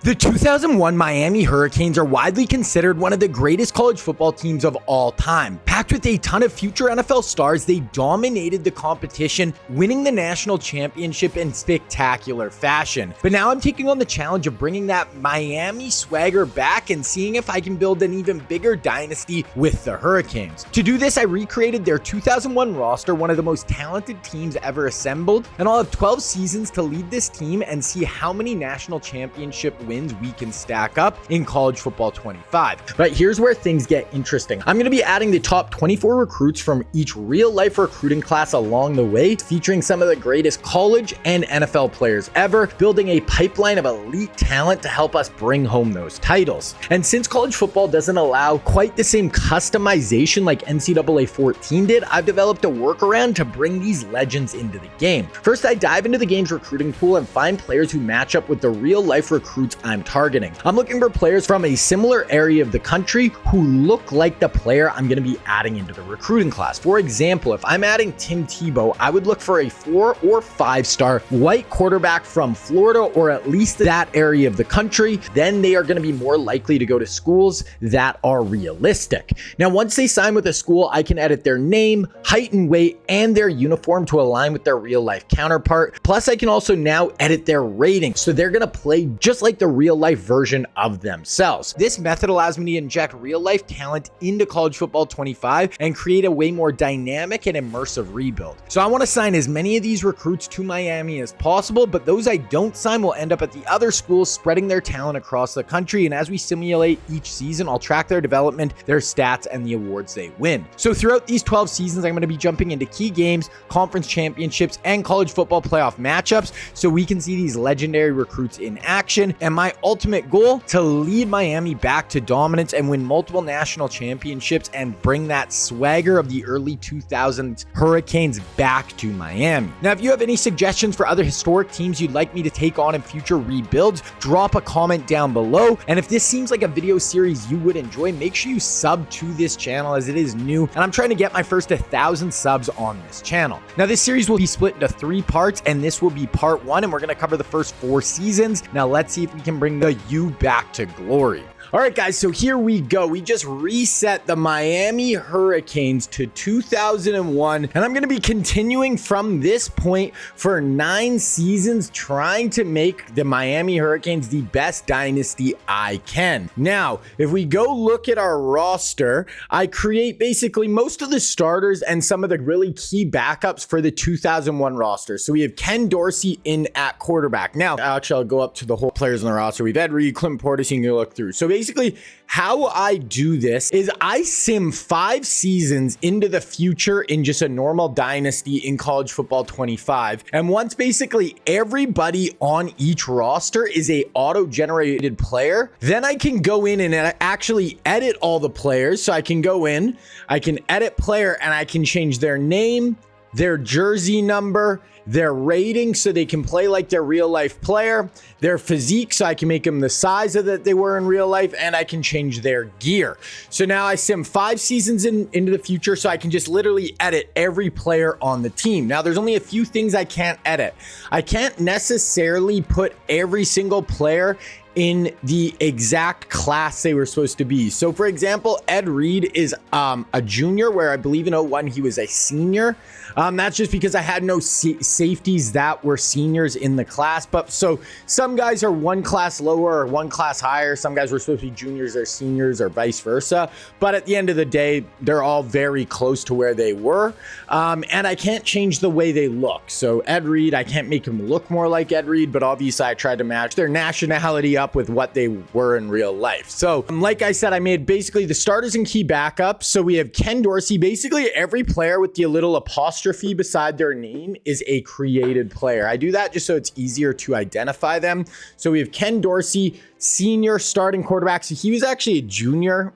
The 2001 Miami Hurricanes are widely considered one of the greatest college football teams of all time. Packed with a ton of future NFL stars, they dominated the competition, winning the national championship in spectacular fashion. But now I'm taking on the challenge of bringing that Miami swagger back and seeing if I can build an even bigger dynasty with the Hurricanes. To do this, I recreated their 2001 roster, one of the most talented teams ever assembled, and I'll have 12 seasons to lead this team and see how many national championship wins we can stack up in college football 25. But here's where things get interesting. I'm going to be adding the top 24 recruits from each real-life recruiting class along the way, featuring some of the greatest college and NFL players ever, building a pipeline of elite talent to help us bring home those titles. And since college football doesn't allow quite the same customization like NCAA 14 did, I've developed a workaround to bring these legends into the game. First, I dive into the game's recruiting pool and find players who match up with the real-life recruits I'm targeting. I'm looking for players from a similar area of the country who look like the player I'm going to be adding into the recruiting class. For example, if I'm adding Tim Tebow, I would look for a 4 or 5-star white quarterback from Florida or at least that area of the country. Then they are going to be more likely to go to schools that are realistic. Now, once they sign with a school, I can edit their name, height and weight, and their uniform to align with their real life counterpart. Plus, I can also now edit their rating, so they're going to play just like the real life version of themselves. This method allows me to inject real life talent into college football 25 and create a way more dynamic and immersive rebuild. So I want to sign as many of these recruits to Miami as possible, but those I don't sign will end up at the other schools, spreading their talent across the country. And as we simulate each season, I'll track their development, their stats, and the awards they win. So throughout these 12 seasons, I'm going to be jumping into key games, conference championships, and college football playoff matchups so we can see these legendary recruits in action. And my ultimate goal, to lead Miami back to dominance and win multiple national championships and bring that swagger of the early 2000s Hurricanes back to Miami. Now, if you have any suggestions for other historic teams you'd like me to take on in future rebuilds, drop a comment down below. And if this seems like a video series you would enjoy, make sure you sub to this channel as it is new and I'm trying to get my first 1,000 subs on this channel. Now, this series will be split into 3 parts and this will be part 1 and we're going to cover the first 4 seasons. Now, let's see if we can bring the U back to glory. All right, guys, so here we go. We just reset the Miami Hurricanes to 2001, and I'm going to be continuing from this point for 9 seasons, trying to make the Miami Hurricanes the best dynasty I can. Now, if we go look at our roster, I create basically most of the starters and some of the really key backups for the 2001 roster. So we have Ken Dorsey in at quarterback. Now, actually, I'll go up to the whole players on the roster. We've Ed Reed, Clint Portis, you can look through. So basically, how I do this is I sim 5 seasons into the future in just a normal dynasty in college football 25. And once basically everybody on each roster is a auto-generated player, then I can go in and actually edit all the players. So I can go in, I can edit player, and I can change their name, their jersey number, their rating so they can play like their real life player, their physique so I can make them the size of that they were in real life, and I can change their gear. So now I sim 5 seasons into the future so I can just literally edit every player on the team. Now there's only a few things I can't edit. I can't necessarily put every single player in the exact class they were supposed to be. So for example, Ed Reed is a junior, where I believe in 01 he was a senior. That's just because I had no safeties that were seniors in the class. But so some guys are one class lower or one class higher. Some guys were supposed to be juniors or seniors or vice versa. But at the end of the day, they're all very close to where they were. And I can't change the way they look. So Ed Reed, I can't make him look more like Ed Reed, but obviously I tried to match their nationality up with what they were in real life. So like I said, I made basically the starters and key backups. So we have Ken Dorsey. Basically every player with the little apostrophe beside their name is a created player. I do that just so it's easier to identify them. So we have Ken Dorsey, senior starting quarterback. So he was actually a junior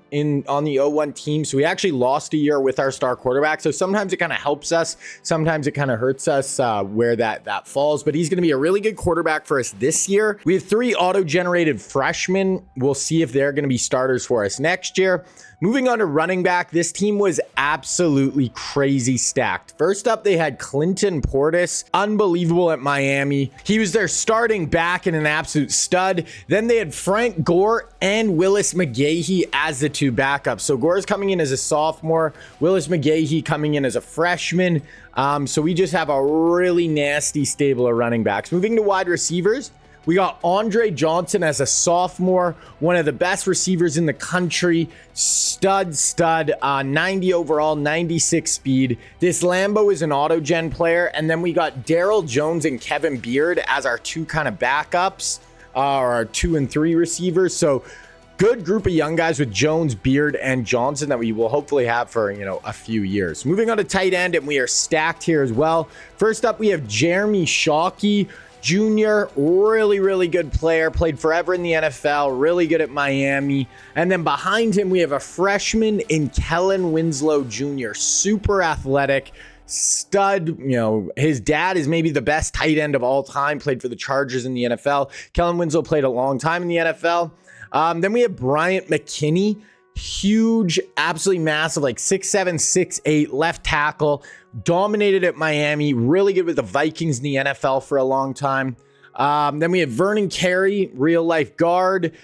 on the 01 team. So we actually lost a year with our star quarterback. So sometimes it kind of helps us. Sometimes it kind of hurts us where that falls. But he's going to be a really good quarterback for us this year. We have 3 auto-generated unrated freshmen. We'll see if they're going to be starters for us next year. Moving on to running back, this team was absolutely crazy stacked. First up, they had Clinton Portis, unbelievable at Miami. He was their starting back and an absolute stud. Then they had Frank Gore and Willis McGahee as the two backups. So Gore's coming in as a sophomore, Willis McGahee coming in as a freshman. So we just have a really nasty stable of running backs. Moving to wide receivers, we got Andre Johnson as a sophomore, one of the best receivers in the country. Stud, 90 overall, 96 speed. This Lambo is an auto-gen player. And then we got Daryl Jones and Kevin Beard as our two kind of backups, or our 2 and 3 receivers. So good group of young guys with Jones, Beard, and Johnson that we will hopefully have for, a few years. Moving on to tight end, and we are stacked here as well. First up, we have Jeremy Shockey Jr., really good player, played forever in the NFL, really good at Miami. And then behind him, we have a freshman in Kellen Winslow Jr., super athletic, stud. His dad is maybe the best tight end of all time, played for the Chargers in the NFL. Kellen Winslow played a long time in the NFL. Then we have Bryant McKinney, huge, absolutely massive, like 6'7", 6'8", left tackle, dominated at Miami, really good with the Vikings in the NFL for a long time. Then we have Vernon Carey, real life guard.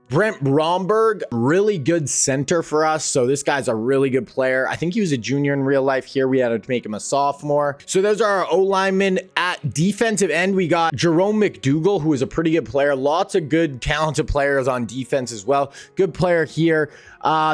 Brent Bromberg, really good center for us. So this guy's a really good player. I think he was a junior in real life. Here we had to make him a sophomore. So those are our O-linemen. At defensive end, we got Jerome McDougal, who is a pretty good player. Lots of good, talented players on defense as well. Good player here.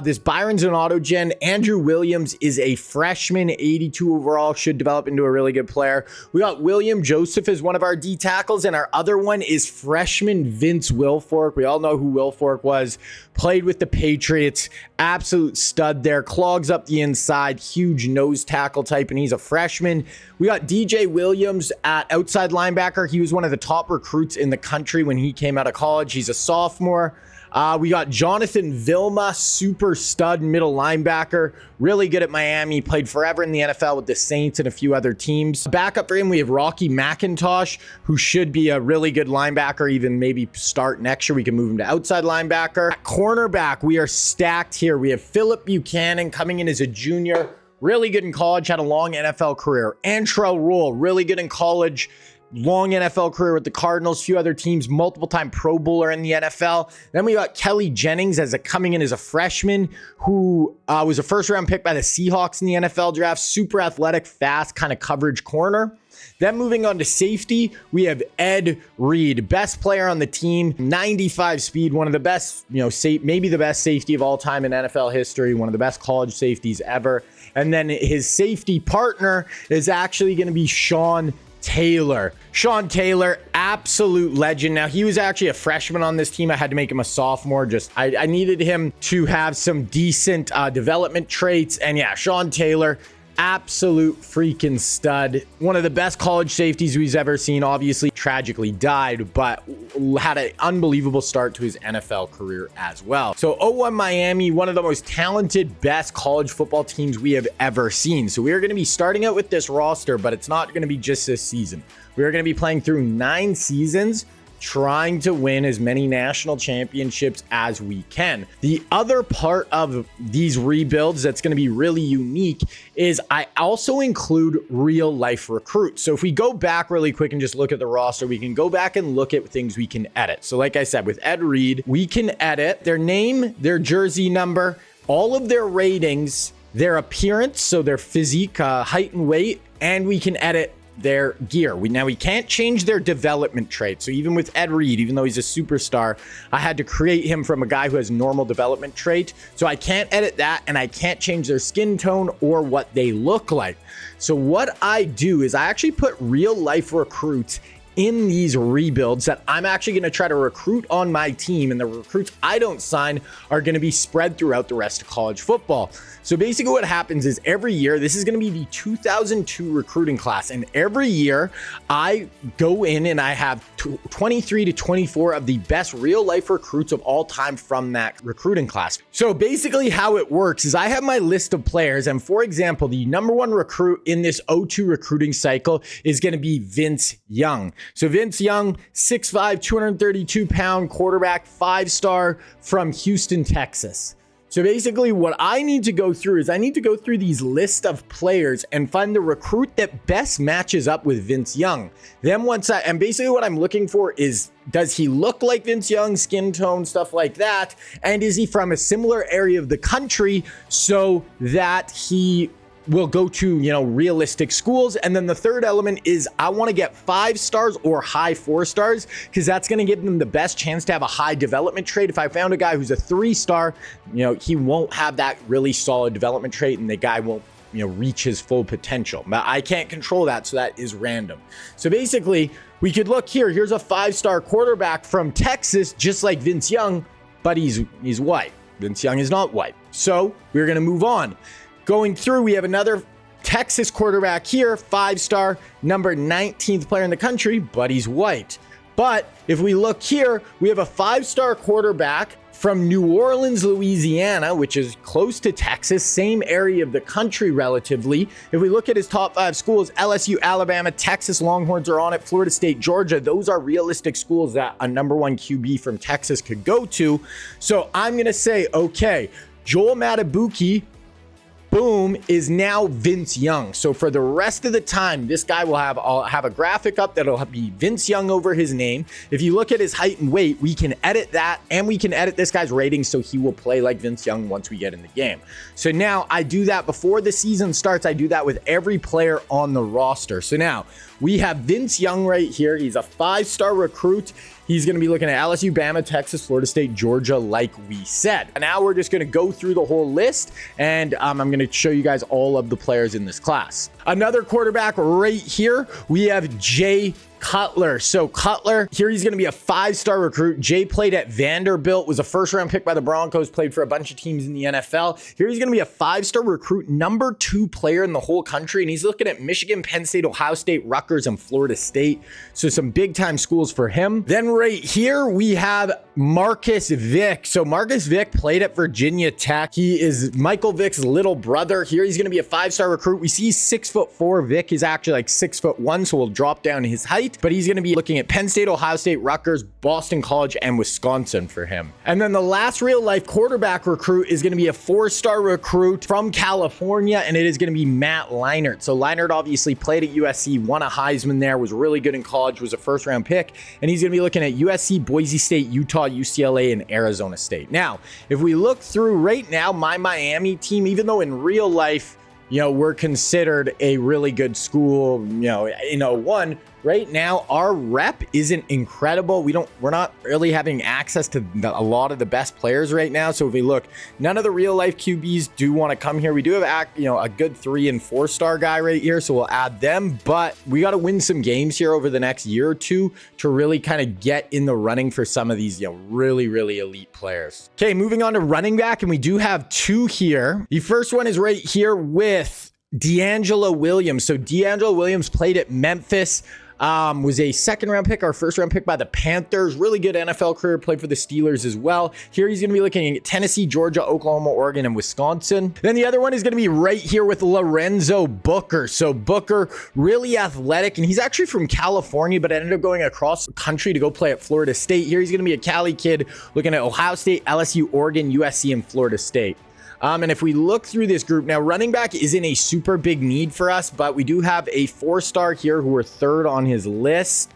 This Byron's an auto-gen. Andrew Williams is a freshman, 82 overall, should develop into a really good player. We got William Joseph as one of our D tackles, and our other one is freshman Vince Wilfork. We all know who Wilfork was. Played with the Patriots, absolute stud there, clogs up the inside, huge nose tackle type, and he's a freshman. We got DJ Williams at outside linebacker. He was one of the top recruits in the country when he came out of college. He's a sophomore. We got Jonathan Vilma, super stud middle linebacker, really good at Miami, played forever in the NFL with the Saints and a few other teams. Backup for him, we have Rocky McIntosh, who should be a really good linebacker, even maybe start next year. We can move him to outside linebacker. At cornerback, we are stacked here. We have Philip Buchanan coming in as a junior, really good in college, had a long NFL career. Antrell Rule, really good in college, long NFL career with the Cardinals, few other teams, multiple time Pro Bowler in the NFL. Then we got Kelly Jennings coming in as a freshman who was a first round pick by the Seahawks in the NFL draft. Super athletic, fast kind of coverage corner. Then moving on to safety, we have Ed Reed, best player on the team, 95 speed, one of the best, maybe the best safety of all time in NFL history, one of the best college safeties ever. And then his safety partner is actually going to be Sean Taylor. Sean Taylor, absolute legend. Now, he was actually a freshman on this team. I had to make him a sophomore. I needed him to have some decent development traits. And yeah, Sean Taylor, absolute freaking stud. One of the best college safeties we've ever seen. Obviously, tragically died, but had an unbelievable start to his NFL career as well. So 0-1 Miami, one of the most talented, best college football teams we have ever seen. So we are going to be starting out with this roster, but it's not going to be just this season. We are going to be playing through 9 seasons, trying to win as many national championships as we can. The other part of these rebuilds that's going to be really unique is I also include real life recruits. So if we go back really quick and just look at the roster, we can go back and look at things we can edit. So like I said, with Ed Reed, we can edit their name, their jersey number, all of their ratings, their appearance, so their physique, height and weight, and we can edit their gear. We can't change their development traits. So even with Ed Reed, even though he's a superstar, I had to create him from a guy who has normal development trait. So I can't edit that, and I can't change their skin tone or what they look like. So what I do is I actually put real life recruits in these rebuilds that I'm actually going to try to recruit on my team, and the recruits I don't sign are going to be spread throughout the rest of college football. So basically what happens is every year, this is going to be the 2002 recruiting class, and every year I go in and I have 23 to 24 of the best real life recruits of all time from that recruiting class. So basically how it works is I have my list of players, and for example, the number 1 recruit in this 02 recruiting cycle is going to be Vince Young. So Vince Young, 6'5", 232-pound quarterback, 5-star from Houston, Texas. So basically what I need to go through is I need to go through these list of players and find the recruit that best matches up with Vince Young. Then and basically what I'm looking for is, does he look like Vince Young, skin tone, stuff like that? And is he from a similar area of the country so that he will go to, realistic schools? And then the third element is I want to get 5 stars or high 4 stars, because that's going to give them the best chance to have a high development trait. If I found a guy who's a 3-star, he won't have that really solid development trait, and the guy won't reach his full potential. But I can't control that, so that is random. So basically we could look here. Here's a 5-star quarterback from Texas, just like Vince Young, but he's white. Vince Young is not white. So we're going to move on. Going through, we have another Texas quarterback here, 5-star, number 19th player in the country, but he's white. But if we look here, we have a 5-star quarterback from New Orleans, Louisiana, which is close to Texas, same area of the country relatively. If we look at his top 5 schools, LSU, Alabama, Texas Longhorns are on it, Florida State, Georgia. Those are realistic schools that a number 1 QB from Texas could go to. So I'm going to say, okay, Joel Matabuki, boom, is now Vince Young. So for the rest of the time, this guy will I'll have a graphic up that'll be Vince Young over his name. If you look at his height and weight, we can edit that, and we can edit this guy's rating so he will play like Vince Young once we get in the game. So now I do that before the season starts. I do that with every player on the roster. So now we have Vince Young right here. He's a 5-star recruit. He's going to be looking at LSU, Bama, Texas, Florida State, Georgia, like we said. And now we're just going to go through the whole list, and I'm going to show you guys all of the players in this class. Another quarterback right here, we have Jay Cutler. So Cutler, here he's going to be a 5-star recruit. Jay played at Vanderbilt, was a 1st-round pick by the Broncos, played for a bunch of teams in the NFL. Here he's going to be a 5-star recruit, number 2 player in the whole country, and he's looking at Michigan, Penn State, Ohio State, Rutgers, and Florida State. So some big-time schools for him. Then right here, we have Marcus Vick. So Marcus Vick played at Virginia Tech. He is Michael Vick's little brother. Here he's going to be a 5-star recruit. We see 6'4". Vick is actually like 6'1", so we'll drop down his height. But he's going to be looking at Penn State, Ohio State, Rutgers, Boston College, and Wisconsin for him. And then the last real-life quarterback recruit is going to be a 4-star recruit from California, and it is going to be Matt Leinart. So Leinart obviously played at USC, won a Heisman there, was really good in college, was a 1st-round pick, and he's going to be looking at USC, Boise State, Utah, UCLA, and Arizona State. Now, if we look through right now, my Miami team, even though in real life, we're considered a really good school, in 01, right now, our rep isn't incredible. We're not really having access to a lot of the best players right now. So if we look, none of the real life QBs do want to come here. We do have a good 3- and 4-star guy right here, so we'll add them. But we got to win some games here over the next year or two to really kind of get in the running for some of these really, really elite players. Okay, moving on to running back, and we do have 2 here. The first one is right here with D'Angelo Williams. So D'Angelo Williams played at Memphis. Was a 2nd-round pick, our 1st-round pick by the Panthers. Really good NFL career, played for the Steelers as well. Here he's going to be looking at Tennessee, Georgia, Oklahoma, Oregon, and Wisconsin. Then the other one is going to be right here with Lorenzo Booker. So Booker, really athletic, and he's actually from California, but ended up going across the country to go play at Florida State. Here he's going to be a Cali kid looking at Ohio State, LSU, Oregon, USC, and Florida State. And if we look through this group now, running back isn't a super big need for us, but we do have a 4-star here who are 3rd on his list.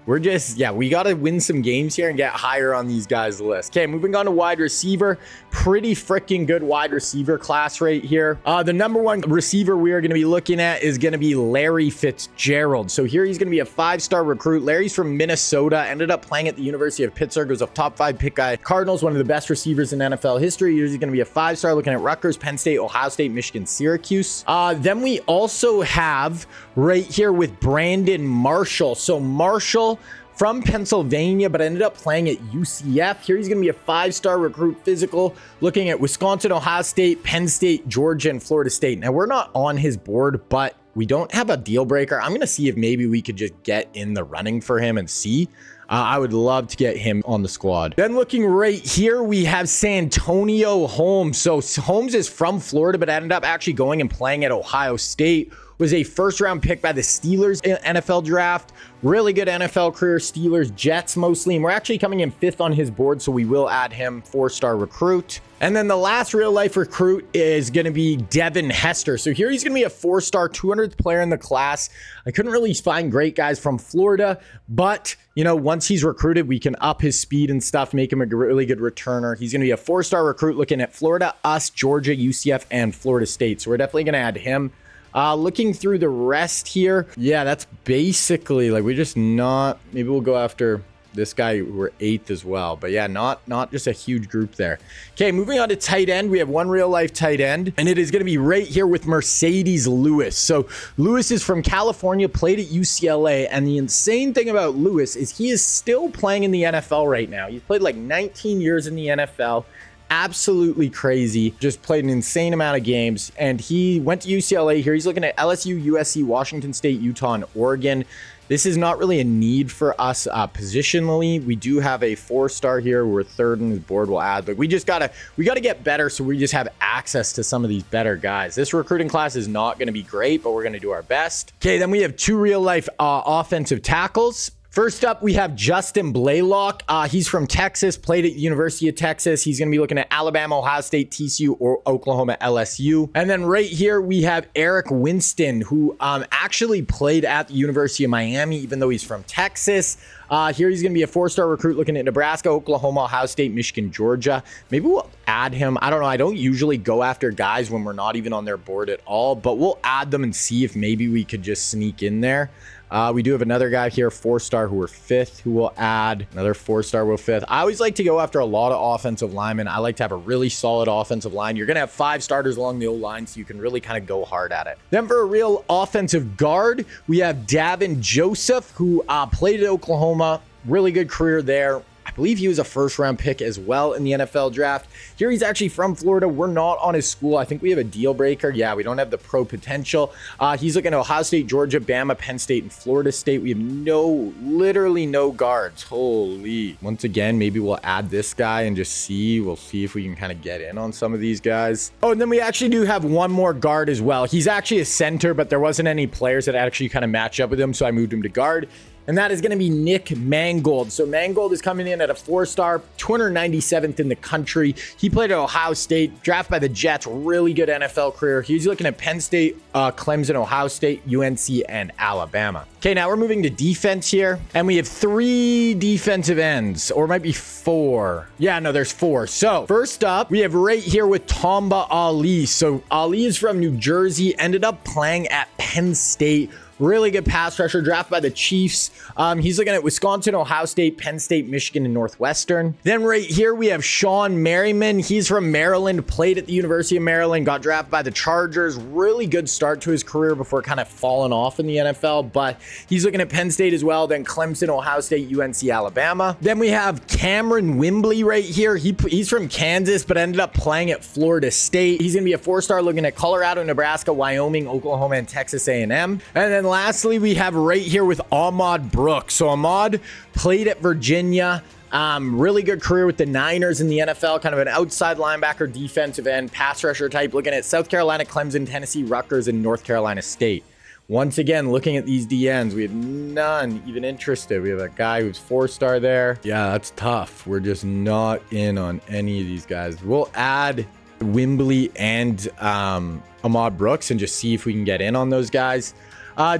We got to win some games here and get higher on these guys' list. Okay, moving on to wide receiver. Pretty freaking good wide receiver class right here. The number 1 receiver we are going to be looking at is going to be Larry Fitzgerald. So here he's going to be a 5-star recruit. Larry's from Minnesota, ended up playing at the University of Pittsburgh, was a top 5 pick guy. Cardinals, one of the best receivers in NFL history. He's going to be a 5-star looking at Rutgers, Penn State, Ohio State, Michigan, Syracuse. Then we also have right here with Brandon Marshall. So Marshall from Pennsylvania, but ended up playing at UCF. Here he's going to be a 5-star recruit, physical, looking at Wisconsin, Ohio State, Penn State, Georgia, and Florida State. Now, we're not on his board, but we don't have a deal breaker. I'm going to see if maybe we could just get in the running for him and see. I would love to get him on the squad. Then looking right here, we have Santonio Holmes. So Holmes is from Florida, but ended up actually going and playing at Ohio State. was a first-round pick by the Steelers in NFL draft. Really good NFL career, Steelers, Jets mostly, and we're actually coming in 5th on his board, so we will add him, 4-star recruit. And then the last real-life recruit is going to be Devin Hester. So here he's going to be a 4-star, 200th player in the class. I couldn't really find great guys from Florida, but, you know, once he's recruited, we can up his speed and stuff, make him a really good returner. He's going to be a 4-star recruit looking at Florida, us, Georgia, UCF, and Florida State. So we're definitely going to add him. Looking through the rest here, yeah, that's basically like we're just not, maybe we'll go after this guy. We're 8th as well, but yeah, not just a huge group there. Okay, moving on to tight end, we have one real life tight end, and it is going to be right here with Mercedes Lewis. So Lewis is from California, played at UCLA, and the insane thing about Lewis is he is still playing in the NFL right now. He's played like 19 years in the NFL. Absolutely crazy. Just played an insane amount of games, and he went to UCLA here. He's looking at LSU, USC, Washington State, Utah, and Oregon. This is not really a need for us positionally. We do have a 4-star here. We're 3rd on his board. We'll add, but we gotta get better, so we just have access to some of these better guys. This recruiting class is not going to be great, but we're going to do our best. Okay, then we have 2 real life offensive tackles. First up, we have Justin Blaylock. He's from Texas, played at University of Texas. He's going to be looking at Alabama, Ohio State, TCU, or Oklahoma, LSU. And then right here, we have Eric Winston, who actually played at the University of Miami, even though he's from Texas. Here he's going to be a 4-star recruit looking at Nebraska, Oklahoma, Ohio State, Michigan, Georgia. Maybe we'll add him. I don't know. I don't usually go after guys when we're not even on their board at all, but we'll add them and see if maybe we could just sneak in there. We do have another guy here, 4-star, who we're 5th, who we'll add. Another 4-star, we're 5th. I always like to go after a lot of offensive linemen. I like to have a really solid offensive line. You're going to have 5 starters along the O-line, so you can really kind of go hard at it. Then for a real offensive guard, we have Davin Joseph, who played at Oklahoma. Really good career there. I believe he was a 1st-round pick as well in the NFL draft. Here he's actually from Florida. We're not on his school. I think we have a deal breaker. Yeah, we don't have the pro potential. He's looking at Ohio State, Georgia, Bama, Penn State, and Florida State. We have literally no guards. Holy. Once again, maybe we'll add this guy and just see. We'll see if we can kind of get in on some of these guys. Oh, and then we actually do have one more guard as well. He's actually a center, but there wasn't any players that actually kind of match up with him, so I moved him to guard. And that is going to be Nick Mangold. So Mangold is coming in at a 4-star, 297th in the country. He played at Ohio State, drafted by the Jets, really good NFL career. He's looking at Penn State, Clemson, Ohio State, UNC, and Alabama. Okay, now we're moving to defense here. And we have 3 defensive ends, or it might be 4. Yeah, no, there's 4. So first up, we have right here with Tamba Ali. So Ali is from New Jersey, ended up playing at Penn State. Really good pass rusher, drafted by the Chiefs. He's looking at Wisconsin, Ohio State, Penn State, Michigan, and Northwestern. Then right here, we have Sean Merriman. He's from Maryland, played at the University of Maryland, got drafted by the Chargers. Really good start to his career before kind of falling off in the NFL, but he's looking at Penn State as well, then Clemson, Ohio State, UNC, Alabama. Then we have Cameron Wimbley right here. He's from Kansas, but ended up playing at Florida State. He's going to be a 4-star looking at Colorado, Nebraska, Wyoming, Oklahoma, and Texas A&M. And then lastly, we have right here with Ahmad Brooks. So Ahmad played at Virginia. Really good career with the Niners in the NFL, kind of an outside linebacker, defensive end, pass rusher type, looking at South Carolina, Clemson, Tennessee, Rutgers, and North Carolina State. Once again, looking at these DNs, we have none even interested. We have a guy who's 4-star there. Yeah, that's tough. We're just not in on any of these guys. We'll add Wimbley and Ahmad Brooks and just see if we can get in on those guys.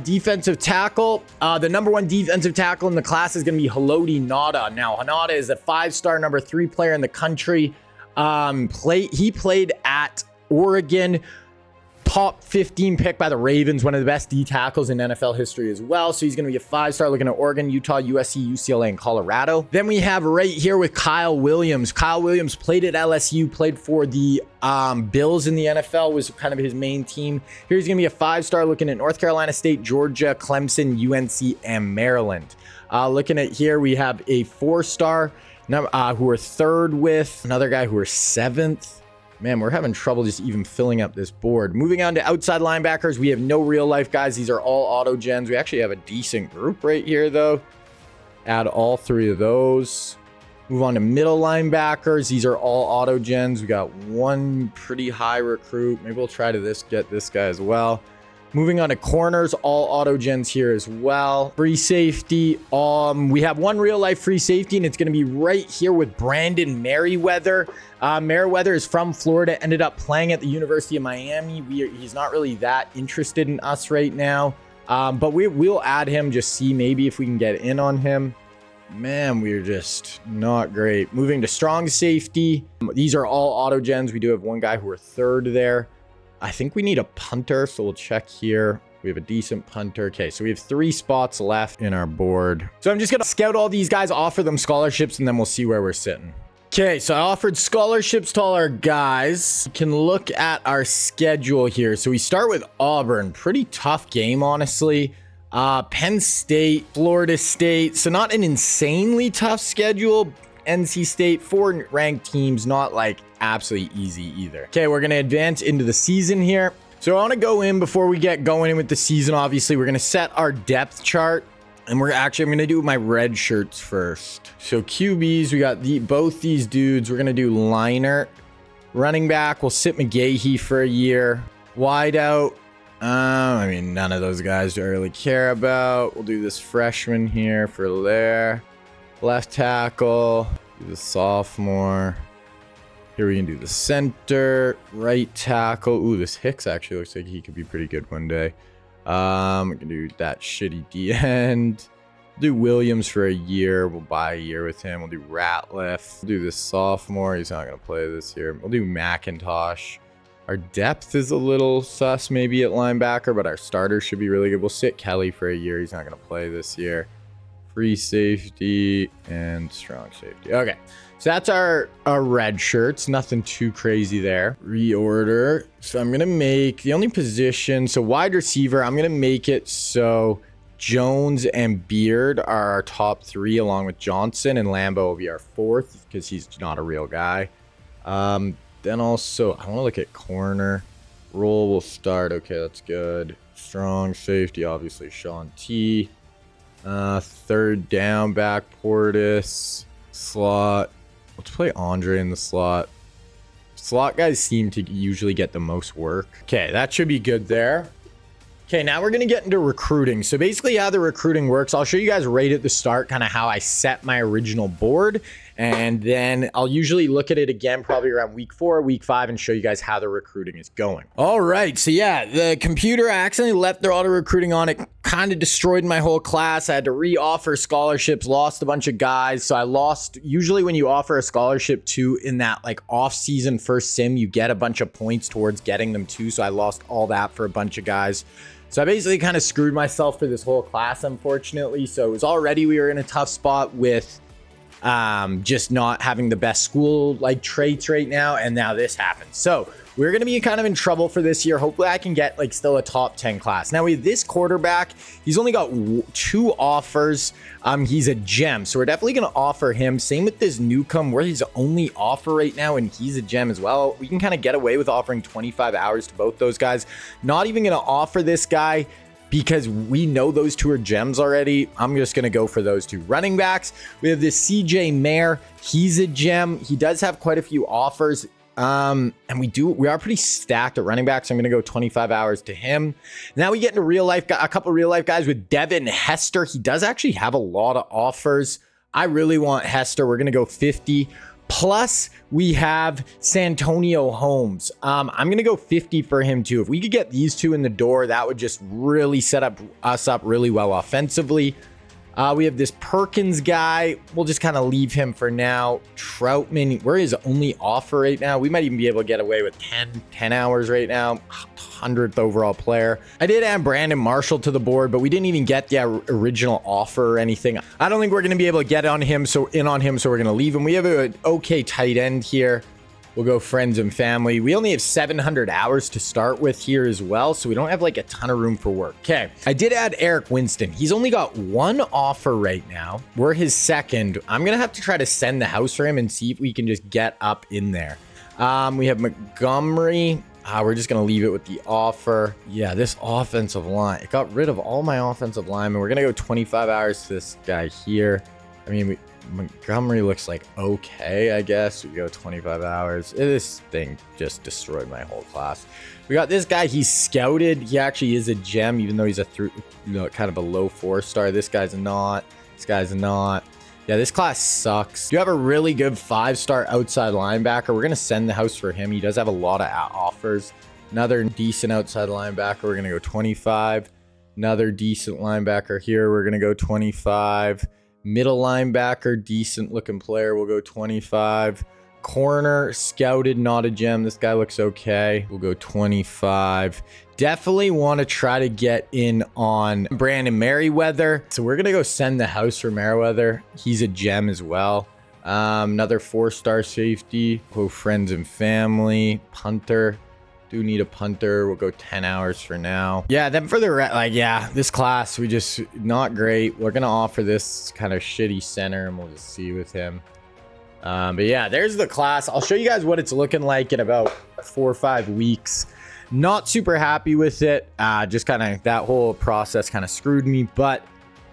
Defensive tackle. The number 1 defensive tackle in the class is going to be Haloti Ngata. Now, Ngata is a 5-star number 3 player in the country. He played at Oregon. Top 15 pick by the Ravens, one of the best D tackles in NFL history as well. So he's going to be a 5-star looking at Oregon, Utah, USC, UCLA, and Colorado. Then we have right here with Kyle Williams. Kyle Williams played at LSU, played for the Bills in the NFL, was kind of his main team. Here he's going to be a 5-star looking at North Carolina State, Georgia, Clemson, UNC, and Maryland. Looking at here, we have a 4-star who we're 3rd with, another guy who we're 7th. Man, we're having trouble just even filling up this board. Moving on to outside linebackers, we have no real life guys. These are all auto gens. We actually have a decent group right here, though. Add all 3 of those. Move on to middle linebackers. These are all auto gens. We got one pretty high recruit. Maybe we'll try to get this guy as well. Moving on to corners, all auto gens here as well. Free safety. We have one real life free safety, and it's going to be right here with Brandon Merriweather. Merriweather is from Florida, ended up playing at the University of Miami. He's not really that interested in us right now, but we'll add him, just see maybe if we can get in on him. Man, we're just not great. Moving to strong safety. These are all auto gens. We do have one guy who we're third there. I think we need a punter, so we'll check here. We have a decent punter. Okay, so we have 3 spots left in our board. So I'm just going to scout all these guys, offer them scholarships, and then we'll see where we're sitting. Okay, so I offered scholarships to all our guys. You can look at our schedule here. So we start with Auburn. Pretty tough game, honestly. Penn State, Florida State. So not an insanely tough schedule. NC State, 4 ranked teams, not like absolutely easy either. Okay, we're going to advance into the season here. So I want to go in before we get going in with the season. Obviously, we're going to set our depth chart. And I'm going to do my red shirts first. So QBs, we got both these dudes. We're going to do liner. Running back, we'll sit McGahee for a year. Wide out. I mean, none of those guys do I really care about. We'll do this freshman here for there. Left tackle. Do the sophomore. Here we can do the center. Right tackle. Ooh, this Hicks actually looks like he could be pretty good one day. We can do that shitty D end. Do Williams for a year. We'll buy a year with him. We'll do Ratliff. We'll do this sophomore. He's not going to play this year. We'll do McIntosh. Our depth is a little sus maybe at linebacker, but our starter should be really good. We'll sit Kelly for a year. He's not going to play this year. Free safety and strong safety. Okay, so that's our red shirts. Nothing too crazy there. Reorder. So I'm going to make the only position. So wide receiver, I'm going to make it so Jones and Beard are our top 3 along with Johnson, and Lambo will be our 4th because he's not a real guy. Then also, I want to look at corner. Roll will start. Okay, that's good. Strong safety, obviously, Sean T. Third down, back Portis. Slot. Let's play Andre in the slot. Slot guys seem to usually get the most work. Okay, that should be good there. Okay, now we're going to get into recruiting. So basically how the recruiting works, I'll show you guys right at the start kind of how I set my original board. And then I'll usually look at it again probably around week 4, week 5 and show you guys how the recruiting is going. All right, so yeah, the computer, I accidentally left their auto recruiting on. It kind of destroyed my whole class. I had to re-offer scholarships, lost a bunch of guys. So I lost, usually when you offer a scholarship to in that like off-season first sim, you get a bunch of points towards getting them too. So I lost all that for a bunch of guys. So I basically kind of screwed myself for this whole class, unfortunately. So it was already, we were in a tough spot with just not having the best school like traits right now. And now this happens. So we're going to be kind of in trouble for this year. Hopefully I can get like still a top 10 class. Now we have this quarterback. He's only got 2 offers. He's a gem. So we're definitely going to offer him. Same with this Ncaa, where he's the only offer right now. And he's a gem as well. We can kind of get away with offering 25 hours to both those guys. Not even going to offer this guy because we know those 2 are gems already. I'm just going to go for those 2 running backs. We have this CJ Mayer. He's a gem. He does have quite a few offers. And we are pretty stacked at running back, so I'm going to go 25 hours to him. Now we get into real life, a couple real life guys with Devin Hester. He does actually have a lot of offers. I really want Hester. We're going to go 50. Plus, we have Santonio Holmes. I'm going to go 50 for him too. If we could get these 2 in the door, that would just really set us up really well offensively. We have this Perkins guy. We'll just kind of leave him for now. Troutman, we're his only offer right now. We might even be able to get away with 10 hours right now. 100th overall player. I did add Brandon Marshall to the board, but we didn't even get the original offer or anything. I don't think we're going to be able to get on him, so we're going to leave him. We have an okay tight end here. We'll go friends and family. We only have 700 hours to start with here as well, so we don't have like a ton of room for work. Okay, I did add Eric Winston. He's only got 1 offer right now. We're his second. I'm going to have to try to send the house for him and see if we can just get up in there. We have Montgomery. We're just going to leave it with the offer. Yeah, this offensive line. It got rid of all my offensive linemen. We're going to go 25 hours to this guy here. I mean, Montgomery looks like okay, I guess. We go 25 hours. This thing just destroyed my whole class. We got this guy. He's scouted. He actually is a gem, even though he's a kind of a low 4-star. This guy's not. This guy's not. Yeah, this class sucks. You have a really good 5-star outside linebacker. We're going to send the house for him. He does have a lot of offers. Another decent outside linebacker. We're going to go 25. Another decent linebacker here. We're going to go 25. Middle linebacker, decent looking player. We'll go 25. Corner, scouted, not a gem. This guy looks okay. We'll go 25. Definitely want to try to get in on Brandon Merriweather. So we're going to go send the house for Merriweather. He's a gem as well. Another 4-star safety. Go friends and family. Punter. Do need a punter. We'll go 10 hours for now. Yeah, then for the this class, we just not great. We're gonna offer this kind of shitty center, and we'll just see with him. But yeah, there's the class. I'll show you guys what it's looking like in about 4 or 5 weeks. Not super happy with it. Just kind of that whole process kind of screwed me, but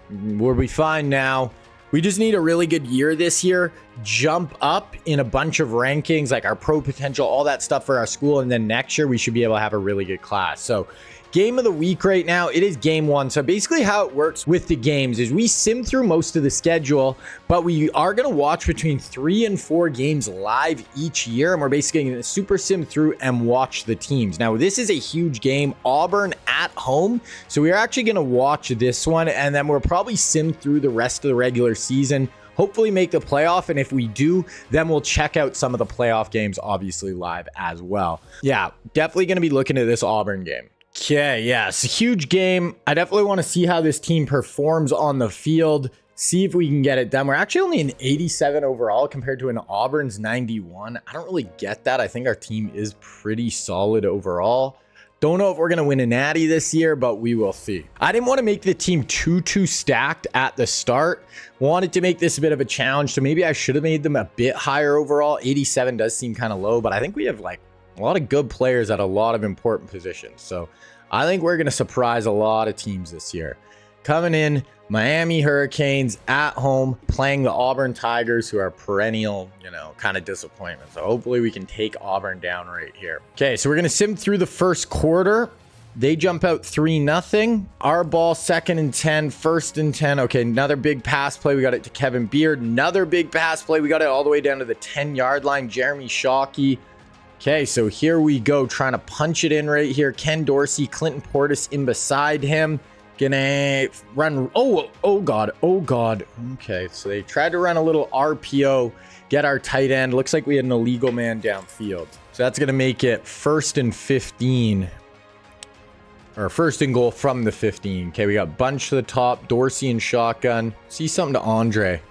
we'll be fine now. We just need a really good year this year, jump up in a bunch of rankings, like our pro potential, all that stuff for our school. And then next year, we should be able to have a really good class. So game of the week right now, it is game 1. So basically how it works with the games is we sim through most of the schedule, but we are going to watch between 3 and 4 games live each year. And we're basically going to super sim through and watch the teams. Now, this is a huge game, Auburn at home. So we're actually going to watch this one, and then we'll probably sim through the rest of the regular season, hopefully make the playoff. And if we do, then we'll check out some of the playoff games, obviously live as well. Yeah, definitely going to be looking at this Auburn game. Okay, yeah, it's a huge game. I definitely want to see how this team performs on the field, see if we can get it done. We're actually only an 87 overall compared to an Auburn's 91. I don't really get that. I think our team is pretty solid overall. Don't know if we're going to win a natty this year, but we will see. I didn't want to make the team too stacked at the start. Wanted to make this a bit of a challenge, so maybe I should have made them a bit higher overall. 87 does seem kind of low, but I think we have like a lot of good players at a lot of important positions. So I think we're going to surprise a lot of teams this year. Coming in, Miami Hurricanes at home, playing the Auburn Tigers, who are perennial, kind of disappointment. So hopefully we can take Auburn down right here. Okay, so we're going to sim through the first quarter. They jump out 3-0. Our ball, 2nd and 10, 1st and 10. Okay, another big pass play. We got it to Kevin Beard. Another big pass play. We got it all the way down to the 10-yard line. Jeremy Shockey. Okay, so here we go, trying to punch it in right here. Ken Dorsey, Clinton Portis in beside him. Gonna run. Oh God. Okay, so they tried to run a little RPO, get our tight end. Looks like we had an illegal man downfield. So that's gonna make it 1st and 15. Or 1st and goal from the 15. Okay, we got bunch to the top, Dorsey and shotgun. See something to Andre.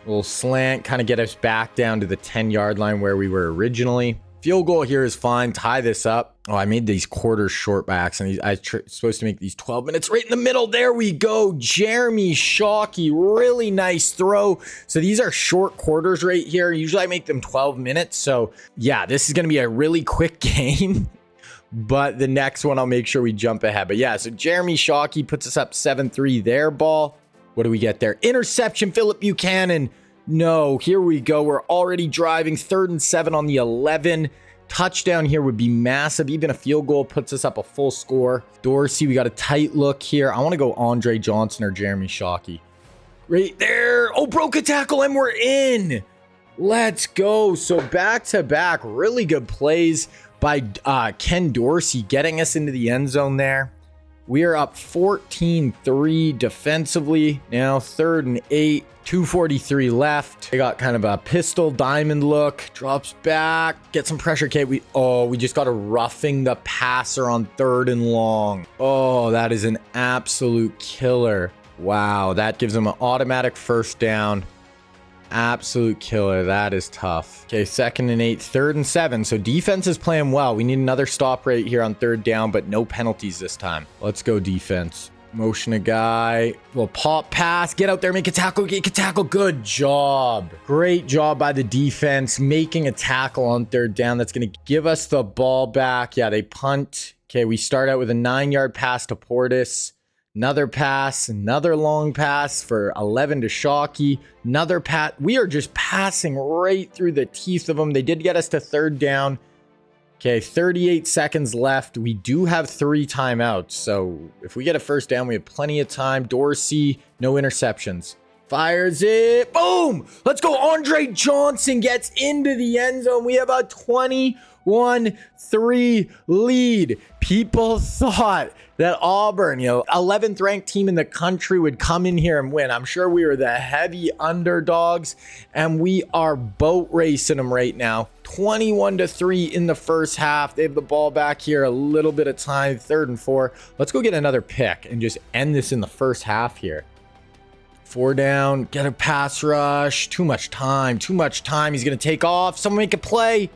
A little slant, kind of get us back down to the 10-yard line where we were originally. Field goal here is fine. Tie this up. Oh, I made these quarters short by accident. I was supposed to make these 12 minutes right in the middle. There we go. Jeremy Shockey. Really nice throw. So these are short quarters right here. Usually I make them 12 minutes. So yeah, this is going to be a really quick game. But the next one, I'll make sure we jump ahead. But yeah, so Jeremy Shockey puts us up 7-3. Their ball. What do we get there? Interception, Phillip Buchanan. No, here we go. We're already driving. 3rd and 7 on the 11. Touchdown here would be massive. Even a field goal puts us up a full score. Dorsey, we got a tight look here. I want to go Andre Johnson or Jeremy Shockey. Right there. Oh, broke a tackle and we're in. Let's go. So back to back, really good plays by Ken Dorsey getting us into the end zone there. We are up 14-3 defensively. Now 3rd and 8, 2:43 left. They got kind of a pistol diamond look. Drops back, get some pressure. Okay, we just got a roughing the passer on 3rd and long. Oh, that is an absolute killer. Wow, that gives them an automatic 1st down. Absolute killer. That is tough. Okay, 2nd and 8, 3rd and 7. So defense is playing well. We need another stop right here on 3rd down, but no penalties this time. Let's go defense. Motion a guy. Little pop pass. Get out there, make a tackle. Get a tackle. Good job. Great job by the defense making a tackle on 3rd down. That's going to give us the ball back. Yeah, they punt. Okay, we start out with a 9-yard pass to Portis. Another pass, another long pass for 11 to Shockey. Another pass. We are just passing right through the teeth of them. They did get us to third down. Okay, 38 seconds left. We do have 3 timeouts. So if we get a first down, we have plenty of time. Dorsey, no interceptions. Fires it. Boom! Let's go. Andre Johnson gets into the end zone. We have a 21-3 lead. People thought that Auburn, 11th ranked team in the country, would come in here and win. I'm sure we were the heavy underdogs, and we are boat racing them right now. 21-3 in the first half. They have the ball back here, a little bit of time, 3rd and 4. Let's go get another pick and just end this in the first half here. 4 down, get a pass rush. Too much time. He's going to take off. Someone make a play.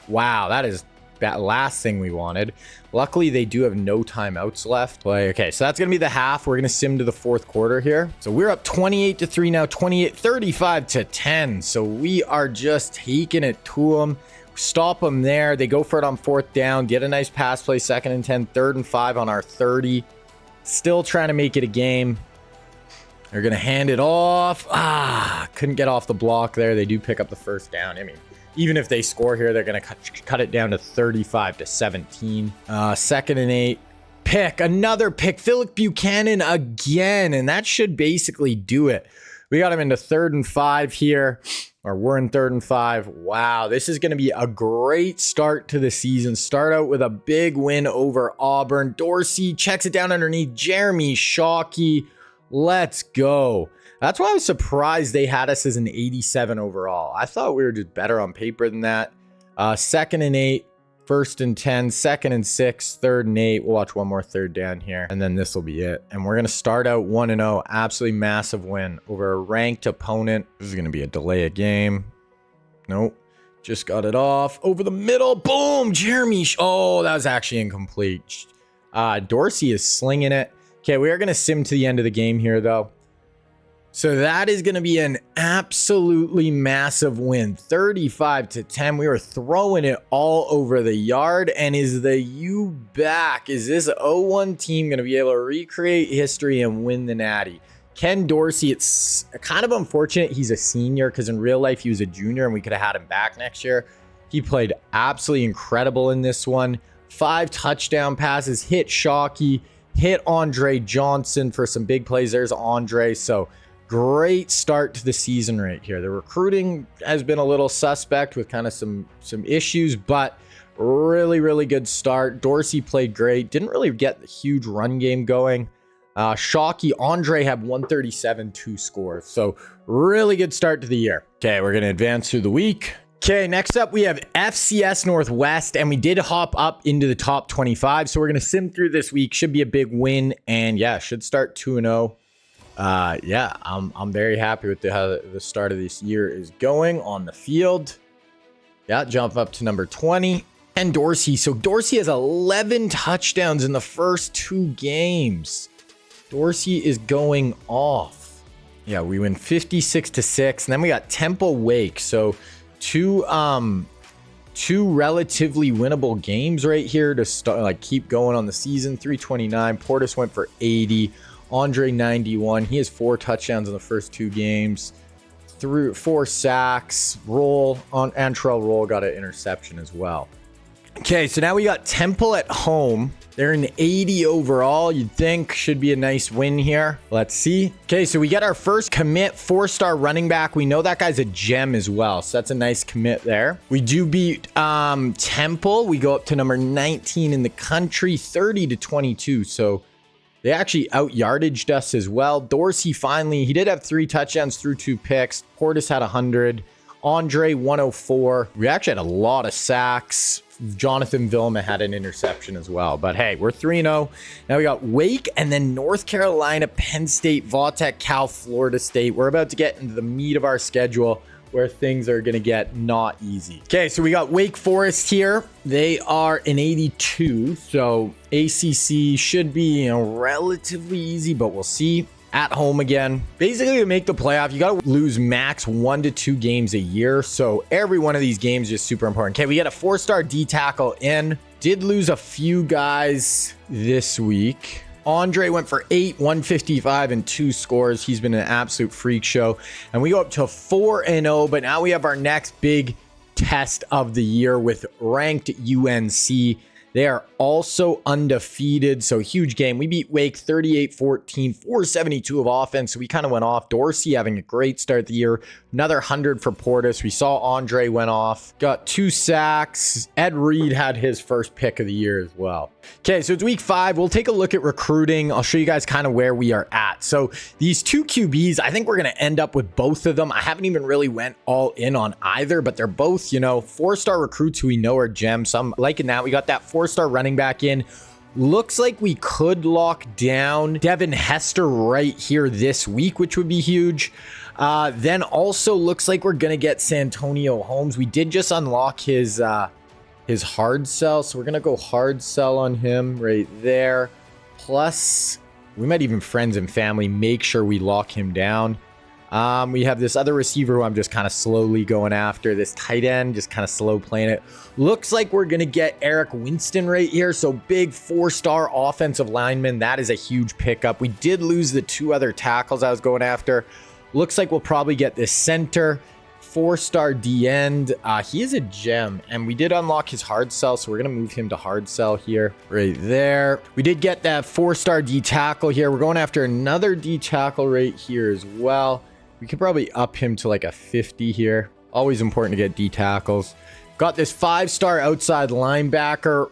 Wow, that is that last thing we wanted. Luckily, they do have no timeouts left. Okay, so that's going to be the half. We're going to sim to the 4th quarter here. So we're up 28-3 now, 35-10. So we are just taking it to them. Stop them there. They go for it on 4th down. Get a nice pass play, 2nd and 10, 3rd and 5 on our 30. Still trying to make it a game. They're going to hand it off. Couldn't get off the block there. They do pick up the first down. I mean, even if they score here, they're going to cut it down to 35-17. 2nd and 8. Another pick. Philip Buchanan again, and that should basically do it. We got him into 3rd and 5 here, or we're in 3rd and 5. Wow, this is going to be a great start to the season. Start out with a big win over Auburn. Dorsey checks it down underneath. Jeremy Shockey. Let's go. That's why I was surprised they had us as an 87 overall. I thought we were just better on paper than that. 2nd and 8, 1st and 10, 2nd and 6, 3rd and 8. We'll watch one more 3rd down here, and then this will be it. And we're going to start out 1-0. Absolutely massive win over a ranked opponent. This is going to be a delay of game. Nope. Just got it off. Over the middle. Boom. Jeremy. Oh, that was actually incomplete. Dorsey is slinging it. Okay, we are going to sim to the end of the game here, though. So that is going to be an absolutely massive win. 35-10. We were throwing it all over the yard. And is the U back? Is this 0-1 team going to be able to recreate history and win the Natty? Ken Dorsey, it's kind of unfortunate he's a senior, because in real life he was a junior and we could have had him back next year. He played absolutely incredible in this one. 5 touchdown passes, hit Shockey, hit Andre Johnson for some big plays. There's Andre. So great start to the season right here. The recruiting has been a little suspect with kind of some issues, but really, really good start. Dorsey played great. Didn't really get the huge run game going. Shockey, Andre had 137, 2 scores. So really good start to the year. Okay, we're going to advance through the week. Okay, next up we have FCS Northwest, and we did hop up into the top 25. So we're going to sim through this week. Should be a big win, and yeah, should start 2-0. Yeah, I'm very happy with how the start of this year is going on the field. Yeah, jump up to number 20. And Dorsey. So Dorsey has 11 touchdowns in the first 2 games. Dorsey is going off. Yeah, we win 56-6. And then we got Temple Wake. So two relatively winnable games right here to start, keep going on the season. 329. Portis went for 80. Andre 91. He has 4 touchdowns in the first 2 games. 4 sacks. Antrell Roll got an interception as well. Okay, so now we got Temple at home. They're an 80 overall. You'd think should be a nice win here. Let's see. Okay, so we get our first commit, 4-star running back. We know that guy's a gem as well, so that's a nice commit there. We do beat Temple. We go up to number 19 in the country, 30-22. So they actually out-yardaged us as well. Dorsey finally, he did have 3 touchdowns through 2 picks. Portis had 100. Andre 104. We actually had a lot of sacks. Jonathan Vilma had an interception as well. But hey, we're 3-0. Now we got Wake and then North Carolina, Penn State, Vautech, Cal, Florida State. We're about to get into the meat of our schedule where things are going to get not easy. Okay, so we got Wake Forest here. They are an 82. So ACC should be, relatively easy, but we'll see. At home again. Basically, to make the playoff, you got to lose max 1 to 2 games a year. So every one of these games is super important. Okay, we got a 4-star D tackle in. Did lose a few guys this week. Andre went for 8, 155, and 2 scores. He's been an absolute freak show. And we go up to 4-0, but now we have our next big test of the year with ranked UNC. They are also undefeated, so huge game. We beat Wake 38-14, 472 of offense, so we kind of went off. Dorsey having a great start of the year. Another 100 for Portis. We saw Andre went off. Got 2 sacks. Ed Reed had his first pick of the year as well. Okay, so it's week 5. We'll take a look at recruiting. I'll show you guys kind of where we are at. So these 2 QBs, I think we're going to end up with both of them. I haven't even really went all in on either, but they're both, 4-star recruits who we know are gems. So I'm liking that. We got that 4-star running back in. Looks like we could lock down Devin Hester right here this week, which would be huge. Then also looks like we're going to get Santonio Holmes. We did just unlock his hard sell, so we're going to go hard sell on him right there. Plus, we might even friends and family make sure we lock him down. We have this other receiver who I'm just kind of slowly going after. This tight end, just kind of slow playing it. Looks like we're going to get Eric Winston right here. So big 4-star offensive lineman. That is a huge pickup. We did lose the 2 other tackles I was going after. Looks like we'll probably get this center. 4-star D end. He is a gem, and we did unlock his hard sell, so we're gonna move him to hard sell here, right there. We did get that 4-star D tackle here. We're going after another D tackle right here as well. We could probably up him to like a 50 here. Always important to get D tackles. Got this 5-star outside linebacker.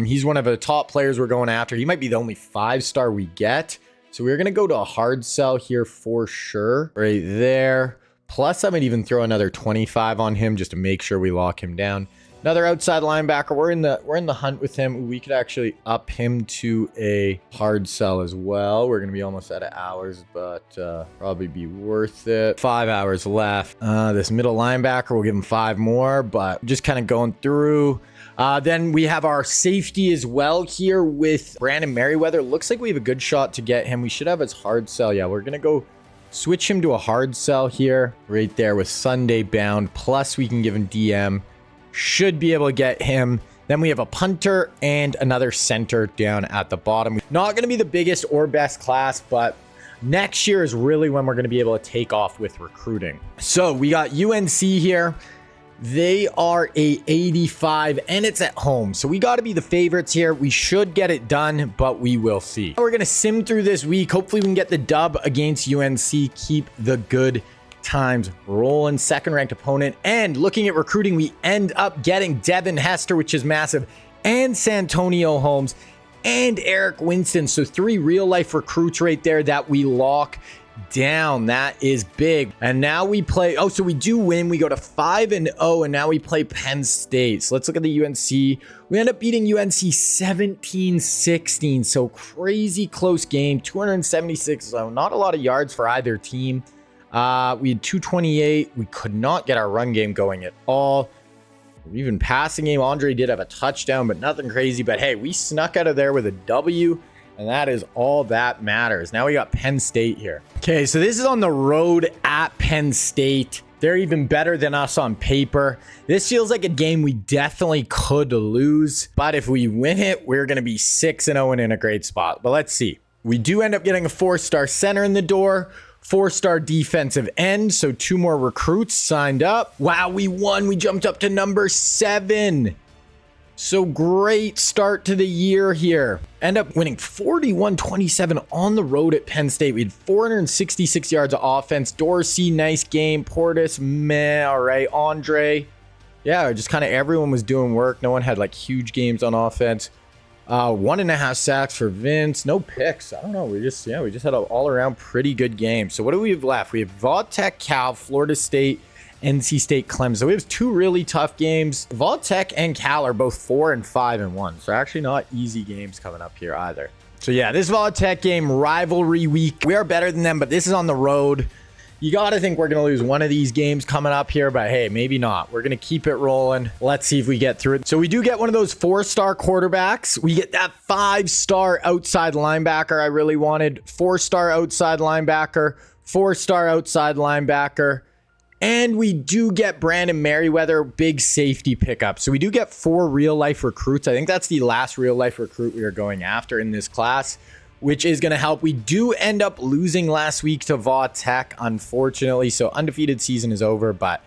He's one of the top players we're going after. He might be the only 5-star we get. So we're going to go to a hard sell here for sure. Right there. Plus, I might even throw another 25 on him just to make sure we lock him down. Another outside linebacker. We're in the hunt with him. We could actually up him to a hard sell as well. We're going to be almost out of hours, but probably be worth it. 5 hours left. This middle linebacker, we'll give him 5 more, but just kind of going through. Then we have our safety as well here with Brandon Merriweather. Looks like we have a good shot to get him. We should have his hard sell. Yeah, we're going to go switch him to a hard sell here right there with Sunday bound. Plus, we can give him DM. Should be able to get him. Then we have a punter and another center down at the bottom. Not going to be the biggest or best class, but next year is really when we're going to be able to take off with recruiting. So we got UNC here. They are a 85 and it's at home. So we got to be the favorites here. We should get it done, but we will see. We're going to sim through this week. Hopefully we can get the dub against UNC. Keep the good times rolling. Second ranked opponent, and looking at recruiting, we end up getting Devin Hester, which is massive, and Santonio Holmes and Eric Winston. So 3 real life recruits right there that we lock down. That is big. And now we play, so we do win. We go to 5-0, and now we play Penn State. So let's look at the UNC. We end up beating UNC 17-16. So crazy close game. 276. So not a lot of yards for either team. We had 228. We could not get our run game going at all. Even passing game, Andre did have a touchdown, but nothing crazy. But hey, we snuck out of there with a W, and that is all that matters. Now we got Penn State here. Okay, so this is on the road at Penn State. They're even better than us on paper. This feels like a game we definitely could lose, but if we win it, we're going to be 6-0 and in a great spot. But let's see. We do end up getting a 4-star center in the door. 4-star defensive end, so 2 more recruits signed up. Wow, we won. We jumped up to number 7. So great start to the year here. End up winning 41-27 on the road at Penn State. We had 466 yards of offense. Dorsey, nice game. Portis, meh, all right. Andre, yeah, just kind of everyone was doing work. No one had like huge games on offense. 1.5 sacks for Vince. No picks. I don't know. We just had an all-around pretty good game. So what do we have left? We have Vautech, Cal, Florida State, NC State, Clemson. So we have 2 really tough games. Vautech and Cal are both 4-5-1. So actually not easy games coming up here either. So yeah, this Vautech game, rivalry week. We are better than them, but this is on the road. You got to think we're going to lose one of these games coming up here, but hey, maybe not. We're going to keep it rolling. Let's see if we get through it. So we do get one of those 4-star quarterbacks. We get that 5-star outside linebacker I really wanted. 4-star outside linebacker, 4-star outside linebacker. And we do get Brandon Merriweather, big safety pickup. So we do get 4 real life recruits. I think that's the last real life recruit we are going after in this class. which is going to help. We do end up losing last week to Va Tech, unfortunately. So undefeated season is over, but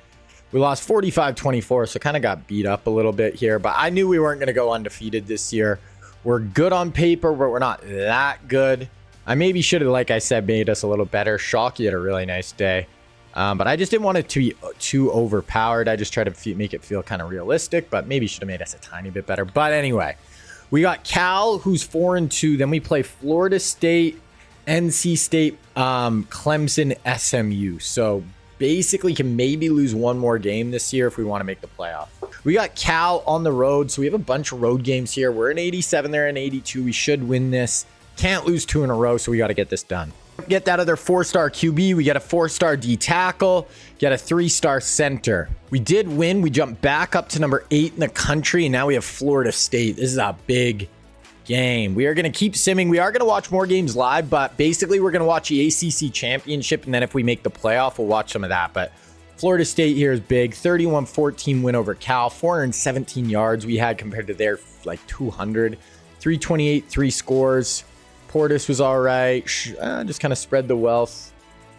we lost 45-24, so kind of got beat up a little bit here. But I knew we weren't going to go undefeated this year. We're good on paper, but we're not that good. I maybe should have, like I said, made us a little better. Shocky had a really nice day. But I just didn't want it to be too overpowered. I just tried to make it feel kind of realistic, but maybe should have made us a tiny bit better. But anyway, we got Cal, who's 4-2. Then we play Florida State, NC State, Clemson, SMU. So basically can maybe lose one more game this year if we want to make the playoff. We got Cal on the road, so we have a bunch of road games here. We're in 87, they're in 82. We should win this. Can't lose 2 in a row, so we got to get this done. Get that other 4-star QB. We get a 4-star D tackle, get a 3-star center. We did win. We jumped back up to number 8 in the country, and now we have Florida State. This is a big game. We are going to keep simming. We are going to watch more games live, but basically we're going to watch the ACC championship, and then if we make the playoff, we'll watch some of that. But Florida State here is big. 31-14 win over Cal. 417 yards we had compared to their like 200. 328, 3 scores. Portis was all right. Just kind of spread the wealth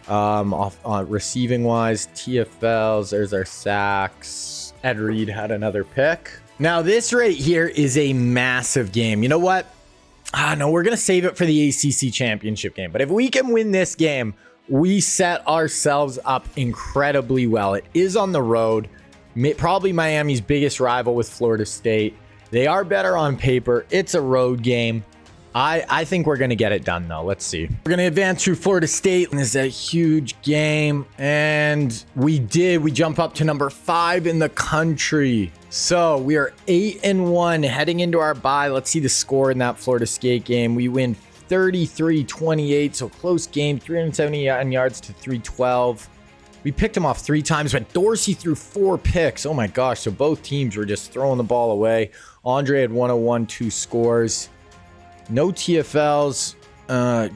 off receiving wise. TFLs, there's our sacks. Ed Reed had another pick. Now this right here is a massive game. You know what? No, we're going to save it for the ACC championship game. But if we can win this game, we set ourselves up incredibly well. It is on the road. Probably Miami's biggest rival with Florida State. They are better on paper. It's a road game. I think we're going to get it done, though. Let's see. We're going to advance through Florida State. This is a huge game. And we did. We jump up to number 5 in the country. So we are 8-1 heading into our bye. Let's see the score in that Florida State game. We win 33-28. So close game. 379 yards to 312. We picked him off 3 times, but Dorsey threw 4 picks. Oh, my gosh. So both teams were just throwing the ball away. Andre had 101, 2 scores. No TFLs,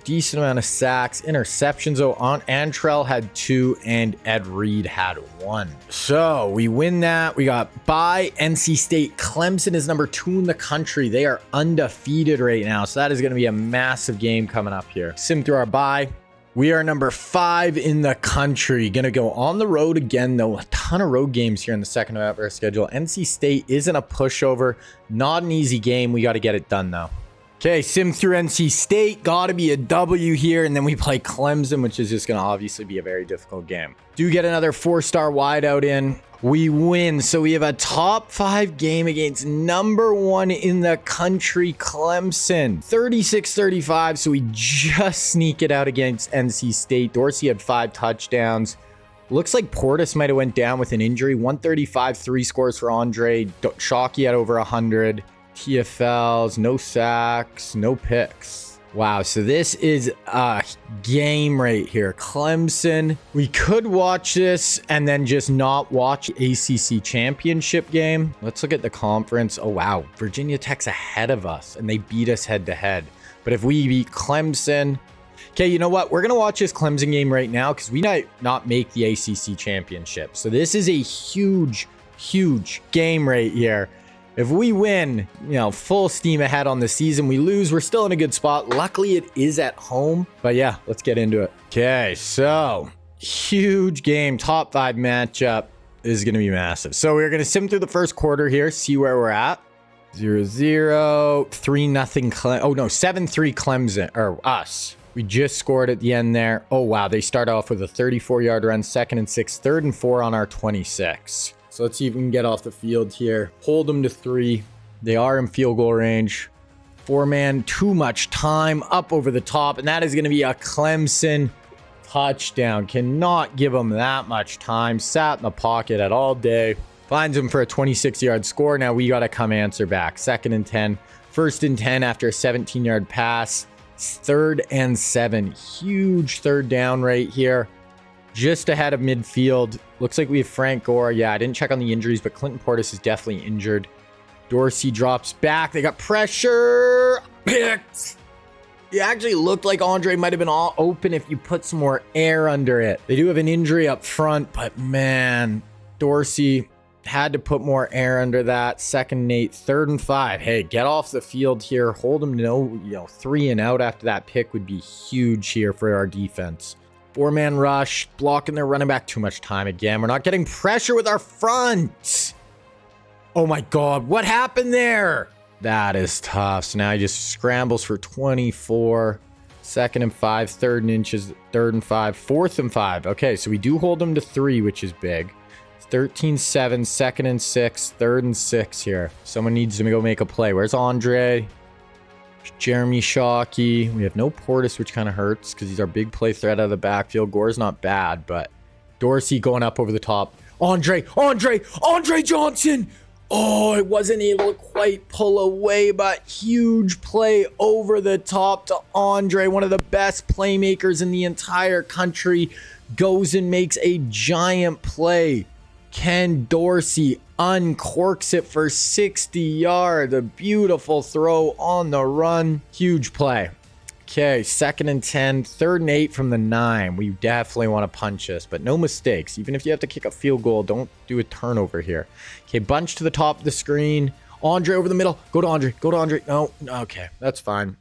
decent amount of sacks, interceptions. Oh, Antrell had 2 and Ed Reed had 1. So we win that. We got bye. NC State. Clemson is number 2 in the country. They are undefeated right now. So that is going to be a massive game coming up here. Sim through our bye. We are number 5 in the country. Going to go on the road again, though. A ton of road games here in the second half of our schedule. NC State isn't a pushover. Not an easy game. We got to get it done, though. Okay, sim through NC State. Got to be a W here. And then we play Clemson, which is just going to obviously be a very difficult game. Do get another 4-star wideout in. We win. So we have a top 5 game against number 1 in the country, Clemson. 36-35. So we just sneak it out against NC State. Dorsey had 5 touchdowns. Looks like Portis might have went down with an injury. 135, 3 scores for Andre. Shockey had over 100. TFLs, no sacks, no picks. Wow, so this is a game right here. Clemson. We could watch this and then just not watch ACC championship game. Let's look at the conference. Oh, wow. Virginia Tech's ahead of us, and they beat us head-to-head. But if we beat Clemson... Okay, you know what? We're going to watch this Clemson game right now because we might not make the ACC championship. So this is a huge, huge game right here. If we win, full steam ahead on the season. We lose, we're still in a good spot. Luckily, it is at home. But yeah, let's get into it. Okay, so huge game. Top 5 matchup is going to be massive. So we're going to sim through the first quarter here, see where we're at. 0-0, 3-0. Oh, no, 7-3 Clemson, or us. We just scored at the end there. Oh, wow. They start off with a 34-yard run, 2nd and 6, 3rd and 4 on our 26. So let's see if we can get off the field here. Hold them to 3. They are in field goal range. 4-man, too much time up over the top. And that is going to be a Clemson touchdown. Cannot give them that much time. Sat in the pocket at all day. Finds him for a 26-yard score. Now we got to come answer back. 2nd and 10. 1st and 10 after a 17-yard pass. 3rd and 7. Huge 3rd down right here. Just ahead of midfield. Looks like we have Frank Gore. Yeah, I didn't check on the injuries, but Clinton Portis is definitely injured. Dorsey drops back. They got pressure. Picked. It actually looked like Andre might have been all open if you put some more air under it. They do have an injury up front, but man, Dorsey Had to put more air under that. 2nd and 8, 3rd and 5. Hey, get off the field here. Hold them to 3 and out after that pick would be huge here for our defense. 4-man rush, blocking their running back. Too much time again. We're not getting pressure with our front. Oh my God, what happened there? That is tough. So now he just scrambles for 24. 2nd and 5, 3rd and inches, 3rd and 5, 4th and 5. Okay, so we do hold them to 3, which is big. 13-7, 2nd and 6, 3rd and 6 here. Someone needs to go make a play. Where's Andre? Jeremy Shockey. We have no Portis, which kind of hurts because he's our big play threat out of the backfield. Gore's not bad, but Dorsey going up over the top. Andre Johnson. Oh, it wasn't able to quite pull away, but huge play over the top to Andre, one of the best playmakers in the entire country, goes and makes a giant play. Ken Dorsey uncorks it for 60 yards. A beautiful throw on the run. Huge play. Okay, 2nd and 10, 3rd and 8 from the 9. We definitely want to punch this, but no mistakes. Even if you have to kick a field goal, don't do a turnover here. Okay, bunch to the top of the screen. Andre over the middle. Go to Andre. No, okay, that's fine.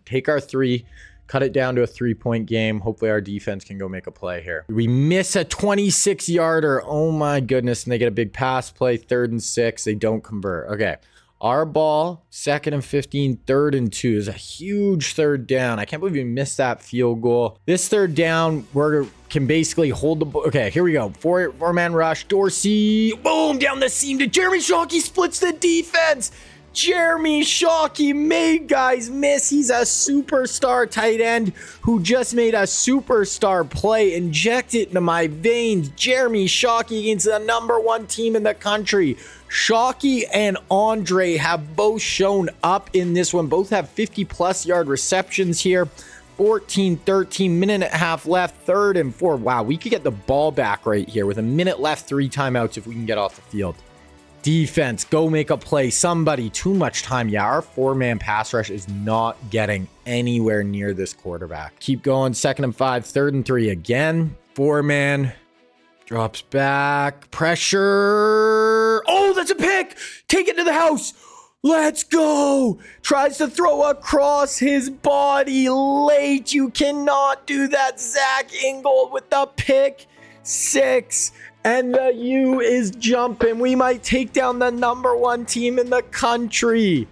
Take our 3. Cut it down to a 3-point game. Hopefully our defense can go make a play here. We miss a 26-yarder. Oh my goodness. And they get a big pass play. 3rd and 6. They don't convert. Okay. Our ball, 2nd and 15, 3rd and 2 is a huge 3rd down. I can't believe we missed that field goal. This 3rd down, we can basically hold the ball. Okay, here we go. Four-man rush. Dorsey, boom, down the seam to Jeremy Shockey, splits the defense. Jeremy Shockey made guys miss. He's a superstar tight end who just made a superstar play. Inject it into my veins. Jeremy Shockey against the #1 team in the country. Shockey and Andre have both shown up in this one. Both have 50-plus yard receptions here. 14-13, minute and a half left, 3rd and 4. Wow, we could get the ball back right here with a minute left, 3 timeouts if we can get off the field. Defense, go make a play. Somebody, too much time. Yeah, our 4-man pass rush is not getting anywhere near this quarterback. Keep going, 2nd and 5, 3rd and 3 again. 4-man. Drops back. Pressure. Oh, that's a pick. Take it to the house. Let's go. Tries to throw across his body late. You cannot do that. Zach Ingold with the pick 6. And the U is jumping. We might take down the #1 team in the country.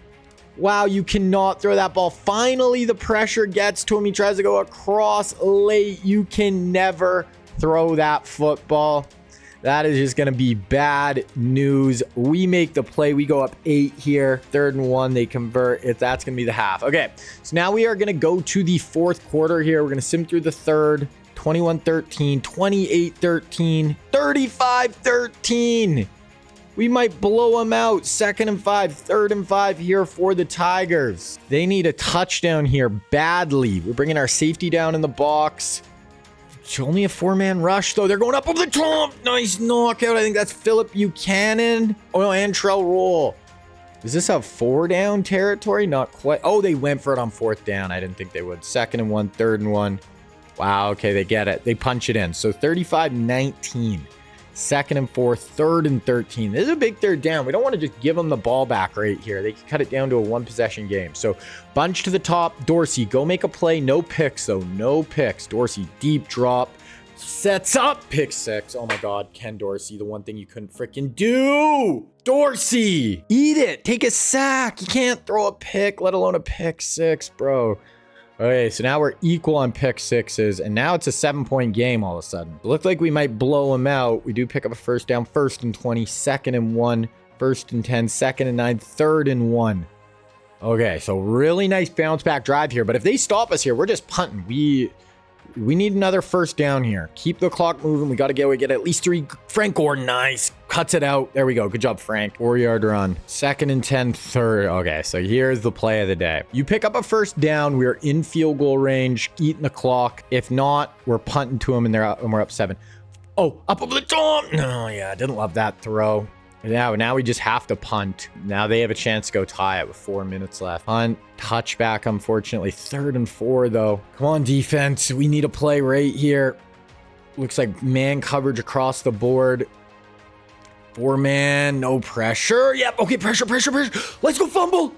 Wow, you cannot throw that ball. Finally, the pressure gets to him. He tries to go across late. You can never throw that football. That is just going to be bad news. We make the play. We go up 8 here. 3rd and 1. They convert. That's going to be the half. Okay, so now we are going to go to the 4th quarter here. We're going to sim through the 3rd. 21-13, 28-13, 35-13. We might blow them out. 2nd and 5, 3rd and 5 here for the Tigers. They need a touchdown here badly. We're bringing our safety down in the box. It's only a 4-man rush, though. They're going up over the top. Nice knockout. I think that's Phillip Buchanan. Oh, no, Antrell Roll. Is this a 4-down territory? Not quite. Oh, they went for it on 4th down. I didn't think they would. 2nd and 1, 3rd and 1. Wow, okay, they get it. They punch it in. So 35-19. 2nd and 4, 3rd and 13. This is a big 3rd down. We don't want to just give them the ball back right here. They can cut it down to a 1-possession game. So bunch to the top. Dorsey, go make a play. No picks, though. No picks. Dorsey, deep drop. Sets up. Pick 6. Oh, my God. Ken Dorsey, the one thing you couldn't freaking do. Dorsey, eat it. Take a sack. You can't throw a pick, let alone a pick 6, bro. Okay, so now we're equal on pick 6s, and now it's a 7-point game all of a sudden. It looked like we might blow them out. We do pick up a 1st down, 1st and 20, 2nd and 1, 1st and 10, 2nd and 9, 3rd and 1. Okay, so really nice bounce back drive here, but if they stop us here, we're just punting. We need another 1st down here. Keep the clock moving. We got to get at least 3. Frank Gordon, nice. Cuts it out. There we go. Good job, Frank. 4-yard run. 2nd and 10, 3rd. Okay, so here's the play of the day. You pick up a 1st down. We're in field goal range, eating the clock. If not, we're punting to them, and we're up 7. Oh, up over the top. No, yeah, I didn't love that throw. Now we just have to punt. Now they have a chance to go tie it with 4 minutes left. Punt, touchback, unfortunately. 3rd and 4, though. Come on, defense. We need a play right here. Looks like man coverage across the board. 4-man, no pressure. Yep, okay, pressure. Let's go fumble.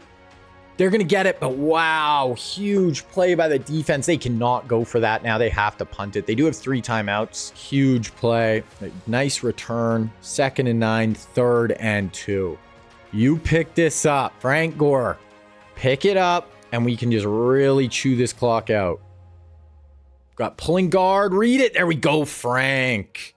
They're going to get it, but wow, huge play by the defense. They cannot go for that now. They have to punt it. They do have 3 timeouts. Huge play. Nice return. 2nd and 9, 3rd and 2. You pick this up. Frank Gore, pick it up, and we can just really chew this clock out. Got pulling guard. Read it. There we go, Frank.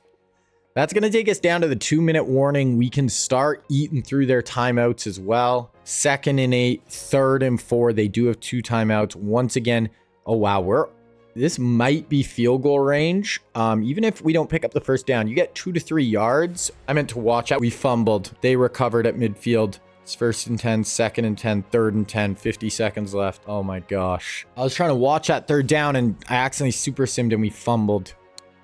That's going to take us down to the 2-minute warning. We can start eating through their timeouts as well. 2nd and 8, 3rd and 4. They do have 2 timeouts. Once again, oh, wow. This might be field goal range. Even if we don't pick up the first down, you get 2 to 3 yards. I meant to watch out. We fumbled. They recovered at midfield. It's 1st and 10, 2nd and 10, 3rd and 10, 50 seconds left. Oh, my gosh. I was trying to watch that 3rd down, and I accidentally super simmed, and we fumbled.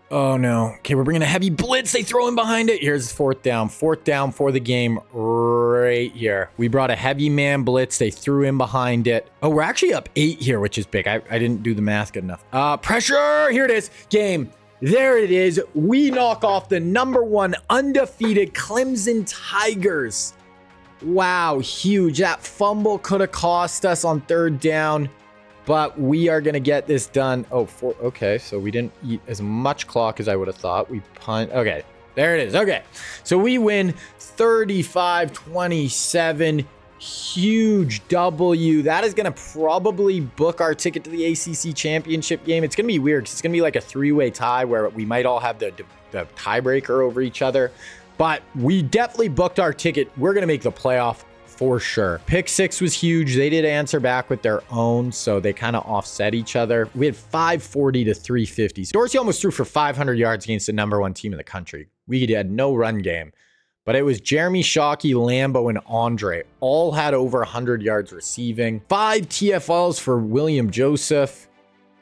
Oh, no. Okay, we're bringing a heavy blitz. They throw in behind it. Here's 4th down. 4th down for the game right here. We brought a heavy man blitz. They threw in behind it. Oh, we're actually up 8 here, which is big. I didn't do the math good enough. Pressure. Here it is. Game. There it is. We knock off the #1 undefeated Clemson Tigers. Wow, huge. That fumble could have cost us on 3rd down. But we are going to get this done. Okay. So we didn't eat as much clock as I would have thought. We punt. Okay. There it is. Okay. So we win 35-27. Huge W. That is going to probably book our ticket to the ACC championship game. It's going to be weird because it's going to be like a 3-way tie where we might all have the tiebreaker over each other. But we definitely booked our ticket. We're going to make the playoff. For sure. Pick 6 was huge. They did answer back with their own, so they kind of offset each other. We had 540 to 350. Dorsey almost threw for 500 yards against the #1 team in the country. We had no run game, but it was Jeremy Shockey, Lambo, and Andre. All had over 100 yards receiving. 5 TFLs for William Joseph.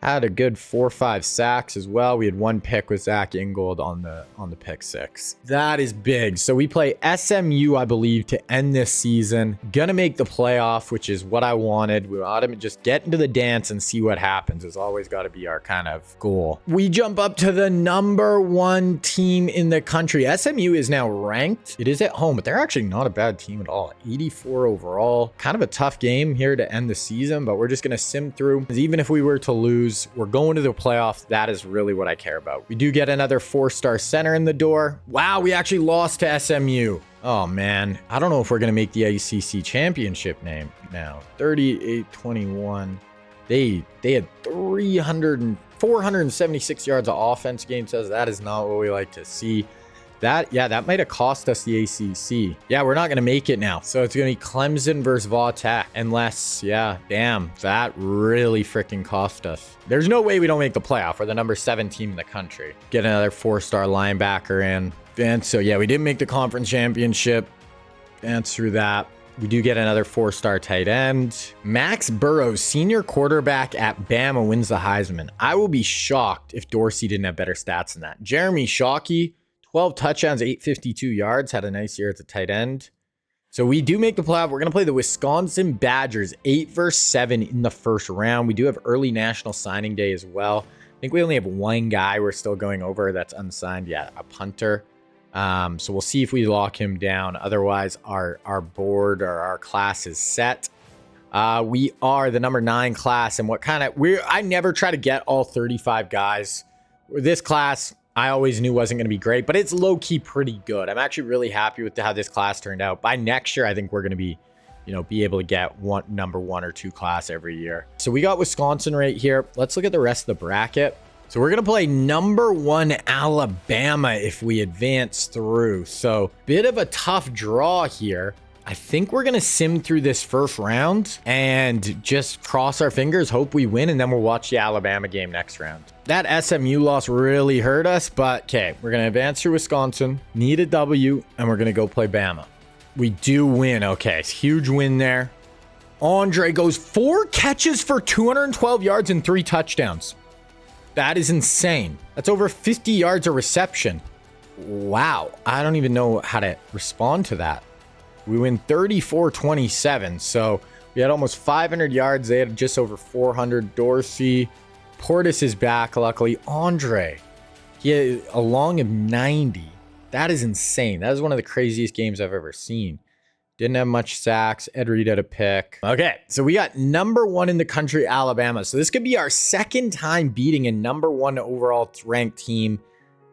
Had a good 4 or 5 sacks as well. We had 1 pick with Zach Ingold on the pick 6. That is big. So we play SMU, I believe, to end this season. Gonna make the playoff, which is what I wanted. We ought to just get into the dance and see what happens. It's always got to be our kind of goal. We jump up to the #1 team in the country. SMU is now ranked. It is at home, but they're actually not a bad team at all. 84 overall. Kind of a tough game here to end the season, but we're just gonna sim through. Even if we were to lose, we're going to the playoffs. That is really what I care about. We do get another 4-star center in the door. Wow, we actually lost to SMU. Oh, man. I don't know if we're going to make the ACC championship name now. 38-21. They had 476 yards of offense, game says. That is not what we like to see. That might have cost us the ACC. Yeah, we're not going to make it now. So it's going to be Clemson versus Va Tech. Unless, damn, that really freaking cost us. There's no way we don't make the playoff. We're the #7 team in the country. Get another 4-star linebacker in. And so, we didn't make the conference championship. Advance through that. We do get another 4-star tight end. Max Burrows, senior quarterback at Bama, wins the Heisman. I will be shocked if Dorsey didn't have better stats than that. Jeremy Shockey, 12 touchdowns, 852 yards, had a nice year at the tight end. So we do make the playoff. We're going to play the Wisconsin Badgers, 8-7 in the first round. We do have early National Signing Day as well. I think we only have 1 guy we're still going over that's unsigned. Yeah, a punter. So we'll see if we lock him down. Otherwise, our board or our class is set. We are the #9 class. And I never try to get all 35 guys. This class, I always knew wasn't going to be great, but it's low-key pretty good. I'm actually really happy with how this class turned out. By next year, I think we're going to be able to get #1 or 2 class every year. So we got Wisconsin right here. Let's look at the rest of the bracket. So we're going to play #1 Alabama if we advance through. So bit of a tough draw here. I think we're going to sim through this first round and just cross our fingers, hope we win, and then we'll watch the Alabama game next round. That SMU loss really hurt us, but okay, we're going to advance through Wisconsin, need a W, and we're going to go play Bama. We do win. Okay, huge win there. Andre goes 4 catches for 212 yards and 3 touchdowns. That is insane. That's over 50 yards of reception. Wow. I don't even know how to respond to that. We win 34-27. So we had almost 500 yards. They had just over 400. Dorsey. Portis is back, luckily. Andre. He had a long of 90. That is insane. That is one of the craziest games I've ever seen. Didn't have much sacks. Ed Reed had a pick. Okay, so we got number 1 in the country, Alabama. So this could be our second time beating a number 1 overall ranked team.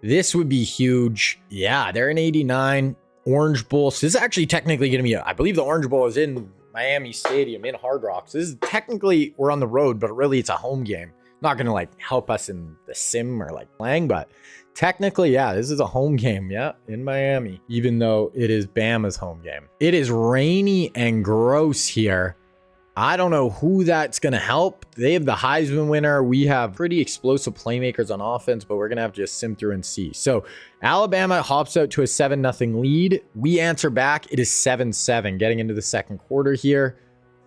This would be huge. Yeah, they're in 89. Orange Bowl. So this is actually technically going to be, I believe the Orange Bowl is in Miami Stadium in Hard Rock. So this is technically, we're on the road, but really it's a home game. Not going to like help us in the sim or like playing, but technically, yeah, this is a home game, yeah, in Miami, even though it is Bama's home game. It is rainy and gross here. I don't know who that's going to help. They have the Heisman winner. We have pretty explosive playmakers on offense, but we're going to have to just sim through and see. So Alabama hops out to a 7-0 lead. We answer back. It is 7-7 getting into the second quarter here.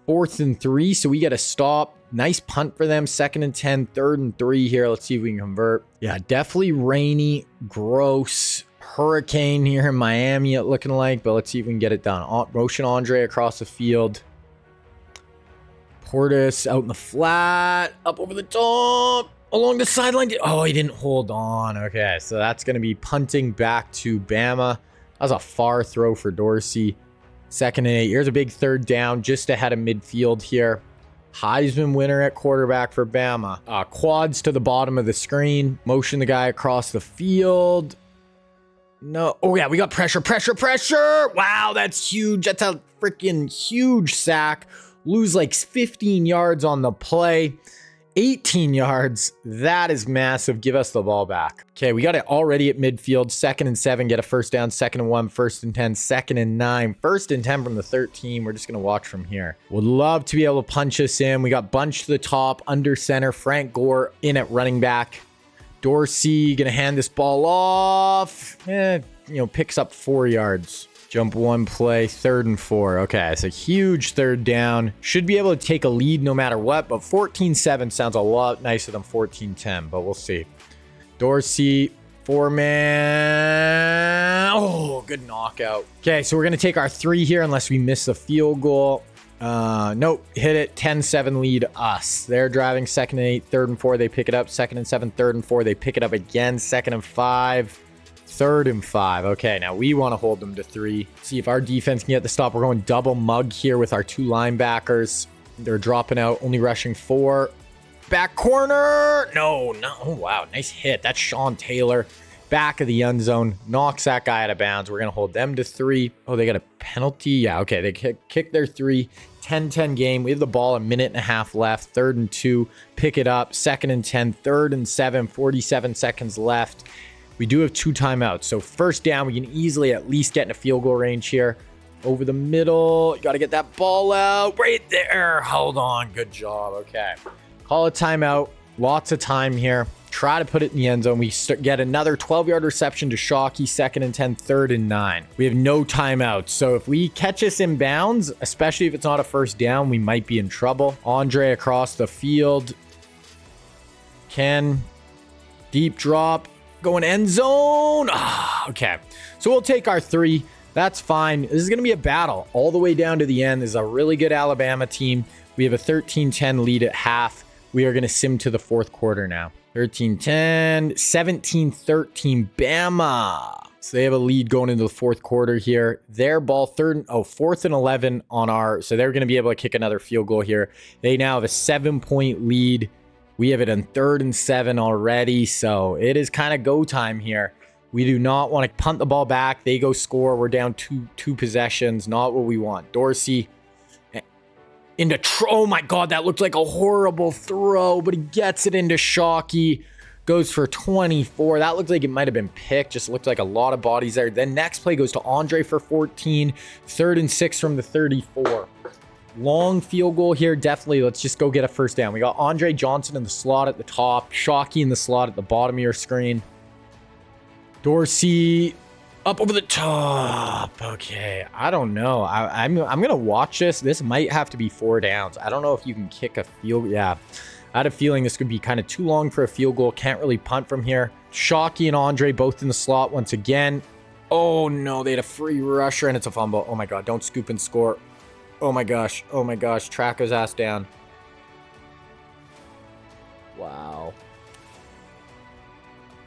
4th and 3, so we get a stop. Nice punt for them. 2nd and 10, 3rd and 3 here. Let's see if we can convert. Yeah, definitely rainy, gross, hurricane here in Miami, it looking like, but let's see if we can get it done. Motion Andre across the field. Portis out in the flat, up over the top, along the sideline. Oh, he didn't hold on. Okay, so that's going to be punting back to Bama. That was a far throw for Dorsey. 2nd and 8. Here's a big 3rd down just ahead of midfield here. Heisman winner at quarterback for Bama. Quads to the bottom of the screen. Motion the guy across the field. No. Oh, yeah, we got pressure. Wow, that's huge. That's a freaking huge sack. Lose like 15 yards on the play. 18 yards. That is massive. Give us the ball back. Okay, we got it already at midfield. 2nd and 7. Get a 1st down. 2nd and 1. 1st and 10. 2nd and 9. 1st and 10 from the 13. We're just going to watch from here. Would love to be able to punch us in. We got Bunch to the top. Under center. Frank Gore in at running back. Dorsey going to hand this ball off. Picks up 4 yards. Jump 1 play, 3rd and 4. Okay, it's a huge 3rd down. Should be able to take a lead no matter what, but 14-7 sounds a lot nicer than 14-10, but we'll see. Dorsey, 4-man. Oh, good knockout. Okay, so we're going to take our 3 here unless we miss a field goal. Nope, hit it. 10-7 lead us. They're driving 2nd and 8, 3rd and 4. They pick it up. 2nd and 7, 3rd and 4. They pick it up again. 2nd and 5. 3rd and 5. Okay, now we want to hold them to 3. See if our defense can get the stop. We're going double mug here with our 2 linebackers. They're dropping out, only rushing 4. Back corner. No. Oh, wow. Nice hit. That's Sean Taylor. Back of the end zone. Knocks that guy out of bounds. We're going to hold them to 3. Oh, they got a penalty. Yeah, okay. They kick their 3. 10-10 game. We have the ball, a minute and a half left. 3rd and 2. Pick it up. 2nd and 10. 3rd and 7. 47 seconds left. We do have 2 timeouts. So 1st down, we can easily at least get in a field goal range here. Over the middle. You got to get that ball out. Right there. Hold on. Good job. Okay. Call a timeout. Lots of time here. Try to put it in the end zone. We get another 12-yard reception to Shockey. 2nd and 10. 3rd and 9. We have no timeouts. So if we catch us in bounds, especially if it's not a 1st down, we might be in trouble. Andre across the field. Ken. Deep drop. Going end zone. Okay. So we'll take our 3. That's fine. This is going to be a battle all the way down to the end. This is a really good Alabama team. We have a 13-10 lead at half. We are going to sim to the 4th quarter now. 13-10, 17-13 Bama. So they have a lead going into the 4th quarter here. Their ball 4th and 11 on our, so they're going to be able to kick another field goal here. They now have a 7-point lead. We have it on 3rd and 7 already, so it is kind of go time here. We do not want to punt the ball back. They go score. We're down two possessions. Not what we want. Dorsey into oh my God, that looked like a horrible throw, but he gets it into Shockey. Goes for 24. That looked like it might have been picked. Just looked like a lot of bodies there. Then next play goes to Andre for 14. 3rd and 6 from the 34. Long field goal here. Definitely. Let's just go get a 1st down. We got Andre Johnson in the slot at the top. Shockey in the slot at the bottom of your screen. Dorsey up over the top. Okay. I don't know. I'm going to watch this. This might have to be 4 downs. I don't know if you can kick a field. Yeah. I had a feeling this could be kind of too long for a field goal. Can't really punt from here. Shockey and Andre both in the slot once again. Oh no. They had a free rusher and it's a fumble. Oh my God. Don't scoop and score. Oh my gosh. Oh my gosh. Track his ass down. Wow.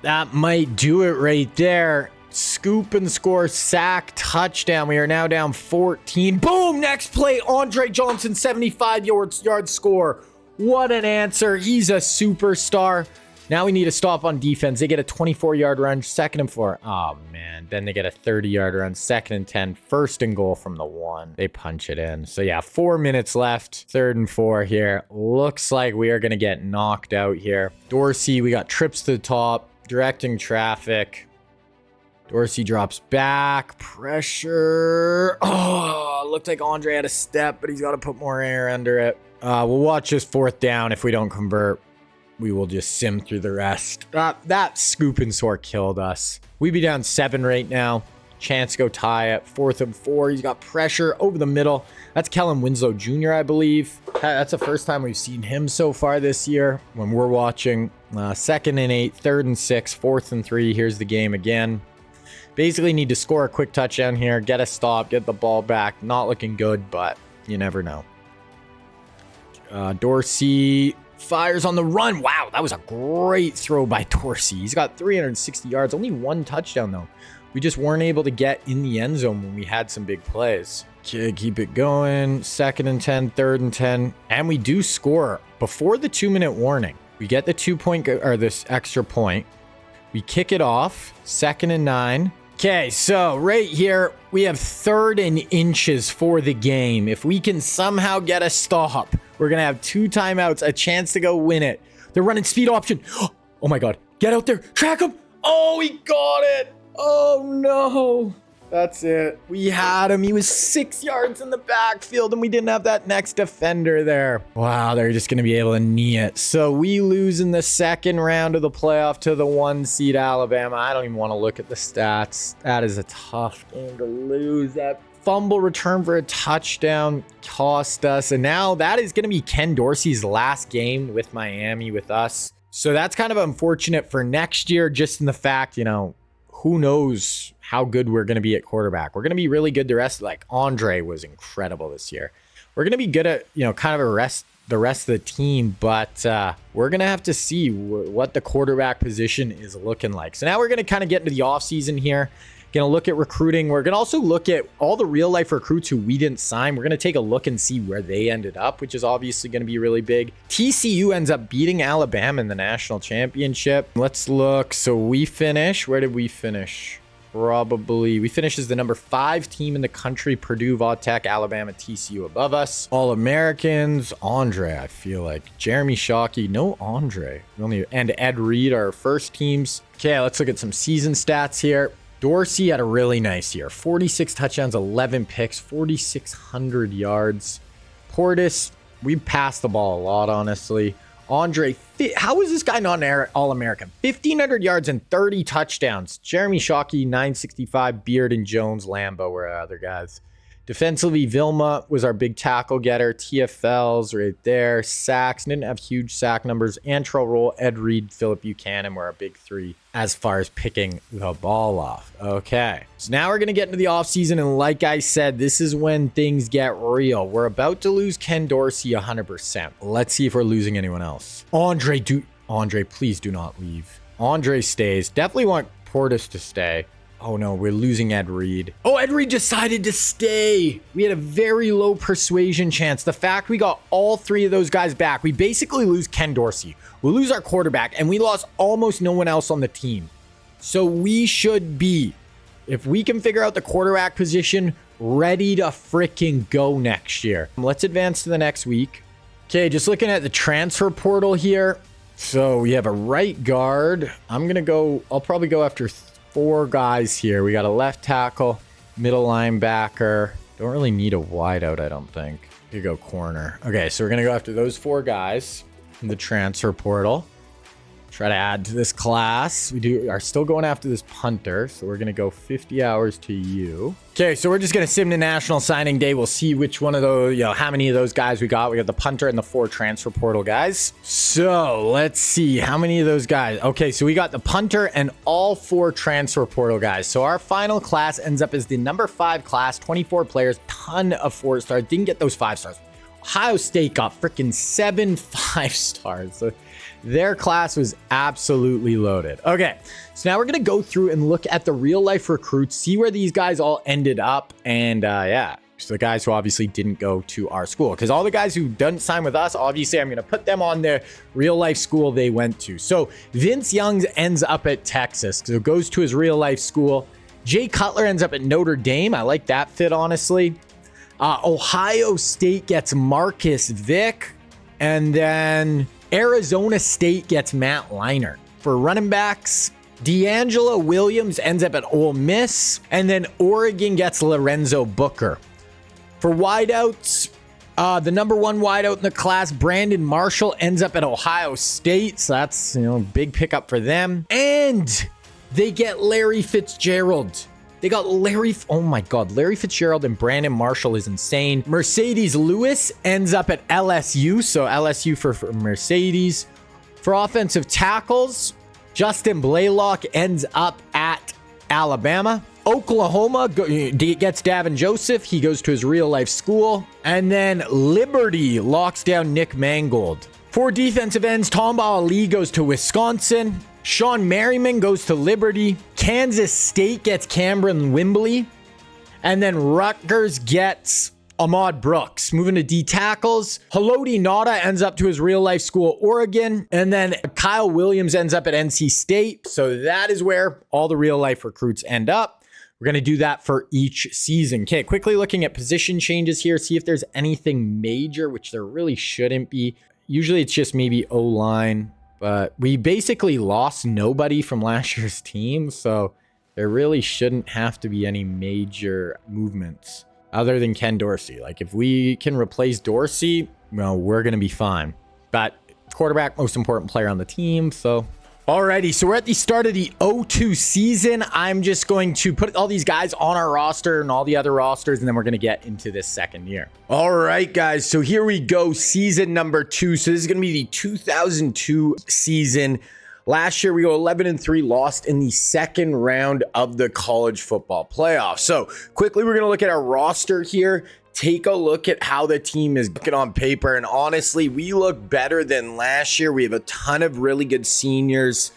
That might do it right there. Scoop and score, sack, touchdown. We are now down 14. Boom! Next play, Andre Johnson, 75-yard score. What an answer. He's a superstar. Now we need a stop on defense. They get a 24-yard run, 2nd and 4. Oh, man. Then they get a 30-yard run, 2nd and 10, 1st and goal from the 1. They punch it in. So, yeah, 4 minutes left, 3rd and 4 here. Looks like we are going to get knocked out here. Dorsey, we got trips to the top, directing traffic. Dorsey drops back. Pressure. Oh, looked like Andre had a step, but he's got to put more air under it. We'll watch this 4th down. If we don't convert, we will just sim through the rest. That scoop and score killed us. We'd be down 7 right now. Chance to go tie it. 4th and 4. He's got pressure over the middle. That's Kellen Winslow Jr., I believe. That's the first time we've seen him so far this year when we're watching. 2nd and 8, 3rd and 6, 4th and 3. Here's the game again. Basically need to score a quick touchdown here, get a stop, get the ball back. Not looking good, but you never know. Dorsey fires on the run. Wow, that was a great throw by Dorsey. He's got 360 yards, only 1 touchdown though. We just weren't able to get in the end zone when we had some big plays. Okay, keep it going. 2nd and 10, 3rd and 10. And we do score before the 2-minute warning. We get the 2-point or this extra point. We kick it off. 2nd and 9. Okay, so right here, we have 3rd and inches for the game. If we can somehow get a stop, we're going to have 2 timeouts, a chance to go win it. They're running speed option. Oh my God. Get out there. Track him. Oh, he got it. Oh no. That's it. We had him. He was 6 yards in the backfield, and we didn't have that next defender there. Wow, they're just going to be able to knee it. So we lose in the 2nd round of the playoff to the 1 seed Alabama. I don't even want to look at the stats. That is a tough game to lose. That fumble return for a touchdown cost us. And now that is going to be Ken Dorsey's last game with Miami with us. So that's kind of unfortunate for next year, just in the fact, you know, who knows how good we're going to be at quarterback. We're going to be really good the rest. Like Andre was incredible this year. We're going to be good at, you know, kind of the rest of the team, but we're going to have to see what the quarterback position is looking like. So now we're going to kind of get into the offseason here. Going to look at recruiting. We're going to also look at all the real life recruits who we didn't sign. We're going to take a look and see where they ended up, which is obviously going to be really big. TCU ends up beating Alabama in the national championship. Let's look. So we finish. Where did we finish? Probably we finished as the number 5 team in the country. Purdue, Vautech, Alabama, TCU above us. All Americans. Andre, I feel like. Jeremy Shockey. No Andre. And Ed Reed, our first teams. Okay, let's look at some season stats here. Dorsey had a really nice year. 46 touchdowns, 11 picks, 4,600 yards. Portis, we passed the ball a lot, honestly. Andre, how is this guy not an All-American? 1,500 yards and 30 touchdowns. Jeremy Shockey, 965. Beard and Jones, Lambo were other guys. Defensively, Vilma was our big tackle getter. TFLs right there. Sacks, didn't have huge sack numbers. Antrell Roll, Ed Reed, Phillip Buchanan were our big 3 as far as picking the ball off. Okay, so now we're going to get into the offseason, and like I said, this is when things get real. We're about to lose Ken Dorsey 100%. Let's see if we're losing anyone else. Andre, please do not leave. Andre stays. Definitely want Portis to stay. Oh no, we're losing Ed Reed. Oh, Ed Reed decided to stay. We had a very low persuasion chance. The fact we got all 3 of those guys back, we basically lose Ken Dorsey. We lose our quarterback, and we lost almost no one else on the team. So we should be, if we can figure out the quarterback position, ready to freaking go next year. Let's advance to the next week. Okay, just looking at the transfer portal here. So we have a right guard. I'll probably go after 4 guys here. We got a left tackle, middle linebacker. Don't really need a wideout, I don't think. You go corner. Okay, so we're going to go after those 4 guys in the transfer portal. Try to add to this class. We are still going after this punter, so we're going to go 50 hours to you. Okay, so we're just going to sim to National Signing Day. We'll see which one of those, how many of those guys we got. We got the punter and the 4 transfer portal guys. So let's see how many of those guys. Okay, so we got the punter and all 4 transfer portal guys. So our final class ends up as the number 5 class, 24 players, ton of 4 stars. Didn't get those 5 stars. Ohio State got freaking 7 5 stars. So Their class was absolutely loaded. Okay, so now we're going to go through and look at the real life recruits, see where these guys all ended up. And yeah, so the guys who obviously didn't go to our school, because all the guys who didn't sign with us, obviously I'm going to put them on their real life school they went to. So Vince Young ends up at Texas, so goes to his real life school. Jay Cutler ends up at Notre Dame. I like that fit, honestly. Ohio State gets Marcus Vick. And then Arizona State gets Matt Leinart. For running backs, D'Angelo Williams ends up at Ole Miss. And then Oregon gets Lorenzo Booker. For wideouts, the number one wideout in the class, Brandon Marshall, ends up at Ohio State. So that's, big pickup for them. And they get Larry Fitzgerald. They got oh my God, Larry Fitzgerald and Brandon Marshall is insane. Mercedes Lewis ends up at LSU. So LSU for Mercedes. For offensive tackles, Justin Blaylock ends up at Alabama. Oklahoma gets Davin Joseph. He goes to his real life school. And then Liberty locks down Nick Mangold. For defensive ends, Tamba Ali goes to Wisconsin. Sean Merriman goes to Liberty. Kansas State gets Cameron Wimbley. And then Rutgers gets Ahmad Brooks. Moving to D tackles, Haloti Ngata ends up to his real life school, Oregon. And then Kyle Williams ends up at NC State. So that is where all the real life recruits end up. We're going to do that for each season. Okay, quickly looking at position changes here, see if there's anything major, which there really shouldn't be. Usually it's just maybe O-line. But we basically lost nobody from last year's team, so there really shouldn't have to be any major movements other than Ken Dorsey. Like, if we can replace Dorsey, well, we're going to be fine. But quarterback, most important player on the team, so... Alrighty, so we're at the start of the 02 season. I'm just going to put all these guys on our roster and all the other rosters, and then we're going to get into this second year. All right, guys, so here we go, season number 2. So this is going to be the 2002 season. Last year, we go 11-3, lost in the second round of the college football playoffs. So quickly, we're going to look at our roster here. Take a look at how the team is looking on paper. And honestly, we look better than last year. We have a ton of really good seniors.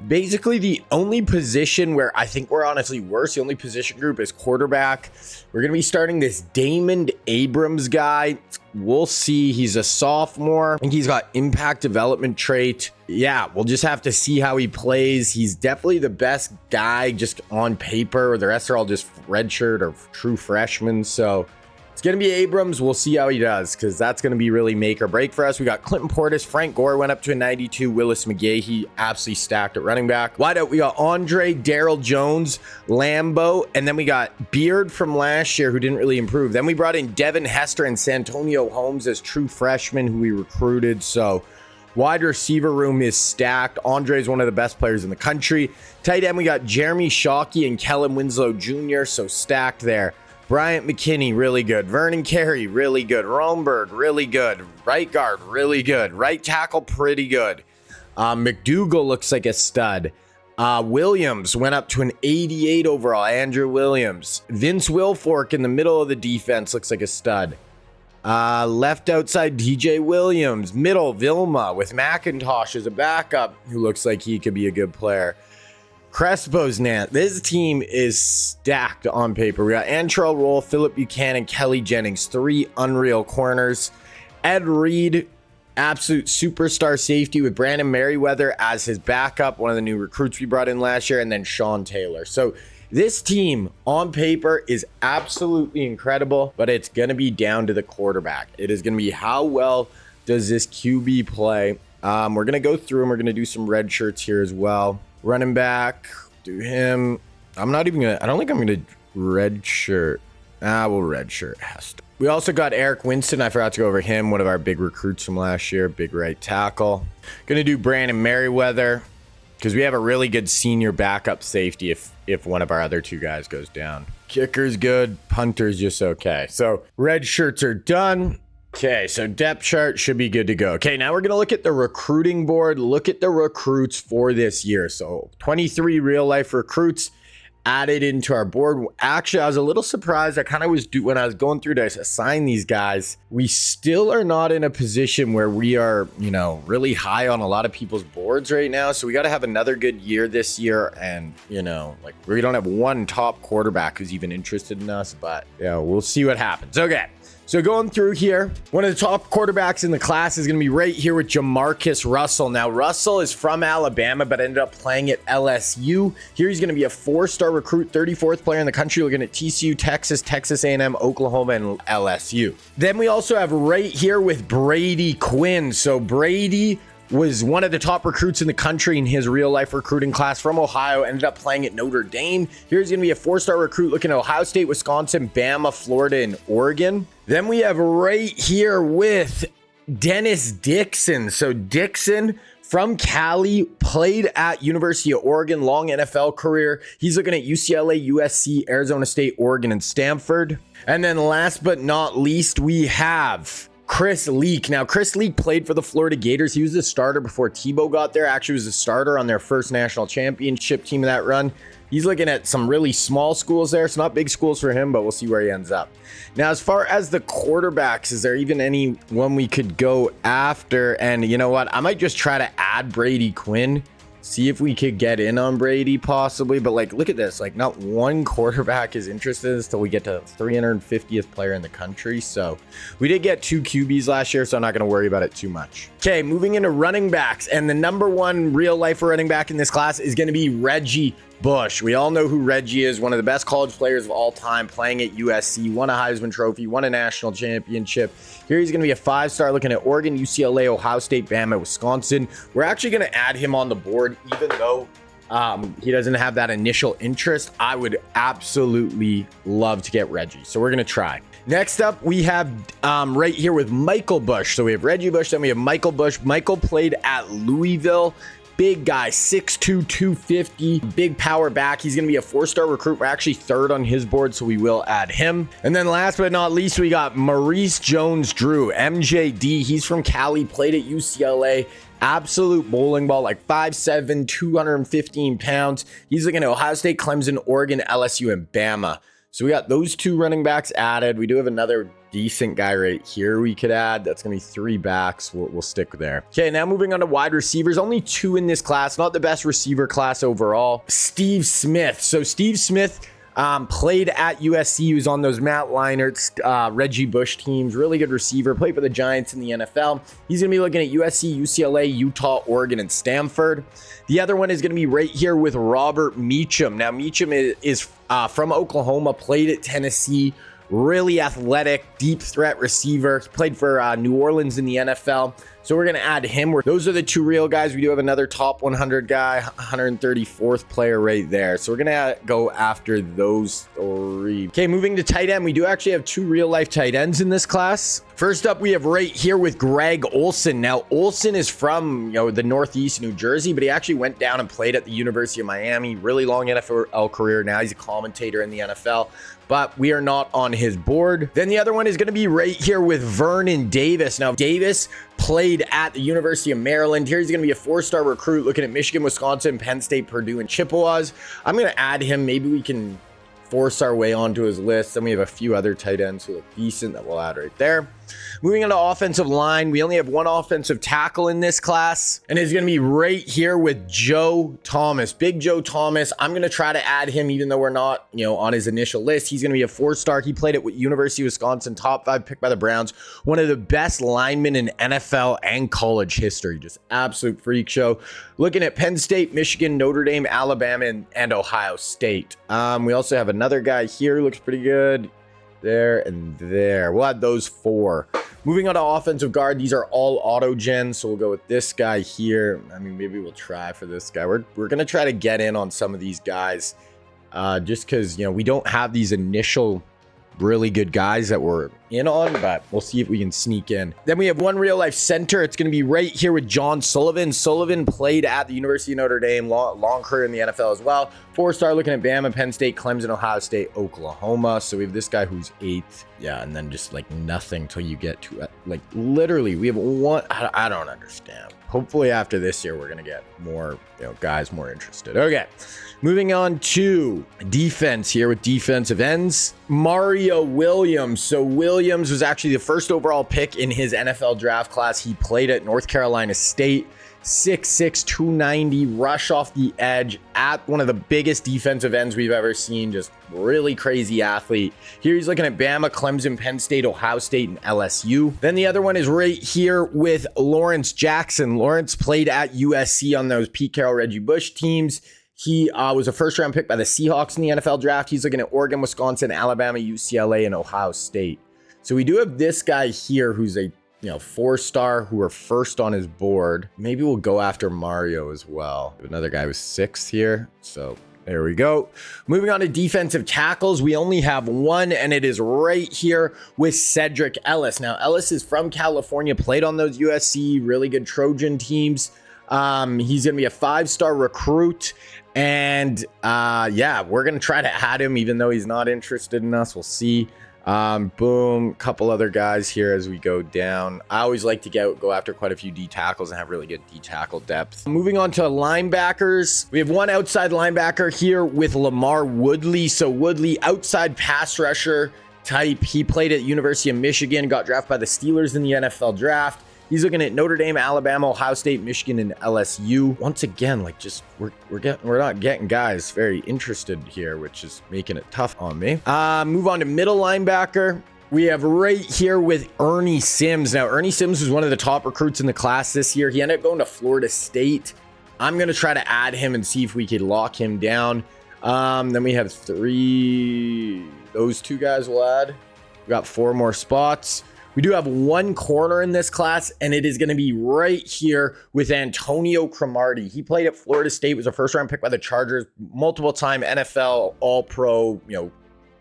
Basically, the only position where I think we're honestly worse, the only position group is quarterback. We're going to be starting this Damon Abrams guy. We'll see. He's a sophomore. I think he's got impact development trait. Yeah, we'll just have to see how he plays. He's definitely the best guy just on paper. The rest are all just redshirt or true freshmen. So it's going to be Abrams. We'll see how he does, because that's going to be really make or break for us. We got Clinton Portis. Frank Gore went up to a 92. Willis McGahee absolutely stacked at running back. Wide out, we got Andre, Daryl Jones, Lambo, and then we got Beard from last year, who didn't really improve. Then we brought in Devin Hester and Santonio Holmes as true freshmen who we recruited. So wide receiver room is stacked. Andre is one of the best players in the country. Tight end, we got Jeremy Shockey and Kellen Winslow Jr., so stacked there. Bryant McKinney, really good. Vernon Carey, really good. Romberg, really good. Right guard, really good. Right tackle, pretty good. McDougal looks like a stud. Williams went up to an 88 overall. Andrew Williams. Vince Wilfork in the middle of the defense looks like a stud. Left outside, DJ Williams. Middle, Vilma with McIntosh as a backup, who looks like he could be a good player. Crespo's Nant. This team is stacked on paper. We got Antrell Roll, Philip Buchanan, Kelly Jennings, 3 unreal corners. Ed Reed, absolute superstar safety with Brandon Merriweather as his backup, one of the new recruits we brought in last year, and then Sean Taylor. So this team on paper is absolutely incredible, but it's going to be down to the quarterback. It is going to be how well does this QB play. We're going to go through and we're going to do some red shirts here as well. Running back, do him. I don't think I'm gonna red shirt. We'll red shirt Hester. We also got Eric Winston. I forgot to go over him, one of our big recruits from last year, big right tackle. Gonna do Brandon Merriweather, because we have a really good senior backup safety if one of our other 2 guys goes down. Kicker's good, punter's just okay. So red shirts are done. Okay, so depth chart should be good to go. Okay, now we're going to look at the recruiting board, look at the recruits for this year. So 23 real life recruits, added into our board. Actually, I was a little surprised. I kind of was when I was going through to assign these guys, we still are not in a position where we are, really high on a lot of people's boards right now. So we got to have another good year this year. And, we don't have one top quarterback who's even interested in us, but yeah, we'll see what happens. Okay. So going through here, one of the top quarterbacks in the class is going to be right here with Jamarcus Russell. Now, Russell is from Alabama, but ended up playing at LSU. Here he's going to be a 4-star recruit, 34th player in the country, looking at TCU, Texas, Texas A&M, Oklahoma, and LSU. Then we also have right here with Brady Quinn. So Brady was one of the top recruits in the country in his real life recruiting class from Ohio, ended up playing at Notre Dame. Here's going to be a 4-star recruit looking at Ohio State, Wisconsin, Bama, Florida, and Oregon. Then we have right here with Dennis Dixon. So Dixon from Cali, played at University of Oregon, long NFL career. He's looking at UCLA, USC, Arizona State, Oregon, and Stanford. And then last but not least, we have Chris Leak. Now, Chris Leak played for the Florida Gators. He was the starter before Tebow got there. Actually was a starter on their first national championship team of that run. He's looking at some really small schools there. So not big schools for him, but we'll see where he ends up. Now, as far as the quarterbacks, is there even any one we could go after? And you know what? I might just try to add Brady Quinn. See if we could get in on Brady possibly. But look at this. Not one quarterback is interested in this till we get to 350th player in the country. So we did get 2 QBs last year, so I'm not going to worry about it too much. Okay, moving into running backs. And the number one real life running back in this class is going to be Reggie Bush. We all know who Reggie is, one of the best college players of all time, playing at USC, won a Heisman Trophy, won a national championship. Here he's going to be a 5-star looking at Oregon, UCLA, Ohio State, Bama, Wisconsin. We're actually going to add him on the board, even though he doesn't have that initial interest. I would absolutely love to get Reggie, so we're going to try. Next up, we have right here with Michael Bush. So we have Reggie Bush, then we have Michael Bush. Michael played at Louisville. Big guy, 6'2", 250, big power back. He's going to be a 4-star recruit. We're actually 3rd on his board, so we will add him. And then last but not least, we got Maurice Jones-Drew, MJD. He's from Cali, played at UCLA. Absolute bowling ball, 5'7", 215 pounds. He's looking at Ohio State, Clemson, Oregon, LSU, and Bama. So we got those 2 running backs added. We do have another decent guy right here we could add. That's going to be 3 backs. We'll stick there. Okay, now moving on to wide receivers. Only 2 in this class. Not the best receiver class overall. Steve Smith. So Steve Smith played at USC. He was on those Matt Leinart, Reggie Bush teams. Really good receiver. Played for the Giants in the NFL. He's going to be looking at USC, UCLA, Utah, Oregon, and Stanford. The other one is going to be right here with Robert Meacham. Now, Meacham is from Oklahoma, played at Tennessee. Really athletic, deep threat receiver. He played for New Orleans in the NFL. So we're going to add him. Those are the 2 real guys. We do have another top 100 guy, 134th player right there. So we're going to go after those 3. Okay, moving to tight end. We do actually have 2 real life tight ends in this class. First up, we have right here with Greg Olsen. Now, Olsen is from, the Northeast New Jersey, but he actually went down and played at the University of Miami. Really long NFL career. Now he's a commentator in the NFL, but we are not on his board. Then the other one is going to be right here with Vernon Davis. Now, Davis played at the University of Maryland. Here he's going to be a 4-star recruit looking at Michigan, Wisconsin, Penn State, Purdue, and Chippewas. I'm going to add him. Maybe we can force our way onto his list. Then we have a few other tight ends who look decent that we'll add right there. Moving on to offensive line, we only have 1 offensive tackle in this class, and it's going to be right here with Joe Thomas. Big Joe Thomas. I'm going to try to add him even though we're not, on his initial list. He's going to be a 4-star. He played at University of Wisconsin, top 5 pick by the Browns. One of the best linemen in NFL and college history. Just absolute freak show. Looking at Penn State, Michigan, Notre Dame, Alabama, and Ohio State. We also have another guy here who looks pretty good. There and there. We'll add those 4. Moving on to offensive guard. These are all auto gens, so we'll go with this guy here. Maybe we'll try for this guy. We're going to try to get in on some of these guys just because, we don't have these initial really good guys that we're in on, but we'll see if we can sneak in. Then we have one real life center. It's going to be right here with John Sullivan. Sullivan played at the University of Notre Dame, long career in the NFL as well. 4-star, looking at Bama, Penn State, Clemson, Ohio State, Oklahoma. So we have this guy who's 8th. Yeah, and then just like nothing till you get to like literally we have one. I don't understand. Hopefully after this year, we're going to get more, guys more interested. Okay, moving on to defense here with defensive ends. Mario Williams. So Williams was actually the first overall pick in his NFL draft class. He played at North Carolina State. 6'6", 290, rush off the edge at one of the biggest defensive ends we've ever seen. Just really crazy athlete. Here he's looking at Bama, Clemson, Penn State, Ohio State, and LSU. Then the other one is right here with Lawrence Jackson. Lawrence played at USC on those Pete Carroll, Reggie Bush teams. He was a first-round pick by the Seahawks in the NFL draft. He's looking at Oregon, Wisconsin, Alabama, UCLA, and Ohio State. So we do have this guy here who's a 4-star who are first on his board. Maybe we'll go after Mario as well. Another guy was 6th here. So there we go. Moving on to defensive tackles. We only have one, and it is right here with Cedric Ellis. Now, Ellis is from California, played on those USC, really good Trojan teams. He's going to be a 5-star recruit. And yeah, we're going to try to add him, even though he's not interested in us. We'll see. Boom, couple other guys here as we go down. I always like to go after quite a few D tackles and have really good D tackle depth. Moving on to linebackers, we have one outside linebacker here with Lamar Woodley. So Woodley, outside pass rusher type. He played at University of Michigan, got drafted by the Steelers in the NFL draft. He's looking at Notre Dame, Alabama, Ohio State, Michigan, and LSU. Once again, like just we're not getting guys very interested here, which is making it tough on me. Move on to middle linebacker. We have right here with Ernie Sims. Now, Ernie Sims was one of the top recruits in the class this year. He ended up going to Florida State. I'm going to try to add him and see if we could lock him down. Then we have those 2 guys we'll add. We got 4 more spots. We do have one corner in this class, and it is going to be right here with Antonio Cromartie. He played at Florida State, was a first-round pick by the Chargers, multiple-time NFL All-Pro,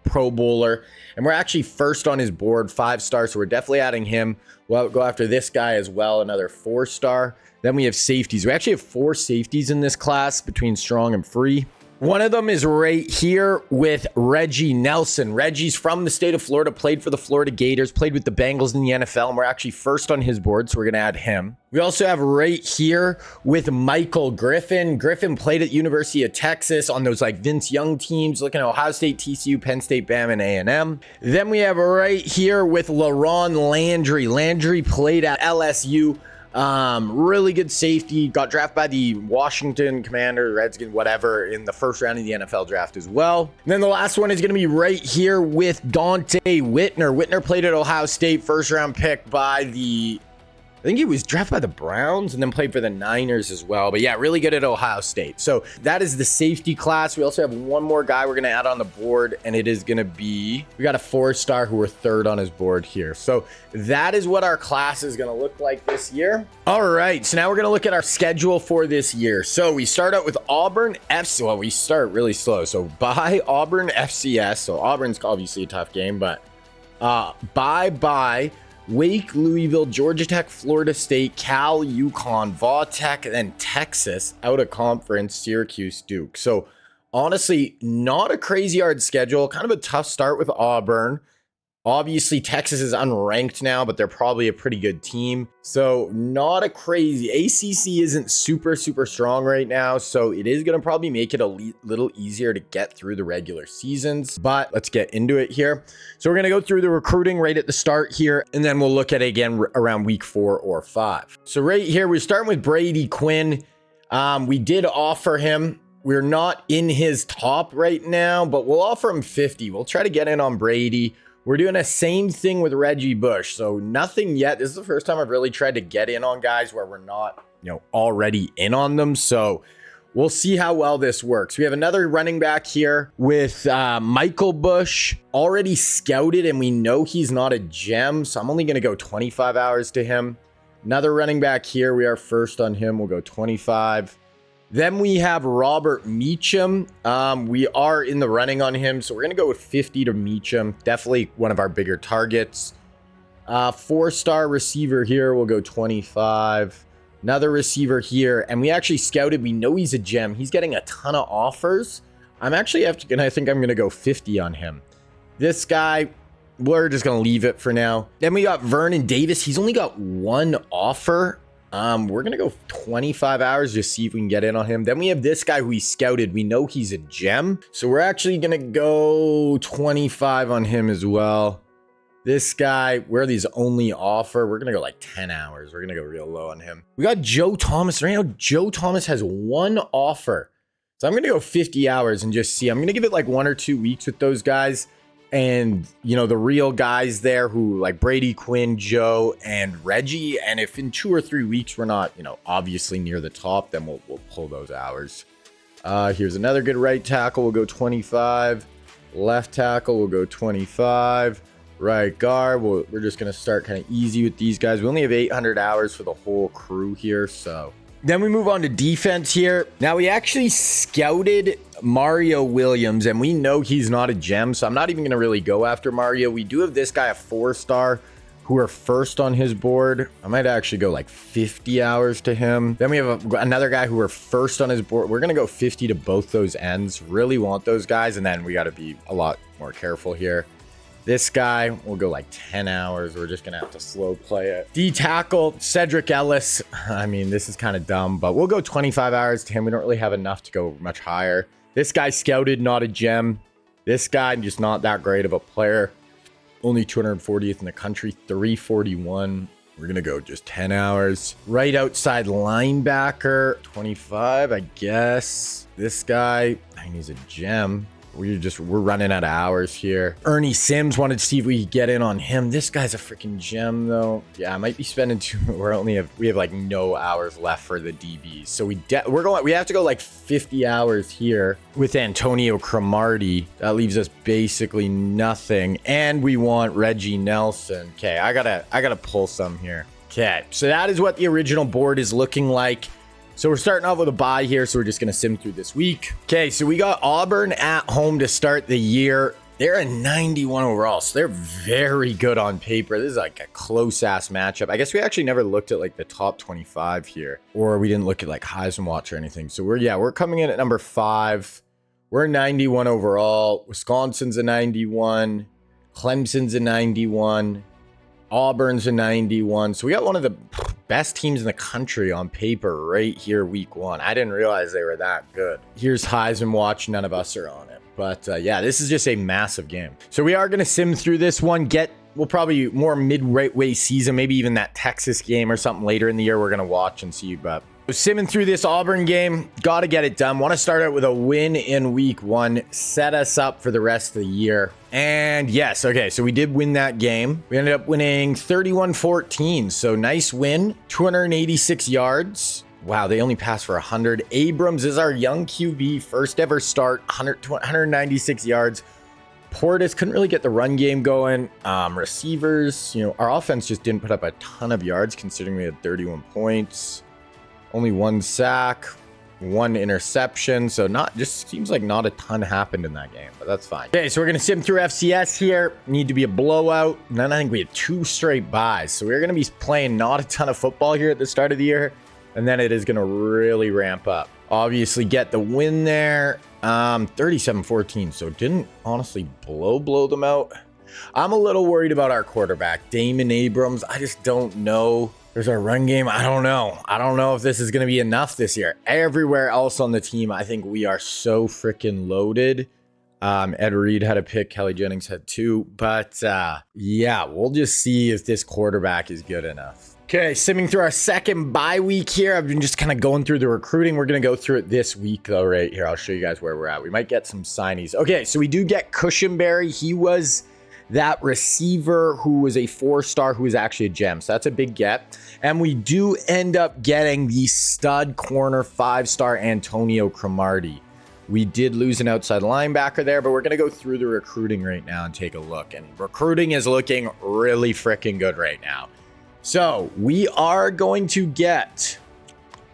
Pro Bowler, and we're actually first on his board, 5-star, so we're definitely adding him. We'll go after this guy as well, another 4-star. Then we have safeties. We actually have 4 safeties in this class between strong and free. One of them is right here with Reggie Nelson. Reggie's from the state of Florida, played for the Florida Gators, played with the Bengals in the NFL, and we're actually first on his board, so we're going to add him. We also have right here with Michael Griffin. Griffin played at University of Texas on those like Vince Young teams, looking at Ohio State, TCU, Penn State, Bama, and A&M. Then we have right here with LaRon Landry. Landry played at LSU. Really good safety, got drafted by the Washington Commanders, Redskins, whatever, in the first round of the NFL draft as well. And then the last one is going to be right here with Dante Whitner. Whitner played at Ohio State, first round pick by I think he was drafted by the Browns and then played for the Niners as well. But yeah, really good at Ohio State. So that is the safety class. We also have one more guy we're going to add on the board, and it is going to be, we got a 4-star who we're 3rd on his board here. So that is what our class is going to look like this year. All right, so now we're going to look at our schedule for this year. So we start out with Auburn FC. Well, we start really slow. So by Auburn FCS. So Auburn's obviously a tough game, but bye Wake, Louisville, Georgia Tech, Florida State, Cal, UConn, Va Tech, and then Texas out of conference, Syracuse, Duke. So honestly, not a crazy hard schedule. Kind of a tough start with Auburn. Obviously, Texas is unranked now, but they're probably a pretty good team. So not a crazy. ACC isn't super strong right now, so it is going to probably make it a little easier to get through the regular seasons. But let's get into it here. So we're going to go through the recruiting right at the start here, and then we'll look at it again around week 4 or 5. So right here, we're starting with Brady Quinn. We did offer him. We're not in his top right now, but we'll offer him 50. We'll try to get in on Brady. We're doing the same thing with Reggie Bush. So nothing yet. This is the first time I've really tried to get in on guys where we're not, already in on them. So we'll see how well this works. We have another running back here with Michael Bush, already scouted, and we know he's not a gem. So I'm only going to go 25 hours to him. Another running back here. We are first on him. We'll go 25. Then we have Robert Meacham. We are in the running on him, so we're going to go with 50 to Meacham. Definitely one of our bigger targets. 4-star receiver here, we'll go 25. Another receiver here, and we actually scouted. We know he's a gem. He's getting a ton of offers. I think I'm going to go 50 on him. This guy, we're just going to leave it for now. Then we got Vernon Davis. He's only got one offer. We're going to go 25 hours, just see if we can get in on him. Then we have this guy who we scouted. We know he's a gem. So we're actually going to go 25 on him as well. This guy, where these only offer, we're going to go like 10 hours. We're going to go real low on him. We got Joe Thomas. Right now, Joe Thomas has one offer. So I'm going to go 50 hours and just see. I'm going to give it like 1 or 2 weeks with those guys. And, you know, the real guys there who like Brady Quinn, Joe, and Reggie. And if in 2 or 3 weeks we're not, you know, obviously near the top, then we'll pull those hours. Here's another good right tackle. We'll go 25. Left tackle, we'll go 25. Right guard, we're just going to start kind of easy with these guys. We only have 800 hours for the whole crew here, so. Then we move on to defense here. Now, we actually scouted Mario Williams, and we know he's not a gem, so I'm not even going to really go after Mario. We do have this guy, a 4-star, who are first on his board. I might actually go like 50 hours to him. Then we have another guy who are first on his board. We're going to go 50 to both those ends. Really want those guys, and then we got to be a lot more careful here. This guy will go like 10 hours. We're just going to have to slow play it. D-tackle, Cedric Ellis. I mean, this is kind of dumb, but we'll go 25 hours to him. We don't really have enough to go much higher. This guy scouted, not a gem. This guy, just not that great of a player. Only 240th in the country, 341. We're going to go just 10 hours. Right outside linebacker, 25, I guess. This guy, I mean, he's a gem. We're running out of hours here. Ernie Sims, wanted to see if we could get in on him. This guy's a freaking gem though. Yeah, I might be spending we have like no hours left for the DBs. So we have to go like 50 hours here with Antonio Cromartie. That leaves us basically nothing. And we want Reggie Nelson. Okay, I gotta pull some here. Okay, so that is what the original board is looking like. So we're starting off with a bye here, so we're just going to sim through this week. Okay, so we got Auburn at home to start the year. They're a 91 overall, so they're very good on paper. This is like a close-ass matchup. I guess we actually never looked at like the top 25 here, or we didn't look at like Heisman Watch or anything. So we're coming in at number 5. We're 91 overall. Wisconsin's a 91. Clemson's a 91. Auburn's a 91. So we got one of the best teams in the country on paper right here week 1. I didn't realize they were that good. Here's Heisman Watch. None of us are on it. But yeah, this is just a massive game. So we are going to sim through this one. We'll probably more mid-way season, maybe even that Texas game or something later in the year we're going to watch and see. But simming through this Auburn game, got to get it done. Want to start out with a win in week 1, set us up for the rest of the year. And yes, okay, so we did win that game. We ended up winning 31-14, so nice win, 286 yards. Wow, they only passed for 100. Abrams is our young QB, first ever start, 196 yards. Portis couldn't really get the run game going. Receivers, our offense just didn't put up a ton of yards considering we had 31 points. Only 1 sack, 1 interception. So just seems like not a ton happened in that game, but that's fine. Okay, so we're going to sim through FCS here. Need to be a blowout. And then I think we had 2 straight byes. So we're going to be playing not a ton of football here at the start of the year. And then it is going to really ramp up. Obviously get the win there. 37-14. So didn't honestly blow them out. I'm a little worried about our quarterback, Damon Abrams. I just don't know. There's our run game. I don't know. I don't know if this is going to be enough this year. Everywhere else on the team, I think we are so freaking loaded. Ed Reed had a pick. Kelly Jennings had 2. But yeah, we'll just see if this quarterback is good enough. Okay, simming through our second bye week here. I've been just kind of going through the recruiting. We're going to go through it this week, though, right here. I'll show you guys where we're at. We might get some signees. Okay, so we do get Cushenberry. He was that receiver who was a 4-star who was actually a gem. So that's a big get. And we do end up getting the stud corner 5-star Antonio Cromartie. We did lose an outside linebacker there, but we're going to go through the recruiting right now and take a look. And recruiting is looking really freaking good right now. So we are going to get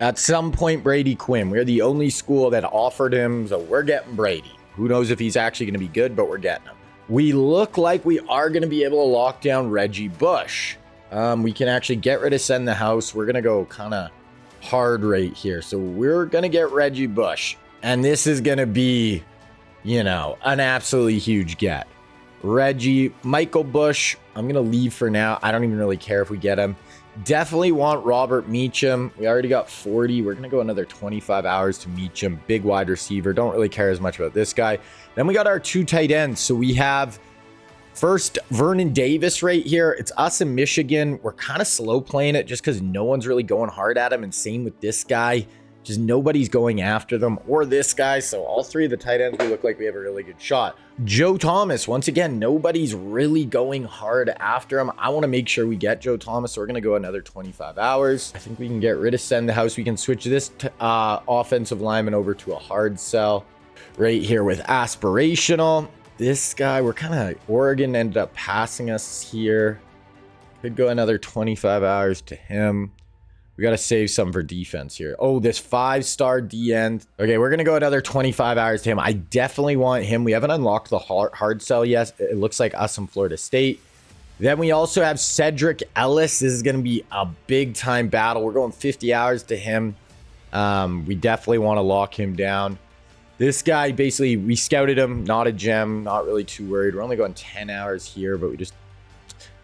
At some point, Brady Quinn. We're the only school that offered him, so we're getting Brady. Who knows if he's actually going to be good, but we're getting him. We look like we are going to be able to lock down Reggie Bush. We can actually get rid of Send the House. We're going to go kind of hard right here. So we're going to get Reggie Bush. And this is going to be, you know, an absolutely huge get. Reggie, Michael Bush, I'm going to leave for now. I don't even really care if we get him. Definitely want Robert Meacham. We already got 40. We're going to go another 25 hours to Meacham. Big wide receiver. Don't really care as much about this guy. Then we got our 2 tight ends. So we have first Vernon Davis right here. It's us in Michigan. We're kind of slow playing it just because no one's really going hard at him. And same with this guy. Just nobody's going after them or this guy. So all 3 of the tight ends, we look like we have a really good shot. Joe Thomas, once again, nobody's really going hard after him. I want to make sure we get Joe Thomas. So we're going to go another 25 hours. I think we can get rid of Send the House. We can switch this offensive lineman over to a hard sell right here with aspirational. This guy, we're kind of, Oregon ended up passing us here. Could go another 25 hours to him. We got to save some for defense here. Oh, this 5-star D end. Okay, we're going to go another 25 hours to him. I definitely want him. We haven't unlocked the hard sell yet. It looks like us in Florida State. Then we also have Cedric Ellis. This is going to be a big time battle. We're going 50 hours to him. We definitely want to lock him down. This guy, basically, we scouted him. Not a gem. Not really too worried. We're only going 10 hours here, but we just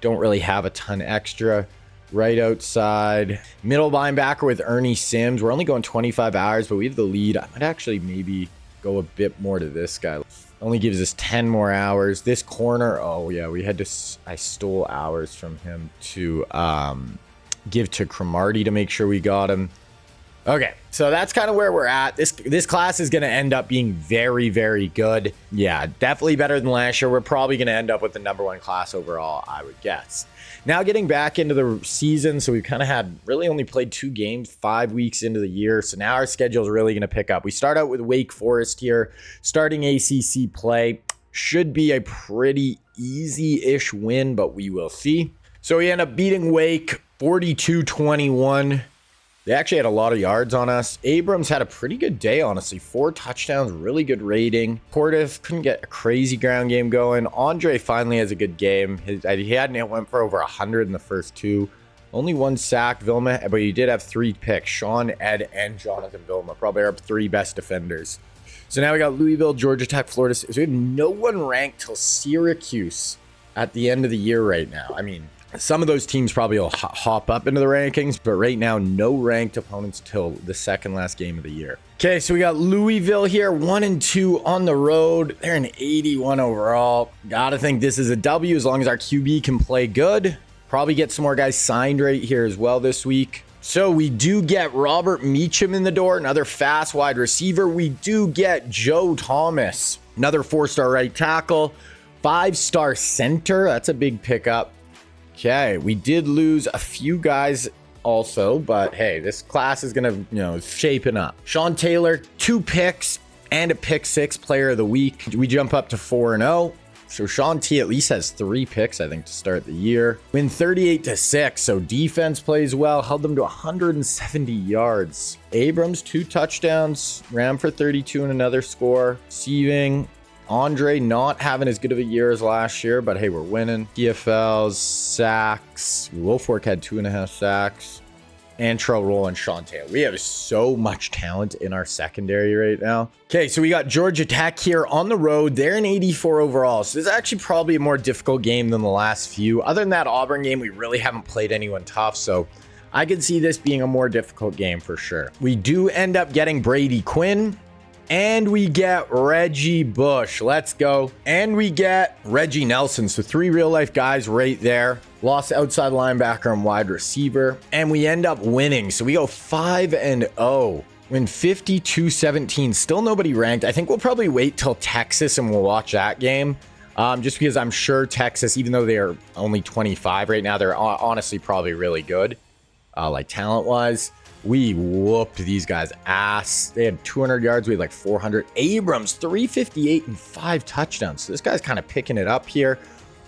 don't really have a ton extra. Right outside, middle linebacker with Ernie Sims. We're only going 25 hours, but we have the lead. I might actually maybe go a bit more to this guy. Only gives us 10 more hours. This corner, oh yeah, we had to, I stole hours from him to give to Cromartie to make sure we got him. Okay, so that's kind of where we're at. This class is going to end up being very, very good. Yeah, definitely better than last year. We're probably going to end up with the #1 class overall, I would guess. Now getting back into the season, so we've kind of had really only played 2 games 5 weeks into the year. So now our schedule is really going to pick up. We start out with Wake Forest here, starting ACC play. Should be a pretty easy-ish win, but we will see. So we end up beating Wake 42-21. They actually had a lot of yards on us. Abrams had a pretty good day, honestly. 4 touchdowns, really good rating. Portis couldn't get a crazy ground game going. Andre finally has a good game. He went for over 100 in the first 2. Only 1 sack, Vilma, but he did have 3 picks. Sean, Ed, and Jonathan Vilma, probably our 3 best defenders. So now we got Louisville, Georgia Tech, Florida State. So we have no one ranked till Syracuse at the end of the year right now. I mean, some of those teams probably will hop up into the rankings, but right now, no ranked opponents till the second last game of the year. Okay, so we got Louisville here, 1-2 on the road. They're an 81 overall. Gotta think this is a W as long as our QB can play good. Probably get some more guys signed right here as well this week. So we do get Robert Meacham in the door, another fast wide receiver. We do get Joe Thomas, another 4-star right tackle, 5-star center. That's a big pickup. Okay, we did lose a few guys also, but hey, this class is gonna, shaping up. Sean Taylor, 2 picks and a pick 6 player of the week. We jump up to 4-0. So Sean T at least has 3 picks, I think, to start the year. Win 38-6. So defense plays well, held them to 170 yards. Abrams, 2 touchdowns, ran for 32 and another score. Receiving. Andre not having as good of a year as last year, but hey, we're winning. TFLs, sacks. Wilfork had 2.5 sacks. Antrell Roll and Sean Taylor. We have so much talent in our secondary right now. Okay, so we got Georgia Tech here on the road. They're an 84 overall. So this is actually probably a more difficult game than the last few. Other than that Auburn game, we really haven't played anyone tough. So I could see this being a more difficult game for sure. We do end up getting Brady Quinn. And we get Reggie Bush. Let's go. And we get Reggie Nelson. So 3 real-life guys right there. Lost outside linebacker and wide receiver. And we end up winning. So we go 5-0. Win 52-17. Still nobody ranked. I think we'll probably wait till Texas and we'll watch that game. Just because I'm sure Texas, even though they are only 25 right now, they're honestly probably really good. Like talent-wise. We whooped these guys' ass. They had 200 yards. We had like 400. Abrams, 358 and 5 touchdowns. So this guy's kind of picking it up here.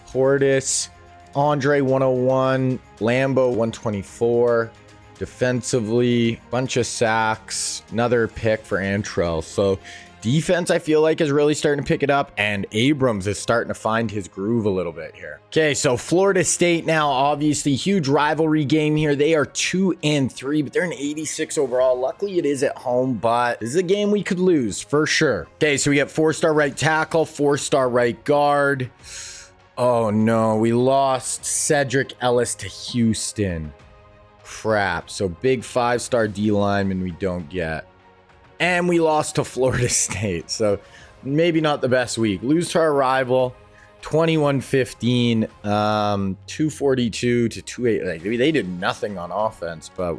Portis, Andre, 101. Lambo, 124. Defensively, bunch of sacks, another pick for Ncaa. So defense, I feel like, is really starting to pick it up, and Abrams is starting to find his groove a little bit here. Okay, so Florida State now, obviously, huge rivalry game here. They are 2-3, but they're an 86 overall. Luckily, it is at home, but this is a game we could lose for sure. Okay, so we got 4-star right tackle, 4-star right guard. Oh no, we lost Cedric Ellis to Houston. Crap. So big 5-star D lineman we don't get. And we lost to Florida State. So maybe not the best week. Lose to our rival, 21-15, 242 to 28. Like, they did nothing on offense, but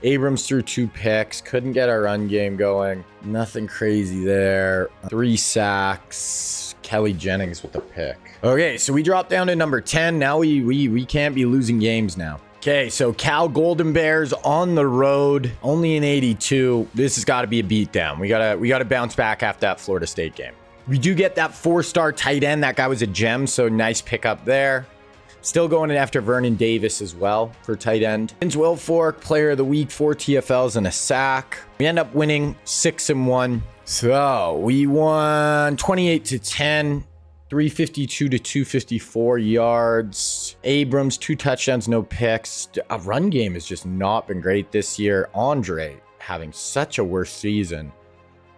Abrams threw 2 picks. Couldn't get our run game going. Nothing crazy there. 3 sacks. Kelly Jennings with a pick. Okay, so we dropped down to number 10. Now we can't be losing games now. Okay, so Cal Golden Bears on the road, only an 82. This has got to be a beatdown. We gotta bounce back after that Florida State game. We do get that 4-star tight end. That guy was a gem, so nice pickup there. Still going in after Vernon Davis as well for tight end. Will Fork, player of the week, 4 TFLs and a sack. We end up winning 6-1. So we won 28-10. 352 to 254 yards. Abrams, 2 touchdowns, no picks. A run game has just not been great this year. Andre having such a worse season.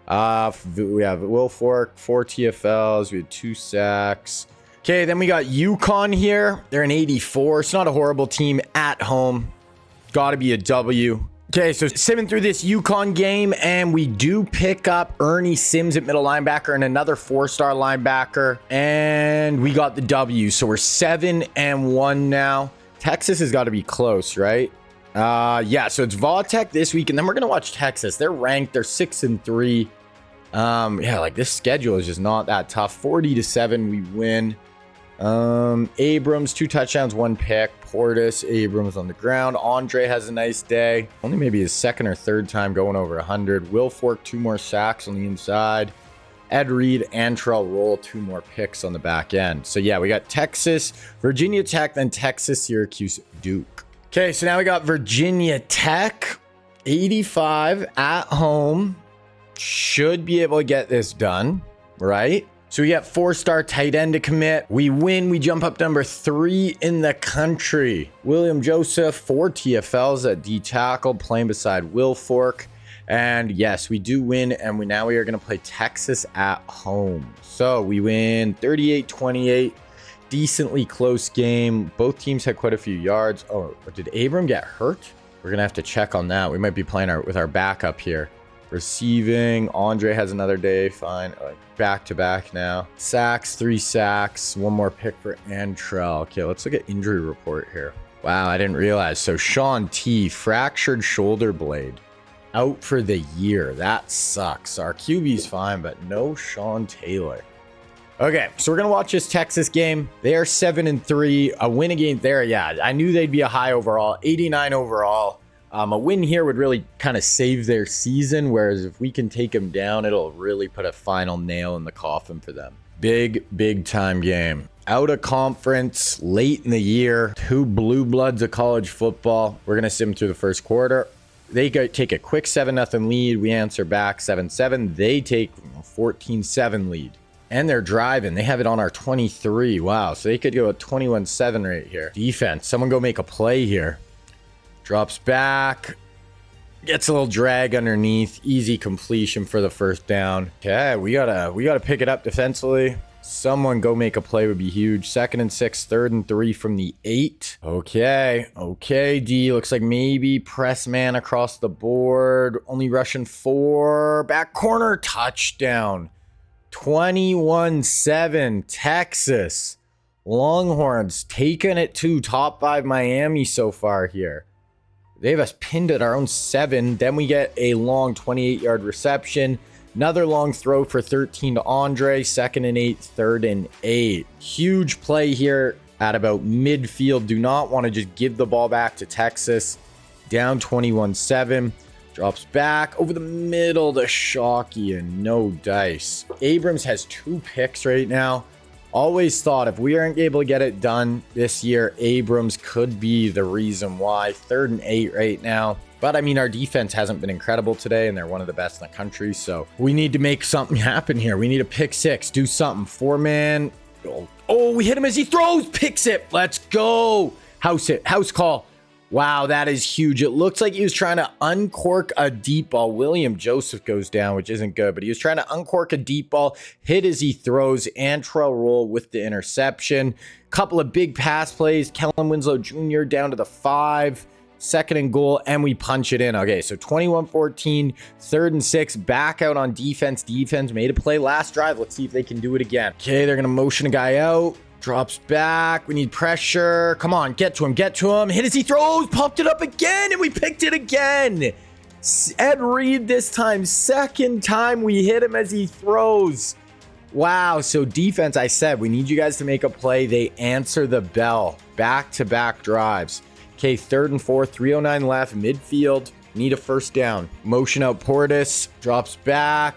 We have Will Fork, 4 TFLs. We had 2 sacks. Okay, then we got UConn here. They're an 84. It's not a horrible team at home. Got to be a W. Okay, so simming through this UConn game, and we do pick up Ernie Sims at middle linebacker and another 4-star linebacker, and we got the W. So we're 7-1 now. Texas has got to be close, right? Yeah, so it's Vautech this week, and then we're gonna watch Texas. They're ranked. They're 6-3. Yeah, like this schedule is just not that tough. 40-7, we win. Abrams, 2 touchdowns, 1 pick. Portis, Abrams on the ground. Andre has a nice day. Only maybe his 2nd or 3rd time going over 100. Will Fork, 2 more sacks on the inside. Ed Reed, Antrell Roll, 2 more picks on the back end. So yeah, we got Texas, Virginia Tech, then Texas, Syracuse, Duke. Okay, so now we got Virginia Tech, 85 at home. Should be able to get this done, right? So we got 4-star tight end to commit. We win. We jump up number 3 in the country. William Joseph, 4 TFLs at D tackle, playing beside Will Fork. And yes, we do win. And now we are going to play Texas at home. So we win 38-28. Decently close game. Both teams had quite a few yards. Oh, did Abram get hurt? We're going to have to check on that. We might be playing with our backup here. Receiving, Andre has another day, fine. Back-to-back now. Sacks, 3 sacks, 1 more pick for Antrell. Okay, let's look at injury report here. Wow, I didn't realize. So Sean T, fractured shoulder blade, out for the year. That sucks. Our QB's fine, but no Sean Taylor. Okay, so we're going to watch this Texas game. They are 7-3. A win against there, yeah, I knew they'd be a high overall, 89 overall. A win here would really kind of save their season, whereas if we can take them down, it'll really put a final nail in the coffin for them. Big time game. Out of conference, late in the year, 2 blue bloods of college football. We're going to sim through the first quarter. They take a quick 7-0 lead. We answer back 7-7. They take 14-7 lead. And they're driving. They have it on our 23. Wow, so they could go at 21-7 right here. Defense, someone go make a play here. Drops back, gets a little drag underneath, easy completion for the 1st down. Okay, we gotta pick it up defensively. Someone go make a play would be huge. 2nd and 6, 3rd and 3 from the 8. Okay, D, looks like maybe press man across the board. Only rushing 4, back corner, touchdown. 21-7, Texas. Longhorns taking it to top 5 Miami so far here. They have us pinned at our own 7. Then we get a long 28-yard reception. Another long throw for 13 to Andre. 2nd and 8, 3rd and 8. Huge play here at about midfield. Do not want to just give the ball back to Texas. Down 21-7. Drops back over the middle to Shockey and no dice. Abrams has 2 picks right now. Always thought if we aren't able to get it done this year, Abrams could be the reason why. 3rd and 8 right now. But I mean, our defense hasn't been incredible today, and they're one of the best in the country. So we need to make something happen here. We need a pick six, do something. 4-man. Oh, we hit him as he throws. Picks it. Let's go. House it. House call. Wow, that is huge. It looks like he was trying to uncork a deep ball. William Joseph goes down, which isn't good, but he was trying to uncork a deep ball, hit as he throws. Antrell Roll with the interception. Couple of big pass plays. Kellen Winslow Jr. down to the 5. 2nd and goal, and we punch it in. Okay, so 21-14, 3rd and 6, back out on defense. Defense made a play last drive. Let's see if they can do it again. Okay, they're going to motion a guy out. Drops back. We need pressure. Come on, get to him, get to him. Hit as he throws, popped it up again, and we picked it again. Ed Reed this time, 2nd time we hit him as he throws. Wow, so defense, I said, we need you guys to make a play. They answer the bell. Back-to-back drives. Okay, 3rd and 4, 3:09 left, midfield. Need a 1st down. Motion out Portis, drops back,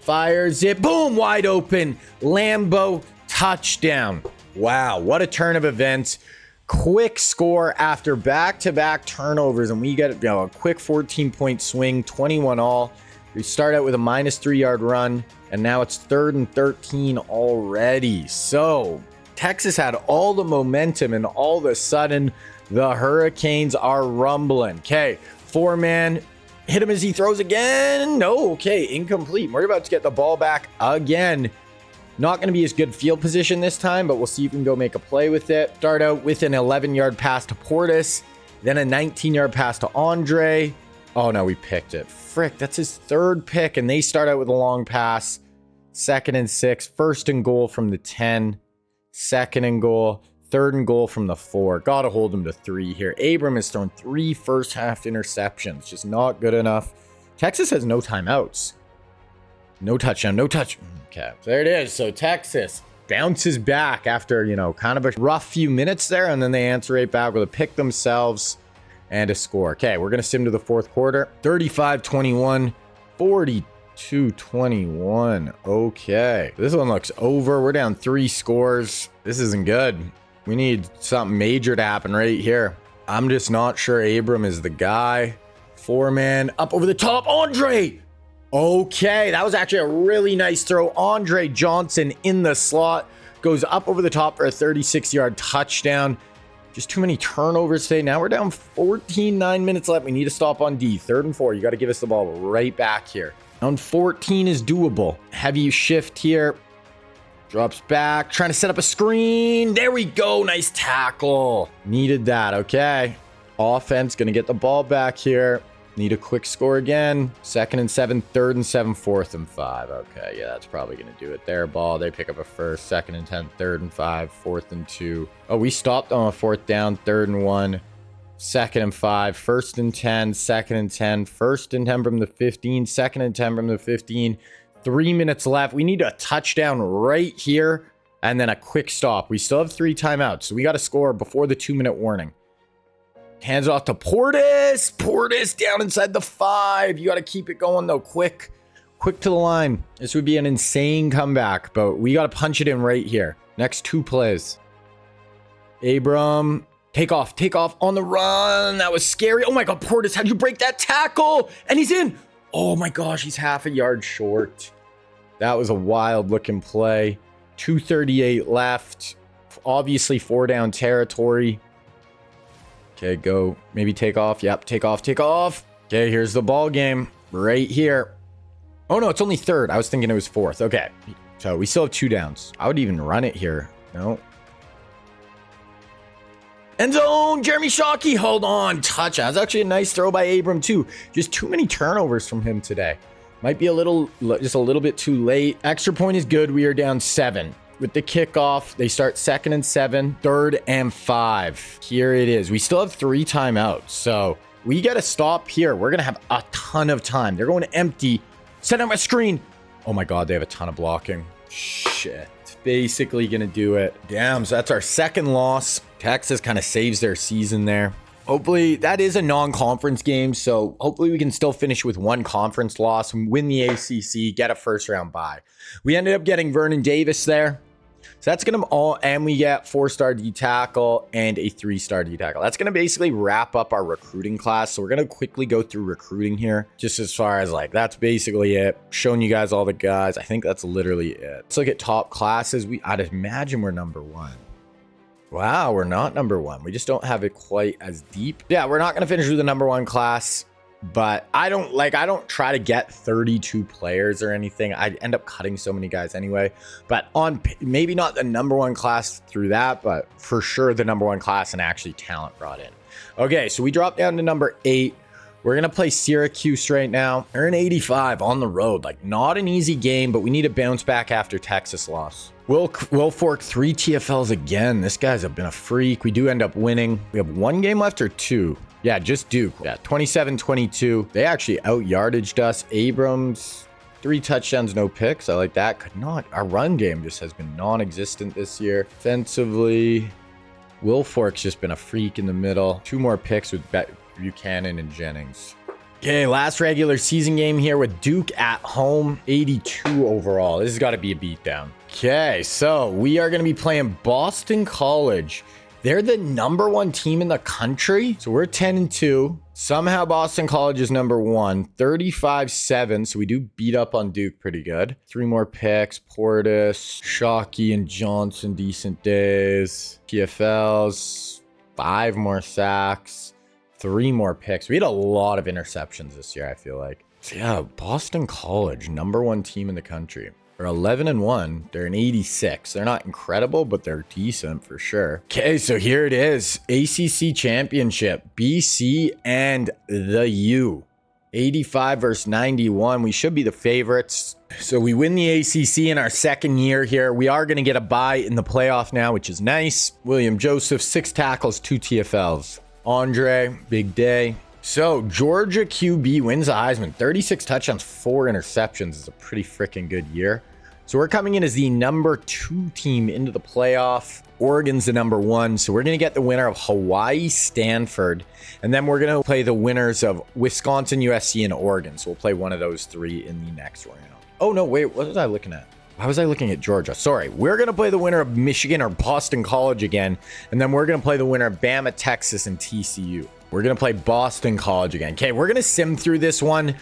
fires it, boom, wide open. Lambeau, touchdown. Wow, what a turn of events. Quick score after back-to-back turnovers, and we get a quick 14-point swing, 21 all. We start out with a -3-yard run, and now it's 3rd and 13 already. So Texas had all the momentum, and all of a sudden, the Hurricanes are rumbling. Okay, 4-man, hit him as he throws again. No, okay, incomplete. We're about to get the ball back again. Not going to be as good field position this time, but we'll see if we can go make a play with it. Start out with an 11-yard pass to Portis, then a 19-yard pass to Andre. Oh, no, we picked it. Frick, that's his 3rd pick, and they start out with a long pass. 2nd and 6, 1st and goal from the 10, 2nd and goal. 3rd and goal from the 4. Gotta hold him to 3 here. Abram has thrown 3 first-half interceptions. Just not good enough. Texas has no timeouts. No touchdown, no touch. Okay, there it is. So Texas bounces back after, kind of a rough few minutes there, and then they answer right back with a pick themselves and a score. Okay, we're going to sim to the 4th quarter. 35-21, 42-21. Okay, this one looks over. We're down 3 scores. This isn't good. We need something major to happen right here. I'm just not sure Abram is the guy. 4-man, up over the top. Andre! Okay, that was actually a really nice throw. Andre Johnson in the slot. Goes up over the top for a 36-yard touchdown. Just too many turnovers today. Now we're down 14, 9 minutes left. We need to stop on D. 3rd and 4. You got to give us the ball right back here. Down 14 is doable. Heavy shift here. Drops back, trying to set up a screen. There we go. Nice tackle. Needed that. Okay. Offense going to get the ball back here. Need a quick score again. 2nd and 7, 3rd and 7, 4th and 5. Okay, yeah, that's probably going to do it. Their ball. They pick up a 1st, 2nd and 10, 3rd and 5, 4th and 2. Oh, we stopped on a 4th down, 3rd and 1, 2nd and 5, 1st and 10, 2nd and 10, 1st and 10 from the 15, 2nd and 10 from the 15. 3 minutes left. We need a touchdown right here and then a quick stop. We still have 3 timeouts, so we got to score before the 2-minute warning. Hands off to Portis. Portis down inside the 5. You got to keep it going, though. Quick to the line. This would be an insane comeback, but we got to punch it in right here. Next 2 plays. Abram, take off on the run. That was scary. Oh, my God, Portis, how'd you break that tackle? And he's in. Oh, my gosh, he's half a yard short. That was a wild looking play. 2:38 left. Obviously 4 down territory. Okay, go. Maybe take off. Yep, take off. Okay, here's the ball game right here. Oh, no, it's only 3rd. I was thinking it was 4th. Okay, so we still have 2 downs. I would even run it here. No. End zone. Jeremy Shockey. Hold on. Touch. That was actually a nice throw by Abram, too. Just too many turnovers from him today. Might be just a little bit too late. Extra point is good. We are down 7. With the kickoff, they start 2nd and 7, 3rd and 5. Here it is. We still have 3 timeouts, so we got to stop here. We're going to have a ton of time. They're going to empty. Set up my screen. Oh my God, they have a ton of blocking. Shit. Basically going to do it. Damn, so that's our 2nd loss. Texas kind of saves their season there. Hopefully, that is a non-conference game, so hopefully we can still finish with 1 conference loss and win the ACC, get a 1st round bye. We ended up getting Vernon Davis there. So that's going to all, and we get 4-star D tackle and a 3-star D tackle. That's going to basically wrap up our recruiting class. So we're going to quickly go through recruiting here, just as far as like, that's basically it. Showing you guys all the guys. I think that's literally it. Let's look at top classes. I'd imagine we're number 1. Wow, we're not number 1. We just don't have it quite as deep. Yeah, we're not going to finish with the number 1 class. But I don't try to get 32 players or anything. I end up cutting so many guys anyway. But on maybe not the number 1 class through that, but for sure the number 1 class and actually talent brought in. Okay, so we dropped down to number 8. We're going to play Syracuse right now. They're an 85 on the road. Like, not an easy game, but we need to bounce back after Texas loss. Will Fork 3 TFLs again. This guy's been a freak. We do end up winning. We have 1 game left or 2. Yeah, just Duke. Yeah, 27-22. They actually out-yardaged us. Abrams, 3 touchdowns, no picks. I like that. Our run game just has been non-existent this year. Offensively, Will Fork's just been a freak in the middle. 2 more picks with Buchanan and Jennings. Okay, last regular season game here with Duke at home. 82 overall. This has got to be a beatdown. Okay, so we are going to be playing Boston College. They're the number 1 team in the country. So we're 10-2. Somehow Boston College is number 1. 35-7. So we do beat up on Duke pretty good. 3 more picks. Portis, Shockey, and Johnson. Decent days. PFLs. 5 more sacks. 3 more picks. We had a lot of interceptions this year, I feel like. So yeah, Boston College, number 1 team in the country. They're 11-1. They're an 86. They're not incredible, but they're decent for sure. Okay, so here it is. ACC Championship. BC and the U. 85 versus 91. We should be the favorites. So we win the ACC in our 2nd year here. We are going to get a bye in the playoff now, which is nice. William Joseph, 6 tackles, 2 TFLs. Andre, big day. So Georgia QB wins the Heisman. 36 touchdowns, 4 interceptions is a pretty freaking good year. So we're coming in as the number 2 team into the playoff. Oregon's the number 1. So we're going to get the winner of Hawaii, Stanford. And then we're going to play the winners of Wisconsin, USC, and Oregon. So we'll play one of those 3 in the next round. Oh, no, wait. What was I looking at? Why was I looking at Georgia? Sorry. We're going to play the winner of Michigan or Boston College again. And then we're going to play the winner of Bama, Texas, and TCU. We're going to play Boston College again. Okay, we're going to sim through this one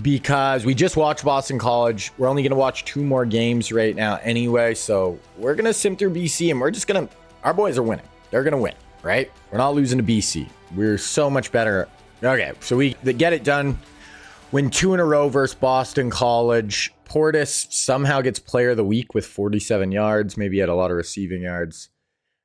because we just watched Boston College. We're only going to watch 2 more games right now anyway. So we're going to sim through BC and we're just going to... Our boys are winning. They're going to win, right? We're not losing to BC. We're so much better. Okay, so we get it done. Win 2 in a row versus Boston College. Portis somehow gets player of the week with 47 yards. Maybe he had a lot of receiving yards.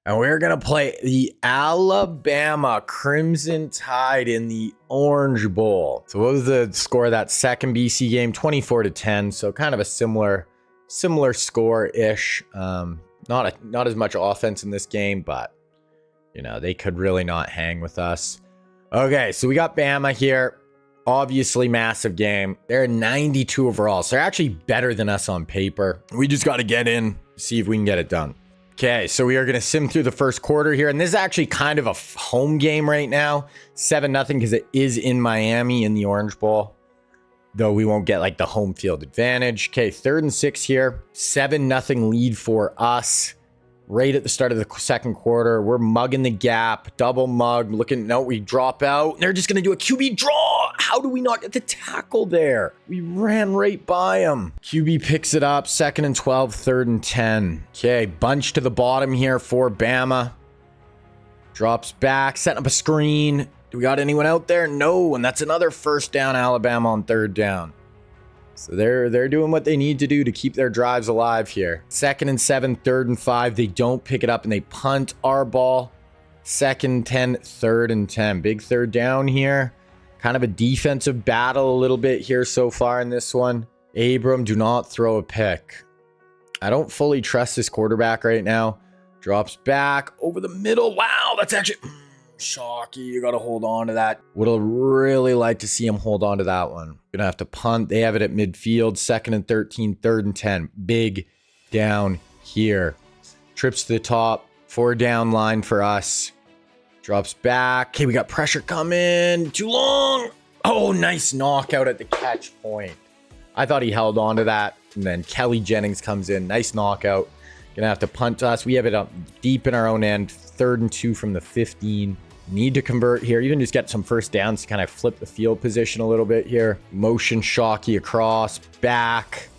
And we're going to play the Alabama Crimson Tide in the Orange Bowl. So what was the score of that second BC game? 24-10. So kind of a similar score-ish. Not as much offense in this game, but, you know, they could really not hang with us. Okay, so we got Bama here. Obviously, massive game. They're 92 overall, so they're actually better than us on paper. We just got to get in, see if we can get it done. Okay, so we are going to sim through the first quarter here, and this is actually kind of a home game right now. 7-0 because it is in Miami in the Orange Bowl, though we won't get like the home field advantage. Okay, 3rd and 6 here. 7-0 lead for us. Right at the start of the second quarter, we're mugging the gap, double mug, we drop out. They're just going to do a QB draw. How do we not get the tackle there? We ran right by him. QB picks it up, 2nd and 12, 3rd and 10. Okay, bunch to the bottom here for Bama. Drops back, setting up a screen. Do we got anyone out there? No, and that's another first down, Alabama on 3rd down. So they're doing what they need to do to keep their drives alive here. 2nd and 7, 3rd and 5. They don't pick it up and they punt our ball. 2nd 10, 3rd and 10. Big 3rd down here. Kind of a defensive battle a little bit here so far in this one. Abram, do not throw a pick. I don't fully trust this quarterback right now. Drops back over the middle. Wow, that's actually... Shocky, you got to hold on to that. Would have really liked to see him hold on to that one. Gonna have to punt. They have it at midfield. 2nd and 13, 3rd and 10. Big down here. Trips to the top. 4 down line for us. Drops back. Okay, we got pressure coming. Too long. Oh, nice knockout at the catch point. I thought he held on to that. And then Kelly Jennings comes in. Nice knockout. Gonna have to punt to us. We have it up deep in our own end. 3rd and 2 from the 15. Need to convert here. Even just get some first downs to kind of flip the field position a little bit here. Motion shocky across. Back.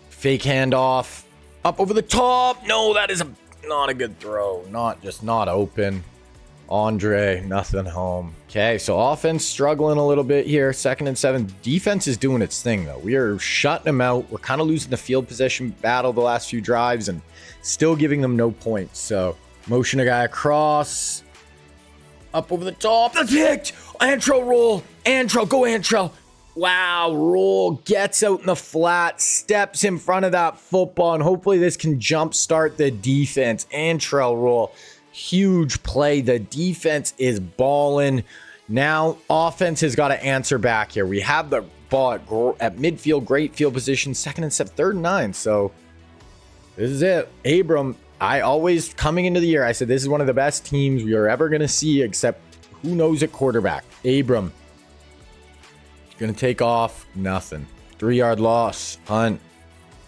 Fake handoff. Up over the top. No, that is not a good throw. Not open. Andre, nothing home. Okay, so offense struggling a little bit here. 2nd and 7. Defense is doing its thing, though. We are shutting them out. We're kind of losing the field possession battle the last few drives and still giving them no points. So, motion a guy across. Up over the top. That's picked. Antrell roll. Antrell, go Antrell. Wow, roll. Gets out in the flat. Steps in front of that football. And hopefully this can jumpstart the defense. Antrell roll. Huge play. The defense is balling. Now, offense has got to answer back here. We have the ball at midfield, great field position, 2nd and 7, 3rd and 9. So, this is it. Abram, I always, coming into the year, I said this is one of the best teams we are ever going to see, except who knows at quarterback. Abram, going to take off. Nothing. 3-yard loss. Punt.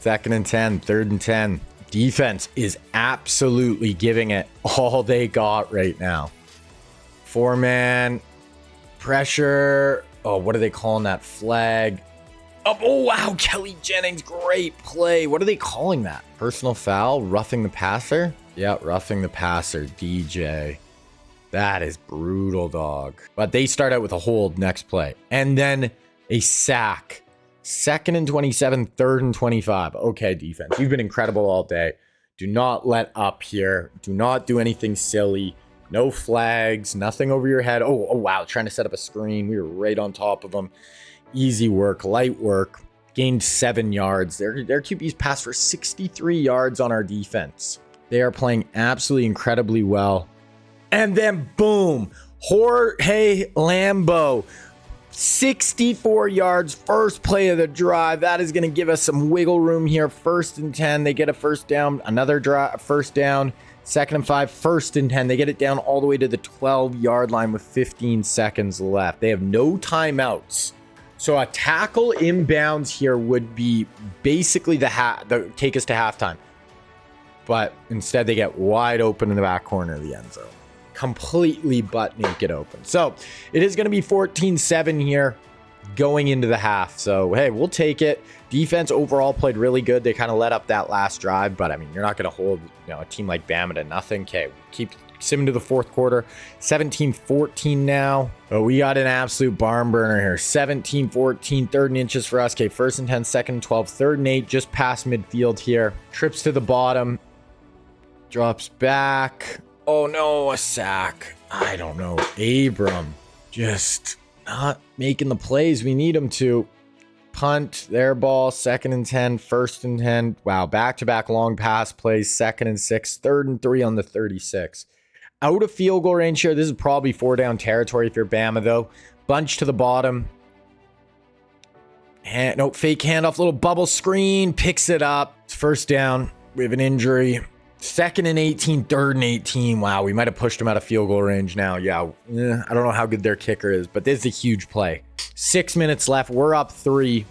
2nd and 10, 3rd and 10. Defense is absolutely giving it all they got right now. 4-man pressure. Oh, what are they calling that? Flag. Oh, wow. Kelly Jennings. Great play. What are they calling that? Personal foul? Roughing the passer? Yeah, roughing the passer. DJ. That is brutal, dog. But they start out with a hold next play. And then a sack. 2nd and 27, 3rd and 25. Okay, defense. You've been incredible all day. Do not let up here. Do not do anything silly. No flags. Nothing over your head. Oh, wow. Trying to set up a screen. We were right on top of them. Easy work. Light work. Gained 7 yards. Their QBs passed for 63 yards on our defense. They are playing absolutely incredibly well. And then, boom. Jorge Lambo. 64 yards, first play of the drive. That is going to give us some wiggle room here. 1st and 10, they get a first down. Another drive, first down. 2nd and 5, 1st and 10. They get it down all the way to the 12-yard line with 15 seconds left. They have no timeouts. So a tackle inbounds here would be basically the take us to halftime. But instead, they get wide open in the back corner of the end zone. Completely butt naked open. So it is going to be 14-7 here going into the half. So, hey, we'll take it. Defense overall played really good. They kind of let up that last drive, but I mean, you're not going to hold, a team like Bama to nothing. Okay, keep simming to the 4th quarter. 17-14 now. But we got an absolute barn burner here. 17-14, 3rd and inches for us. Okay, 1st and 10, 2nd and 12, 3rd and 8, just past midfield here. Trips to the bottom. Drops back. Oh no, a sack. I don't know. Abram just not making the plays we need him to. Punt, their ball, 2nd and 10, 1st and 10. Wow, back-to-back long pass plays, 2nd and 6, 3rd and 3 on the 36. Out of field goal range here. This is probably 4-down territory if you're Bama, though. Bunch to the bottom. No, fake handoff, little bubble screen, picks it up. It's 1st down. We have an injury. 2nd and 18, 3rd and 18. Wow, we might have pushed them out of field goal range now. Yeah, I don't know how good their kicker is, but this is a huge play. 6 minutes left. We're up 3.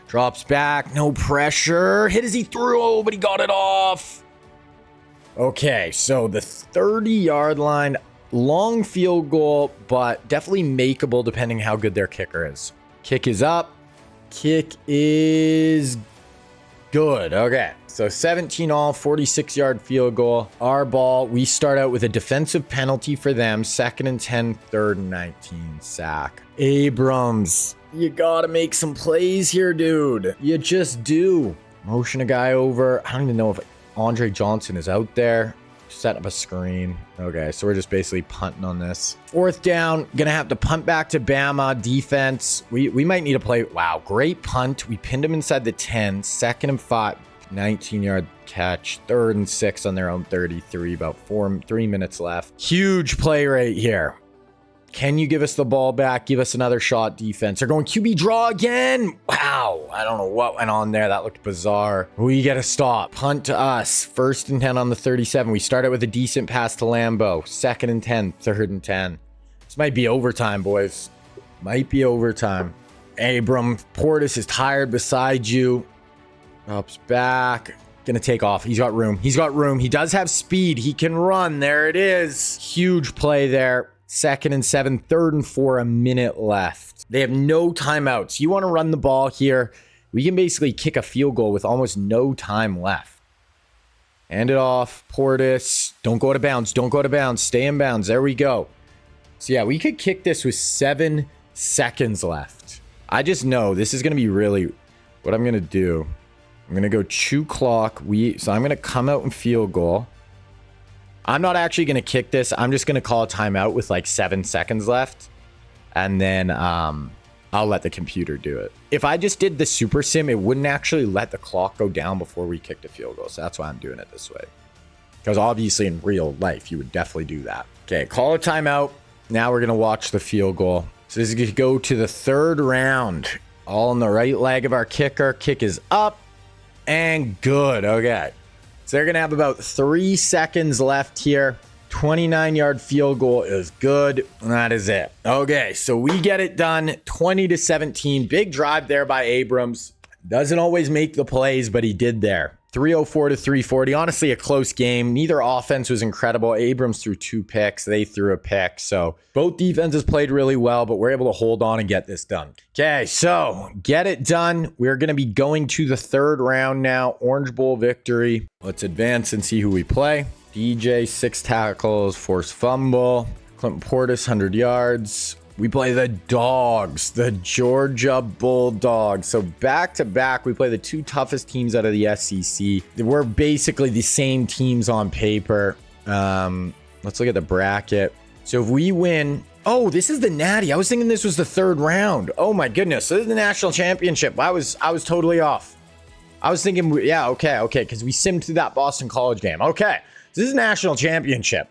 Drops back. No pressure. Hit as he threw, but he got it off. Okay, so the 30-yard line. Long field goal, but definitely makeable depending how good their kicker is. Kick is up. Kick is good. Okay. So 17 all, 46-yard field goal. Our ball, we start out with a defensive penalty for them. 2nd and 10, 3rd and 19. Sack. Abrams, you got to make some plays here, dude. You just do. Motion a guy over. I don't even know if Andre Johnson is out there. Setting up a screen. Okay, so we're just basically punting on this. 4th down. Gonna have to punt back to Bama. Defense. We might need to play. Wow, great punt. We pinned him inside the 10. 2nd and 5. 19-yard catch. 3rd and 6 on their own 33. About 3 minutes left. Huge play right here. Can you give us the ball back? Give us another shot, defense. They're going QB draw again. Wow. I don't know what went on there. That looked bizarre. We get a stop. Punt to us. 1st and 10 on the 37. We started with a decent pass to Lambo. 2nd and 10. 3rd and 10. This might be overtime, boys. Might be overtime. Abram, Portis is tired beside you. Drops back. Gonna take off. He's got room. He's got room. He does have speed. He can run. There it is. Huge play there. 2nd and 7, 3rd and 4, a minute left. They have no timeouts. You want to run the ball here. We can basically kick a field goal with almost no time left. Hand it off. Portis. Don't go to bounds. Don't go to bounds. Stay in bounds. There we go. So yeah, we could kick this with 7 seconds left. I just know this is going to be really what I'm going to do. I'm going to go chew clock. So I'm going to come out and field goal. I'm not actually going to kick this. I'm just going to call a timeout with like 7 seconds left. And then I'll let the computer do it. If I just did the super sim, it wouldn't actually let the clock go down before we kicked a field goal. So that's why I'm doing it this way. Because obviously in real life, you would definitely do that. Okay, call a timeout. Now we're going to watch the field goal. So this is going to go to the 3rd round. All on the right leg of our kicker. Kick is up and good. Okay. So they're going to have about 3 seconds left here. 29-yard field goal is good. And that is it. Okay, so we get it done. 20-17. Big drive there by Abrams. Doesn't always make the plays, but he did there. 304 to 340. Honestly, a close game. Neither offense was incredible. Abrams threw 2 picks. They threw a pick. So both defenses played really well, but we're able to hold on and get this done. Okay, so get it done. We're going to be going to the 3rd round now. Orange Bowl victory. Let's advance and see who we play. DJ, 6 tackles, forced fumble. Clinton Portis, 100 yards. We play the Dogs, the Georgia Bulldogs. So back to back, we play the 2 toughest teams out of the SEC. We're basically the same teams on paper. Let's look at the bracket. So if we win, oh, this is the Natty. I was thinking this was the 3rd round. Oh my goodness. So this is the national championship. I was totally off. I was thinking, yeah, okay, because we simmed through that Boston College game. Okay, so this is national championship.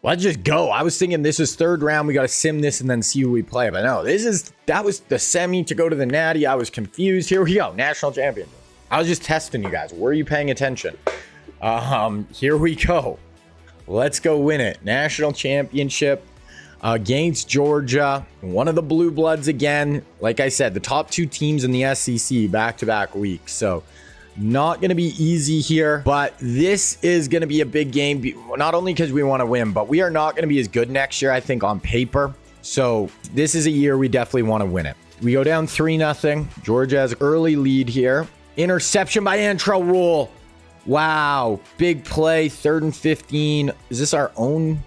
Let's just go. I was thinking this is 3rd round. We got to sim this and then see who we play. But no, that was the semi to go to the Natty. I was confused. Here we go. National championship. I was just testing you guys. Were you paying attention? Here we go. Let's go win it. National championship against Georgia. One of the Blue Bloods again. Like I said, the top 2 teams in the SEC back-to-back weeks. So not going to be easy here, but this is going to be a big game, not only because we want to win, but we are not going to be as good next year, I think, on paper. So this is a year we definitely want to win it. We go down 3-0. Georgia has early lead here. Interception by Ncaa Rule. Wow. Big play. 3rd and 15. Is this our own?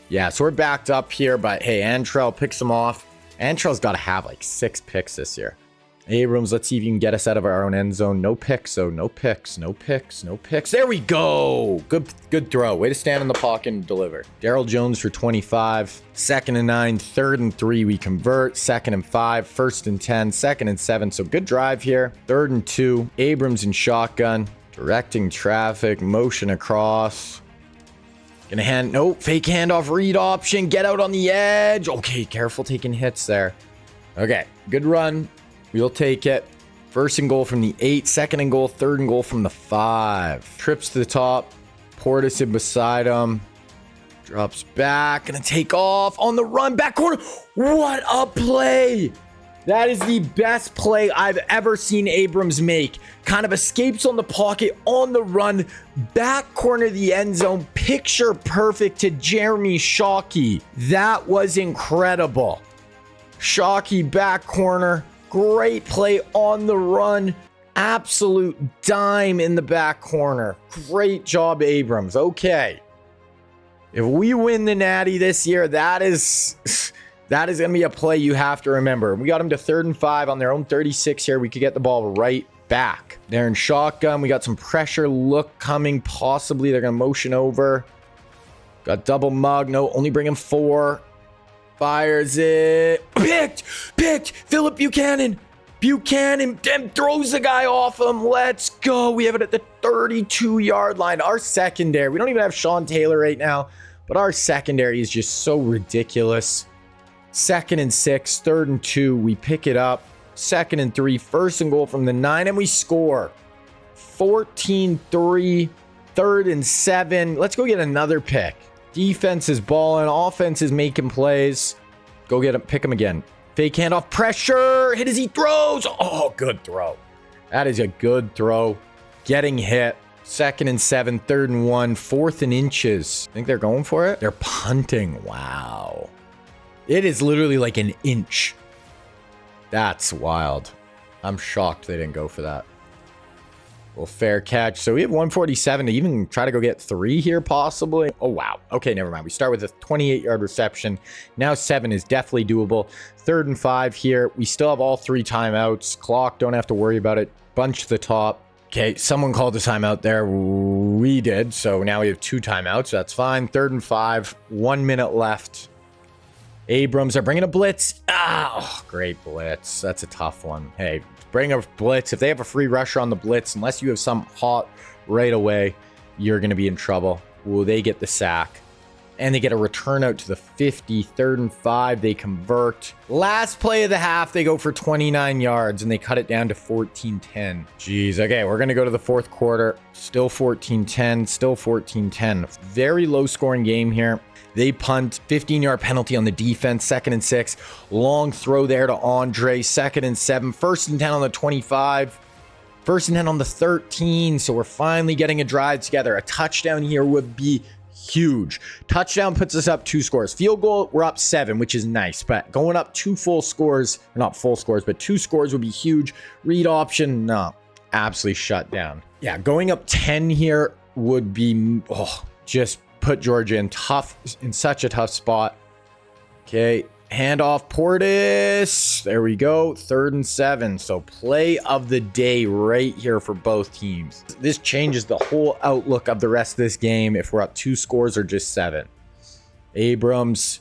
Yeah, so we're backed up here, but hey, Ncaa picks them off. Antrell's got to have like 6 picks this year. Abrams, let's see if you can get us out of our own end zone. No picks, so no picks, no picks, no picks. There we go. Good throw. Way to stand in the pocket and deliver. Darryl Jones for 25. 2nd and 9. 3rd and 3. We convert. 2nd and 5. 1st and 10. 2nd and 7. So good drive here. 3rd and 2. Abrams in shotgun. Directing traffic. Motion across. Gonna hand. Nope. Fake handoff. Read option. Get out on the edge. Okay. Careful taking hits there. Okay. Good run. We'll take it. 1st and goal from the 8. 2nd and goal. 3rd and goal from the 5. Trips to the top. Portis in beside him. Drops back. Gonna take off on the run. Back corner. What a play. That is the best play I've ever seen Abrams make. Kind of escapes on the pocket, on the run. Back corner of the end zone. Picture perfect to Jeremy Shockey. That was incredible. Shockey back corner. Great play on the run. Absolute dime in the back corner. Great job, Abrams. Okay. If we win the Natty this year, that is going to be a play you have to remember. We got them to 3rd and 5 on their own 36 here. We could get the ball right back. They're in shotgun. We got some pressure look coming. Possibly they're going to motion over. Got double mug. No, only bring him 4. Fires it. Picked. Philip Buchanan. Then throws the guy off him. Let's go. We have it at the 32-yard line. Our secondary. We don't even have Sean Taylor right now, but our secondary is just so ridiculous. 2nd and 6. 3rd and 2. We pick it up. 2nd and 3. 1st and goal from the 9, and we score. 14-3. 3rd and 7. Let's go get another pick. Defense is balling. Offense is making plays. Go get him. Pick him again. Fake handoff. Pressure. Hit as he throws. Oh, good throw. That is a good throw. Getting hit. 2nd and 7, 3rd and 1, 4th and inches. Think they're going for it? They're punting. Wow. It is literally like an inch. That's wild. I'm shocked they didn't go for that. Well, fair catch. So we have 147 to even try to go get 3 here, possibly. Oh, wow. Okay, never mind. We start with a 28-yard reception. Now 7 is definitely doable. 3rd and 5 here. We still have all 3 timeouts. Clock, don't have to worry about it. Bunch to the top. Okay, someone called a timeout there. We did. So now we have 2 timeouts. That's fine. 3rd and 5. 1 minute left. Abrams are bringing a blitz. Oh, great blitz. That's a tough one. Hey, bring a blitz. If they have a free rusher on the blitz, unless you have some hot right away, you're going to be in trouble. Will they get the sack? And they get a return out to the 50. 3rd and 5. They convert. Last play of the half, they go for 29 yards, and they cut it down to 14-10. Jeez. Okay, we're going to go to the 4th quarter. Still 14-10. Still 14-10. Very low-scoring game here. They punt, 15-yard penalty on the defense, 2nd and 6. Long throw there to Andre, 2nd and 7. 1st and 10 on the 25. 1st and 10 on the 13. So we're finally getting a drive together. A touchdown here would be huge. Touchdown puts us up 2 scores. Field goal, we're up 7, which is nice. But going up 2 full scores, not full scores, but 2 scores would be huge. Read option, no, absolutely shut down. Yeah, going up 10 here would be, just put Georgia in such a tough spot. Okay, handoff Portis. There we go. 3rd and 7. So play of the day right here for both teams. This changes the whole outlook of the rest of this game if we're up 2 scores or just 7. Abrams.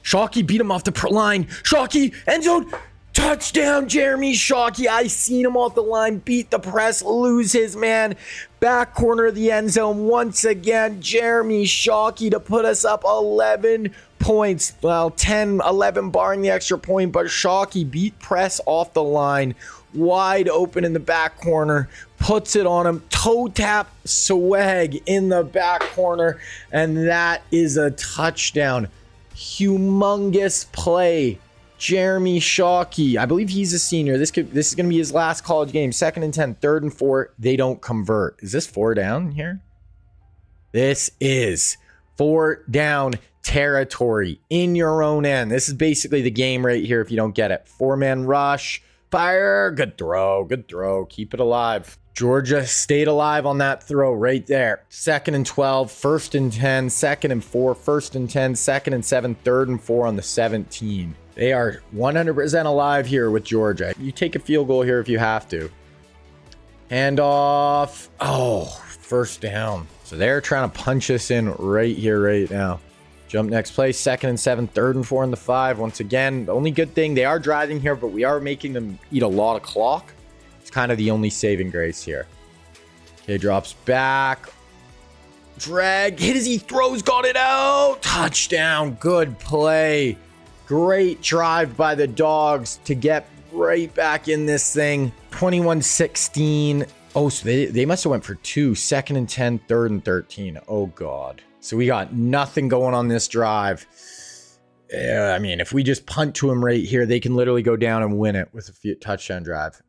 Shockey beat him off the line. Shockey, end zone. Touchdown, Jeremy Shockey. I seen him off the line, beat the press, lose his man. Back corner of the end zone once again. Jeremy Shockey to put us up 11 points. Well, 10, 11 barring the extra point, but Shockey beat press off the line. Wide open in the back corner. Puts it on him. Toe tap swag in the back corner. And that is a touchdown. Humongous play. Jeremy Shockey, I believe he's a senior. This is going to be his last college game. 2nd and 10, 3rd and 4. They don't convert. Is this 4 down here? This is 4 down territory in your own end. This is basically the game right here if you don't get it. 4-man rush. Fire. Good throw. Good throw. Keep it alive. Georgia stayed alive on that throw right there. 2nd and 12, 1st and 10, 2nd and 4, 1st and 10, 2nd and 7, 3rd and 4 on the 17. They are 100% alive here with Georgia. You take a field goal here if you have to. Handoff. Oh, 1st down. So they're trying to punch us in right here, right now. Jump next play. 2nd and 7, 3rd and 4 on the 5. Once again, the only good thing, they are driving here, but we are making them eat a lot of clock. It's kind of the only saving grace here. Okay, drops back. Drag. Hit as he throws. Got it out. Touchdown. Good play. Great drive by the Dogs to get right back in this thing. 21-16. Oh, so they must have went for 2. 2nd and 10, 3rd and 13. Oh, God. So we got nothing going on this drive. I mean, if we just punt to him right here, they can literally go down and win it with a touchdown drive.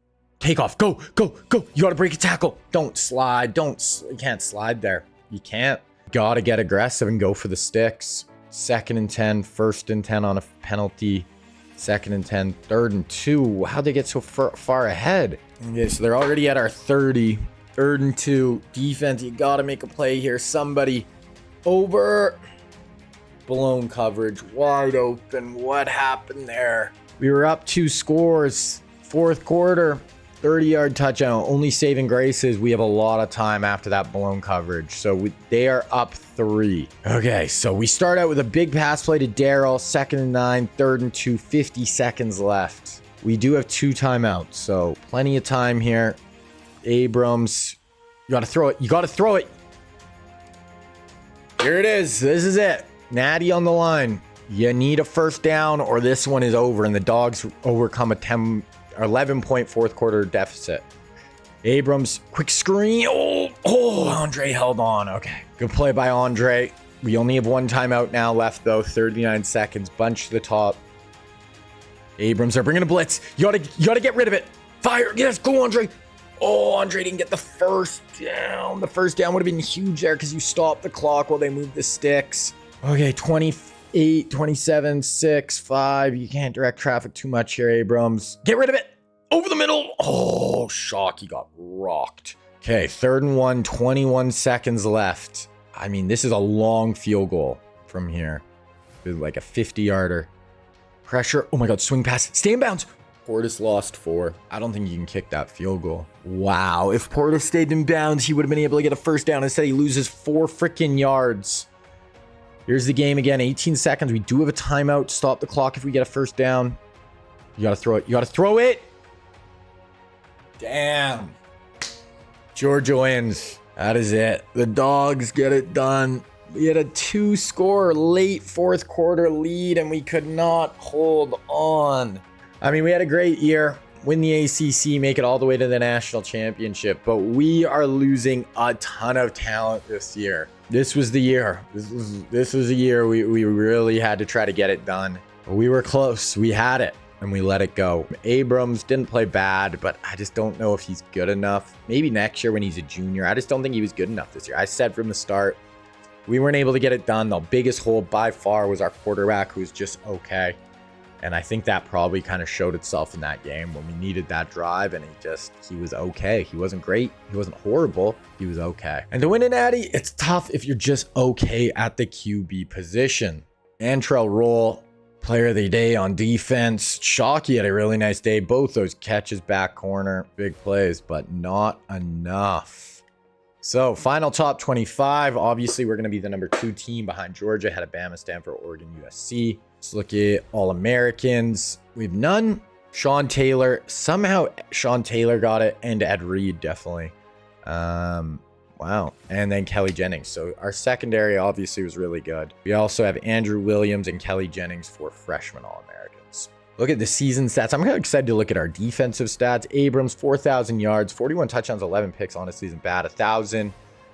Take off. Go, go, go. You got to break a tackle. Don't slide. You can't slide there. You can't. Got to get aggressive and go for the sticks. 2nd and 10, 1st and 10 on a penalty. 2nd and 10, 3rd and 2. How'd they get so far ahead? Okay, so they're already at our 30. 3rd and 2. Defense, you got to make a play here. Somebody over. Blown coverage. Wide open. What happened there? We were up 2 scores. 4th quarter. 30-yard touchdown. Only saving grace is we have a lot of time after that blown coverage. So they are up 3. Okay, so we start out with a big pass play to Darrell. 2nd and 9, 3rd and 2, 50 seconds left. We do have 2 timeouts, so plenty of time here. Abrams, you got to throw it. You got to throw it. Here it is. This is it. Natty on the line. You need a 1st down or this one is over, and the Dogs overcome a 11-point 4th quarter deficit. Abrams, quick screen. Oh, Andre held on. Okay, good play by Andre. We only have 1 timeout now left, though. 39 seconds. Bunch to the top. Abrams are bringing a blitz. You gotta get rid of it. Fire. Yes, go, Andre. Oh, Andre didn't get the first down. The first down would have been huge there because you stopped the clock while they moved the sticks. Okay, 28, 27, 6, 5. You can't direct traffic too much here, Abrams. Get rid of it. Over the middle. Oh, shock. He got rocked. Okay, 3rd and 1, 21 seconds left. I mean, this is a long field goal from here. Like a 50-yarder. Pressure. Oh my God, swing pass. Stay in bounds. Portis lost 4. I don't think you can kick that field goal. Wow, if Portis stayed in bounds, he would have been able to get a first down. Instead, he loses 4 freaking yards. Here's the game again, 18 seconds. We do have a timeout to stop the clock if we get a first down. You got to throw it. You got to throw it. Damn. Georgia wins. That is it. The Dogs get it done. We had a 2-score late 4th quarter lead, and we could not hold on. I mean, we had a great year, win the ACC, make it all the way to the national championship, but we are losing a ton of talent this year. This was the year. This was a year we really had to try to get it done. We were close. We had it, and we let it go. Abrams didn't play bad, but I just don't know if he's good enough. Maybe next year when he's a junior. I just don't think he was good enough this year. I said from the start, we weren't able to get it done. The biggest hole by far was our quarterback, who was just okay. And I think that probably kind of showed itself in that game when we needed that drive, and he was okay. He wasn't great. He wasn't horrible. He was okay. And to win an Natty, it's tough if you're just okay at the QB position. Antrell Roll, player of the day on defense. Shockey had a really nice day. Both those catches back corner, big plays, but not enough. So final top 25. Obviously, we're going to be the number 2 team behind Georgia, ahead of Bama, Stanford, Oregon, USC. Let's look at All-Americans. We have none. Sean Taylor. Somehow Sean Taylor got it, and Ed Reed, definitely. Wow. And then Kelly Jennings. So our secondary obviously was really good. We also have Andrew Williams and Kelly Jennings for freshman All-Americans. Look at the season stats. I'm kind of excited to look at our defensive stats. Abrams, 4,000 yards, 41 touchdowns, 11 picks. Honestly, isn't bad. 1,000.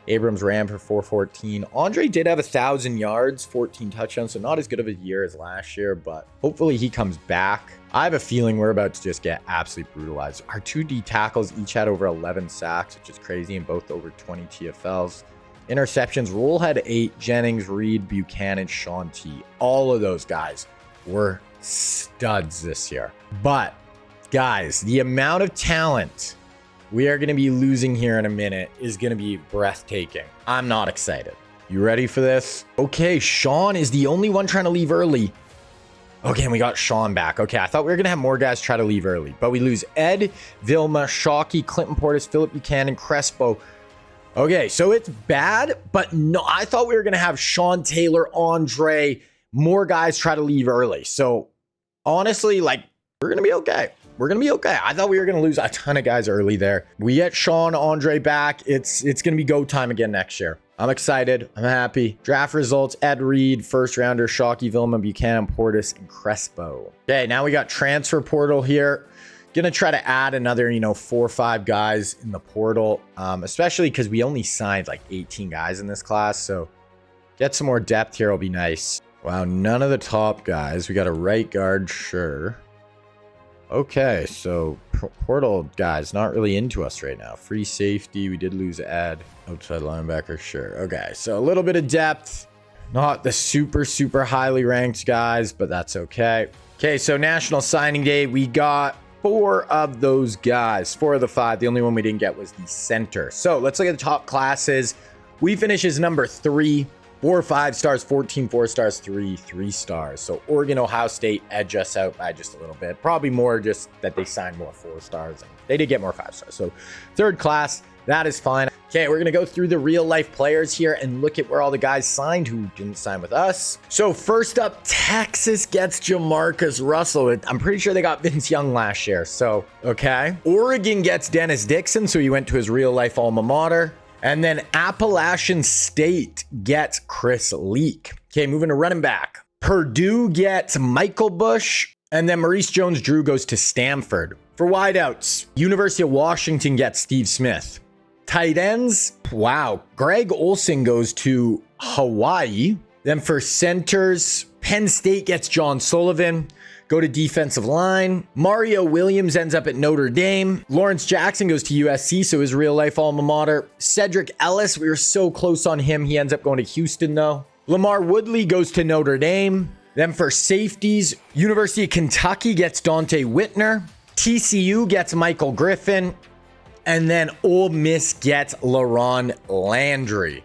Abrams ran for 414. Andre did have 1,000 yards, 14 touchdowns, so not as good of a year as last year, but hopefully he comes back. I have a feeling we're about to just get absolutely brutalized. Our 2 D tackles each had over 11 sacks, which is crazy, and both over 20 TFLs. Interceptions, Roll had 8, Jennings, Reed, Buchanan, Sean T. All of those guys were studs this year. But, guys, the amount of talent we are going to be losing here in a minute is going to be breathtaking. I'm not excited. You ready for this? Okay, Sean is the only one trying to leave early. Okay, and we got Sean back. Okay, I thought we were going to have more guys try to leave early, but we lose Ed, Vilma, Shockey, Clinton Portis, Philip Buchanan, Crespo. Okay, so it's bad, but no, I thought we were going to have Sean Taylor, Andre, more guys try to leave early. So honestly, like, we're going to be okay. We're going to be okay. I thought we were going to lose a ton of guys early there. We get Sean, Andre back. It's going to be go time again next year. I'm excited. I'm happy. Draft results, Ed Reed, first rounder, Shockey, Vilma, Buchanan, Portis, and Crespo. Okay, now we got transfer portal here. Going to try to add another, 4 or 5 guys in the portal, especially because we only signed like 18 guys in this class. So get some more depth here will be nice. Wow, none of the top guys. We got a right guard, sure. Okay, so portal guys not really into us right now. Free safety, we did lose Ed. Outside linebacker, sure. Okay, so a little bit of depth. Not the super highly ranked guys, but that's okay. Okay, so National Signing Day, we got 4 of those guys. 4 of the 5. The only one we didn't get was the center. So let's look at the top classes. We finish as number 3. 4 5 stars, 14 4 stars, 3 3 stars. So Oregon, Ohio State edge us out by just a little bit. Probably more just that they signed more 4 stars. And they did get more 5 stars. So 3rd class, that is fine. Okay, we're going to go through the real life players here and look at where all the guys signed who didn't sign with us. So first up, Texas gets Jamarcus Russell. I'm pretty sure they got Vince Young last year. So, okay. Oregon gets Dennis Dixon. So he went to his real life alma mater. And then Appalachian State gets Chris Leak. Okay, moving to running back. Purdue gets Michael Bush. And then Maurice Jones-Drew goes to Stanford. For wideouts, University of Washington gets Steve Smith. Tight ends, wow. Greg Olson goes to Hawaii. Then for centers, Penn State gets John Sullivan. Go to defensive line. Mario Williams ends up at Notre Dame. Lawrence Jackson goes to USC, so his real life alma mater. Cedric Ellis, we were so close on him. He ends up going to Houston though. Lamar Woodley goes to Notre Dame. Then for safeties, University of Kentucky gets Dante Whitner. TCU gets Michael Griffin. And then Ole Miss gets LaRon Landry.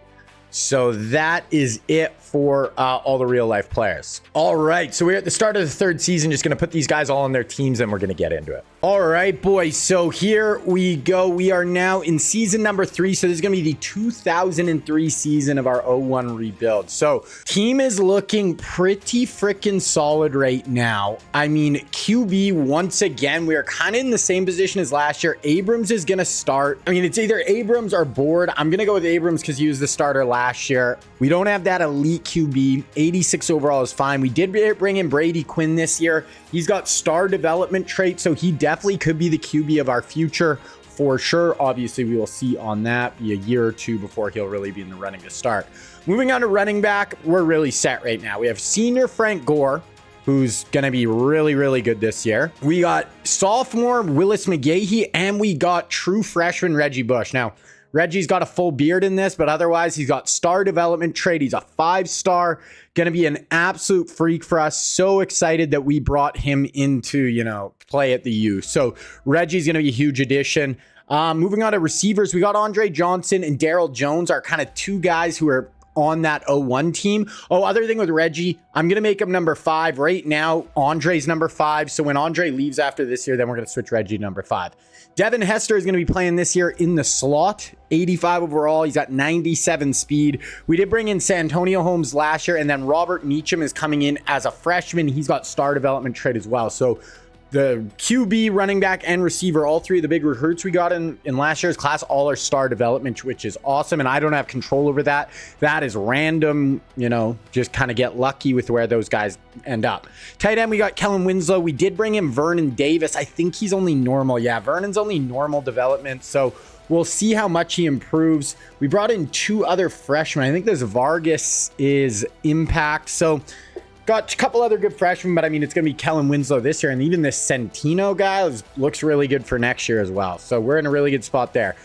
So that is it for all the real life players. All right, so we're at the start of the third season. Just going to put these guys all on their teams and we're going to get into it. All right, boys. So here we go. We are now in season number 3. So this is going to be the 2003 season of our 01 rebuild. So team is looking pretty freaking solid right now. I mean, QB, once again, we are kind of in the same position as last year. Abrams is going to start. I mean, it's either Abrams or Board. I'm going to go with Abrams because he was the starter last year. We don't have that elite QB. 86 overall is fine. We did bring in Brady Quinn this year. He's got star development traits, so he definitely could be the QB of our future for sure. Obviously, we will see on that be a year or two before he'll really be in the running to start. Moving on to running back, we're really set right now. We have senior Frank Gore, who's going to be really, really good this year. We got sophomore Willis McGahee, and we got true freshman Reggie Bush. Now, Reggie's got a full beard in this, but otherwise he's got star development trait. He's a 5-star, going to be an absolute freak for us. So excited that we brought him into, play at the U. So Reggie's going to be a huge addition. Moving on to receivers, we got Andre Johnson and Daryl Jones are kind of two guys who are on that 01 team. Oh, other thing with Reggie, I'm going to make him number 5. Right now, Andre's number 5. So when Andre leaves after this year, then we're going to switch Reggie to number 5. Devin Hester is going to be playing this year in the slot. 85 overall. He's at 97 speed. We did bring in Santonio Holmes last year, and then Robert Meacham is coming in as a freshman. He's got star development trait as well. So the QB, running back, and receiver, all three of the big recruits we got in last year's class, all are star development, which is awesome. And I don't have control over that. That is random, just kind of get lucky with where those guys end up. Tight end, we got Kellen Winslow. We did bring in Vernon Davis. I think he's only normal. Yeah, Vernon's only normal development. So we'll see how much he improves. We brought in 2 other freshmen. I think this Vargas is impact. So got a couple other good freshmen, but I mean, it's going to be Kellen Winslow this year. And even this Centino guy looks really good for next year as well. So we're in a really good spot there.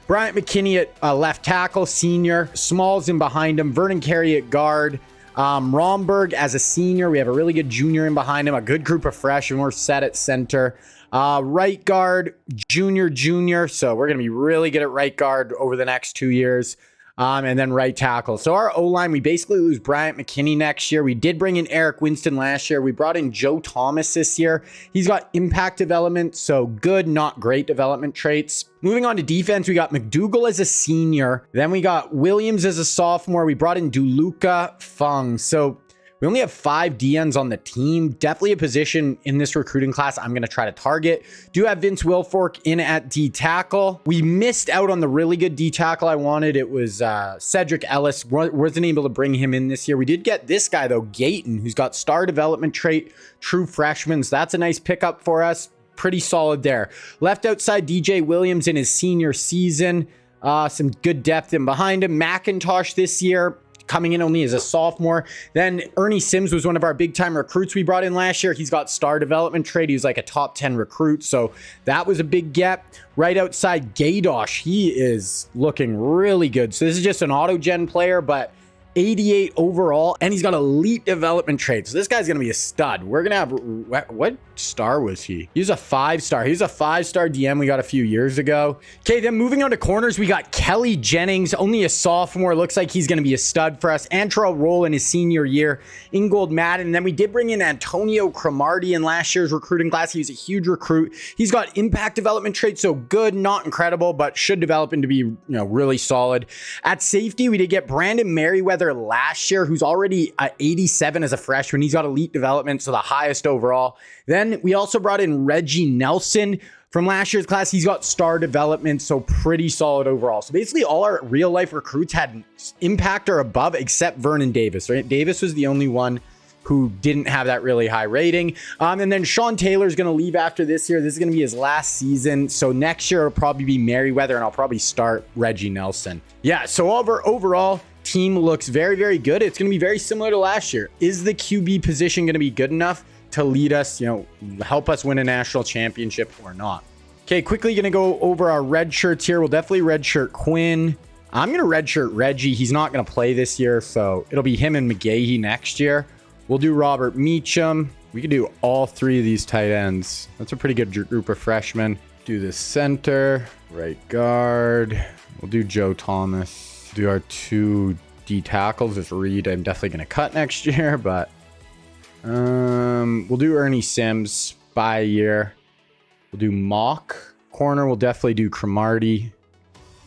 Bryant McKinney at left tackle, senior. Smalls in behind him. Vernon Carey at guard. Romberg as a senior. We have a really good junior in behind him. A good group of freshmen. We're set at center. Right guard, junior. So we're going to be really good at right guard over the next 2 years. And then right tackle. So our O-line, we basically lose Bryant McKinney next year. We did bring in Eric Winston last year. We brought in Joe Thomas this year. He's got impact development, so good, not great development traits. Moving on to defense, we got McDougal as a senior. Then we got Williams as a sophomore. We brought in Duluca Fung. So we only have 5 DNs on the team. Definitely a position in this recruiting class I'm going to try to target. Do have Vince Wilfork in at D tackle. We missed out on the really good D tackle I wanted. It was Cedric Ellis. Wasn't able to bring him in this year. We did get this guy, though, Gayton, who's got star development trait, true freshman. So that's a nice pickup for us. Pretty solid there. Left outside, DJ Williams in his senior season. Some good depth in behind him. McIntosh this year, coming in only as a sophomore. Then Ernie Sims was one of our big time recruits we brought in last year. He's got star development trait. He was like a top 10 recruit. So that was a big get. Right outside, Gaydosh. He is looking really good. So this is just an auto gen player, but 88 overall, and he's got elite development traits. So this guy's gonna be a stud. We're gonna have, what star was he? He was a 5-star. He was a 5-star DM we got a few years ago. Okay, then moving on to corners, we got Kelly Jennings, only a sophomore. Looks like he's gonna be a stud for us. Antrell Roll in his senior year. Ingold Madden, and then we did bring in Antonio Cromartie in last year's recruiting class. He was a huge recruit. He's got impact development traits, so good, not incredible, but should develop into be really solid. At safety, we did get Brandon Merriweather last year, who's already at 87 as a freshman. He's got elite development, so the highest overall. Then we also brought in Reggie Nelson from last year's class. He's got star development, so pretty solid overall. So basically all our real life recruits had impact or above except Vernon Davis, right? Davis was the only one who didn't have that really high rating. And then Sean Taylor is going to leave after this year. This is going to be his last season. So next year will probably be Merriweather, and I'll probably start Reggie Nelson. Yeah, so overall, team looks very, very good. It's going to be very similar to last year. Is the QB position going to be good enough to lead us, help us win a national championship or not? Okay, quickly going to go over our red shirts here. We'll definitely redshirt Quinn. I'm going to redshirt Reggie. He's not going to play this year, so it'll be him and McGahee next year. We'll do Robert Meacham. We could do all three of these tight ends. That's a pretty good group of freshmen. Do the center, right guard. We'll do Joe Thomas. Do our 2 D tackles. If Reed, I'm definitely going to cut next year, but we'll do Ernie Sims by a year. We'll do Mock. Corner, we'll definitely do Cromartie.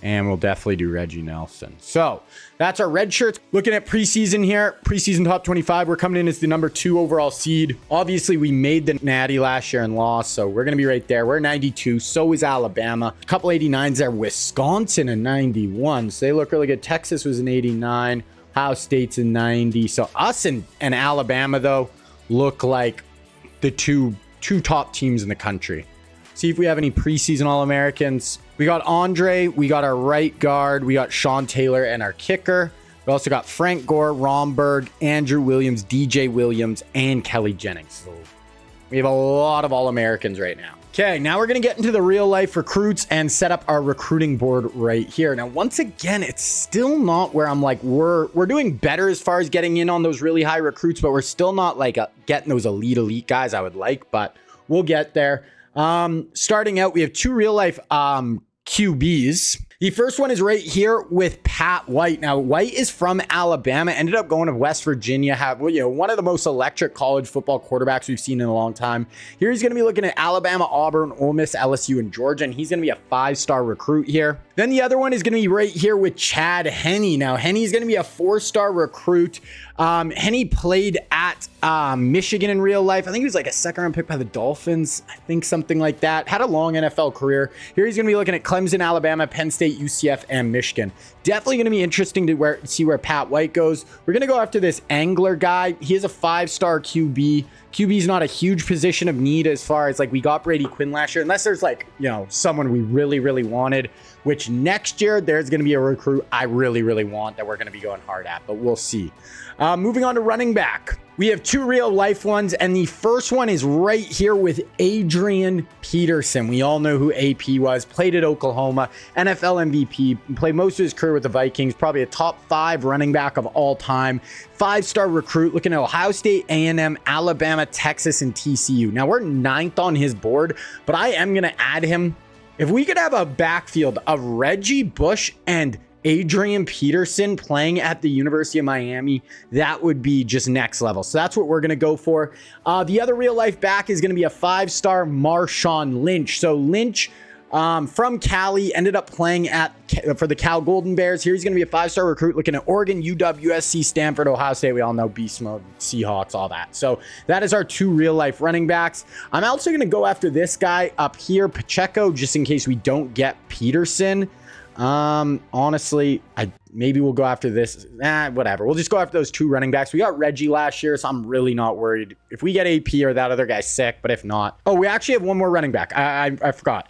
And we'll definitely do Reggie Nelson. So that's our red shirts. Looking at preseason here, preseason top 25, we're coming in as the number 2 overall seed. Obviously, we made the Natty last year and lost, so we're going to be right there. We're 92. So is Alabama. A couple 89s there. Wisconsin a 91. So they look really good. Texas was an 89. Ohio State's a 90. So us and Alabama, though, look like the two top teams in the country. See if we have any preseason All-Americans. We got Andre, we got our right guard, we got Sean Taylor and our kicker. We also got Frank Gore, Romberg, Andrew Williams, DJ Williams, and Kelly Jennings. So we have a lot of All-Americans right now. Okay, now we're going to get into the real-life recruits and set up our recruiting board right here. Now, once again, it's still not where I'm like, we're doing better as far as getting in on those really high recruits, but we're still not like getting those elite guys I would like, but we'll get there. Starting out, we have 2 real-life QBs. The first one is right here with Pat White. Now, White is from Alabama, ended up going to West Virginia, one of the most electric college football quarterbacks we've seen in a long time. Here he's going to be looking at Alabama, Auburn, Ole Miss, LSU, and Georgia, and he's going to be a 5-star recruit here. Then the other one is going to be right here with Chad Henne. Now, Henne's going to be a 4-star recruit. Henne played at Michigan in real life. I think he was like a 2nd-round pick by the Dolphins. I think something like that. Had a long NFL career. Here he's going to be looking at Clemson, Alabama, Penn State, UCF, and Michigan. Definitely going to be interesting to see where Pat White goes. We're going to go after this Angler guy. He is a 5-star QB. QB is not a huge position of need as far as like we got Brady Quinn last year, unless there's like, someone we really wanted, which next year there's going to be a recruit I really want that we're going to be going hard at, but we'll see. Moving on to running back. We have 2 real life ones, and the first one is right here with Adrian Peterson. We all know who AP was, played at Oklahoma, NFL MVP, played most of his career with the Vikings, probably a top 5 running back of all time. 5-star recruit, looking at Ohio State, A&M, Alabama, Texas, and TCU. Now, we're 9th on his board, but I am going to add him. If we could have a backfield of Reggie Bush and Adrian Peterson playing at the University of Miami, that would be just next level. So that's what we're going to go for. The other real life back is going to be a 5-star Marshawn Lynch. So Lynch from Cali ended up playing for the Cal Golden Bears. Here he's going to be a 5-star recruit looking at Oregon, UW, USC, Stanford, Ohio State. We all know beast mode, Seahawks, all that. So that is our 2 real life running backs. I'm also going to go after this guy up here, Pacheco, just in case we don't get Peterson. Honestly, maybe we'll go after this. Whatever. We'll just go after those 2 running backs. We got Reggie last year, so I'm really not worried if we get AP or that other guy's sick, but if not. Oh, we actually have one more running back. I forgot.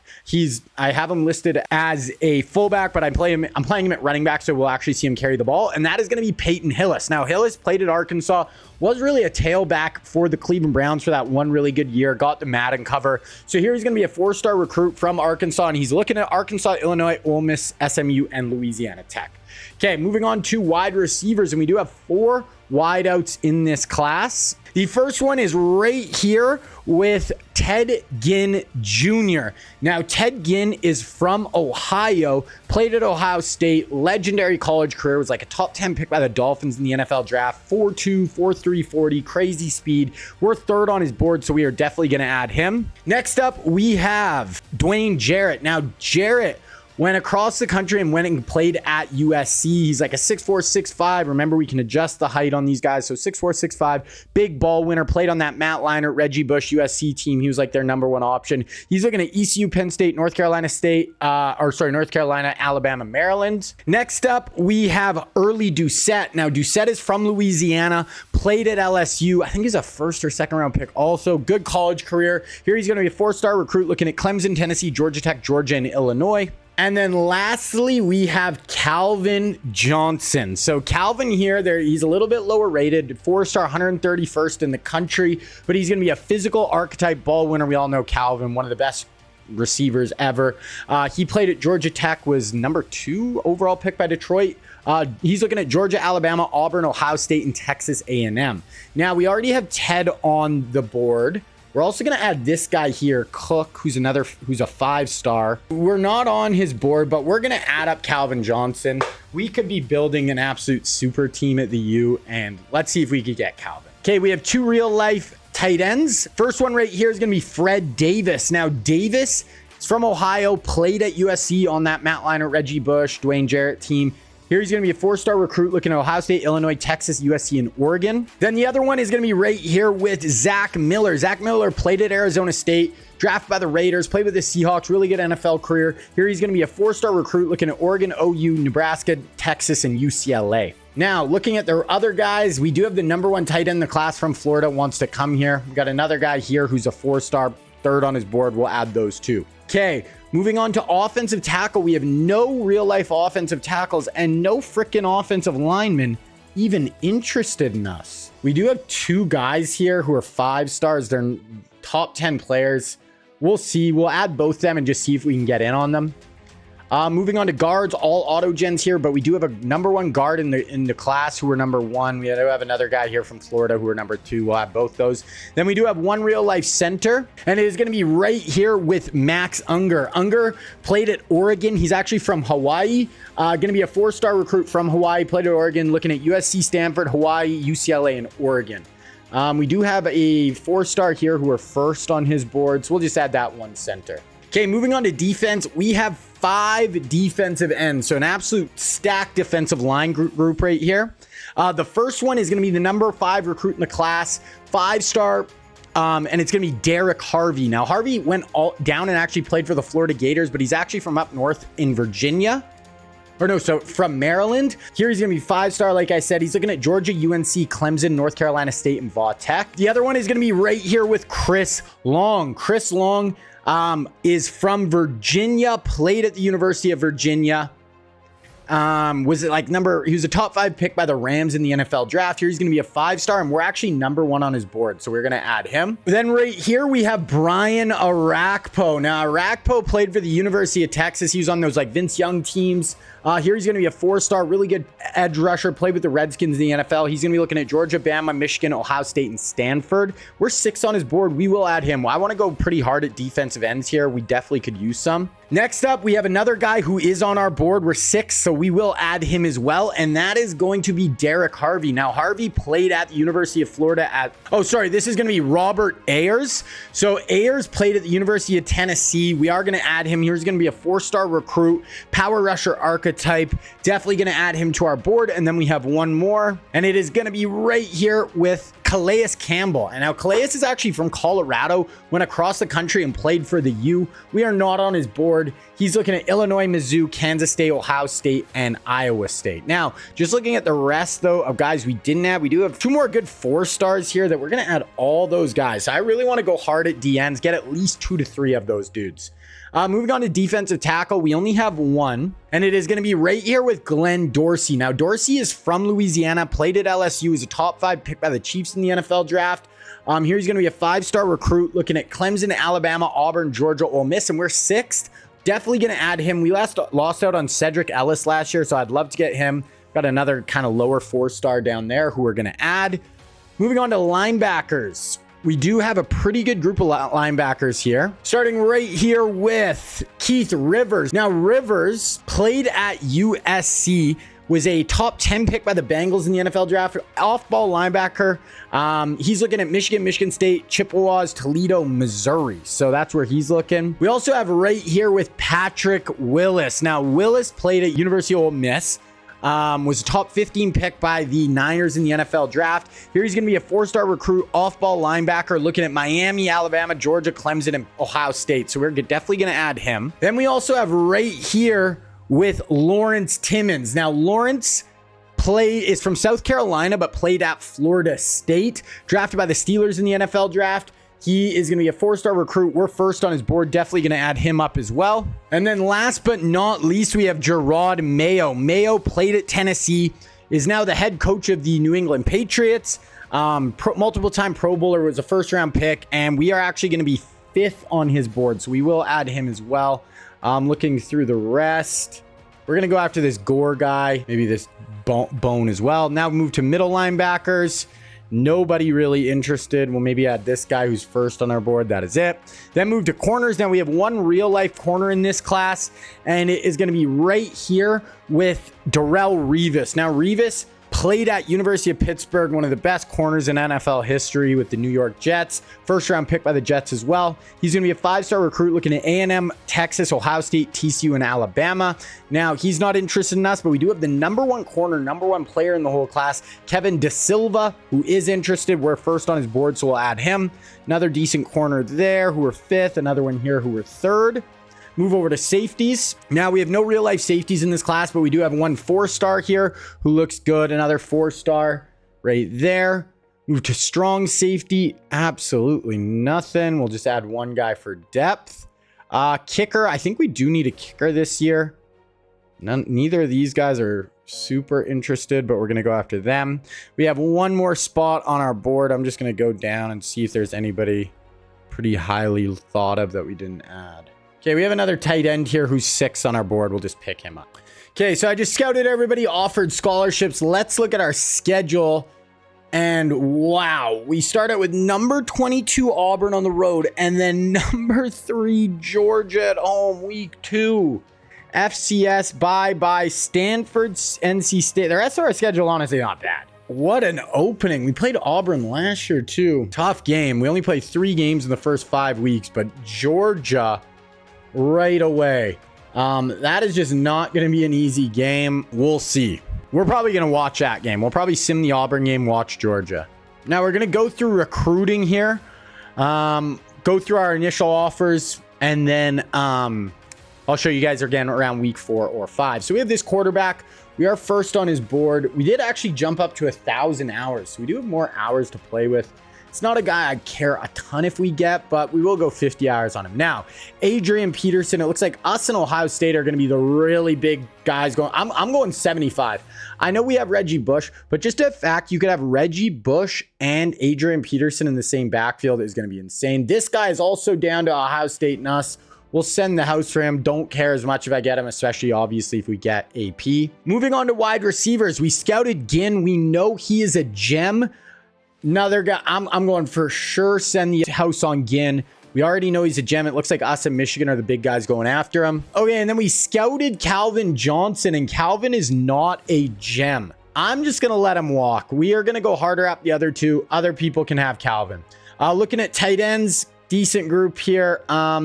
I have him listed as a fullback, but I'm playing him at running back, so we'll actually see him carry the ball, and that is going to be Peyton Hillis. Now, Hillis played at Arkansas, was really a tailback for the Cleveland Browns for that one really good year, got the Madden cover. So here he's going to be a 4-star recruit from Arkansas, and he's looking at Arkansas, Illinois, Ole Miss, SMU, and Louisiana Tech. Okay, moving on to wide receivers, and we do have 4 wideouts in this class. The first one is right here with Ted Ginn Jr. Now, Ted Ginn is from Ohio, played at Ohio State, legendary college career, was like a top 10 pick by the Dolphins in the NFL draft, 4.2, 4.3 40, crazy speed. We're 3rd on his board, so we are definitely going to add him. Next up, we have Dwayne Jarrett. Now, Jarrett went across the country and went and played at USC. He's like a 6'4", 6'5". Remember, we can adjust the height on these guys. So 6'4", 6'5", big ball winner, played on that Matt Leinart, Reggie Bush USC team. He was like their number 1 option. He's looking at ECU, Penn State, North Carolina, Alabama, Maryland. Next up, we have Early Doucette. Now, Doucette is from Louisiana, played at LSU. I think he's a 1st or 2nd round pick also. Good college career. Here he's going to be a 4-star recruit looking at Clemson, Tennessee, Georgia Tech, Georgia, and Illinois. And then lastly, we have Calvin Johnson. So Calvin here, he's a little bit lower rated, 4-star, 131st in the country, but he's going to be a physical archetype ball winner. We all know Calvin, one of the best receivers ever. He played at Georgia Tech, was number 2 overall pick by Detroit. He's looking at Georgia, Alabama, Auburn, Ohio State, and Texas A&M. Now, we already have Ted on the board. We're also going to add this guy here, Cook, who's a 5-star. We're not on his board, but we're going to add up Calvin Johnson. We could be building an absolute super team at the U, and let's see if we could get Calvin. Okay, we have 2 real-life tight ends. First one right here is going to be Fred Davis. Now, Davis is from Ohio, played at USC on that Matt Leinart, Reggie Bush, Dwayne Jarrett team. Here he's going to be a 4-star recruit looking at Ohio State, Illinois, Texas, USC, and Oregon. Then the other one is going to be right here with Zach Miller. Zach Miller played at Arizona State, drafted by the Raiders, played with the Seahawks, really good NFL career. Here he's going to be a 4-star recruit looking at Oregon, OU, Nebraska, Texas, and UCLA. Now, looking at the other guys, we do have the number 1 tight end in the class from Florida wants to come here. We got another guy here who's a 4-star, 3rd on his board. We'll add those 2. Okay, moving on to offensive tackle. We have no real-life offensive tackles and no freaking offensive linemen even interested in us. We do have 2 guys here who are 5-stars. They're top 10 players. We'll see. We'll add both of them and just see if we can get in on them. Moving on to guards, all auto gens here, but we do have a number 1 guard in the class who are number 1. We do have another guy here from Florida who are number 2. We'll have both those. Then we do have 1 real life center, and it is going to be right here with Max Unger. Unger played at Oregon. He's actually from Hawaii. Going to be a 4-star recruit from Hawaii. Played at Oregon, looking at USC, Stanford, Hawaii, UCLA, and Oregon. We do have a 4-star here who are 1st on his board, so we'll just add that 1 center. Okay, moving on to defense, we have 5 defensive ends. So an absolute stacked defensive line group right here. The first one is going to be the number 5 recruit in the class, 5-star, and it's going to be Derek Harvey. Now, Harvey went all down and actually played for the Florida Gators, but he's actually from up north in Virginia. Or no, so from Maryland. Here he's going to be 5-star, like I said. He's looking at Georgia, UNC, Clemson, North Carolina State, and Va Tech. The other one is going to be right here with Chris Long. Chris Long is from Virginia, played at the University of Virginia. He was a top 5 pick by the Rams in the NFL draft. Here he's going to be a 5-star, and we're actually number 1 on his board, so we're going to add him. Then right here we have Brian Arakpo. Now, Arakpo played for the University of Texas. He was on those Vince Young teams. Here he's going to be a 4-star, really good edge rusher, played with the Redskins in the NFL. He's going to be looking at Georgia, Bama, Michigan, Ohio State, and Stanford. We're 6 on his board. We will add him. I want to go pretty hard at defensive ends here. We definitely could use some. Next up, we have another guy who is on our board. We're 6, so we will add him as well, and that is going to be Derek Harvey. Now, Harvey played at the University of Florida this is going to be Robert Ayers. So Ayers played at the University of Tennessee. We are going to add him. Here's going to be a 4-star recruit, power rusher archetype. Definitely going to add him to our board, and then we have 1 more, and it is going to be right here with Calais Campbell. And now Calais is actually from Colorado, went across the country and played for the U. We are not on his board. He's looking at Illinois, Mizzou, Kansas State, Ohio State, and Iowa State. Now, just looking at the rest, though, of guys we didn't have, we do have 2 more good 4-stars here that we're going to add all those guys. So I really want to go hard at DNs, get at least 2 to 3 of those dudes. Moving on to defensive tackle, we only have 1, and it is going to be right here with Glenn Dorsey. Now, Dorsey is from Louisiana, played at LSU, is a top 5 pick by the Chiefs in the NFL draft. Here he's going to be a 5-star recruit looking at Clemson, Alabama, Auburn, Georgia, Ole Miss, and we're 6th. Definitely going to add him. We lost out on Cedric Ellis last year, so I'd love to get him. Got another kind of lower 4-star down there who we're going to add. Moving on to linebackers. We do have a pretty good group of linebackers here. Starting right here with Keith Rivers. Now, Rivers played at USC, was a top 10 pick by the Bengals in the NFL draft. Off-ball linebacker. He's looking at Michigan, Michigan State, Chippewas, Toledo, Missouri. So that's where he's looking. We also have right here with Patrick Willis. Now, Willis played at University of Ole Miss. Was a top 15 pick by the Niners in the NFL draft. Here he's going to be a 4-star recruit, off-ball linebacker, looking at Miami, Alabama, Georgia, Clemson, and Ohio State. So we're definitely going to add him. Then we also have right here with Lawrence Timmons. Now, Lawrence is from South Carolina, but played at Florida State. Drafted by the Steelers in the NFL draft. He is going to be a 4-star recruit. We're first on his board. Definitely going to add him up as well. And then last but not least, we have Gerard Mayo. Mayo played at Tennessee, is now the head coach of the New England Patriots. Multiple-time Pro Bowler, was a first-round pick, and we are actually going to be 5th on his board, so we will add him as well. Looking through the rest, we're going to go after this Gore guy, maybe this Bone as well. Now move to middle linebackers. Nobody really interested. We'll maybe add this guy who's first on our board. That is it. Then move to corners. Now we have one real life corner in this class, and it is going to be right here with Darrelle Revis. Now Revis played at University of Pittsburgh, one of the best corners in NFL history with the New York Jets. First round pick by the Jets as well. He's going to be a 5-star recruit looking at A&M, Texas, Ohio State, TCU, and Alabama. Now, he's not interested in us, but we do have the number 1 corner, number 1 player in the whole class, Kevin De Silva, who is interested. We're first on his board, so we'll add him. Another decent corner there, who are 5th. Another one here, who are 3rd. Move over to safeties. Now we have no real life safeties in this class, but we do have one 4-star here who looks good. Another 4-star right there. Move to strong safety. Absolutely nothing. We'll just add one guy for depth. Kicker. I think we do need a kicker this year. Neither of these guys are super interested, but we're going to go after them. We have one more spot on our board. I'm just going to go down and see if there's anybody pretty highly thought of that we didn't add. Okay, we have another tight end here who's 6 on our board. We'll just pick him up. Okay, so I just scouted everybody, offered scholarships. Let's look at our schedule. And wow, we start out with number 22 Auburn on the road, and then number 3 Georgia at home, week 2. FCS, bye-bye, Stanford, NC State. The rest of our schedule, honestly, not bad. What an opening. We played Auburn last year, too. Tough game. We only played 3 games in the first 5 weeks, but Georgia right away. That is just not going to be an easy game. We'll see. We're probably going to watch that game. We'll probably sim the Auburn game, watch Georgia. Now we're going to go through recruiting here. Go through our initial offers, and then I'll show you guys again around week 4 or 5. So we have this quarterback. We are first on his board. We did actually jump up to 1,000 hours. So we do have more hours to play with. It's not a guy I care a ton if we get, but we will go 50 hours on him. Now, Adrian Peterson, it looks like us and Ohio State are going to be the really big guys going. I'm going 75. I know we have Reggie Bush, but just a fact, you could have Reggie Bush and Adrian Peterson in the same backfield is going to be insane. This guy is also down to Ohio State and us. We'll send the house for him. Don't care as much if I get him, especially obviously if we get AP. Moving on to wide receivers, we scouted Ginn. We know he is a gem. Another guy, I'm going for sure send the house on Ginn. We already know he's a gem. It looks like us and Michigan are the big guys going after him. Okay, and then we scouted Calvin Johnson, and Calvin is not a gem. I'm just going to let him walk. We are going to go harder at the other 2. Other people can have Calvin. Looking at tight ends, decent group here.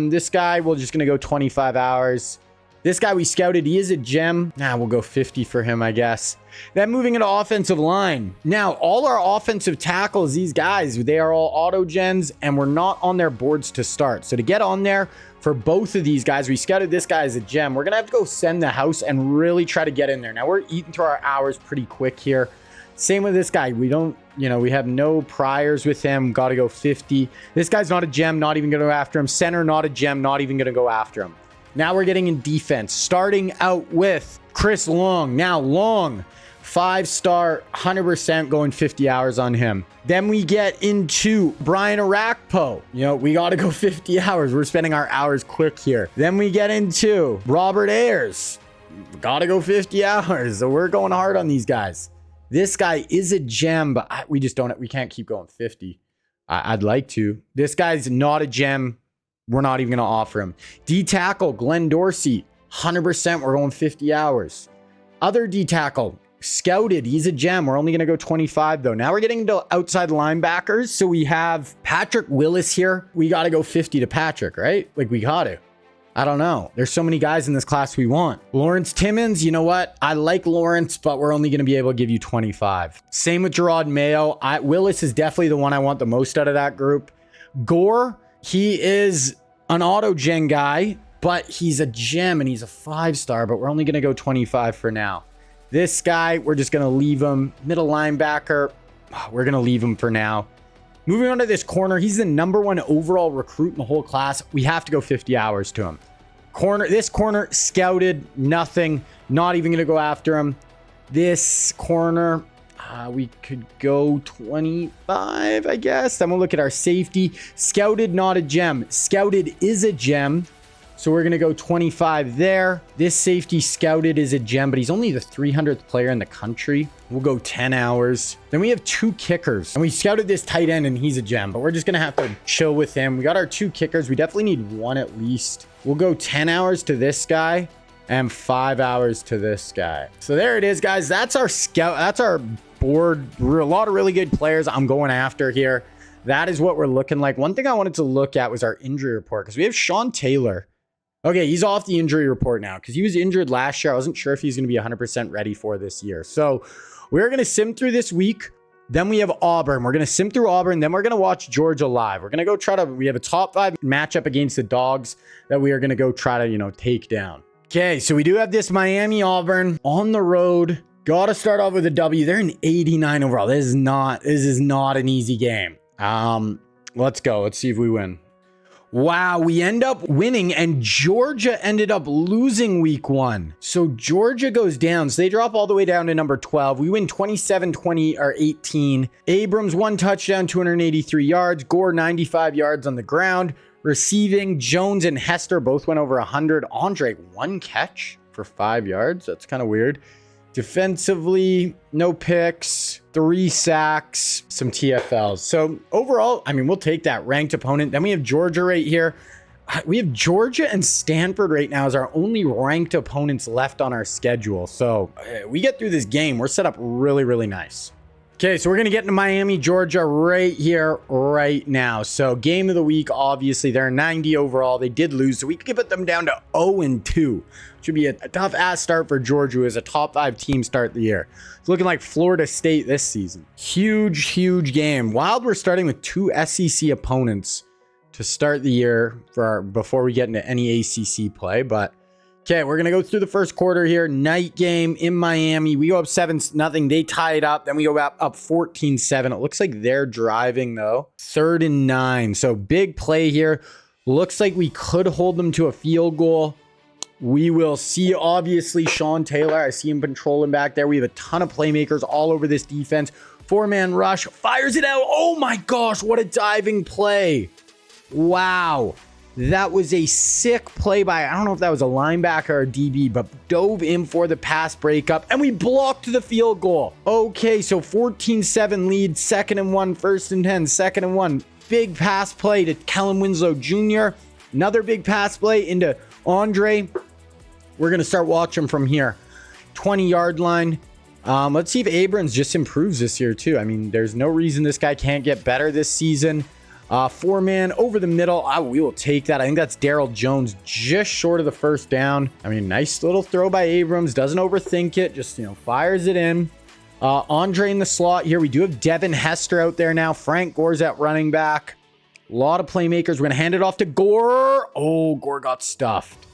This guy, we're just going to go 25 hours. This guy we scouted, he is a gem. We'll go 50 for him, I guess. Then moving into offensive line. Now, all our offensive tackles, these guys, they are all auto gens, and we're not on their boards to start. So to get on there for both of these guys, we scouted this guy as a gem. We're going to have to go send the house and really try to get in there. Now, we're eating through our hours pretty quick here. Same with this guy. We don't, we have no priors with him. Got to go 50. This guy's not a gem, not even going to go after him. Center, not a gem, not even going to go after him. Now we're getting in defense, starting out with Chris Long. Now Long, 5-star, 100% going 50 hours on him. Then we get into Brian Arakpo. We got to go 50 hours. We're spending our hours quick here. Then we get into Robert Ayers. Got to go 50 hours. So we're going hard on these guys. This guy is a gem, but we can't keep going 50. I'd like to. This guy's not a gem. We're not even going to offer him. D tackle, Glenn Dorsey, 100%. We're going 50 hours. Other D tackle, scouted. He's a gem. We're only going to go 25 though. Now we're getting into outside linebackers. So we have Patrick Willis here. We got to go 50 to Patrick, right? We got to. I don't know. There's so many guys in this class we want. Lawrence Timmons, you know what? I like Lawrence, but we're only going to be able to give you 25. Same with Gerard Mayo. Willis is definitely the one I want the most out of that group. Gore, he is an auto gen guy, but he's a gem and he's a 5-star, but we're only going to go 25 for now. This guy, we're just going to leave him. Middle linebacker, we're going to leave him for now. Moving on to this corner, he's the #1 overall recruit in the whole class. We have to go 50 hours to him. This corner scouted, nothing, not even going to go after him. This corner, we could go 25, I guess. Then we'll look at our safety. Scouted, not a gem. Scouted is a gem. So we're going to go 25 there. This safety scouted is a gem, but he's only the 300th player in the country. We'll go 10 hours. Then we have 2 kickers. And we scouted this tight end, and he's a gem, but we're just going to have to chill with him. We got our 2 kickers. We definitely need 1 at least. We'll go 10 hours to this guy and 5 hours to this guy. So there it is, guys. That's our scout. That's our board. We're a lot of really good players I'm going after here. That is what we're looking like. One thing I wanted to look at was our injury report, because we have Sean Taylor. Okay, he's off the injury report now because he was injured last year. I wasn't sure if he's going to be 100% ready for this year. So we're going to sim through this week. Then we have Auburn. We're going to sim through Auburn. Then we're going to watch Georgia live. We're going to go we have a top 5 matchup against the Dogs that we are going to go try to, take down. Okay, so we do have this Miami Auburn on the road. Got to start off with a W. They're an 89 overall. This is not an easy game. Let's go. Let's see if we win. Wow, we end up winning, and Georgia ended up losing week 1. So Georgia goes down. So they drop all the way down to number 12. We win 27-20 or 18. Abrams 1 touchdown, 283 yards. Gore 95 yards on the ground. Receiving, Jones and Hester both went over 100. Andre 1 catch for 5 yards. That's kind of weird. Defensively, no picks, 3 sacks, some TFLs. So overall, we'll take that ranked opponent. Then we have Georgia right here. We have Georgia and Stanford right now as our only ranked opponents left on our schedule. So we get through this game. We're set up really, really nice. Okay, so we're going to get into Miami, Georgia right here, right now. So game of the week, obviously, they're 90 overall. They did lose, so we could put them down to 0-2. Should be a tough-ass start for Georgia, who is a top 5 team start the year. It's looking like Florida State this season. Huge, huge game. Wild, we're starting with 2 SEC opponents to start the year before we get into any ACC play, but okay, we're going to go through the first quarter here. Night game in Miami. We go up 7-0. They tie it up. Then we go up 14-7. It looks like they're driving, though. 3rd and 9. So big play here. Looks like we could hold them to a field goal. We will see, obviously, Sean Taylor. I see him patrolling back there. We have a ton of playmakers all over this defense. 4-man rush. Fires it out. Oh, my gosh. What a diving play. Wow. That was a sick play by, I don't know if that was a linebacker or a DB, but dove in for the pass breakup, and we blocked the field goal. Okay, so 14-7 lead, 2nd and 1, 1st and 10, 2nd and 1. Big pass play to Kellen Winslow Jr. Another big pass play into Andre. We're going to start watching from here. 20-yard line. Let's see if Abrams just improves this year, too. There's no reason this guy can't get better this season. 4-man over the middle. We will take that. I think that's Daryl Jones just short of the first down. Nice little throw by Abrams. Doesn't overthink it. Just, fires it in. Andre in the slot here. We do have Devin Hester out there now. Frank Gore's at running back. A lot of playmakers. We're going to hand it off to Gore. Oh, Gore got stuffed.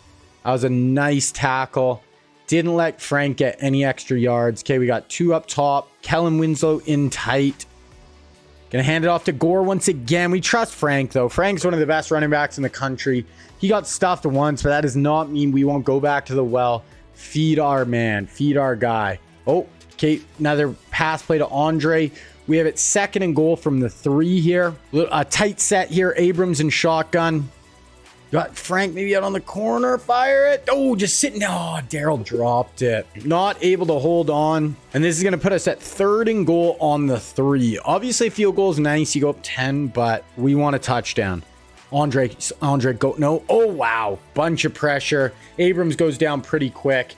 That was a nice tackle. Didn't let Frank get any extra yards. Okay, we got 2 up top. Kellen Winslow in tight. Gonna hand it off to Gore once again. We trust Frank, though. Frank's one of the best running backs in the country. He got stuffed once, but that does not mean we won't go back to the well. Feed our man. Feed our guy. Oh, okay. Another pass play to Andre. We have it 2nd and goal from the 3 here. A tight set here. Abrams and shotgun. Got Frank maybe out on the corner. Fire it. Oh, just sitting down. Oh, Daryl dropped it. Not able to hold on. And this is going to put us at 3rd and goal on the 3. Obviously, field goal is nice. You go up 10, but we want a touchdown. Andre, go. No. Oh, wow. Bunch of pressure. Abrams goes down pretty quick.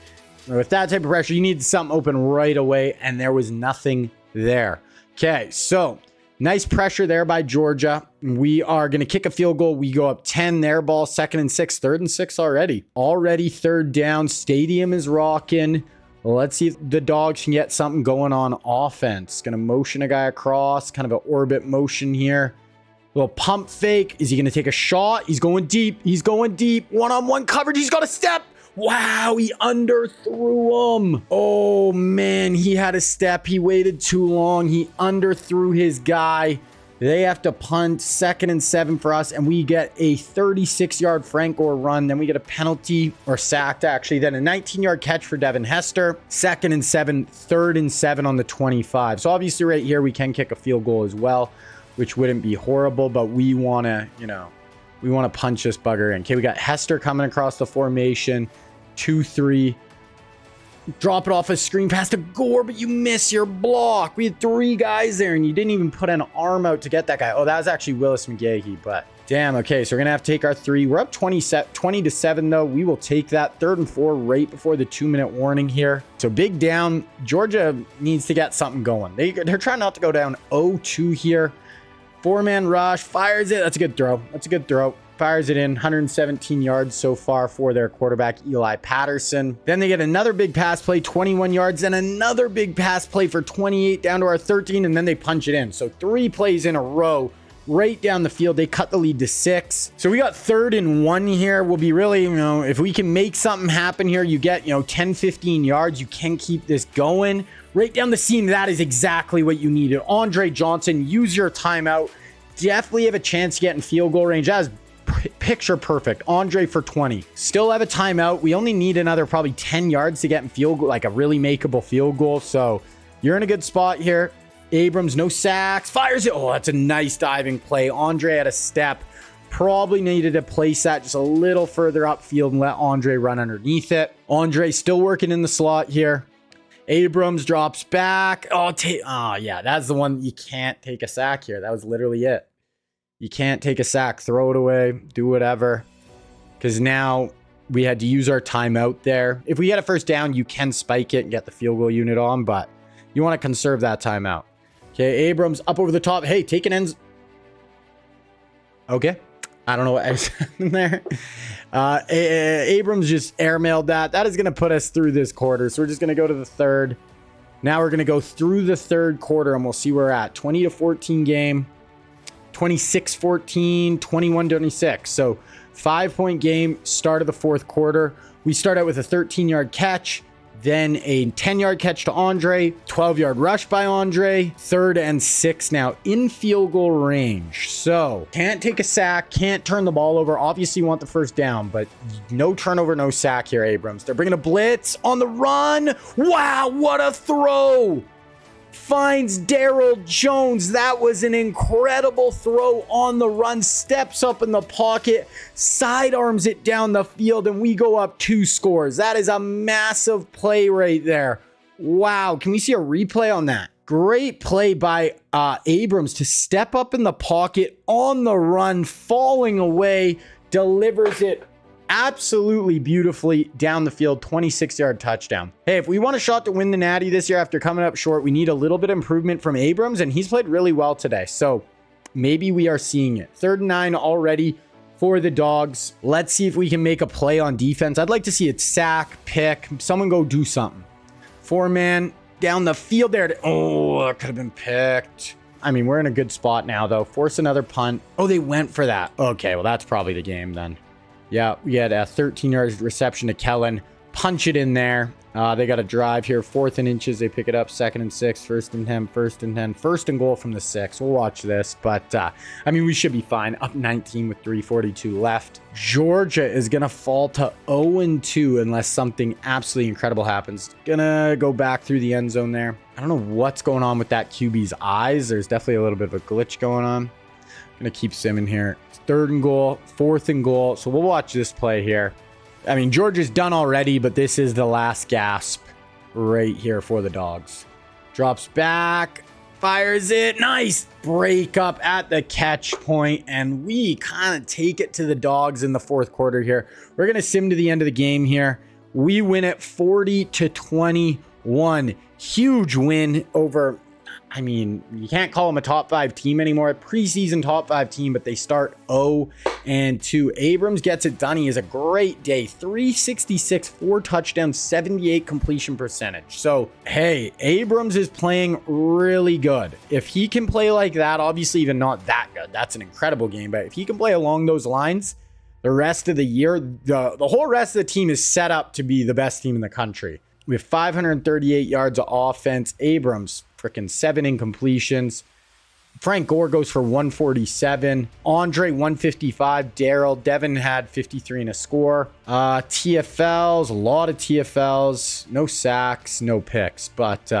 With that type of pressure, you need something open right away, and there was nothing there. Okay, so nice pressure there by Georgia. We are going to kick a field goal. We go up 10. Their ball, 2nd and 6. 3rd and 6 already. Already 3rd down. Stadium is rocking. Let's see if the Dogs can get something going on offense. Going to motion a guy across. Kind of an orbit motion here. Little pump fake. Is he going to take a shot? He's going deep. He's going deep. One-on-one coverage. He's got a step. Wow, he underthrew him. Oh, man, he had a step. He waited too long. He underthrew his guy. They have to punt, 2nd and 7 for us, and we get a 36-yard Frank Gore run. Then we get a penalty, or sacked actually. Then a 19-yard catch for Devin Hester. 2nd and 7, 3rd and 7 on the 25. So obviously right here we can kick a field goal as well, which wouldn't be horrible, but we want to, we want to punch this bugger in. Okay, we got Hester coming across the formation. 2-3. Drop it off a screen pass to Gore, but you miss your block. We had 3 guys there, and you didn't even put an arm out to get that guy. Oh, that was actually Willis McGahee, but damn. Okay, so we're going to have to take our 3. We're up 20-7, though. We will take that. 3rd and 4 right before the 2-minute warning here. So big down. Georgia needs to get something going. They're trying not to go down 0-2 here. 4-man rush. Fires it. That's a good throw. That's a good throw. Fires it in. 117 yards so far for their quarterback, Eli Patterson. Then they get another big pass play, 21 yards, and another big pass play for 28 down to our 13, and then they punch it in. So 3 plays in a row right down the field. They cut the lead to 6. So we got 3rd and 1 here. We'll be really, if we can make something happen here, you get, 10, 15 yards. You can keep this going. Right down the seam, that is exactly what you needed. Andre Johnson, use your timeout. Definitely have a chance to get in field goal range. That is picture perfect. Andre for 20. Still have a timeout. We only need another probably 10 yards to get in field goal, like a really makeable field goal. So you're in a good spot here. Abrams, no sacks. Fires it. Oh, that's a nice diving play. Andre had a step. Probably needed to place that just a little further upfield and let Andre run underneath it. Andre still working in the slot here. Abrams drops back. Oh, yeah, that's the one. You can't take a sack here. That was literally it. You can't take a sack. Throw it away. Do whatever. Because now we had to use our timeout there. If we get a first down, you can spike it and get the field goal unit on, but you want to conserve that timeout. Okay, Abrams up over the top. Hey, take an ends. Okay. I don't know what I was in there. Abrams just airmailed that. That is going to put us through this quarter. So we're just going to go to the 3rd. Now we're going to go through the 3rd quarter and we'll see where we're at. 20-14 game. 26-14, 21-26. So 5-point game, start of the 4th quarter. We start out with a 13-yard catch, then a 10-yard catch to Andre, 12-yard rush by Andre, 3rd and 6 now in field goal range. So can't take a sack, can't turn the ball over. Obviously you want the first down, but no turnover, no sack here, Abrams. They're bringing a blitz on the run. Wow, what a throw. Finds Darryl Jones. That was an incredible throw on the run. Steps up in the pocket, sidearms it down the field, and we go up 2 scores. That is a massive play right there. Wow. Can we see a replay on that? Great play by Abrams to step up in the pocket on the run, falling away, delivers it absolutely beautifully down the field. 26-yard touchdown. Hey, if we want a shot to win the Natty this year after coming up short, we need a little bit of improvement from Abrams, and he's played really well today. So maybe we are seeing it. 3rd and 9 already for the Dogs. Let's see if we can make a play on defense. I'd like to see it sack, pick, someone go do something. 4-man down the field there. Oh, that could have been picked. I mean, we're in a good spot now, though. Force another punt. Oh, they went for that. Okay, well, that's probably the game then. Yeah, we had a 13-yard reception to Kellen. Punch it in there. They got a drive here. 4th and inches. They pick it up. 2nd and 6. 1st and 10. 1st and 10. 1st and goal from the 6. We'll watch this. But, I mean, we should be fine. Up 19 with 3:42 left. Georgia is going to fall to 0-2 unless something absolutely incredible happens. Gonna go back through the end zone there. I don't know what's going on with that QB's eyes. There's definitely a little bit of a glitch going on. Gonna keep simming here. 3rd and goal, 4th and goal. So we'll watch this play here. I mean, Georgia's done already, but this is the last gasp right here for the Dogs. Drops back, fires it. Nice break up at the catch point, and we kind of take it to the Dogs in the 4th quarter here. We're gonna sim to the end of the game here. We win it 40-21. Huge win over, I mean, you can't call them a top 5 team anymore. A preseason top 5 team, but they start 0-2. Abrams gets it done. He has a great day. 366, 4 touchdowns, 78 completion percentage. So, hey, Abrams is playing really good. If he can play like that, obviously even not that good, that's an incredible game. But if he can play along those lines, the rest of the year, the whole rest of the team is set up to be the best team in the country. We have 538 yards of offense. Abrams, freaking 7 incompletions. Frank Gore goes for 147. Andre 155. Daryl. Devin had 53 and a score. TFLs, a lot of TFLs. No sacks, no picks. But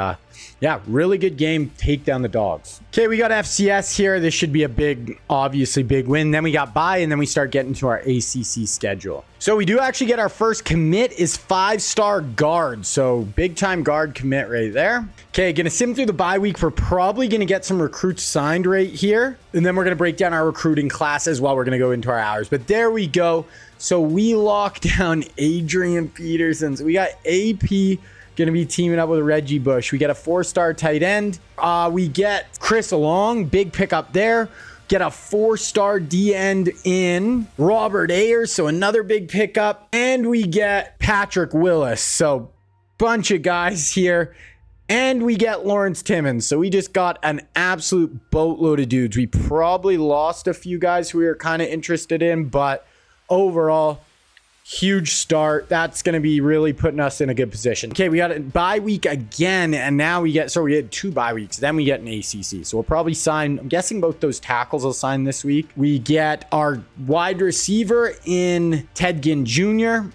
yeah, really good game. Take down the Dogs. Okay, we got FCS here. This should be a big, obviously big win. Then we got bye, and then we start getting to our ACC schedule. So we do actually get our first commit is 5-star guard. So big time guard commit right there. Okay, gonna sim through the bye week. We're probably gonna get some recruits signed right here. And then we're gonna break down our recruiting classes while we're gonna go into our hours. But there we go. So we lock down Adrian Peterson. So we got AP going to be teaming up with Reggie Bush. We get a 4-star tight end. We get Chris Long, big pickup there. Get a 4-star D end in Robert Ayers, so another big pickup. And we get Patrick Willis, so bunch of guys here. And we get Lawrence Timmons, so we just got an absolute boatload of dudes. We probably lost a few guys who we were kind of interested in, but overall, huge start. That's going to be really putting us in a good position. Okay, we got a bye week again, and now we had 2 bye weeks. Then we get an ACC. So we'll probably sign, I'm guessing both those tackles will sign this week. We get our wide receiver in Ted Ginn Jr.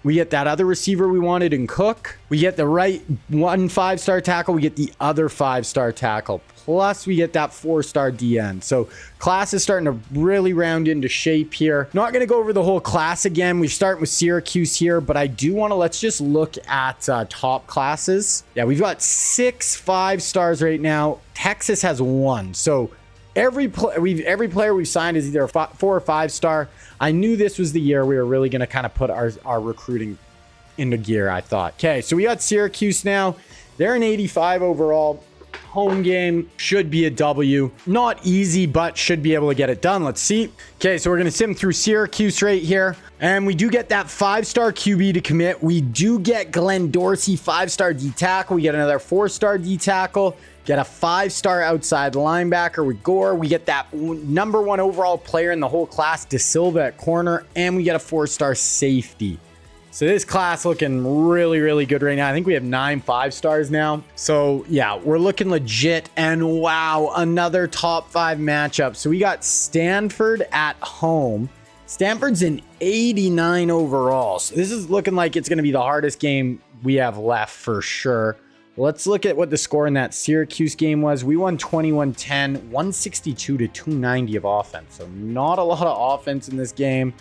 We get that other receiver we wanted in Cook. We get the right 1 5-star tackle. We get the other 5-star tackle. Plus, we get that 4-star DN. So, class is starting to really round into shape here. Not going to go over the whole class again. We're starting with Syracuse here, but I do want to, let's just look at top classes. Yeah, we've got 6 5-stars right now. Texas has 1. So, every player we've signed is either a 4 or 5-star. I knew this was the year we were really going to kind of put our recruiting into gear, I thought. Okay, so we got Syracuse now. They're an 85 overall. Home game should be a W. Not easy, but should be able to get it done. Let's see. Okay, so we're going to sim through Syracuse right here. And we do get that 5-star QB to commit. We do get Glenn Dorsey, 5-star D tackle. We get another 4-star D tackle. Get a 5-star outside linebacker with Gore. We get that number 1 overall player in the whole class, De Silva at corner. And we get a 4-star safety. So this class looking really, really good right now. I think we have 9 5-stars now. So yeah, we're looking legit. And wow, another top 5 matchup. So we got Stanford at home. Stanford's an 89 overall. So this is looking like it's going to be the hardest game we have left for sure. Let's look at what the score in that Syracuse game was. We won 21-10, 162 to 290 of offense. So not a lot of offense in this game.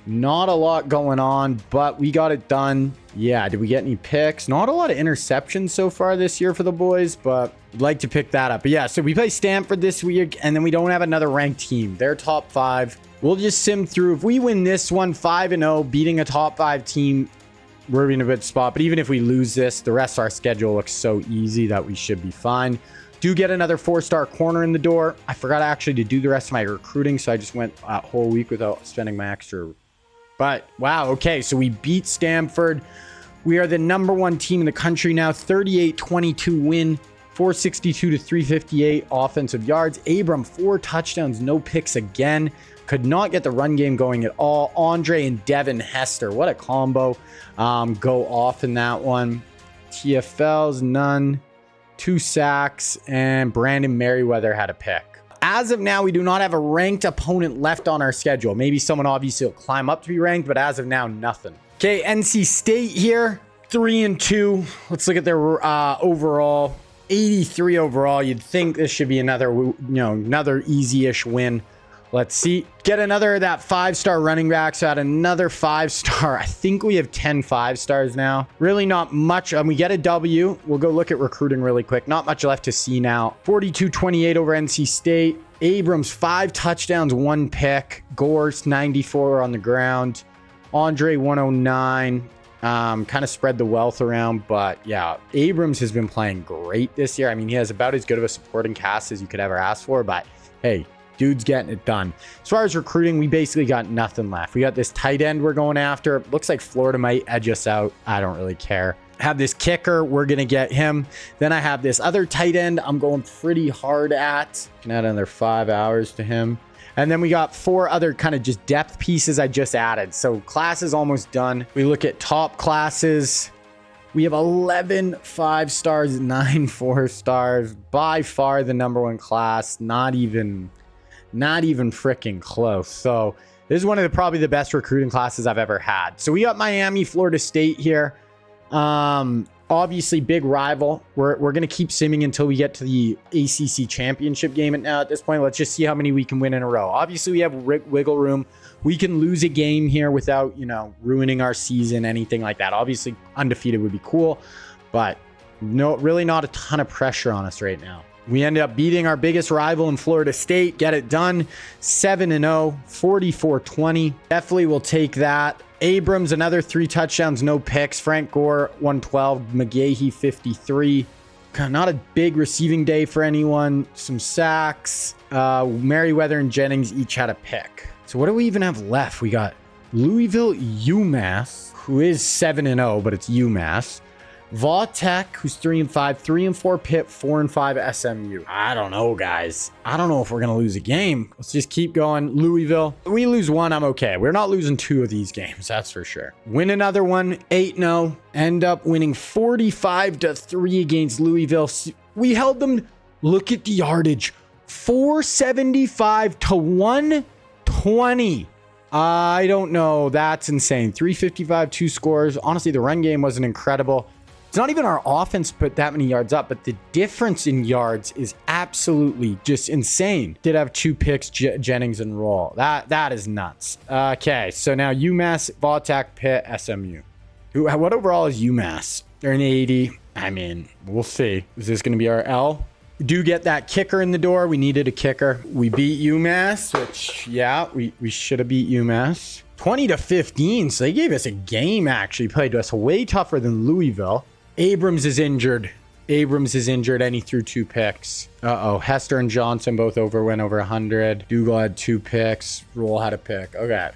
Not a lot going on, but we got it done. Yeah, did we get any picks? Not a lot of interceptions so far this year for the boys, but I'd like to pick that up. But yeah, so we play Stanford this week, and then we don't have another ranked team. They're top 5. We'll just sim through. If we win this one 5-0, beating a top 5 team, we're in a good spot. But even if we lose this, the rest of our schedule looks so easy that we should be fine. Do get another 4-star corner in the door. I forgot actually to do the rest of my recruiting, so I just went a whole week without spending my extra. But wow, okay, so we beat Stanford. We are the number 1 team in the country now. 38-22 win, 462 to 358 offensive yards. Abram, 4 touchdowns, no picks again. Could not get the run game going at all. Andre and Devin Hester, what a combo. Go off in that one. TFLs, none. 2 sacks, and Brandon Merriweather had a pick. As of now, we do not have a ranked opponent left on our schedule. Maybe someone obviously will climb up to be ranked, but as of now, nothing. Okay, NC State here, 3-2. Let's look at their overall. 83 overall. You'd think this should be another easy-ish win. Let's see. Get another that 5-star running back. So add another 5-star. I think we have 10 5-stars now. Really not much. We get a W. We'll go look at recruiting really quick. Not much left to see now. 42-28 over NC State. Abrams, 5 touchdowns, 1 pick. Gorse, 94 on the ground. Andre, 109. Kind of spread the wealth around, but yeah, Abrams has been playing great this year. I mean, he has about as good of a supporting cast as you could ever ask for, but hey, dude's getting it done. As far as recruiting, we basically got nothing left. We got this tight end we're going after. Looks like Florida might edge us out. I don't really care. Have this kicker. We're going to get him. Then I have this other tight end I'm going pretty hard at. Can add another 5 hours to him. And then we got 4 other kind of just depth pieces I just added. So class is almost done. We look at top classes. We have 11 5 stars, 9 4 stars. By far the number one class. Not even freaking close. So this is one of probably the best recruiting classes I've ever had. So we got Miami, Florida State here. Obviously big rival. We're going to keep simming until we get to the ACC championship game. And now at this point, let's just see how many we can win in a row. Obviously we have wiggle room. We can lose a game here without, ruining our season, anything like that. Obviously undefeated would be cool, but no, really not a ton of pressure on us right now. We end up beating our biggest rival in Florida State. Get it done. 7-0, 44-20. Definitely will take that. Abrams, another 3 touchdowns, no picks. Frank Gore, 112. McGahee, 53. Not a big receiving day for anyone. Some sacks. Merriweather and Jennings each had a pick. So what do we even have left? We got Louisville, UMass, who is 7-0, but it's UMass. Vautech, who's 3-5, 3-4 Pitt, 4-5 SMU. I don't know, guys. I don't know if we're going to lose a game. Let's just keep going. Louisville. If we lose one, I'm okay. We're not losing 2 of these games. That's for sure. Win another one, 8-0. End up winning 45-3 against Louisville. We held them. Look at the yardage. 475 to 120. I don't know. That's insane. 355, 2 scores. Honestly, the run game wasn't incredible. It's not even our offense put that many yards up, but the difference in yards is absolutely just insane. Did have 2 picks, Jennings and Roll. That is nuts. Okay, so now UMass, Vautech, Pitt, SMU. What overall is UMass? They're an 80. I mean, we'll see. Is this going to be our L? We do get that kicker in the door. We needed a kicker. We beat UMass, which, yeah, we should have beat UMass. 20-15, so they gave us a game, actually. Played us way tougher than Louisville. Abrams is injured, and he threw 2 picks. Hester and Johnson both went over 100. Dougal had 2 picks. Roll had a pick. Okay.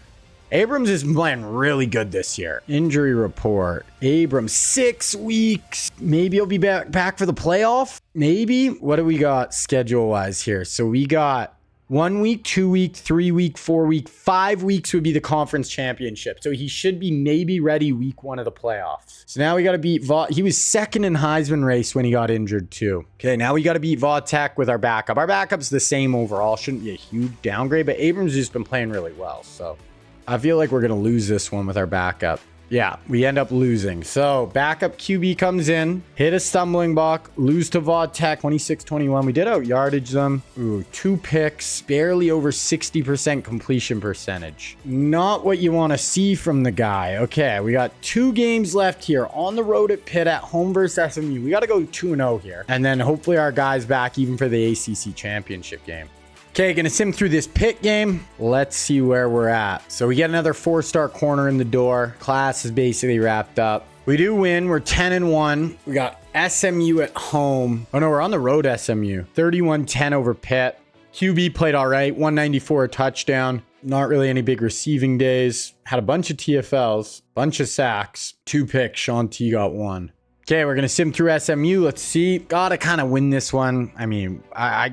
Abrams is playing really good this year. Injury report. Abrams, 6 weeks. Maybe he'll be back for the playoff. Maybe. What do we got schedule-wise here? So we got 1 week, 2 week, 3 week, 4 week, 5 weeks would be the conference championship. So he should be maybe ready week 1 of the playoffs. So now we got to beat He was second in Heisman race when he got injured too. Okay, now we got to beat Vautech with our backup. Our backup's the same overall. Shouldn't be a huge downgrade, but Abrams has been playing really well. So I feel like we're going to lose this one with our backup. Yeah, we end up losing. So backup QB comes in, hit a stumbling block, lose to Vautech, 26-21. We did out yardage them. Ooh, 2 picks, barely over 60% completion percentage. Not what you want to see from the guy. Okay, we got 2 games left here. On the road at Pitt, at home versus SMU. We got to go 2-0 here. And then hopefully our guy's back even for the ACC championship game. Okay, gonna sim through this Pitt game. Let's see where we're at. So we get another 4-star corner in the door. Class is basically wrapped up. We do win. We're 10-1. We got SMU at home. Oh no, we're on the road SMU. 31-10 over Pitt. QB played all right. 194 a touchdown. Not really any big receiving days. Had a bunch of TFLs, bunch of sacks. 2 picks. Sean T got 1. Okay, we're going to sim through SMU. Let's see. Gotta kind of win this one. I mean,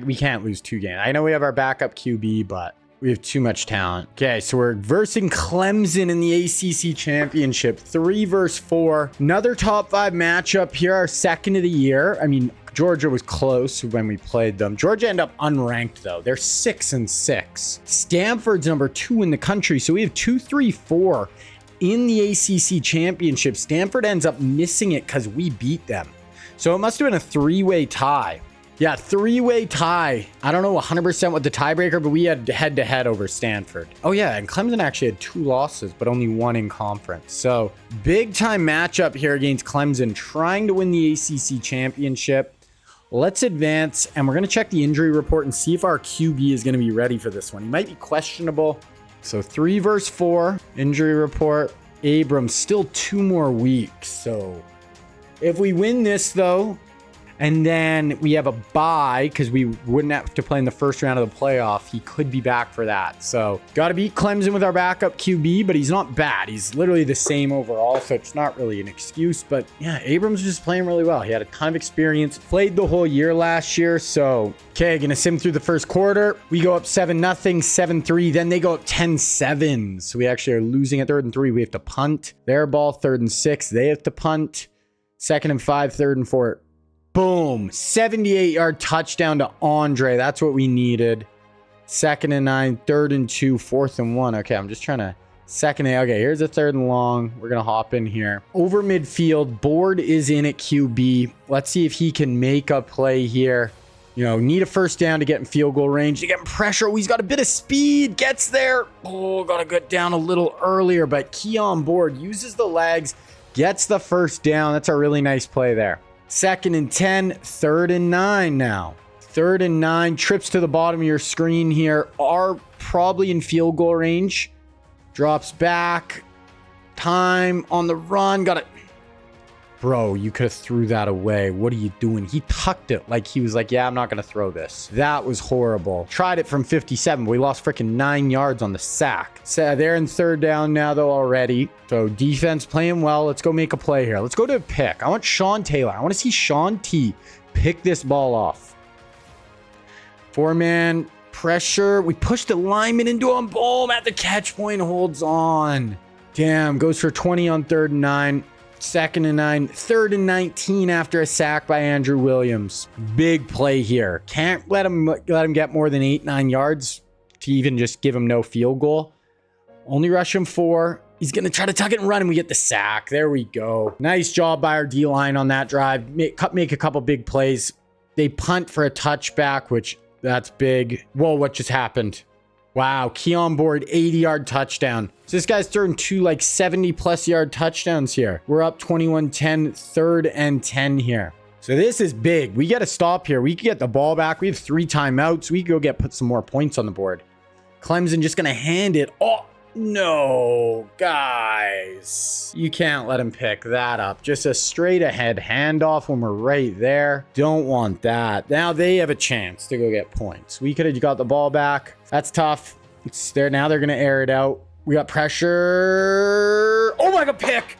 we can't lose 2 games. I know we have our backup QB, but we have too much talent. Okay, so we're versing Clemson in the ACC championship. 3 versus 4. Another top 5 matchup here, our second of the year. I mean, Georgia was close when we played them. Georgia ended up unranked, though. They're 6-6. Stanford's number 2 in the country, so we have 2, 3, 4. In the ACC championship. Stanford ends up missing it because we beat them. So it must have been a 3-way tie. Yeah, 3-way tie. I don't know 100% what the tiebreaker, but we had head-to-head over Stanford. Oh yeah, and Clemson actually had 2 losses, but only 1 in conference. So big-time matchup here against Clemson, trying to win the ACC championship. Let's advance, and we're going to check the injury report and see if our QB is going to be ready for this one. He might be questionable. So 3 versus 4, injury report. Abrams still 2 more weeks. So if we win this though, and then we have a bye because we wouldn't have to play in the first round of the playoff, he could be back for that. So got to beat Clemson with our backup QB, but he's not bad. He's literally the same overall, so it's not really an excuse. But yeah, Abrams was just playing really well. He had a ton of experience, played the whole year last year. So, okay, gonna sim through the first quarter. We go up 7-0, 7-3. Then they go up 10-7. So we actually are losing at 3rd and 3. We have to punt. Their ball, 3rd and 6. They have to punt. 2nd and 5, 3rd and 4. Boom. 78-yard touchdown to Andre. That's what we needed. 2nd and 9, 3rd and 2, 4th and 1. Okay, I'm just trying to... Okay, here's a 3rd and long. We're going to hop in here. Over midfield. Board is in at QB. Let's see if he can make a play here. You know, need a first down to get in field goal range. To get in pressure. Oh, he's got a bit of speed. Gets there. Oh, got to get down a little earlier. But Ncaa on board. Uses the legs. Gets the first down. That's a really nice play there. 2nd and 10. 3rd and 9 now. 3rd and 9. Trips to the bottom of your screen here. Are probably in field goal range. Drops back. Time on the run. Got it. Bro, you could have threw that away. What are you doing? He tucked it like he was like, yeah, I'm not going to throw this. That was horrible. Tried it from 57. We lost freaking 9 yards on the sack. So they're in 3rd down now, though, already. So defense playing well. Let's go make a play here. Let's go to a pick. I want Sean Taylor. I want to see Sean T pick this ball off. 4-man pressure. We pushed the lineman into him. Boom, at the catch point, holds on. Damn, goes for 20 on 3rd and 9. 2nd and 9. 3rd and 19 after a sack by Andrew Williams. Big play here. Can't let him get more than 8-9 yards to even just give him no field goal. Only rush him 4. He's going to try to tuck it and run, and we get the sack. There we go. Nice job by our D-line on that drive. Make a couple big plays. They punt for a touchback, which... that's big. Whoa, what just happened? Wow, Ncaa on board, 80-yard touchdown. So this guy's throwing 2 like 70-plus yard touchdowns here. We're up 21-10, 3rd and 10 here. So this is big. We got to stop here. We can get the ball back. We have 3 timeouts. We can go put some more points on the board. Clemson just going to hand it. Oh, no, guys. You can't let him pick that up. Just a straight ahead handoff when we're right there. Don't want that. Now they have a chance to go get points. We could have got the ball back. That's tough. It's there. Now they're going to air it out. We got pressure. Oh my God, pick.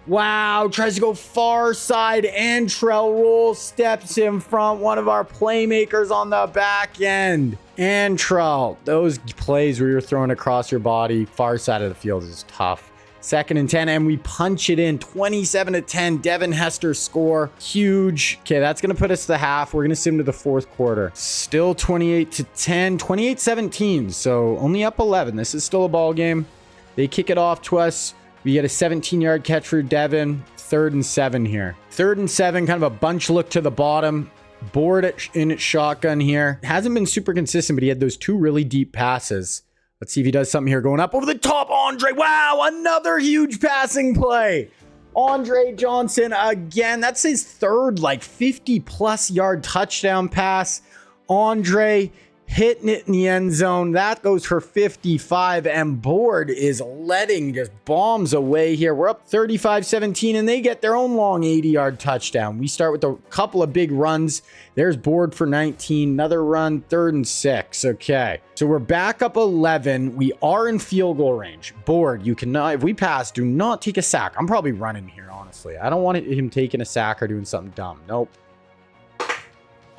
Wow, tries to go far side. Antrell roll, steps in front. One of our playmakers on the back end. Antrell, those plays where you're throwing across your body, far side of the field is tough. 2nd and 10, and we punch it in. 27-10. Devin Hester score. Huge. Okay, that's going to put us to the half. We're going to sim to the 4th quarter. Still 28-10. 28-17, so only up 11. This is still a ball game. They kick it off to us. We get a 17-yard catch for Devin. 3rd and 7 here. 3rd and 7, kind of a bunch look to the bottom. Board in its shotgun here. Hasn't been super consistent, but he had those 2 really deep passes. Let's see if he does something here. Going up over the top. Andre. Wow, another huge passing play. Andre Johnson again. That's his 3rd, like 50-plus yard touchdown pass. Andre hitting it in the end zone. That goes for 55, and Board is letting just bombs away here. We're up 35-17, and they get their own long 80-yard touchdown. We start with a couple of big runs. There's Board for 19. Another run, 3rd and 6. Okay, so we're back up 11. We are in field goal range. Board, you cannot, if we pass, do not take a sack. I'm probably running here, honestly. I don't want him taking a sack or doing something dumb. Nope.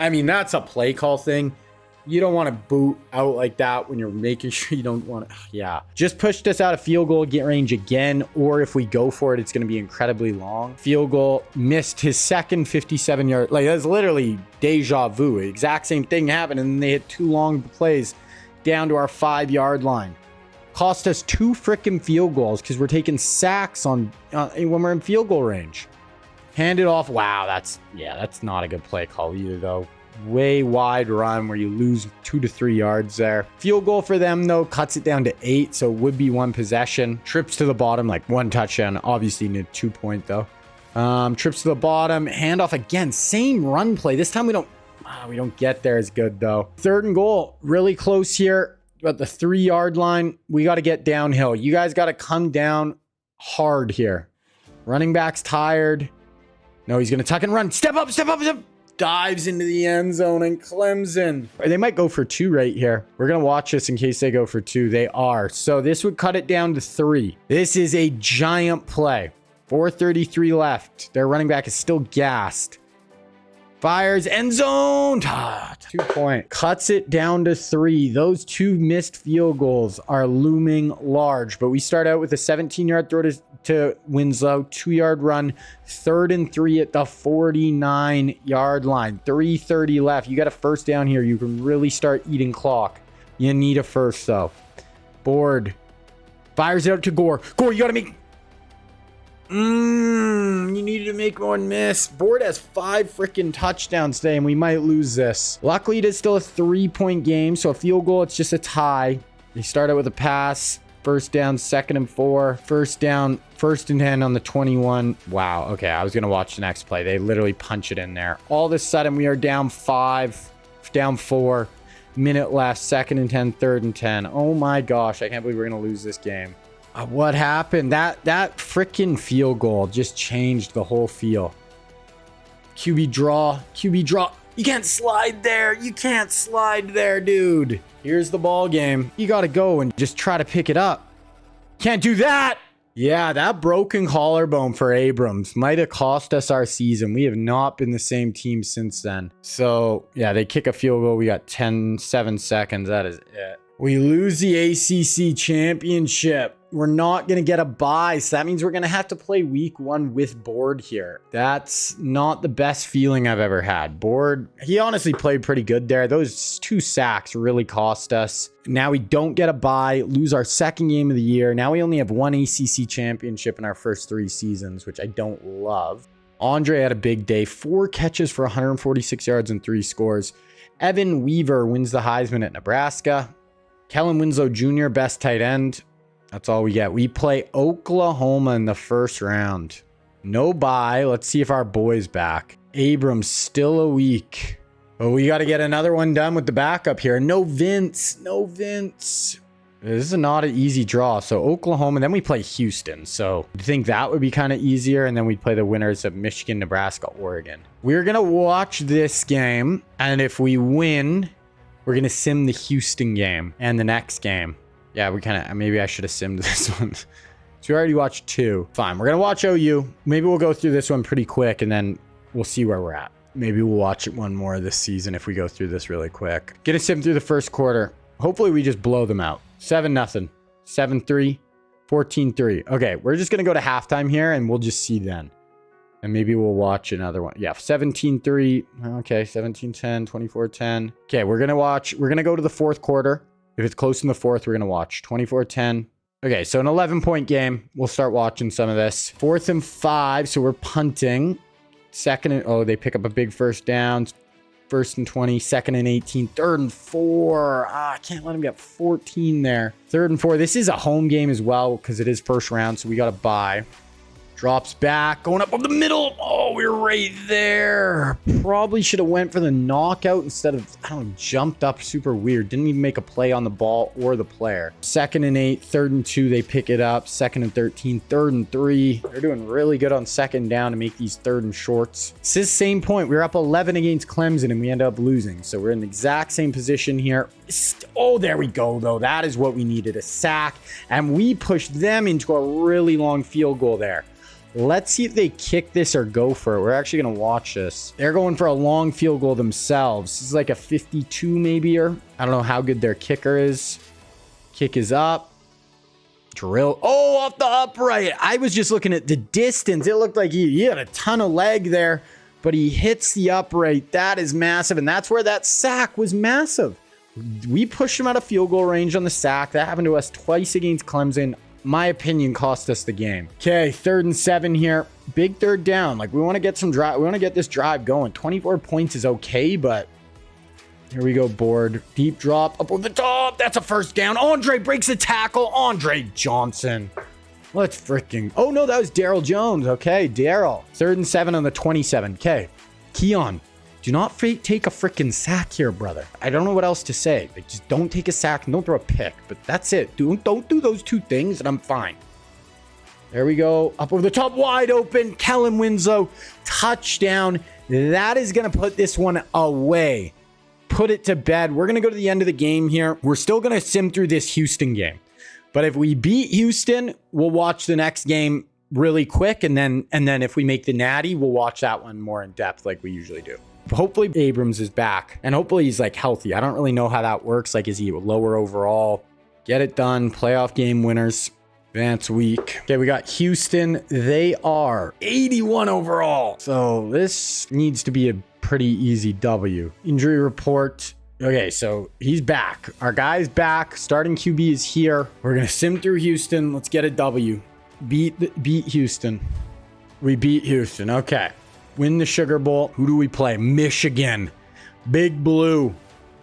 I mean, that's a play call thing. You don't want to boot out like that when you're making sure you don't want to. Yeah. Just pushed us out of field goal range again. Or if we go for it, it's going to be incredibly long. Field goal, missed his 2nd 57-yard. Like, that's literally deja vu. Exact same thing happened. And then they hit 2 long plays down to our 5-yard line. Cost us 2 freaking field goals because we're taking sacks on when we're in field goal range. Hand it off. Wow, that's not a good play call either, though. Way wide run where you lose 2 to 3 yards there. Field goal for them, though, cuts it down to 8, so it would be 1 possession. Trips to the bottom, like 1 touchdown. Obviously need 2 point, though. Trips to the bottom. Handoff again. Same run play. This time we don't get there as good, though. 3rd and goal. Really close here. At the 3-yard line. We got to get downhill. You guys got to come down hard here. Running back's tired. No, he's going to tuck and run. Step up, step up, step up. Dives into the end zone, and Clemson. They might go for 2 right here. We're going to watch this in case they go for 2. They are. So this would cut it down to 3. This is a giant play. 4:33 left. Their running back is still gassed. Fires, end zone. 2 point. Cuts it down to 3. Those 2 missed field goals are looming large. But we start out with a 17-yard throw to to Winslow. 2-yard run. 3rd and 3 at the 49-yard line. 3:30 left. You got a first down here. You can really start eating clock. You need a first, though. Board. Fires it out to Gore. Gore, you got to make... You needed to make one miss. Board has 5 freaking touchdowns today, and we might lose this. Luckily, it is still a 3-point game, so a field goal, it's just a tie. They start out with a pass. First down, 2nd and 4. First down, 1st and 10 on the 21. Wow, okay, I was going to watch the next play. They literally punch it in there. All of a sudden, we are down 5, down 4. Minute left, 2nd and 10, 3rd and 10. Oh my gosh, I can't believe we're going to lose this game. What happened? That freaking field goal just changed the whole feel. QB draw. You can't slide there. You can't slide there, dude. Here's the ball game. You got to go and just try to pick it up. Can't do that. Yeah, that broken collarbone for Abrams might have cost us our season. We have not been the same team since then. So, yeah, they kick a field goal. We got 7 seconds. That is it. We lose the ACC championship. We're not going to get a bye. So that means we're going to have to play week 1 with Board here. That's not the best feeling I've ever had. Board, he honestly played pretty good there. Those 2 sacks really cost us. Now we don't get a bye, lose our 2nd game of the year. Now we only have 1 ACC championship in our first 3 seasons, which I don't love. Andre had a big day. 4 catches for 146 yards and 3 scores. Evan Weaver wins the Heisman at Nebraska. Kellen Winslow Jr., best tight end. That's all we get. We play Oklahoma in the first round. No bye. Let's see if our boy's back. Abrams still a week. Oh, we got to get another one done with the backup here. No Vince. This is not an easy draw. So Oklahoma, then we play Houston. So I think that would be kind of easier. And then we play the winners of Michigan, Nebraska, Oregon. We're going to watch this game. And if we win, we're going to sim the Houston game and the next game. Yeah, maybe I should have simmed this one. So we already watched 2. Fine, we're going to watch OU. Maybe we'll go through this one pretty quick and then we'll see where we're at. Maybe we'll watch it one more this season if we go through this really quick. Get a sim through the first quarter. Hopefully we just blow them out. 7-0, 7-3, 14-3. Okay, we're just going to go to halftime here and we'll just see then. And maybe we'll watch another one. Yeah, 17-3. Okay, 17-10, 24-10. Okay, we're going to go to the 4th quarter. If it's close in the 4th, we're going to watch 24-10. Okay, so an 11-point game. We'll start watching some of this. 4th and 5, so we're punting. 2nd and... they pick up a big first down. 1st and 20, 2nd and 18, 3rd and 4. I can't let him get 14 there. 3rd and 4. This is a home game as well because it is first round, so we got to bye. Drops back, going up over the middle. Oh, we're right there. Probably should have went for the knockout instead of, jumped up super weird. Didn't even make a play on the ball or the player. 2nd and 8, 3rd and 2, they pick it up. 2nd and 13, 3rd and 3. They're doing really good on 2nd down to make these 3rd and shorts. It's the same point. We were up 11 against Clemson and we ended up losing. So we're in the exact same position here. Oh, there we go, though. That is what we needed, a sack. And we pushed them into a really long field goal there. Let's see if they kick this or go for it. We're actually going to watch this. They're going for a long field goal themselves. This is like a 52 maybe, or I don't know how good their kicker is. Kick is up. Drill. Oh, off the upright. I was just looking at the distance. It looked like he had a ton of leg there, but he hits the upright. That is massive, and that's where that sack was massive. We pushed him out of field goal range on the sack. That happened to us twice against Clemson. My opinion cost us the game. Okay, 3rd and 7 here. Big 3rd down. Like, we want to get some drive. We want to get this drive going. 24 points is okay, but here we go, Board. Deep drop up over the top. That's a first down. Andre breaks the tackle. Andre Johnson. Let's freaking... Oh, no, that was Daryl Jones. Okay, Daryl. 3rd and 7 on the 27. Okay, Keon. Do not take a freaking sack here, brother. I don't know what else to say. Like, just don't take a sack and don't throw a pick. But that's it. Don't do those 2 things and I'm fine. There we go. Up over the top, wide open. Kellen Winslow, touchdown. That is going to put this one away. Put it to bed. We're going to go to the end of the game here. We're still going to sim through this Houston game. But if we beat Houston, we'll watch the next game really quick. And then if we make the natty, we'll watch that one more in depth like we usually do. Hopefully Abrams is back and hopefully he's like healthy. I don't really know how that works. Like, is he lower overall? Get it done. Playoff game winners. Advance week. Okay, we got Houston. They are 81 overall. So this needs to be a pretty easy W. Injury report. Okay, so he's back. Our guy's back. Starting QB is here. We're going to sim through Houston. Let's get a W. Beat Houston. We beat Houston. Okay. Win the Sugar Bowl. Who do we play? Michigan. Big Blue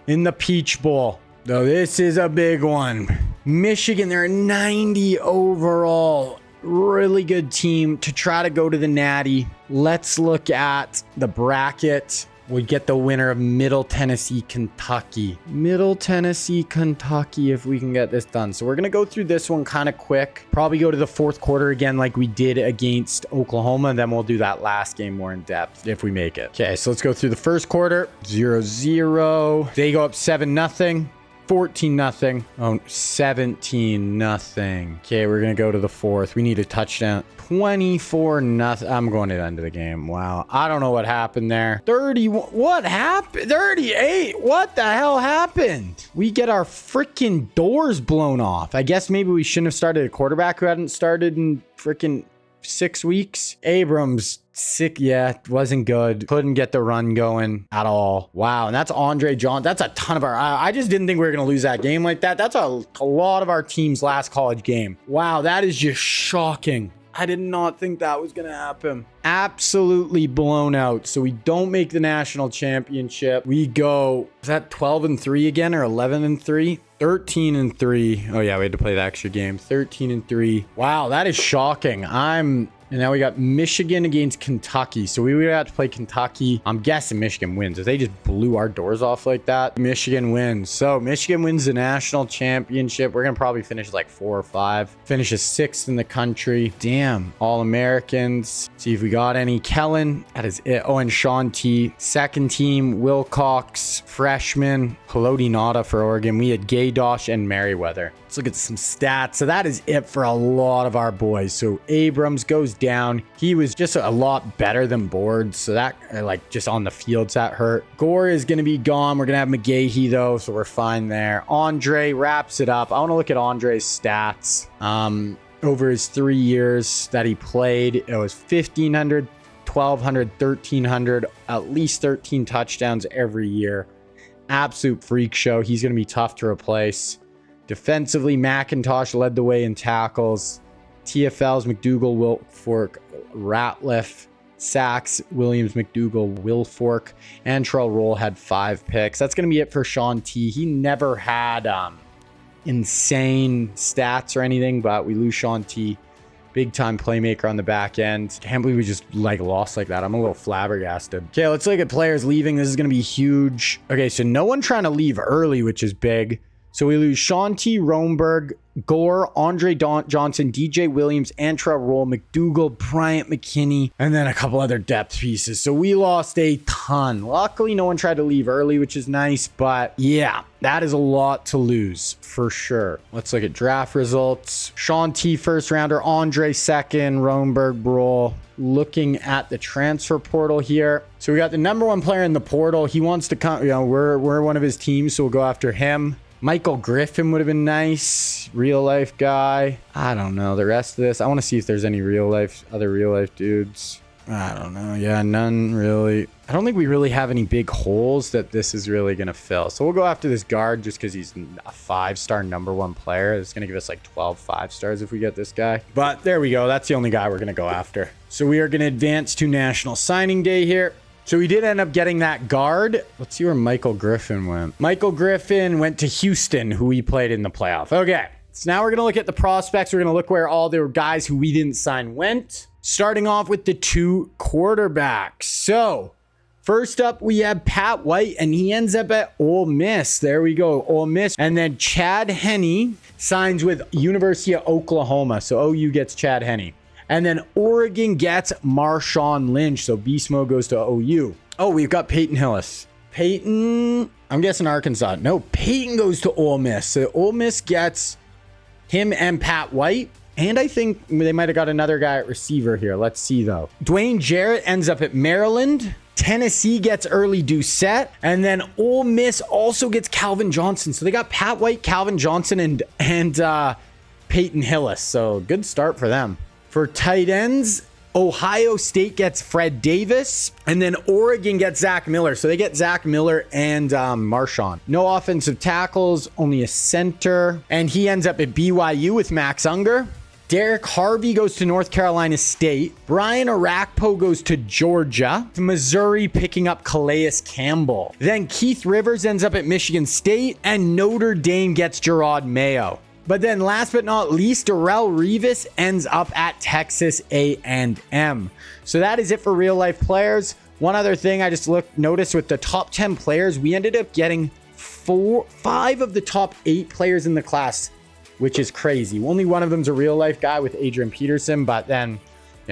in the Peach Bowl. So this is a big one. Michigan, they're 90 overall. Really good team to try to go to the Natty. Let's look at the bracket. We get the winner of Middle Tennessee, Kentucky. Middle Tennessee, Kentucky, if we can get this done. So we're going to go through this one kind of quick. Probably go to the fourth quarter again like we did against Oklahoma. And then we'll do that last game more in depth if we make it. Okay, so let's go through the first quarter. 0-0. They go up 7-0. 14-0. Oh, 17-0. Okay, we're going to go to the fourth. We need a touchdown. 24-0. I'm going to the end of the game. Wow. I don't know what happened there. 31. What happened? 38. What the hell happened? We get our freaking doors blown off. I guess maybe we shouldn't have started a quarterback who hadn't started in freaking 6 weeks. Abrams, sick. Yeah, wasn't good. Couldn't get the run going at all. Wow. And that's Andre John. That's a ton of our. I just didn't think we were going to lose that game like that. That's a lot of our team's last college game. Wow. That is just shocking. I did not think that was going to happen. Absolutely blown out. So we don't make the national championship. We go, is that 12-3 again or 11-3? 13-3. Oh yeah, we had to play the extra game. 13-3. Wow, that is shocking. And now we got Michigan against Kentucky. So we would have to play Kentucky. I'm guessing Michigan wins. If they just blew our doors off like that, Michigan wins. So Michigan wins the national championship. We're going to probably finish like 4 or 5. Finishes 6th in the country. Damn. All-Americans. See if we got any. Kellen. That is it. Oh, and Sean T. Second team, Wilcox. Freshman. Haloti Ngata for Oregon. We had Gaydosh and Merriweather. Let's look at some stats. So that is it for a lot of our boys. So Abrams goes down. He was just a lot better than Boards. So that, like, just on the fields, that hurt. Gore is going to be gone. We're going to have McGahee, though, so we're fine there. Andre wraps it up. I want to look at Andre's stats. Over his 3 years that he played, it was 1,500, 1,200, 1,300, at least 13 touchdowns every year. Absolute freak show. He's going to be tough to replace. Defensively, McIntosh led the way in tackles. TFLs, McDougal, Wilfork, Ratliff, sacks, Williams, McDougal, Wilfork, and Trell Roll had 5 picks. That's going to be it for Sean T. He never had insane stats or anything, but we lose Sean T. Big time playmaker on the back end. Can't believe we just lost like that. I'm a little flabbergasted. Okay, let's look at players leaving. This is going to be huge. Okay, so no one trying to leave early, which is big. So we lose Sean T. Roenberg, Gore, Andre Johnson, DJ Williams, Antrell Roll, McDougal, Bryant McKinney, and then a couple other depth pieces. So we lost a ton. Luckily, no one tried to leave early, which is nice. But yeah, that is a lot to lose for sure. Let's look at draft results. Sean T. first rounder, Andre second, Roenberg, Roll. Looking at the transfer portal here. So we got the number 1 player in the portal. He wants to come, we're one of his teams, so we'll go after him. Michael Griffin would have been nice. Real life guy. I don't know. The rest of this, I want to see if there's any other real life dudes. I don't know. Yeah, none really. I don't think we really have any big holes that this is really going to fill. So we'll go after this guard just because he's a 5-star number 1 player. It's going to give us like 12 5-stars if we get this guy. But there we go. That's the only guy we're going to go after. So we are going to advance to National Signing Day here. So we did end up getting that guard. Let's see where Michael Griffin went. Michael Griffin went to Houston, who we played in the playoff. Okay, so now we're going to look at the prospects. We're going to look where all the guys who we didn't sign went. Starting off with the 2 quarterbacks. So first up, we have Pat White, and he ends up at Ole Miss. There we go, Ole Miss. And then Chad Henne signs with University of Oklahoma. So OU gets Chad Henne. And then Oregon gets Marshawn Lynch. So Beast Mode goes to OU. Oh, we've got Peyton Hillis. Peyton, I'm guessing Arkansas. No, Peyton goes to Ole Miss. So Ole Miss gets him and Pat White. And I think they might have got another guy at receiver here. Let's see, though. Dwayne Jarrett ends up at Maryland. Tennessee gets early Doucette. And then Ole Miss also gets Calvin Johnson. So they got Pat White, Calvin Johnson, and Peyton Hillis. So good start for them. For tight ends, Ohio State gets Fred Davis, and then Oregon gets Zach Miller. So they get Zach Miller and Marshawn. No offensive tackles, only a center. And he ends up at BYU with Max Unger. Derek Harvey goes to North Carolina State. Brian Arakpo goes to Georgia. Missouri picking up Calais Campbell. Then Keith Rivers ends up at Michigan State, and Notre Dame gets Gerard Mayo. But then last but not least, Darrelle Revis ends up at Texas A&M. So that is it for real life players. One other thing I just noticed with the top 10 players, we ended up getting 5 of the top 8 players in the class, which is crazy. Only one of them's a real life guy with Adrian Peterson, but then, you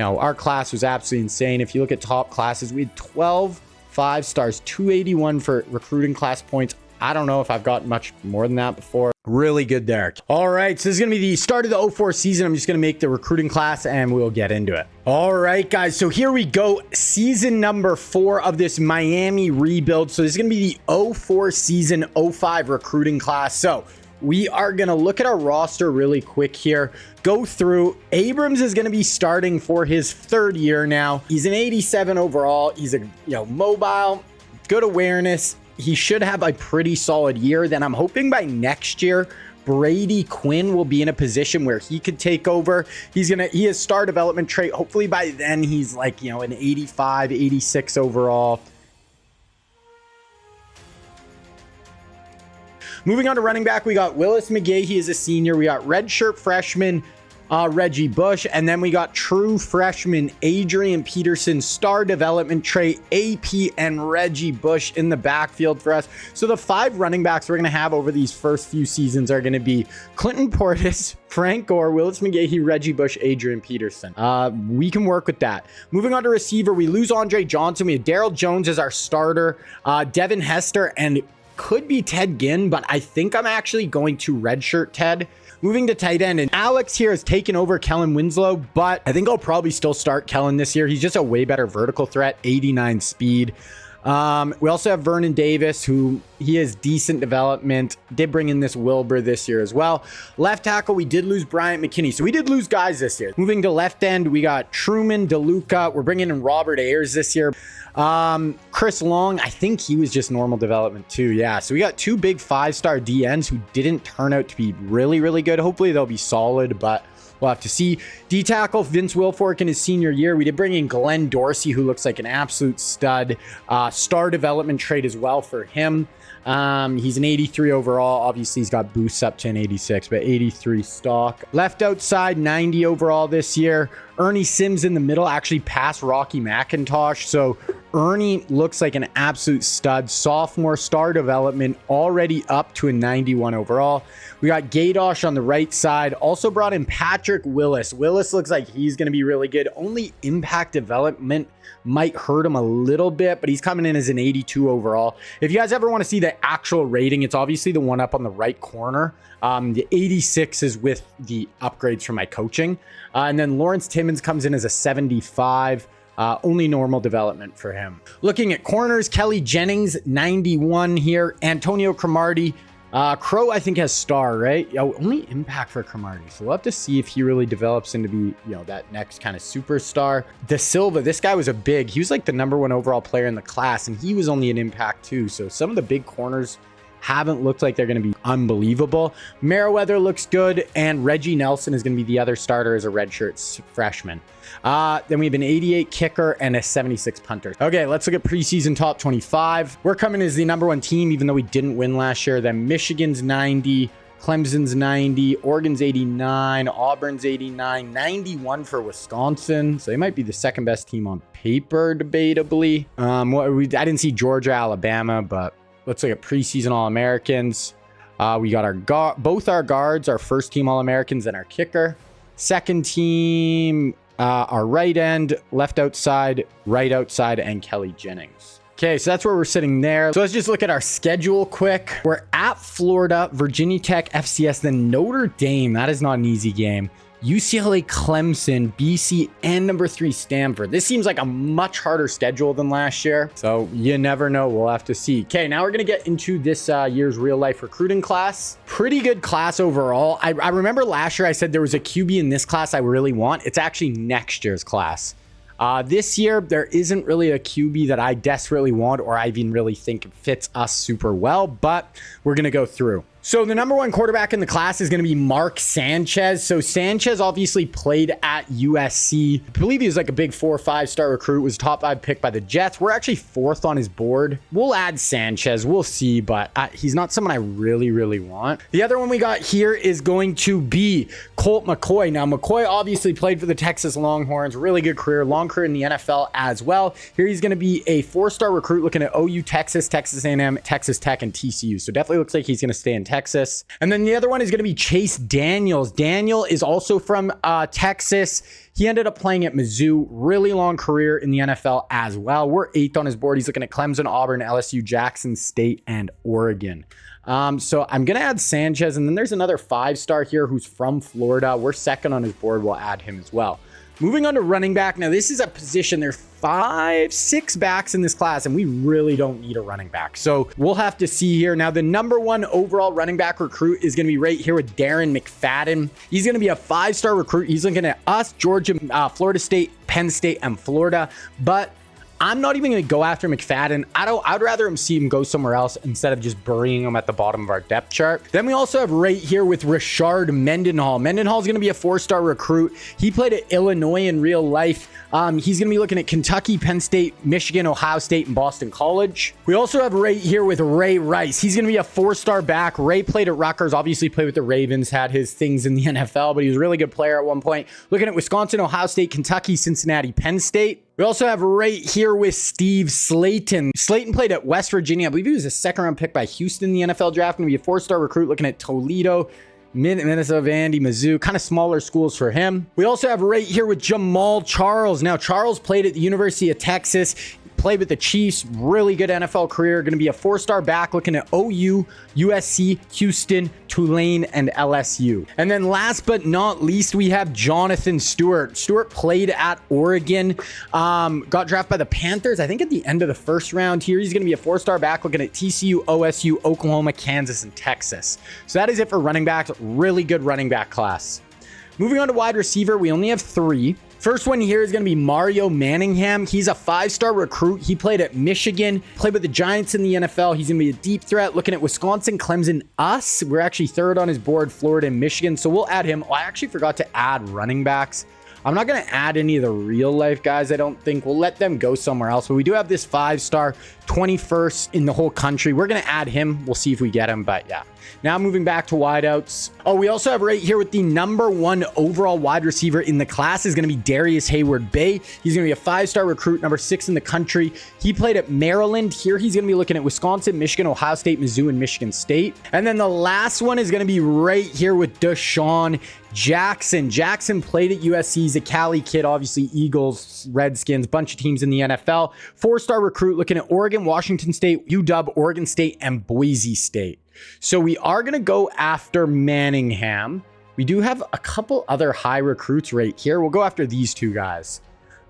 know, our class was absolutely insane. If you look at top classes, we had 12 5 stars, 281 for recruiting class points. I don't know if I've gotten much more than that before. Really good there. All right, so this is going to be the start of the 04 season. I'm just going to make the recruiting class and we'll get into it. All right, guys, so here we go. Season number 4 of this Miami rebuild. So this is going to be the 04 season 05 recruiting class. So we are going to look at our roster really quick here. Go through. Abrams is going to be starting for his 3rd year now. He's an 87 overall. He's a mobile, good awareness. He should have a pretty solid year. Then I'm hoping by next year, Brady Quinn will be in a position where he could take over. He has star development trait. Hopefully by then he's like, an 85, 86 overall. Moving on to running back, we got Willis McGahee. He is a senior. We got redshirt freshman Reggie Bush, and then we got true freshman Adrian Peterson, star development trait AP, and Reggie Bush in the backfield for us. So the 5 running backs we're going to have over these first few seasons are going to be Clinton Portis, Frank Gore, Willis McGahee, Reggie Bush, Adrian Peterson. We can work with that. Moving on to receiver, we lose Andre Johnson. We have Daryl Jones as our starter, Devin Hester, and could be Ted Ginn, but I think I'm actually going to redshirt Ted. Moving to tight end, and Alex here has taken over Kellen Winslow, but I think I'll probably still start Kellen this year. He's just a way better vertical threat, 89 speed. We also have Vernon Davis, who he has decent development. Did bring in this Wilbur this year as well. Left tackle, we did lose Bryant McKinney. So we did lose guys this year. Moving to left end, we got Truman, DeLuca. We're bringing in Robert Ayers this year. Chris Long, I think he was just normal development too. Yeah. So we got 2 big 5-star DNs who didn't turn out to be really, really good. Hopefully they'll be solid, but we'll have to see. D tackle, Vince Wilfork in his senior year. We did bring in Glenn Dorsey, who looks like an absolute stud. Star development trait as well for him. He's an 83 overall. Obviously, he's got boosts up to an 86, but 83 stock. Left outside, 90 overall this year. Ernie Sims in the middle, actually passed Rocky McIntosh. So Ernie looks like an absolute stud. Sophomore, star development, already up to a 91 overall. We got Gaydosh on the right side. Also brought in Patrick Willis. Willis looks like he's going to be really good. Only impact development might hurt him a little bit, but he's coming in as an 82 overall. If you guys ever want to see the actual rating, it's obviously the one up on the right corner. The 86 is with the upgrades from my coaching. And then Lawrence Timmons comes in as a 75. Only normal development for him. Looking at corners, Kelly Jennings, 91 here. Antonio Cromartie. Crow, I think, has star, right? Only impact for Cromartie. So we'll have to see if he really develops into be, that next kind of superstar. Da Silva, this guy was he was like the #1 overall player in the class, and he was only an impact too. So some of the big corners haven't looked like they're going to be unbelievable. Meriwether looks good, and Reggie Nelson is going to be the other starter as a redshirt freshman. Then we have an 88 kicker and a 76 punter. Okay, let's look at preseason top 25. We're coming as the #1 team, even though we didn't win last year. Then Michigan's 90, Clemson's 90, Oregon's 89, Auburn's 89, 91 for Wisconsin. So they might be the 2nd best team on paper, debatably. I didn't see Georgia, Alabama, but let's look at preseason All-Americans. We got both our guards, our first team All-Americans, and our kicker. Second team, our right end, left outside, right outside, and Kelly Jennings. Okay, so that's where we're sitting there. So let's just look at our schedule quick. We're at Florida, Virginia Tech, FCS, then Notre Dame. That is not an easy game. UCLA, Clemson, BC, and number 3 Stanford. This seems like a much harder schedule than last year, so you never know. We'll have to see. Okay, now we're gonna get into this year's real life recruiting class. Pretty good class overall. I remember last year I said there was a QB in this class I really want. It's actually next year's class. This year, there isn't really a QB that I desperately want or I even really think fits us super well, but we're going to go through. So the number 1 quarterback in the class is going to be Mark Sanchez. So Sanchez obviously played at USC. I believe he was like a big 4 or 5 star recruit, was top 5 pick by the Jets. We're actually 4th on his board. We'll add Sanchez. We'll see, but he's not someone I really want. The other one we got here is going to be Colt McCoy. Now, McCoy obviously played for the Texas Longhorns. Really good career, long career in the NFL as well. Here he's going to be a 4-star recruit looking at OU, Texas, Texas A&M, Texas Tech, and TCU. So definitely looks like he's going to stay in Texas. And then the other one is going to be Chase Daniels. Daniel is also from Texas. He ended up playing at Mizzou. Really long career in the NFL as well. We're 8th on his board. He's looking at Clemson, Auburn, LSU, Jackson State, and Oregon. So I'm going to add Sanchez. And then there's another 5-star here who's from Florida. We're 2nd on his board. We'll add him as well. Moving on to running back. Now, this is a position. There are 5, 6 backs in this class, and we really don't need a running back. So we'll have to see here. Now, the number 1 overall running back recruit is going to be right here with Darren McFadden. He's going to be a 5-star recruit. He's looking at us, Georgia, Florida State, Penn State, and Florida. But I'm not even going to go after McFadden. I'd rather see him go somewhere else instead of just burying him at the bottom of our depth chart. Then we also have right here with Rashard Mendenhall. Mendenhall is going to be a 4-star recruit. He played at Illinois in real life. He's going to be looking at Kentucky, Penn State, Michigan, Ohio State, and Boston College. We also have right here with Ray Rice. He's going to be a 4-star back. Ray played at Rutgers, obviously played with the Ravens, had his things in the NFL, but he was a really good player at one point. Looking at Wisconsin, Ohio State, Kentucky, Cincinnati, Penn State. We also have right here with Steve Slayton. Slayton played at West Virginia. I believe he was a 2nd-round pick by Houston in the NFL draft. Going to be a 4-star recruit looking at Toledo, Minnesota, Vandy, Mizzou, kind of smaller schools for him. We also have right here with Jamal Charles. Now, Charles played at the University of Texas. Played with the Chiefs, really good NFL career. Going to be a 4-star back looking at OU, USC, Houston, Tulane, and LSU. And then last but not least, we have Jonathan Stewart. Stewart played at Oregon, got drafted by the Panthers, I think at the end of the 1st round here. He's going to be a 4-star back looking at TCU, OSU, Oklahoma, Kansas, and Texas. So that is it for running backs. Really good running back class. Moving on to wide receiver, we only have 3. First one here is going to be Mario Manningham. He's a 5-star recruit. He played at Michigan, played with the Giants in the NFL. He's going to be a deep threat looking at Wisconsin, Clemson, us. We're actually 3rd on his board, Florida and Michigan. So we'll add him. Oh, I actually forgot to add running backs. I'm not going to add any of the real life guys. I don't think we'll let them go somewhere else, but we do have this 5-star 21st in the whole country. We're going to add him. We'll see if we get him, but yeah. Now moving back to wideouts. Oh, we also have right here with the number 1 overall wide receiver in the class is going to be Darius Hayward-Bay. He's going to be a 5-star recruit, number 6 in the country. He played at Maryland. Here he's going to be looking at Wisconsin, Michigan, Ohio State, Mizzou, and Michigan State. And then the last one is going to be right here with Deshaun Jackson. Jackson played at USC. He's a Cali kid, obviously Eagles, Redskins, bunch of teams in the NFL. 4-star recruit looking at Oregon, Washington State, UW, Oregon State, and Boise State. So we are going to go after Manningham. We do have a couple other high recruits right here. We'll go after these 2 guys.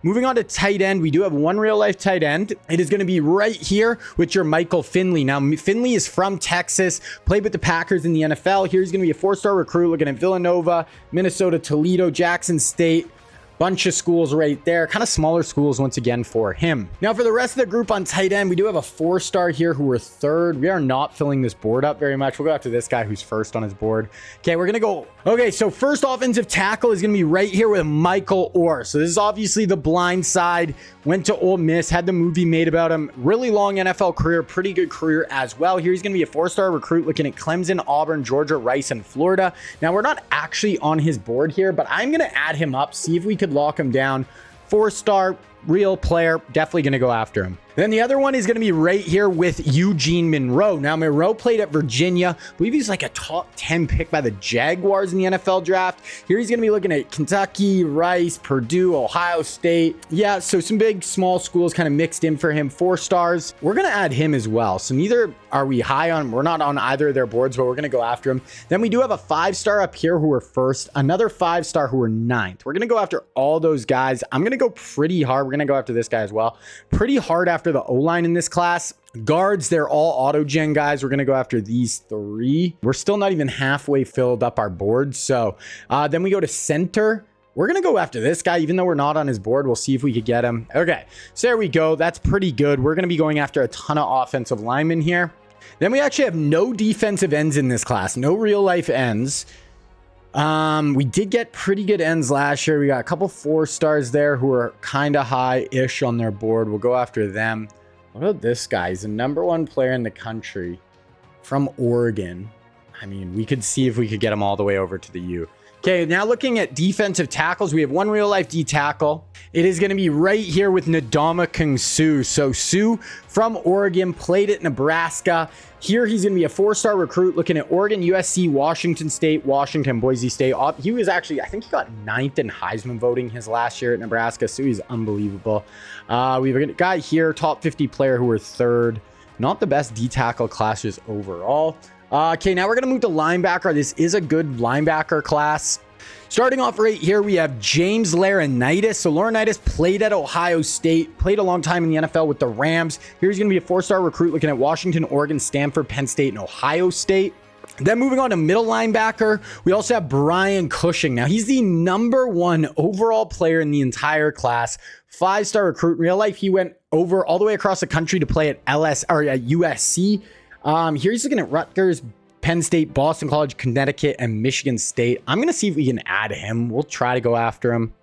Moving on to tight end, we do have 1 real-life tight end. It is going to be right here with your Michael Finley. Now, Finley is from Texas, played with the Packers in the NFL. Here he's going to be a 4-star recruit looking at Villanova, Minnesota, Toledo, Jackson State. Bunch of schools right there, kind of smaller schools once again for him. Now for the rest of the group on tight end, we do have a 4-star here who are 3rd. We are not filling this board up very much. We'll go after this guy who's 1st on his board. Okay, we're gonna go. Okay, so first offensive tackle is gonna be right here with Michael Orr. So this is obviously the blind side. Went to Ole Miss, had the movie made about him. Really long NFL career, pretty good career as well. Here he's gonna be a 4-star recruit looking at Clemson, Auburn, Georgia, Rice, and Florida. Now we're not actually on his board here, but I'm gonna add him up, see if we could lock him down. 4-star, real player, definitely going to go after him. Then the other one is going to be right here with Eugene Monroe. Now, Monroe played at Virginia. I believe he's like a top 10 pick by the Jaguars in the NFL draft. Here he's going to be looking at Kentucky, Rice, Purdue, Ohio State. Yeah, so some big, small schools kind of mixed in for him. 4 stars. We're going to add him as well. So neither are we high on? We're not on either of their boards, but we're going to go after him. Then we do have a 5-star up here who are first, another 5-star who are ninth. We're going to go after all those guys. I'm going to go pretty hard. We're going to go after this guy as well. Pretty hard after the O-line in this class. Guards, they're all auto-gen guys. We're going to go after these 3. We're still not even halfway filled up our board. So then we go to center. We're going to go after this guy, even though we're not on his board. We'll see if we could get him. Okay, so there we go. That's pretty good. We're going to be going after a ton of offensive linemen here. Then we actually have no defensive ends in this class. No real-life ends. We did get pretty good ends last year. We got a couple 4-stars there who are kind of high-ish on their board. We'll go after them. What about this guy? He's the #1 player in the country from Oregon. I mean, we could see if we could get him all the way over to the U. Okay, now looking at defensive tackles, we have one real-life D tackle. It is going to be right here with Ncaa. So Sue from Oregon, played at Nebraska. Here he's going to be a 4-star recruit, looking at Oregon, USC, Washington State, Washington, Boise State. He was actually, I think he got 9th in Heisman voting his last year at Nebraska. So he's unbelievable. We have a guy here, top 50 player who are 3rd. Not the best D tackle classes overall. Okay, now we're going to move to linebacker. This is a good linebacker class. Starting off right here, we have James Laurinaitis. So Laurinaitis played at Ohio State, played a long time in the NFL with the Rams. Here he's going to be a 4-star recruit looking at Washington, Oregon, Stanford, Penn State, and Ohio State. Then moving on to middle linebacker, we also have Brian Cushing. Now, he's the #1 overall player in the entire class. 5-star recruit. In real life, he went over all the way across the country to play at USC. Here he's looking at Rutgers, Penn State, Boston College, Connecticut, and Michigan State. I'm going to see if we can add him. We'll try to go after him.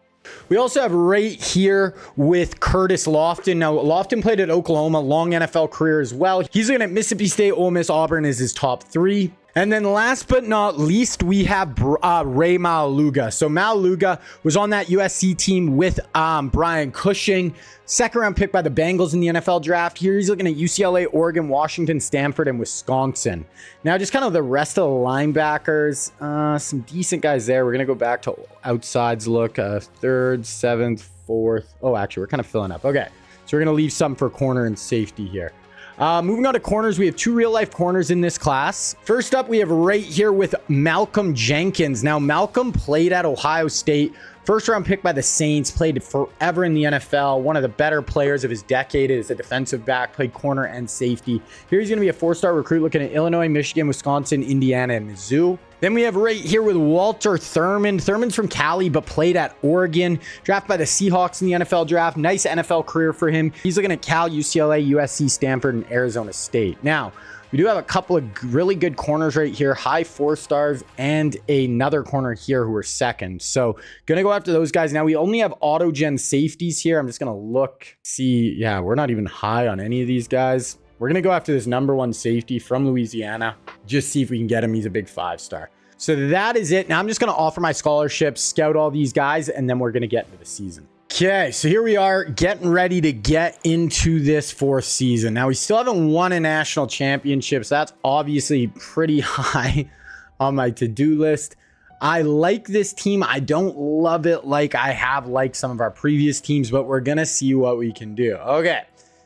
We also have right here with Curtis Lofton. Now, Lofton played at Oklahoma, long NFL career as well. He's looking at Mississippi State, Ole Miss, Auburn is his top 3. And then last but not least, we have Ray Maualuga. So Maualuga was on that USC team with Brian Cushing. 2nd-round pick by the Bengals in the NFL draft. Here he's looking at UCLA, Oregon, Washington, Stanford, and Wisconsin. Now, just kind of the rest of the linebackers. Some decent guys there. We're going to go back to outsides look. 3rd, 7th, 4th. Oh, actually, we're kind of filling up. Okay, so we're going to leave some for corner and safety here. Moving on to corners, we have 2 real-life corners in this class. First up, we have right here with Malcolm Jenkins. Now, Malcolm played at Ohio State. 1st-round pick by the Saints, played forever in the NFL. One of the better players of his decade is a defensive back, played corner and safety. Here he's going to be a 4-star recruit looking at Illinois, Michigan, Wisconsin, Indiana, and Mizzou. Then we have right here with Walter Thurman. Thurman's from Cali, but played at Oregon. Drafted by the Seahawks in the NFL draft. Nice NFL career for him. He's looking at Cal, UCLA, USC, Stanford, and Arizona State. Now, we do have a couple of really good corners right here. High 4-stars and another corner here who are 2nd. So going to go after those guys. Now, we only have auto-gen safeties here. I'm just going to look, see. Yeah, we're not even high on any of these guys. We're going to go after this #1 safety from Louisiana. Just see if we can get him. He's a big 5-star. So that is it. Now I'm just going to offer my scholarships, scout all these guys, and then we're going to get into the season. Okay, so here we are getting ready to get into this 4th season. Now we still haven't won a national championship, so that's obviously pretty high on my to-do list. I like this team. I don't love it like I have liked some of our previous teams, but we're going to see what we can do. Okay,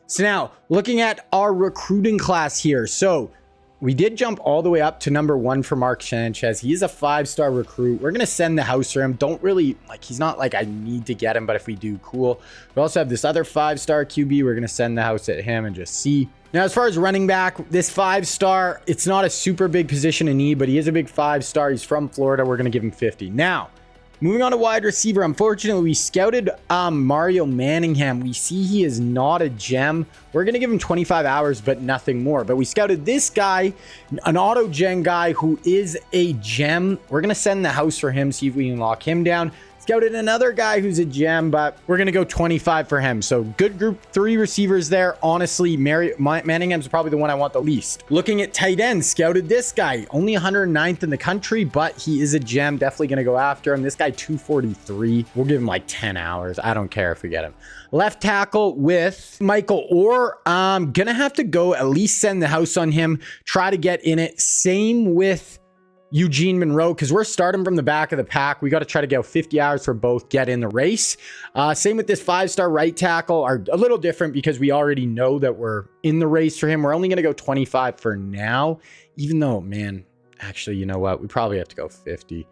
so now looking at our recruiting class here. So we did jump all the way up to #1 for Mark Sanchez. He is a 5-star recruit. We're going to send the house for him. Don't really, he's not like I need to get him, but if we do, cool. We also have this other 5-star QB. We're going to send the house at him and just see. Now, as far as running back, this 5-star, it's not a super big position in need, but he is a big 5-star. He's from Florida. We're going to give him 50. Now, moving on to wide receiver. Unfortunately, we scouted Mario Manningham. We see he is not a gem. We're going to give him 25 hours, but nothing more. But we scouted this guy, an auto-gen guy who is a gem. We're going to send the house for him, see if we can lock him down. Scouted another guy who's a gem, but we're going to go 25 for him. So good group, 3 receivers there. Honestly, Manningham's probably the one I want the least. Looking at tight end, scouted this guy. Only 109th in the country, but he is a gem. Definitely going to go after him. This guy, 243. We'll give him like 10 hours. I don't care if we get him. Left tackle with Michael Orr. Going to have to go at least send the house on him. Try to get in it. Same with Eugene Monroe, because we're starting from the back of the pack. We got to try to go 50 hours for both, get in the race. Same with this 5-star right tackle, are a little different because we already know that we're in the race for him. We're only going to go 25 for now, even though, man, actually, you know what? We probably have to go 50.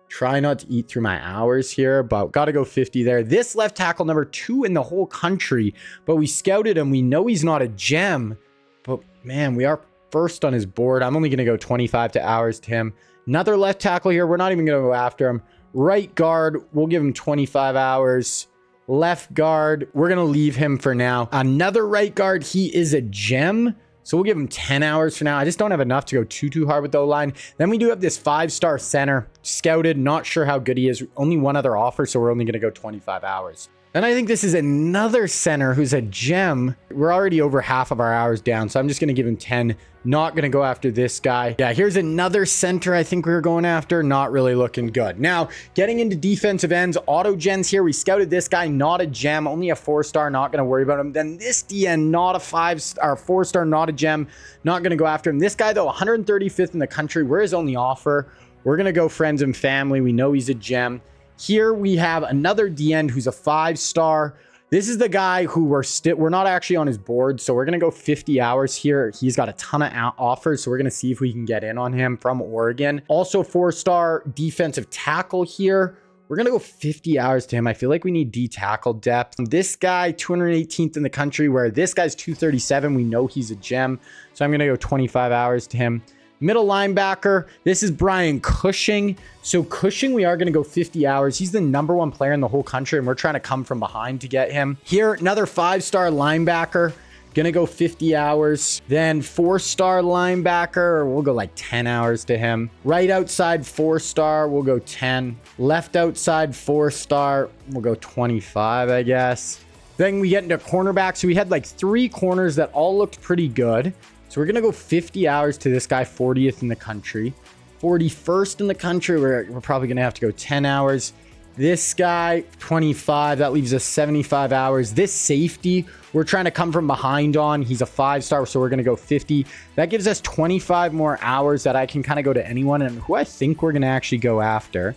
Try not to eat through my hours here, but got to go 50 there. This left tackle, number 2 in the whole country, but we scouted him. We know he's not a gem, but man, we are first on his board. I'm only going to go 25 to hours to him. Another left tackle here. We're not even going to go after him. Right guard, we'll give him 25 hours. Left guard, we're going to leave him for now. Another right guard, he is a gem, so we'll give him 10 hours for now. I just don't have enough to go too hard with the O-line. Then we do have this 5-star center, scouted, not sure how good he is. Only one other offer, so we're only going to go 25 hours. And I think this is another center who's a gem. We're already over half of our hours down, so I'm just going to give him 10. Not going to go after this guy. Yeah, here's another center I think we were going after. Not really looking good. Now, getting into defensive ends, auto gens here. We scouted this guy, not a gem, only a 4-star, not going to worry about him. Then this DN, not a 4-star, not a gem, not going to go after him. This guy, though, 135th in the country. We're his only offer. We're going to go friends and family. We know he's a gem. Here we have another DN who's a 5-star. This is the guy who we're not actually on his board, so we're going to go 50 hours here. He's got a ton of offers, so we're going to see if we can get in on him from Oregon. Also 4-star defensive tackle here. We're going to go 50 hours to him. I feel like we need D-tackle depth. This guy, 218th in the country, where this guy's 237. We know he's a gem, so I'm going to go 25 hours to him. Middle linebacker, this is Brian Cushing. So Cushing, we are going to go 50 hours. He's the #1 player in the whole country, and we're trying to come from behind to get him. Here, another 5-star linebacker, going to go 50 hours. Then 4-star linebacker, we'll go like 10 hours to him. Right outside 4-star, we'll go 10. Left outside 4-star, we'll go 25, I guess. Then we get into cornerback. So we had like 3 corners that all looked pretty good. So we're going to go 50 hours to this guy, 40th in the country. 41st in the country, we're probably going to have to go 10 hours. This guy, 25. That leaves us 75 hours. This safety, we're trying to come from behind on. He's a 5-star, so we're going to go 50. That gives us 25 more hours that I can kind of go to anyone. And who I think we're going to actually go after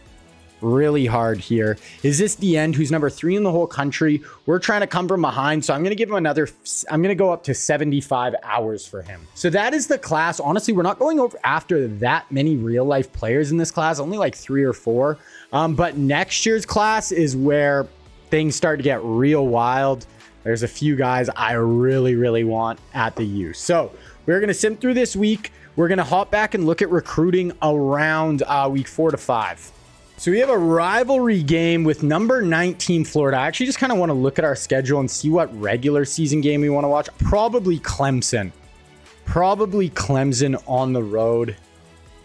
really hard here is this the end who's number 3 in the whole country. We're trying to come from behind, so I'm going to give him I'm going to go up to 75 hours for him. So that is the class. Honestly, we're not going over after that many real life players in this class, only like 3 or 4. But next year's class is where things start to get real wild. There's a few guys I really want at the U. So we're going to sim through this week. We're going to hop back and look at recruiting around week 4 to 5. So we have a rivalry game with number 19 Florida. I actually just kind of want to look at our schedule and see what regular season game we want to watch. Probably Clemson. Probably Clemson on the road.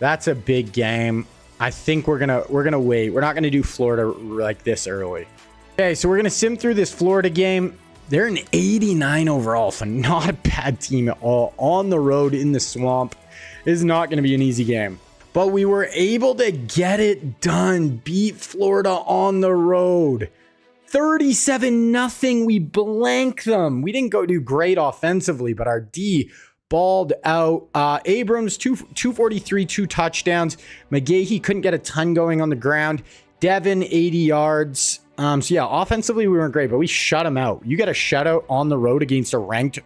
That's a big game. I think we're gonna wait. We're not gonna do Florida like this early. Okay, so we're gonna sim through this Florida game. They're an 89 overall, so not a bad team at all. On the road in the swamp. This is not gonna be an easy game. But we were able to get it done. Beat Florida on the road. 37-0. We blank them. We didn't go do great offensively, but our D balled out. Abrams, 243, 2 touchdowns. McGahee couldn't get a ton going on the ground. Devin, 80 yards. So yeah, offensively, we weren't great, but we shut them out. You get a shutout on the road against a ranked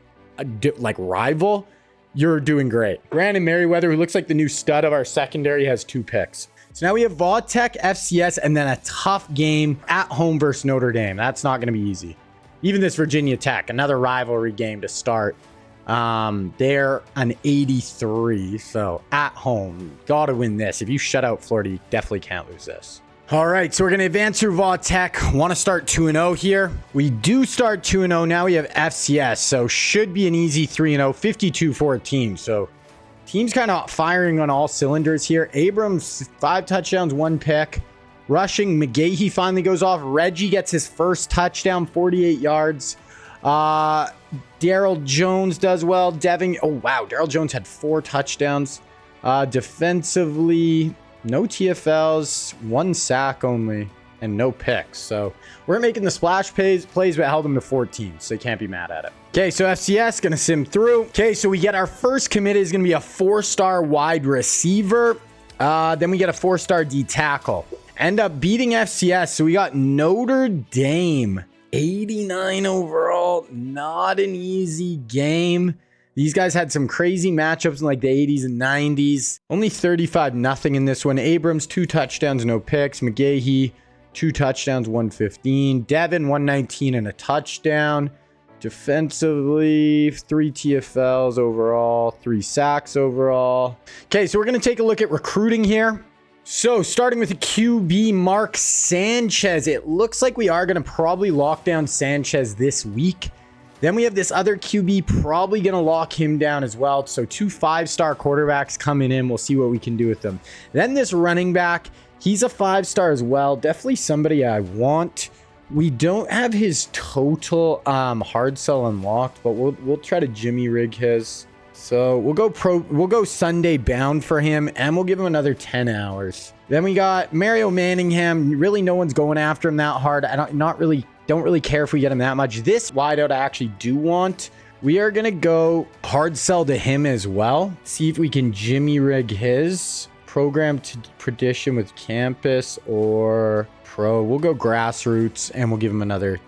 rival. You're doing great. Brandon Merriweather, who looks like the new stud of our secondary, has 2 picks. So now we have Vautech, FCS, and then a tough game at home versus Notre Dame. That's not going to be easy. Even this Virginia Tech, another rivalry game to start. They're an 83, so at home, got to win this. If you shut out Florida, you definitely can't lose this. All right, so we're going to advance through Vautech. Want to start 2-0 here. We do start 2-0. Now we have FCS, so should be an easy 3-0, 52-14. So team's kind of firing on all cylinders here. Abrams, 5 touchdowns, 1 pick. Rushing, McGahee finally goes off. Reggie gets his first touchdown, 48 yards. Daryl Jones does well. Devin, oh wow, Daryl Jones had 4 touchdowns. Defensively, no TFLs, 1 sack only, and no picks. So we're making the splash plays, but held them to 14, so you can't be mad at it. Okay, so FCS going to sim through. Okay, so we get our first commit is going to be a 4-star wide receiver. Then we get a 4-star D tackle. End up beating FCS. So we got Notre Dame. 89 overall. Not an easy game. These guys had some crazy matchups in like the 80s and 90s. Only 35-0 in this one. Abrams, 2 touchdowns, no picks. McGahee, 2 touchdowns, 115. Devin, 119 and a touchdown. Defensively, 3 TFLs overall, 3 sacks overall. Okay, so we're going to take a look at recruiting here. So starting with the QB, Mark Sanchez. It looks like we are going to probably lock down Sanchez this week. Then we have this other QB, probably going to lock him down as well. So 2 5-star quarterbacks coming in. We'll see what we can do with them. Then this running back, he's a 5-star as well. Definitely somebody I want. We don't have his total hard sell unlocked, but we'll try to Jimmy rig his. So we'll go Sunday bound for him, and we'll give him another 10 hours. Then we got Mario Manningham. Really, no one's going after him that hard. I don't really care if we get him that much. This wideout I actually do want. We are gonna go hard sell to him as well. See if we can Jimmy rig his program to Predition with Campus or Pro. We'll go grassroots, and we'll give him another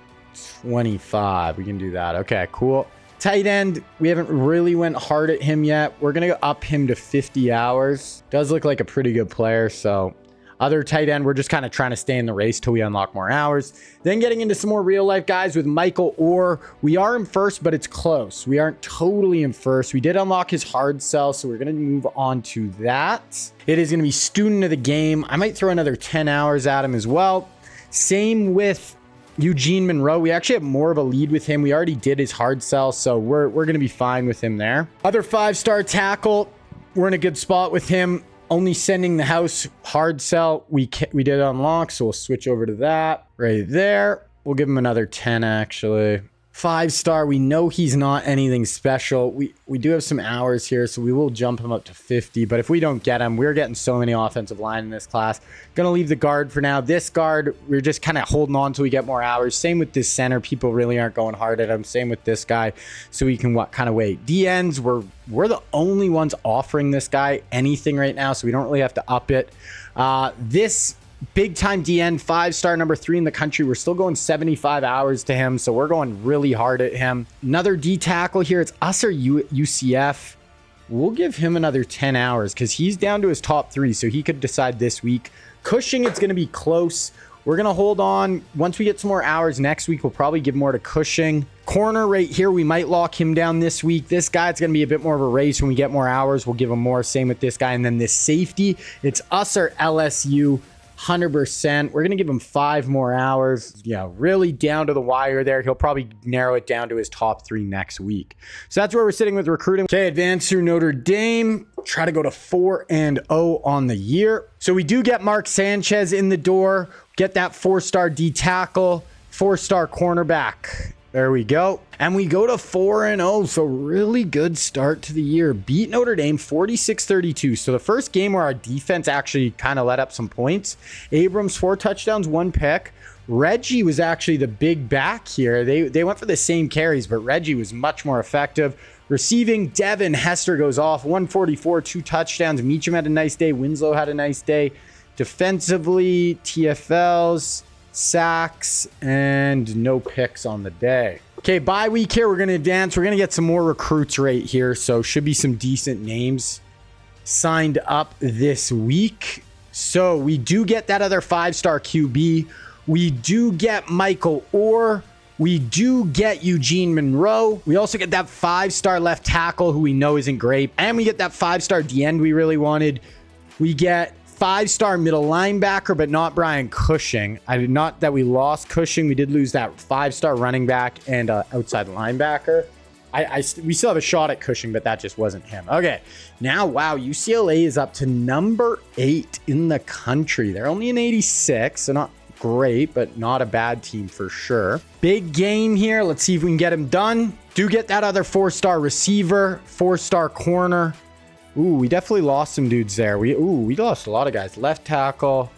25. We can do that. Okay, cool. Tight end, we haven't really went hard at him yet. We're going to up him to 50 hours. Does look like a pretty good player. So other tight end, we're just kind of trying to stay in the race till we unlock more hours. Then getting into some more real life guys with Michael Orr. We are in first, but it's close. We aren't totally in first. We did unlock his hard sell, so we're going to move on to that. It is going to be student of the game. I might throw another 10 hours at him as well. Same with Eugene Monroe. We actually have more of a lead with him. We already did his hard sell, so we're going to be fine with him there. Other 5-star tackle, we're in a good spot with him. Only sending the house hard sell. We did unlock, so we'll switch over to that right there. We'll give him another 10 actually. 5-star, we know he's not anything special. We do have some hours here, so we will jump him up to 50. But if we don't get him, we're getting so many offensive line in this class. Gonna leave the guard for now. This guard, we're just kind of holding on till we get more hours. Same with this center. People really aren't going hard at him. Same with this guy. So we can kind of wait. DNs, we're the only ones offering this guy anything right now, so we don't really have to up it. This big time DN, 5-star, number 3 in the country. We're still going 75 hours to him, so we're going really hard at him. Another D tackle here. It's us or UCF. We'll give him another 10 hours because he's down to his top 3, so he could decide this week. Cushing, it's going to be close. We're going to hold on. Once we get some more hours next week, we'll probably give more to Cushing. Corner right here, we might lock him down this week. This guy, it's going to be a bit more of a race. When we get more hours, we'll give him more. Same with this guy. And then this safety, it's us or LSU. 100%. We're going to give him 5 more hours. Yeah, really down to the wire there. He'll probably narrow it down to his top 3 next week. So that's where we're sitting with recruiting. Okay, advance through Notre Dame. Try to go to 4-0 on the year. So we do get Mark Sanchez in the door. Get that 4-star D tackle, 4-star cornerback. There we go. And we go to 4-0. So really good start to the year. Beat Notre Dame 46-32. So the first game where our defense actually kind of let up some points. Abrams, 4 touchdowns, 1 pick. Reggie was actually the big back here. They went for the same carries, but Reggie was much more effective. Receiving, Devin Hester goes off. 144, 2 touchdowns. Meacham had a nice day. Winslow had a nice day. Defensively, TFLs, sacks, and no picks on the day. Okay, bye week here. We're going to advance. We're going to get some more recruits right here. So should be some decent names signed up this week. So we do get that other 5-star QB. We do get Michael Orr. We do get Eugene Monroe. We also get that 5-star left tackle who we know isn't great. And we get that 5-star D end we really wanted. We get 5-star middle linebacker, but not Brian Cushing. Not that we lost Cushing. We did lose that 5-star running back and outside linebacker. We still have a shot at Cushing, but that just wasn't him. Okay, now, wow, UCLA is up to number 8 in the country. They're only an 86, so not great, but not a bad team for sure. Big game here. Let's see if we can get him done. Do get that other 4-star receiver, 4-star corner. Ooh, we definitely lost some dudes there. We lost a lot of guys. Left tackle.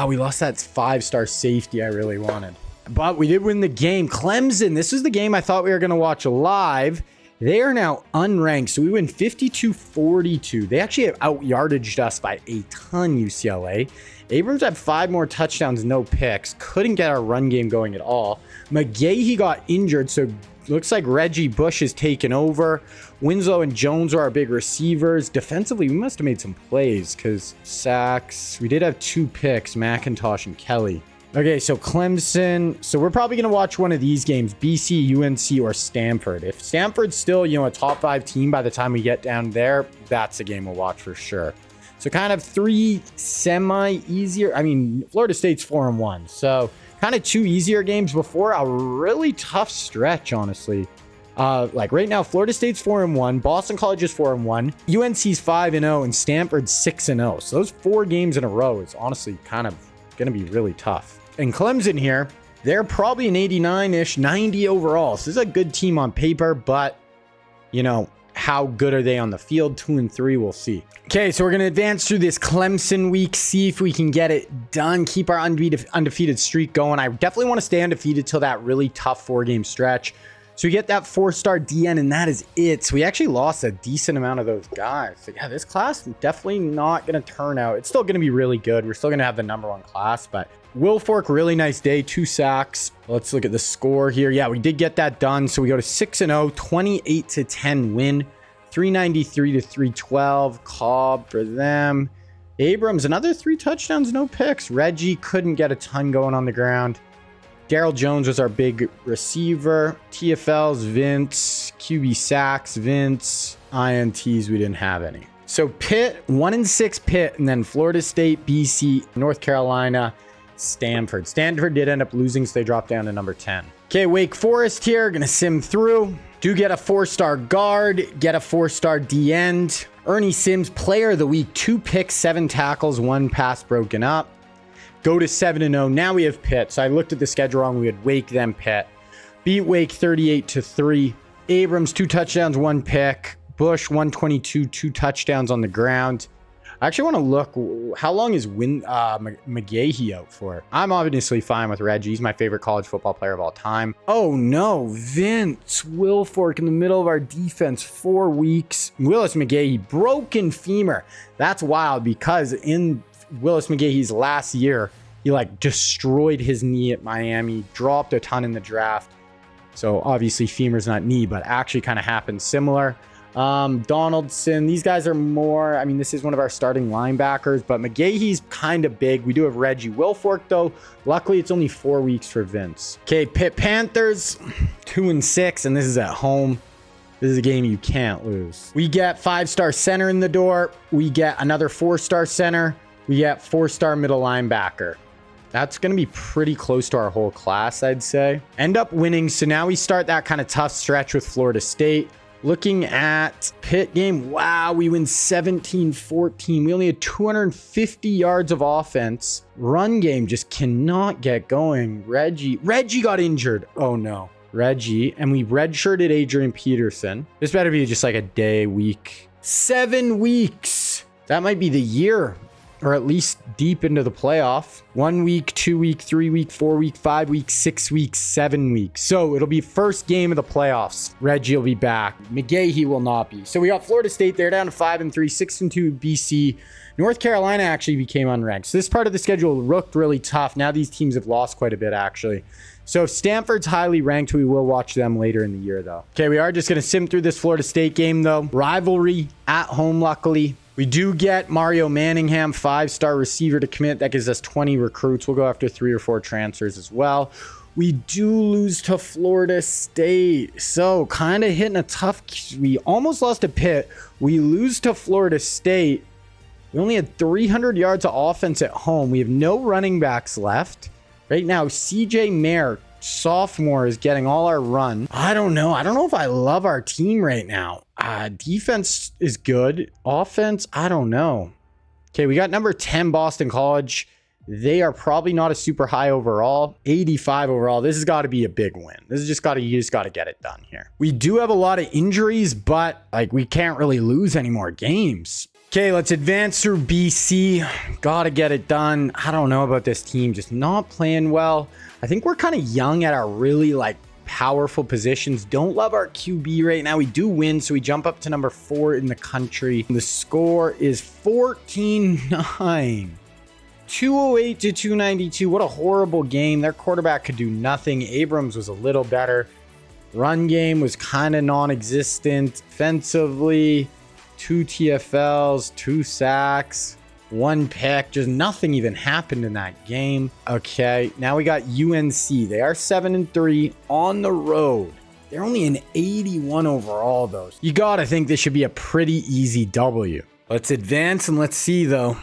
We lost that 5-star safety I really wanted. But we did win the game. Clemson, this is the game I thought we were going to watch live. They are now unranked, so we win 52-42. They actually have out-yardaged us by a ton, UCLA. Abrams had 5 more touchdowns, no picks. Couldn't get our run game going at all. McGahee got injured, so looks like Reggie Bush is taken over. Winslow and Jones are our big receivers. Defensively, we must have made some plays because sacks. We did have 2 picks, McIntosh and Kelly. Okay, so Clemson. So we're probably going to watch one of these games, BC, UNC, or Stanford. If Stanford's still, a top 5 team by the time we get down there, that's a game we'll watch for sure. So kind of 3 semi-easier. I mean, Florida State's 4-1. So kind of 2 easier games before a really tough stretch, honestly. Like right now, Florida State's 4-1, Boston College is 4-1, UNC's 5-0, and Stanford's 6-0. So those 4 games in a row is honestly kind of going to be really tough. And Clemson here, they're probably an 89-ish, 90 overall. So this is a good team on paper, but, how good are they on the field? 2-3, we'll see. Okay, so we're going to advance through this Clemson week, see if we can get it done, keep our undefeated streak going. I definitely want to stay undefeated till that really tough 4-game stretch. So we get that 4-star DN, and that is it. So we actually lost a decent amount of those guys. So yeah, this class is definitely not going to turn out. It's still going to be really good. We're still going to have the #1 class, but Will Fork, really nice day, 2 sacks. Let's look at the score here. Yeah, we did get that done. So we go to 6-0, 28-10 win, 393-312. Cobb for them. Abrams, another 3 touchdowns, no picks. Reggie couldn't get a ton going on the ground. Daryl Jones was our big receiver. TFLs, Vince. QB sacks, Vince. INTs, we didn't have any. So Pitt, 1-6 Pitt, and then Florida State, BC, North Carolina, Stanford. Stanford did end up losing, so they dropped down to number 10. Okay, Wake Forest here, gonna sim through. Do get a 4-star guard, get a 4-star D end. Ernie Sims, player of the week, 2 picks, 7 tackles, 1 pass broken up. Go to 7-0. Now we have Pitt. So I looked at the schedule wrong. We had Wake, then Pitt. Beat Wake 38-3. Abrams, 2 touchdowns, 1 pick. Bush, 122, 2 touchdowns on the ground. I actually want to look, how long is McGahee out for? I'm obviously fine with Reggie. He's my favorite college football player of all time. Oh no, Vince Wilfork in the middle of our defense, 4 weeks. Willis McGahee, broken femur. That's wild because in Willis McGahee's last year, he destroyed his knee at Miami, dropped a ton in the draft. So obviously femur's not knee, but actually kind of happened similar. Donaldson, these guys are more, this is one of our starting linebackers, but McGahee's kind of big. We do have Reggie Wilfork though. Luckily it's only 4 weeks for Vince. Okay, Pitt Panthers, 2-6, and this is at home. This is a game you can't lose. We get 5-star center in the door. We get another 4-star center. We get 4-star middle linebacker. That's going to be pretty close to our whole class, I'd say. End up winning. So now we start that kind of tough stretch with Florida State. Looking at Pitt game, wow, we win 17-14. We only had 250 yards of offense. Run game just cannot get going. Reggie got injured. Oh no. Reggie, and we redshirted Adrian Peterson. This better be just like a day, week. 7 weeks. That might be the year, or at least deep into the playoff. 1 week, 2 week, 3 week, 4 week, 5 weeks, 6 weeks, 7 weeks. So it'll be first game of the playoffs. Reggie will be back. McGahee will not be. So we got Florida State there down to 5-3, 6-2 BC. North Carolina actually became unranked. So this part of the schedule looked really tough. Now these teams have lost quite a bit actually. So if Stanford's highly ranked, we will watch them later in the year though. Okay, we are just going to sim through this Florida State game though. Rivalry at home, luckily. We do get Mario Manningham, 5-star receiver to commit. That gives us 20 recruits. We'll go after 3 or 4 transfers as well. We do lose to Florida State. So kind of hitting a tough... We almost lost to Pitt. We lose to Florida State. We only had 300 yards of offense at home. We have no running backs left. Right now, CJ Mayer, sophomore, is getting all our run. I don't know. I don't know if I love our team right now. Defense is good. Offense, I don't know. Okay, we got number 10 Boston College. They are probably not a super high overall. 85 overall. This has got to be a big win. This is just got to, you just got to get it done here. We do have a lot of injuries, but we can't really lose any more games. Okay, let's advance through BC. Gotta get it done. I don't know about this team. Just not playing well. I think we're kind of young at our really powerful positions. Don't love our QB right now. We do win, so we jump up to number 4 in the country. The score is 14-9. 208 to 292. What a horrible game. Their quarterback could do nothing. Abrams was a little better. Run game was kind of non-existent. Offensively, 2 TFLs, 2 sacks, 1 pick. Just nothing even happened in that game. Okay, now we got UNC. They are 7-3 on the road. They're only an 81 overall, though. You gotta think this should be a pretty easy W. Let's advance and let's see, though.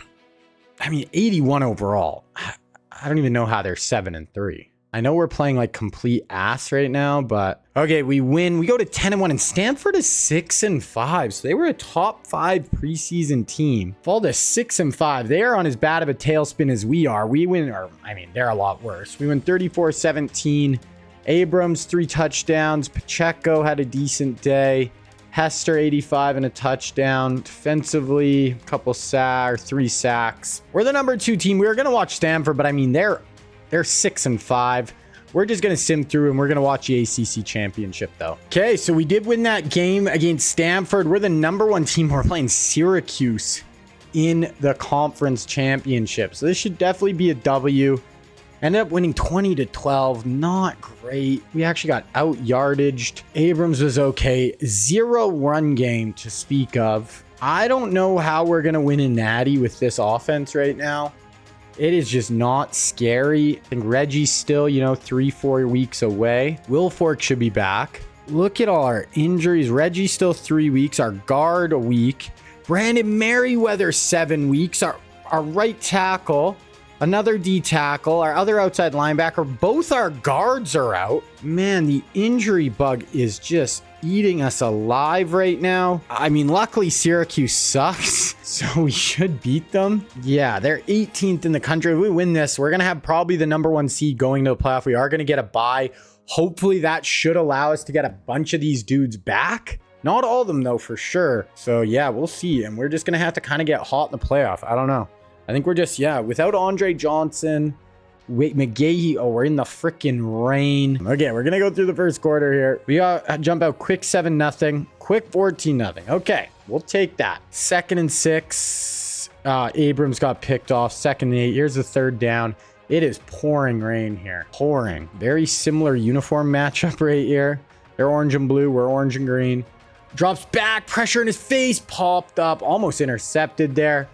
I mean, 81 overall. I don't even know how they're 7-3. I know we're playing like complete ass right now, but okay, we win. We go to 10-1, and Stanford is 6-5. So they were a top 5 preseason team. Fall to 6-5. They are on as bad of a tailspin as we are. We win, or I mean, they're a lot worse. We win 34-17. Abrams 3 touchdowns. Pacheco had a decent day. Hester 85 and a touchdown. Defensively, a couple sacks, 3 sacks. We're the number 2 team. We were gonna watch Stanford, but I mean they're 6-5. We're just gonna sim through and we're gonna watch the ACC championship though. Okay, so we did win that game against Stanford. We're the number 1 team. We're playing Syracuse in the conference championship, so this should definitely be a W. Ended up winning 20-12. Not great. We actually got out yardaged. Abrams was okay. 0 run game to speak of. I don't know how we're going to win a natty with this offense right now. It is just not scary. I think Reggie's still, 3-4 weeks away. Will Fork should be back. Look at all our injuries. Reggie's still 3 weeks. Our guard a week. Brandon Merriweather 7 weeks. Our right tackle. Another D tackle, our other outside linebacker, both our guards are out. Man, the injury bug is just eating us alive right now. I mean, luckily Syracuse sucks, so we should beat them. Yeah, they're 18th in the country. If we win this, we're going to have probably the number 1 seed going to the playoff. We are going to get a bye. Hopefully that should allow us to get a bunch of these dudes back. Not all of them though, for sure. So yeah, we'll see. And we're just going to have to kind of get hot in the playoff. I don't know. I think we're just, without Andre Johnson, McGahee. Oh, we're in the freaking rain. Okay, we're going to go through the first quarter here. We got jump out quick 7-0, quick 14-0. Okay, we'll take that. 2nd and 6. Abrams got picked off. 2nd and 8. Here's the 3rd down. It is pouring rain here. Pouring. Very similar uniform matchup right here. They're orange and blue. We're orange and green. Drops back. Pressure in his face. Popped up. Almost intercepted there.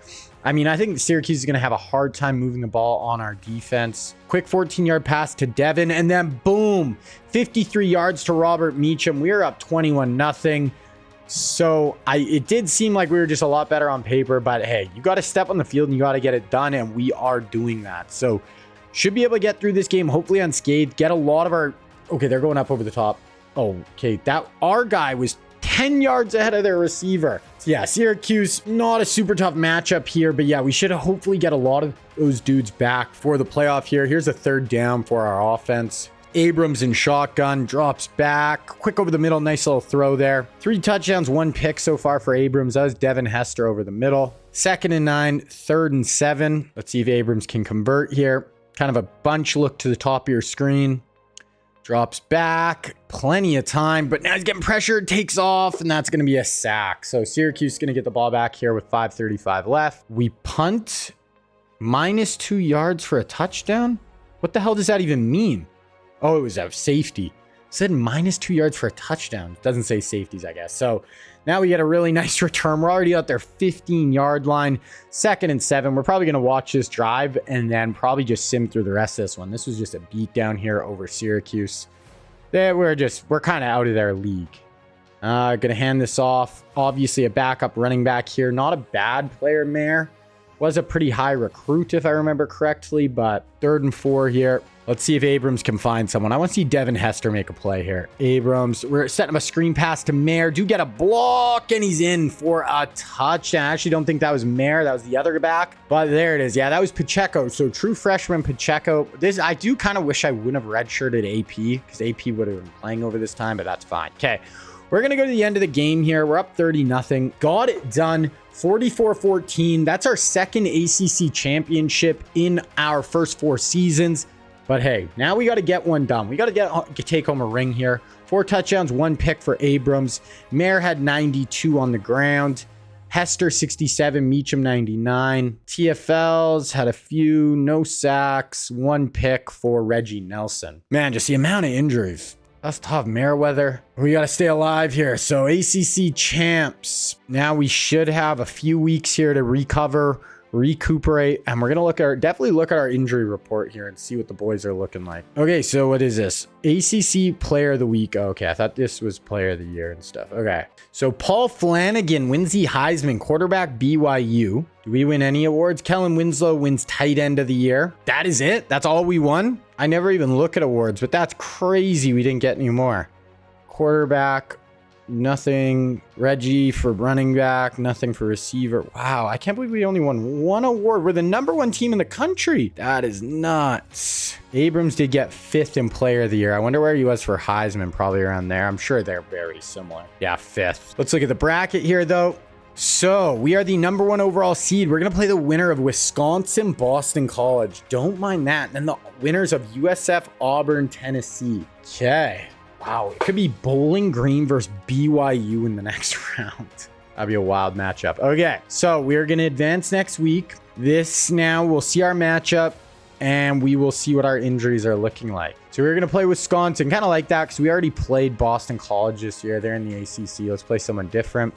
I mean, I think Syracuse is going to have a hard time moving the ball on our defense. Quick 14-yard pass to Devin, and then boom, 53 yards to Robert Meacham. We are up 21-0. So it did seem like we were just a lot better on paper, but hey, you got to step on the field and you got to get it done, and we are doing that. So should be able to get through this game, hopefully unscathed, get a lot of our... Okay, they're going up over the top. Oh, okay, our guy was 10 yards ahead of their receiver. So yeah, Syracuse, not a super tough matchup here, but yeah, we should hopefully get a lot of those dudes back for the playoff here. Here's a 3rd down for our offense. Abrams in shotgun, drops back, quick over the middle, nice little throw there. 3 touchdowns, 1 pick so far for Abrams. That was Devin Hester over the middle. 2nd and 9, 3rd and 7. Let's see if Abrams can convert here. Kind of a bunch look to the top of your screen. Drops back, plenty of time, but now he's getting pressured, takes off, and that's going to be a sack. So Syracuse is going to get the ball back here with 5:35 left. We punt, -2 yards for a touchdown? What the hell does that even mean? Oh, it was a safety. It said -2 yards for a touchdown. It doesn't say safeties, I guess. So now we get a really nice return. We're already at their 15-yard line. 2nd and 7. We're probably going to watch this drive and then probably just sim through the rest of this one. This was just a beatdown here over Syracuse. We're kind of out of their league. Going to hand this off. Obviously a backup running back here. Not a bad player, Mayer. Was a pretty high recruit if I remember correctly, but 3rd and 4 here. Let's see if Abrams can find someone. I want to see Devin Hester make a play here. Abrams, we're setting up a screen pass to Mayer. Do get a block, and he's in for a touchdown. I actually don't think that was Mayer. That was the other back. But there it is. Yeah, that was Pacheco. So true freshman Pacheco. I do kind of wish I wouldn't have redshirted AP, because AP would have been playing over this time, but that's fine. Okay, we're going to go to the end of the game here. We're up 30-0. Got it done. 44-14. That's our 2nd ACC championship in our first 4 seasons. But hey, now we got to get one done. We got to take home a ring here. 4 touchdowns, 1 pick for Abrams. Mayer had 92 on the ground. Hester 67, Meacham 99. TFLs had a few, no sacks, 1 pick for Reggie Nelson. Man, just the amount of injuries. That's tough. Meriwether. We got to stay alive here. So ACC champs. Now we should have a few weeks here to recover, recuperate, and we're gonna definitely look at our injury report here and see what the boys are looking like. Okay, so what is this? ACC player of the week. Okay, I thought this was player of the year and stuff. Okay, so Paul Flanagan wins the Heisman, quarterback BYU. Do we win any awards? Kellen Winslow wins tight end of the year. That is it? That's all we won? I never even look at awards, but that's crazy we didn't get any more. Quarterback, nothing. Reggie for running back, nothing for receiver. Wow, I can't believe we only won 1 award. We're the #1 team in the country. That is nuts. Abrams did get 5th in player of the year. I wonder where he was for Heisman, probably around there. I'm sure they're very similar. Yeah, 5th. Let's look at the bracket here though. So we are the #1 overall seed. We're going to play the winner of Wisconsin, Boston College. Don't mind that. And then the winners of USF, Auburn, Tennessee. Okay. Wow, it could be Bowling Green versus BYU in the next round. That'd be a wild matchup. Okay, so we're going to advance next week. This now, we'll see our matchup, and we will see what our injuries are looking like. So we're going to play Wisconsin. Kind of like that because we already played Boston College this year. They're in the ACC. Let's play someone different.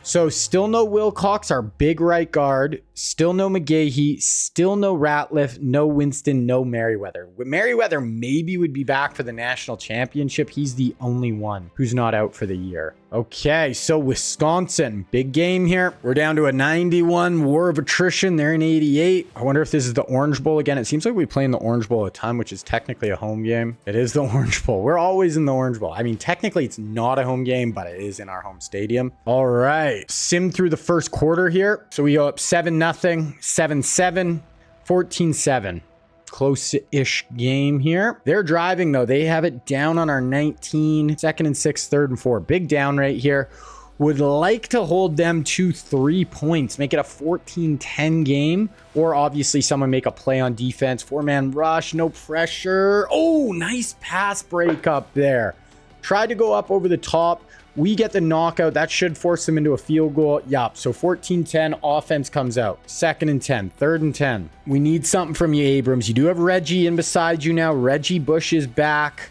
So still no Wilcox, our big right guard. Still no McGahee. Still no Ratliff. No Winston. No Meriwether. Meriwether maybe would be back for the national championship. He's the only one who's not out for the year. Okay, so Wisconsin. Big game here. We're down to a 91. War of attrition. They're in 88. I wonder if this is the Orange Bowl again. It seems like we play in the Orange Bowl a ton, which is technically a home game. It is the Orange Bowl. We're always in the Orange Bowl. I mean, technically it's not a home game, but it is in our home stadium. All right. Sim through the first quarter here. So we go up 7-0, 7-7, 14-7. Close-ish game here. They're driving though. They have it down on our 19, 2nd and 6, 3rd and 4. Big down right here. Would like to hold them to 3 points, make it a 14-10 game, or obviously someone make a play on defense. 4-man rush, no pressure. Oh, nice pass break up there. Tried to go up over the top. We get the knockout. That should force them into a field goal. Yup. So 14-10. Offense comes out. 2nd and 10. 3rd and 10. We need something from you, Abrams. You do have Reggie in beside you now. Reggie Bush is back.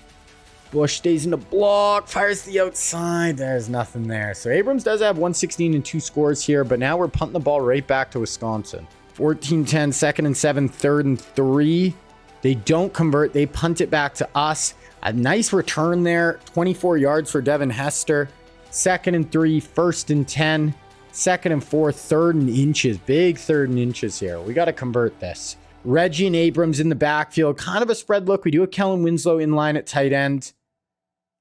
Bush stays in the block. Fires to the outside. There's nothing there. So Abrams does have 116 and 2 scores here. But now we're punting the ball right back to Wisconsin. 14-10. 2nd and 7. 3rd and 3. They don't convert. They punt it back to us. A nice return there. 24 yards for Devin Hester. 2nd and 3, 1st and 10, 2nd and 4, 3rd and inches. Big 3rd and inches here. We got to convert this. Reggie and Abrams in the backfield. Kind of a spread look. We do have Kellen Winslow in line at tight end.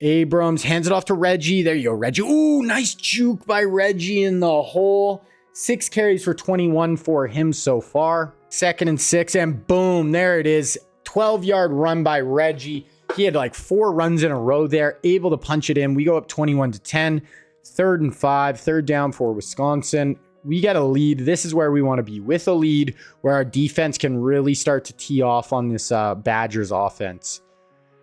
Abrams hands it off to Reggie. There you go, Reggie. Ooh, nice juke by Reggie in the hole. 6 carries for 21 for him so far. 2nd and 6, and boom, there it is. 12-yard run by Reggie. He had like 4 runs in a row there, able to punch it in. We go up 21-10, 3rd and 5, 3rd down for Wisconsin. We get a lead. This is where we want to be, with a lead where our defense can really start to tee off on this Badgers offense.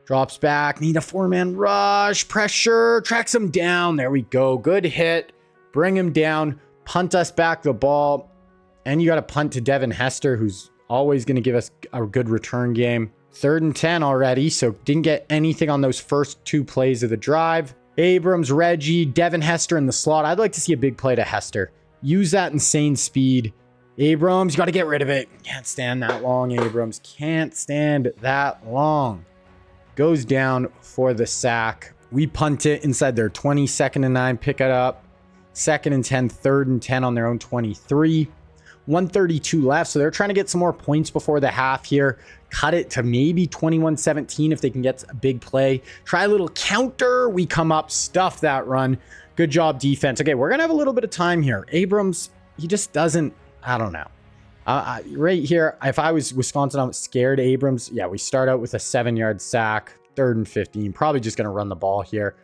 Drops back, need a 4-man rush, pressure, tracks him down. There we go. Good hit. Bring him down, punt us back the ball. And you got to punt to Devin Hester, who's always going to give us a good return game. 3rd and 10 already, so didn't get anything on those first 2 plays of the drive. Abrams, Reggie, Devin Hester in the slot. I'd like to see a big play to Hester. Use that insane speed. Abrams, you got to get rid of it. Can't stand that long, Abrams. Can't stand that long. Goes down for the sack. We punt it inside their 20, 2nd and 9, pick it up. 2nd and 10, 3rd and 10 on their own 23. 132 left, so they're trying to get some more points before the half here. Cut it to maybe 21-17 if they can get a big play. Try a little counter. We come up, stuff that run. Good job, defense. Okay, we're going to have a little bit of time here. Abrams, he just doesn't, I don't know. Right here, if I was Wisconsin, I'm scared. Abrams, yeah, we start out with a 7-yard sack, 3rd and 15. Probably just going to run the ball here.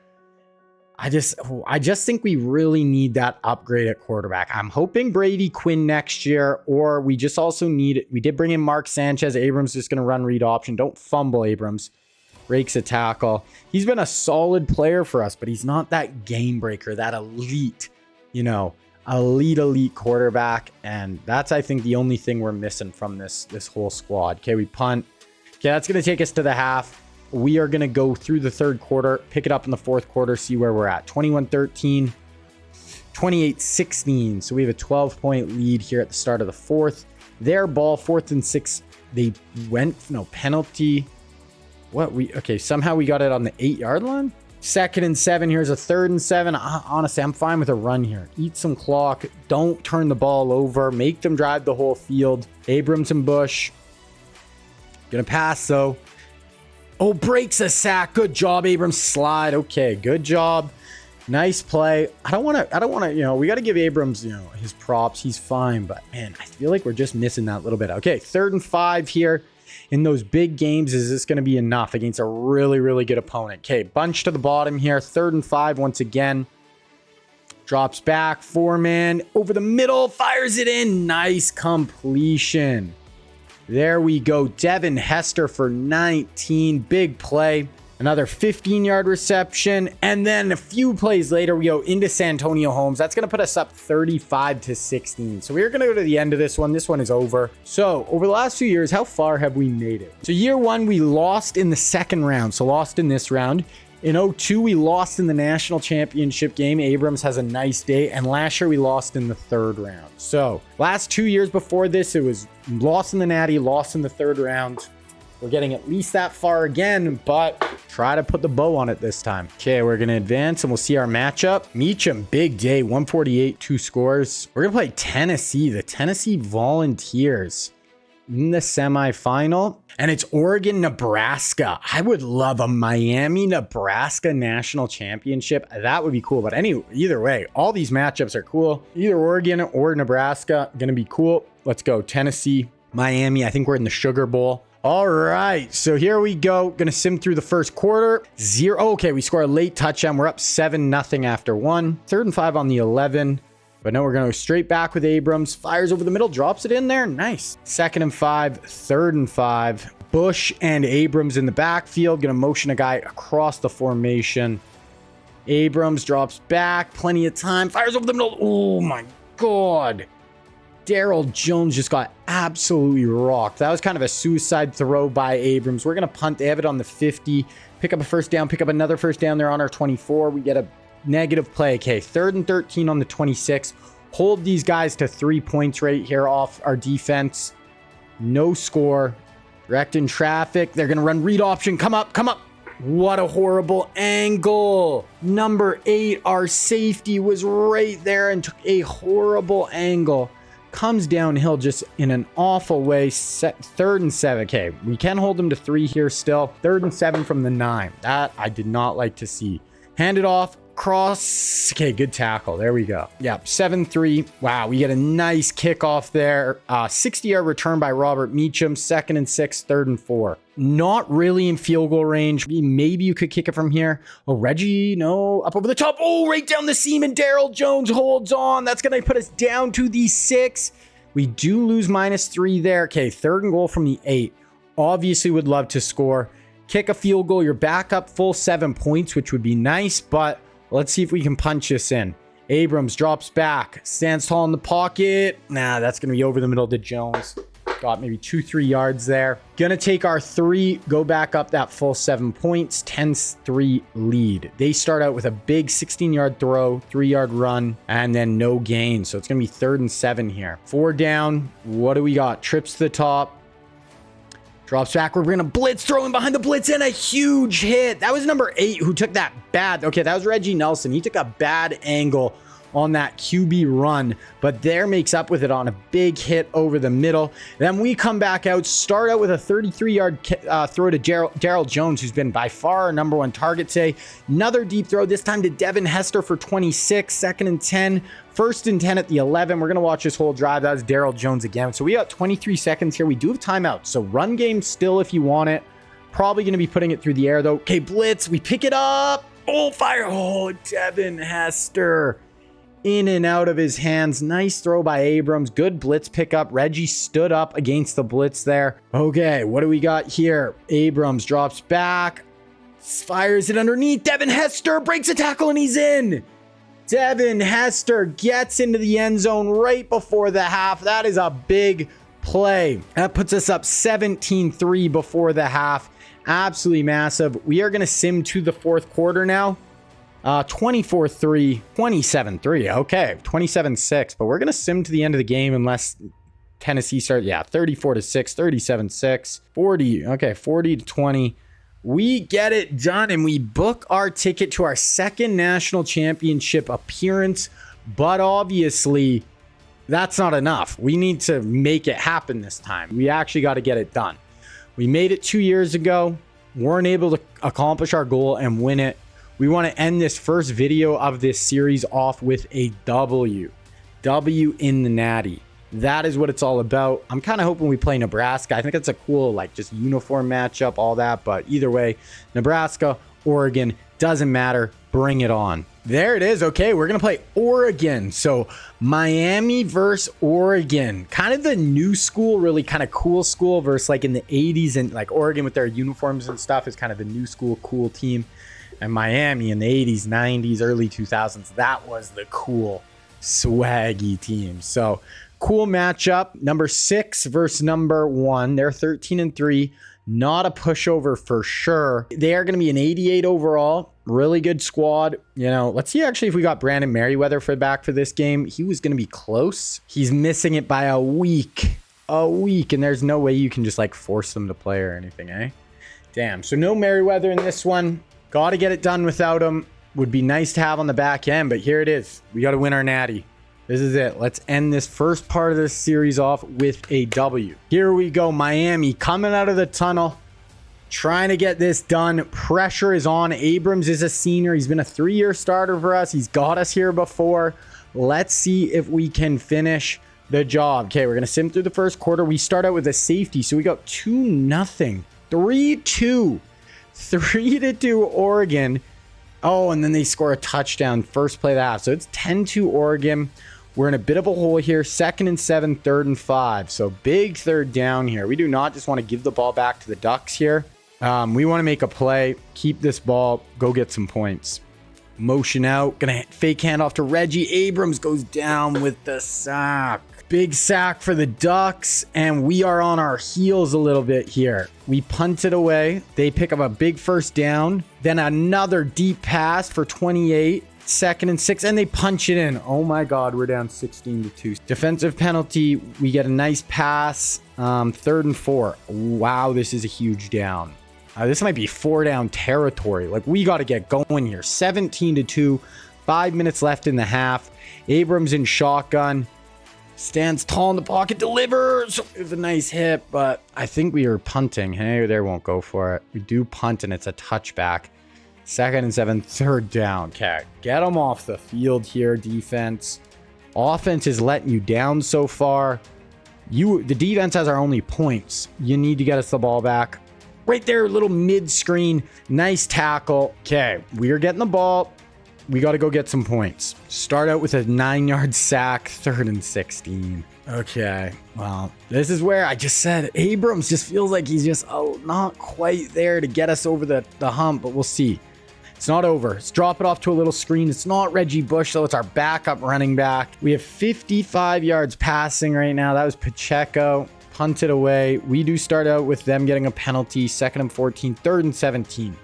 I just think we really need that upgrade at quarterback. I'm hoping Brady Quinn next year, or we just also need, we did bring in Mark Sanchez. Abrams just going to run read option. Don't fumble, Abrams. Breaks a tackle. He's been a solid player for us, but he's not that game breaker, that elite, elite quarterback. And that's, I think, the only thing we're missing from this whole squad. Okay, we punt. Okay, that's going to take us to the half. We are going to go through the third quarter, pick it up in the fourth quarter, see where we're at. 21-13, 28-16. So we have a 12-point lead here at the start of the fourth. Their ball, 4th and 6. They went, no penalty. Okay, somehow we got it on the 8-yard line. 2nd and 7. Here's a 3rd and 7. Honestly, I'm fine with a run here. Eat some clock. Don't turn the ball over. Make them drive the whole field. Abrams and Bush. Gonna pass, though. Oh, breaks a sack. Good job, Abrams. Slide. Okay, good job. Nice play. I don't want to, we got to give Abrams, his props. He's fine, but man, I feel like we're just missing that little bit. Okay, 3rd and 5 here. In those big games, is this going to be enough against a really, really good opponent? Okay, bunch to the bottom here. 3rd and 5 once again. Drops back. 4-man over the middle. Fires it in. Nice completion. There we go. Devin Hester for 19. Big play. Another 15-yard reception. And then a few plays later, we go into Santonio Holmes. That's going to put us up 35-16. So we're going to go to the end of this one. This one is over. So over the last few years, how far have we made it? So year 1, we lost in the 2nd round. So lost in this round. In 2002, we lost in the national championship game. Abrams has a nice day. And last year, we lost in the 3rd round. So last 2 years before this, it was lost in the Natty, lost in the 3rd round. We're getting at least that far again, but try to put the bow on it this time. Okay, we're going to advance and we'll see our matchup. Meacham, big day, 148, 2 scores. We're going to play Tennessee, the Tennessee Volunteers in the semifinal. And it's Oregon, Nebraska. I would love a Miami, Nebraska national championship. That would be cool. But either way, all these matchups are cool. Either Oregon or Nebraska, going to be cool. Let's go. Tennessee, Miami. I think we're in the Sugar Bowl. All right, so here we go. Gonna sim through the first quarter. 0. Okay, we score a late touchdown. We're up 7-0 after 1. 3rd and 5 on the 11. But no, we're gonna go straight back with Abrams. Fires over the middle, drops it in there. Nice. 2nd and 5, 3rd and 5. Bush and Abrams in the backfield. Gonna motion a guy across the formation. Abrams drops back. Plenty of time. Fires over the middle. Oh my God. Daryl Jones just got absolutely rocked. That was kind of a suicide throw by Abrams. We're going to punt. They have it on the 50. Pick up a first down. Pick up another first down there on our 24. We get a negative play. Okay, 3rd and 13 on the 26. Hold these guys to 3 points right here off our defense. No score. Wrecked in traffic. They're going to run read option. Come up. Come up. What a horrible angle. Number 8, our safety was right there and took a horrible angle. Comes downhill just in an awful way. 3rd and 7. Okay, we can hold them to 3 here still. 3rd and 7 from the 9. That I did not like to see. Hand it off. Cross. Okay, good tackle. There we go. Yep, 7-3. Wow, we get a nice kickoff there. 60-yard return by Robert Meacham. 2nd and 6, 3rd and 4. Not really in field goal range. Maybe you could kick it from here. Oh, Reggie, no. Up over the top. Oh, right down the seam, and Daryl Jones holds on. That's going to put us down to the 6. We do lose -3 there. Okay, 3rd and goal from the 8. Obviously would love to score. Kick a field goal. You're back up full 7 points, which would be nice, but let's see if we can punch this in. Abrams drops back. Stands tall in the pocket. Nah, that's going to be over the middle to Jones. Got maybe 2-3 yards there. Gonna take our 3, go back up that full 7 points, 10-3 lead. They start out with a big 16-yard throw, 3-yard run, and then no gain. So it's gonna be 3rd and 7 here. 4 down. What do we got? Trips to the top. Drops back. We're gonna blitz, throwing behind the blitz, and a huge hit. That was number 8 who took that bad. Okay, that was Reggie Nelson. He took a bad angle on that QB run, but there makes up with it on a big hit over the middle. Then we come back out, start out with a 33-yard throw to Daryl Jones, who's been by far our number 1 target today. Another deep throw, this time to Devin Hester for 26, 2nd and 10, 1st and 10 at the 11. We're going to watch this whole drive. That was Daryl Jones again. So we got 23 seconds here. We do have timeout, so run game still if you want it. Probably going to be putting it through the air, though. Okay, blitz. We pick it up. Oh, fire. Oh, Devin Hester. In and out of his hands. Nice throw by Abrams. Good blitz pickup. Reggie stood up against the blitz there. Okay, what do we got here? Abrams drops back. Fires it underneath. Devin Hester breaks a tackle and he's in. Devin Hester gets into the end zone right before the half. That is a big play. That puts us up 17-3 before the half. Absolutely massive. We are going to sim to the fourth quarter now. 24-3, 27-3. Okay, 27-6. But we're going to sim to the end of the game unless Tennessee starts. Yeah, 34-6, 37-6, 40. Okay, 40-20. We get it done and we book our ticket to our second national championship appearance. But obviously, that's not enough. We need to make it happen this time. We actually got to get it done. We made it 2 years ago, weren't able to accomplish our goal and win it. We want to end this first video of this series off with a W. W in the Natty. That is what it's all about. I'm kind of hoping we play Nebraska. I think that's a cool, like, just uniform matchup, all that. But either way, Nebraska, Oregon, doesn't matter. Bring it on. There it is. Okay, we're going to play Oregon. So Miami versus Oregon. Kind of the new school, really kind of cool school versus like in the 80s. And like Oregon with their uniforms and stuff is kind of the new school, cool team. And Miami in the 80s, 90s, early 2000s, that was the cool, swaggy team. So cool matchup. Number 6 versus number 1. They're 13-3. Not a pushover for sure. They are going to be an 88 overall. Really good squad. You know, let's see actually if we got Brandon Merriweather back for this game. He was going to be close. He's missing it by a week. And there's no way you can just like force them to play or anything, eh? Damn. So no Merriweather in this one. Got to get it done without him. Would be nice to have on the back end, but here it is. We got to win our natty. This is it. Let's end this first part of this series off with a W. Here we go. Miami coming out of the tunnel, trying to get this done. Pressure is on. Abrams is a senior. He's been a 3-year starter for us. He's got us here before. Let's see if we can finish the job. Okay, we're going to sim through the first quarter. We start out with a safety, so we got 2-0. 3-2. 3-2 Oregon. Oh, and then they score a touchdown first play of the half. So it's 10-2 Oregon. We're in a bit of a hole here. 2nd and 7, 3rd and 5. So big third down here. We do not just want to give the ball back to the Ducks here. We want to make a play, keep this ball, go get some points. Motion out. Gonna fake handoff to Reggie. Abrams goes down with the sack. Big sack for the Ducks, and we are on our heels a little bit here. We punt it away. They pick up a big first down. Then another deep pass for 28. 2nd and 6, and they punch it in. Oh my God, we're down 16-2. Defensive penalty. We get a nice pass. 3rd and 4. Wow, this is a huge down. This might be 4-down territory. Like, we got to get going here. 17-2. 5 minutes left in the half. Abrams in shotgun. Stands tall in the pocket, delivers. It was a nice hit, but I think we are punting. Hey, they won't go for it. We do punt, and it's a touchback. 2nd and 7, 3rd down. Okay, get them off the field here, defense. Offense is letting you down so far. The defense has our only points. You need to get us the ball back. Right there, little mid-screen. Nice tackle. Okay, we are getting the ball. We got to go get some points. Start out with a 9-yard sack, 3rd and 16. Okay, well, this is where I just said Abrams just feels like he's just not quite there to get us over the hump, but we'll see. It's not over. Let's drop it off to a little screen. It's not Reggie Bush, though. It's our backup running back. We have 55 yards passing right now. That was Pacheco. Punted away. We do start out with them getting a penalty. 2nd and 14, 3rd and 17.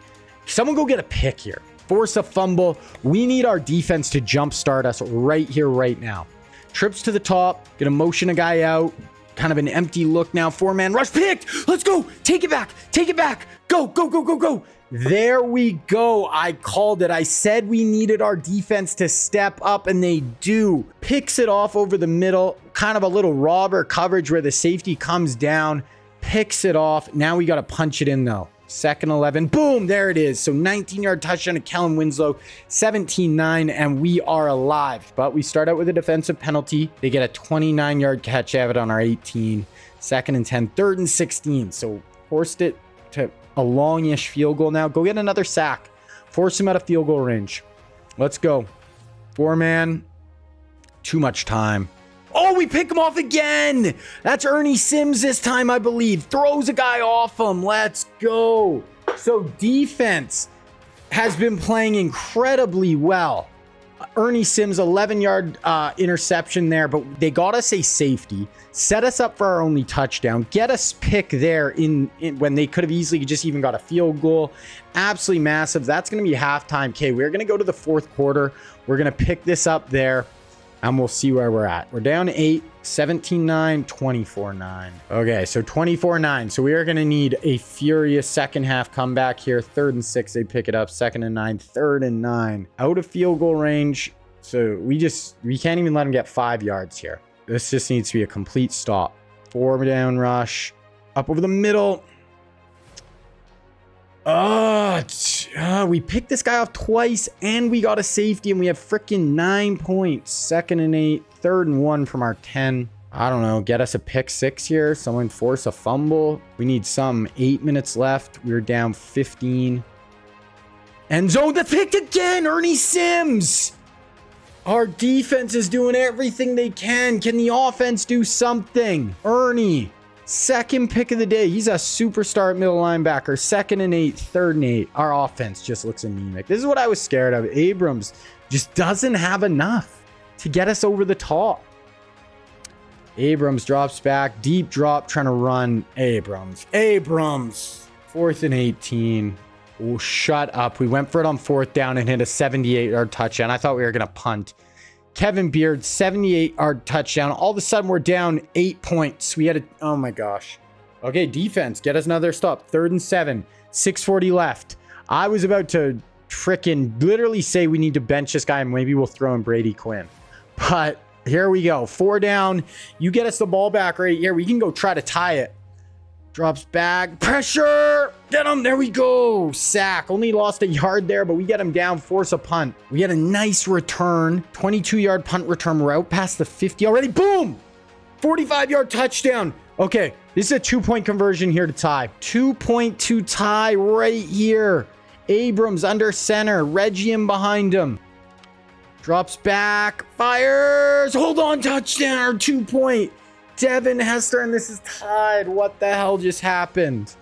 Someone go get a pick here. Force a fumble. We need our defense to jumpstart us right here, right now. Trips to the top. Gonna motion a guy out. Kind of an empty look now. 4-man rush. Picked. Let's go. Take it back. Take it back. Go, go, go, go, go. There we go. I called it. I said we needed our defense to step up, and they do. Picks it off over the middle. Kind of a little robber coverage where the safety comes down. Picks it off. Now we got to punch it in, though. 2nd 11. Boom. There it is. So 19-yard touchdown to Kellen Winslow. 17-9, and we are alive. But we start out with a defensive penalty. They get a 29-yard catch of it on our 18. 2nd and 10. 3rd and 16. So forced it to a longish field goal now. Go get another sack. Force him out of field goal range. Let's go. 4-man. Too much time. Oh, we pick him off again. That's Ernie Sims this time, I believe. Throws a guy off him. Let's go. So defense has been playing incredibly well. Ernie Sims, 11-yard interception there, but they got us a safety, set us up for our only touchdown, get us pick there in when they could have easily just even got a field goal. Absolutely massive. That's going to be halftime. Okay, we're going to go to the fourth quarter. We're going to pick this up there, and we'll see where we're at. We're down 8, 17-9, 24-9. Okay, so 24-9. So we are going to need a furious second half comeback here. 3rd and 6, they pick it up. 2nd and 9, 3rd and 9. Out of field goal range. So we can't even let them get 5 yards here. This just needs to be a complete stop. 4-down rush. Up over the middle. We picked this guy off twice, and we got a safety, and we have freaking 9 points. 2nd and 8, 3rd and 1 from our 10. I don't know. Get us a pick 6 here. Someone force a fumble. We need some. 8 minutes left. We're down 15. End zone. The pick again. Ernie Sims. Our defense is doing everything they can. Can the offense do something? Ernie. 2nd pick of the day. He's a superstar at middle linebacker. 2nd and 8, 3rd and 8. Our offense just looks anemic. This is what I was scared of. Abrams just doesn't have enough to get us over the top. Abrams drops back. Deep drop, trying to run. Abrams. 4th and 18. Oh, shut up. We went for it on 4th down and hit a 78-yard touchdown. I thought we were going to punt. Kevin Beard, 78-yard touchdown. All of a sudden, we're down 8 points. We had a... Oh, my gosh. Okay, defense. Get us another stop. 3rd and 7. 6:40 left. I was about to frickin' literally say we need to bench this guy and maybe we'll throw in Brady Quinn. But here we go. 4 down. You get us the ball back right here. We can go try to tie it. Drops back. Pressure. Get him. There we go. Sack. Only lost a yard there, but we get him down. Force a punt. We had a nice return. 22-yard punt return. We're out past the 50 already. Boom. 45-yard touchdown. Okay. This is a 2-point conversion here to tie. 2.2 tie right here. Abrams under center. Reggie in behind him. Drops back. Fires. Hold on. Touchdown. 2-point. Devin Hester, and this is tied. What the hell just happened?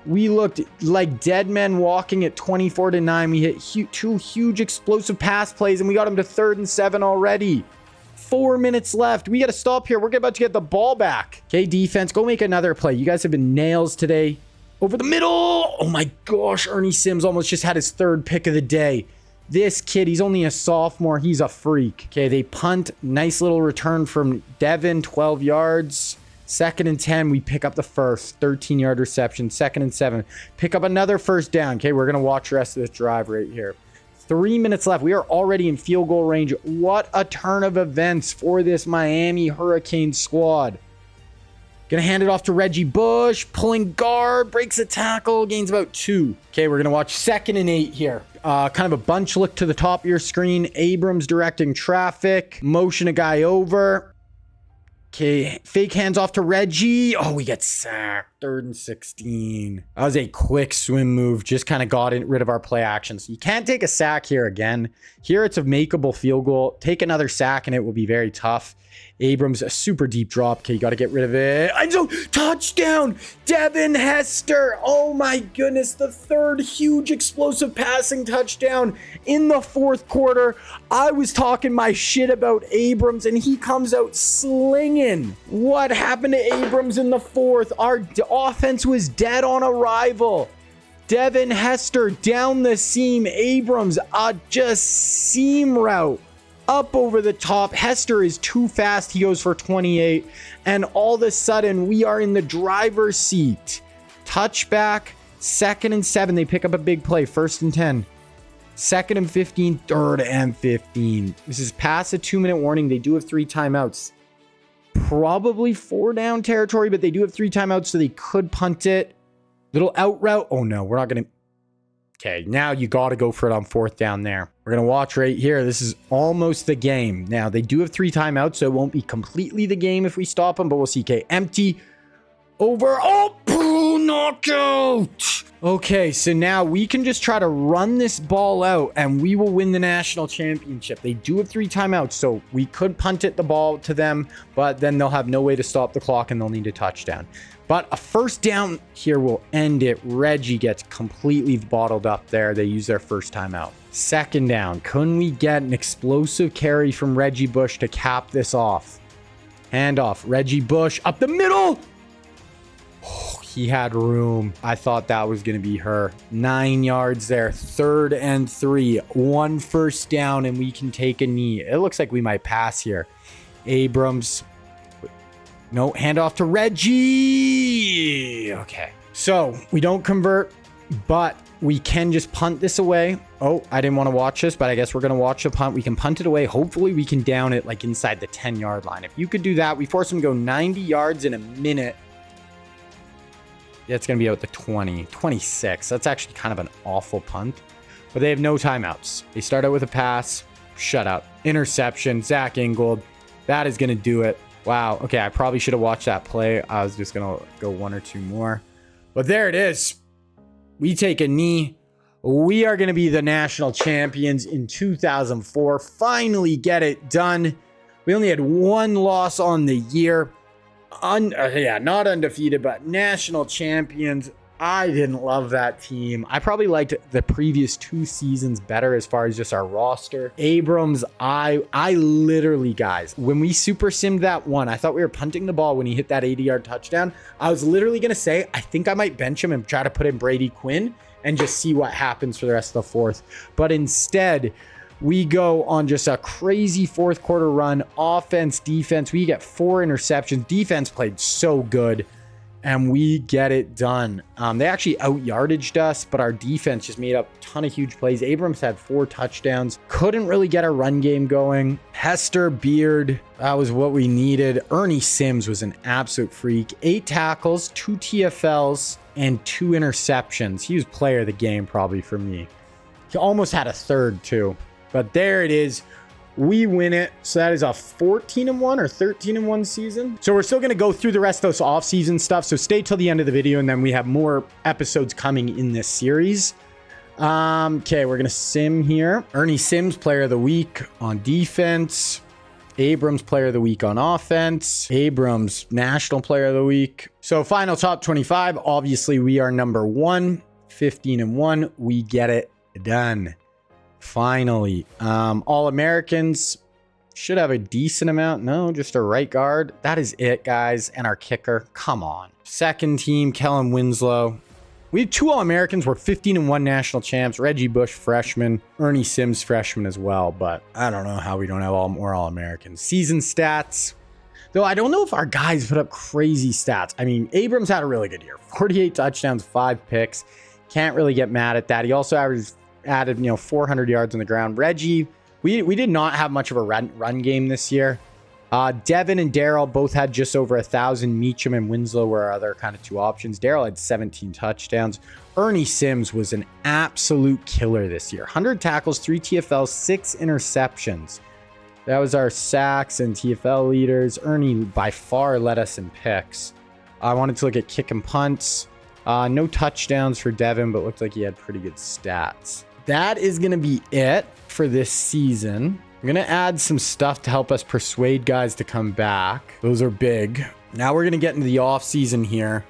We looked like dead men walking at 24-9. We hit 2 huge explosive pass plays, and we got him to 3rd and 7 already. 4 minutes left. We got to stop here. We're about to get the ball back. Okay, defense, go make another play. You guys have been nails today. Over the middle. Oh my gosh, Ernie Sims almost just had his 3rd pick of the day. This kid, he's only a sophomore. He's a freak. Okay, they punt. Nice little return from Devin, 12 yards. 2nd and 10, we pick up the first. 13-yard reception. 2nd and 7. Pick up another 1st down. Okay, we're going to watch the rest of this drive right here. 3 minutes left. We are already in field goal range. What a turn of events for this Miami Hurricane squad. Gonna hand it off to Reggie Bush. Pulling guard. Breaks a tackle. Gains about 2. Okay, we're gonna watch 2nd and 8 here. Kind of a bunch look to the top of your screen. Abrams directing traffic. Motion a guy over. Okay, fake hands off to Reggie. Oh, we get sacked. 3rd and 16. That was a quick swim move. Just kind of got rid of our play action. So you can't take a sack here again. Here it's a makeable field goal. Take another sack and it will be very tough. Abrams, a super deep drop. Okay, you got to get rid of it. And so, touchdown! Devin Hester. Oh my goodness. The 3rd huge explosive passing touchdown in the 4th quarter. I was talking my shit about Abrams and he comes out slinging. What happened to Abrams in the 4th? Our offense was dead on arrival. Devin Hester down the seam. Abrams, just seam route. Up over the top. Hester is too fast. He goes for 28. And all of a sudden, we are in the driver's seat. Touchback. 2nd and 7. They pick up a big play. 1st and 10. 2nd and 15. 3rd and 15. This is past a 2-minute warning. They do have 3 timeouts. Probably 4 down territory, but they do have 3 timeouts, so they could punt it. Little out route. Oh, no. We're not going to... Okay, now you got to go for it on 4th down there. We're going to watch right here. This is almost the game. Now, they do have 3 timeouts, so it won't be completely the game if we stop them, but we'll see. Okay, empty. Over. Oh, knockout. Okay, so now we can just try to run this ball out and we will win the national championship. They do have 3 timeouts, so we could punt it the ball to them, but then they'll have no way to stop the clock and they'll need a touchdown. But a first down here will end it. Reggie gets completely bottled up there. They use their first timeout. Second down. Couldn't we get an explosive carry from Reggie Bush to cap this off? Handoff. Reggie Bush up the middle. Oh, he had room. I thought that was going to be her. 9 yards there. 3rd and 3. 1 first down, and we can take a knee. It looks like we might pass here. Abrams. No, handoff to Reggie. Okay. So we don't convert, but we can just punt this away. Oh, I didn't want to watch this, but I guess we're going to watch the punt. We can punt it away. Hopefully we can down it like inside the 10-yard line. If you could do that, we force them to go 90 yards in a minute. Yeah, it's going to be out the 20, 26. That's actually kind of an awful punt, but they have no timeouts. They start out with a pass, shutout, interception, Zach Ingold. That is going to do it. Wow. Okay, I probably should have watched that play. I was just going to go 1 or 2 more. But there it is. We take a knee. We are going to be the national champions in 2004. Finally get it done. We only had 1 loss on the year. Not undefeated, but national champions. I didn't love that team. I probably liked the previous 2 seasons better as far as just our roster. Abrams, I literally, guys, when we super simmed that one, I thought we were punting the ball when he hit that 80-yard touchdown. I was literally going to say, I think I might bench him and try to put in Brady Quinn and just see what happens for the rest of the 4th. But instead, we go on just a crazy 4th quarter run. Offense, defense, we get 4 interceptions. Defense played so good, and we get it done. They actually out-yardaged us, but our defense just made up a ton of huge plays. Abrams had 4 touchdowns. Couldn't really get our run game going. Hester, Beard, that was what we needed. Ernie Sims was an absolute freak. 8 tackles, 2 TFLs, and 2 interceptions. He was player of the game probably for me. He almost had a 3rd too. But there it is. We win it. So that is a 14-1 or 13-1 season. So we're still going to go through the rest of those off-season stuff. So stay till the end of the video, and then we have more episodes coming in this series. Okay, we're going to sim here. Ernie Sims, player of the week on defense. Abrams, player of the week on offense. Abrams, national player of the week. So final top 25. Obviously, we are number 1, 15-1. We get it done. Finally, All-Americans should have a decent amount. No, just a right guard. That is it, guys. And our kicker. Come on. Second team, Kellen Winslow. We have 2 All-Americans. We're 15-1 national champs. Reggie Bush, freshman. Ernie Sims, freshman as well. But I don't know how we don't have more All-Americans. Season stats. Though I don't know if our guys put up crazy stats. I mean, Abrams had a really good year. 48 touchdowns, 5 picks. Can't really get mad at that. He also added 400 yards on the ground. Reggie, we did not have much of a run game this year. Devin and Darrell both had just over 1,000. Meacham and Winslow were our other kind of 2 options. Darrell had 17 touchdowns. Ernie Sims was an absolute killer this year. 100 tackles, 3 TFLs, 6 interceptions. That was our sacks and TFL leaders. Ernie by far led us in picks. I wanted to look at kick and punts. No touchdowns for Devin, but looked like he had pretty good stats. That is going to be it for this season. I'm going to add some stuff to help us persuade guys to come back. Those are big. Now we're going to get into the off season here.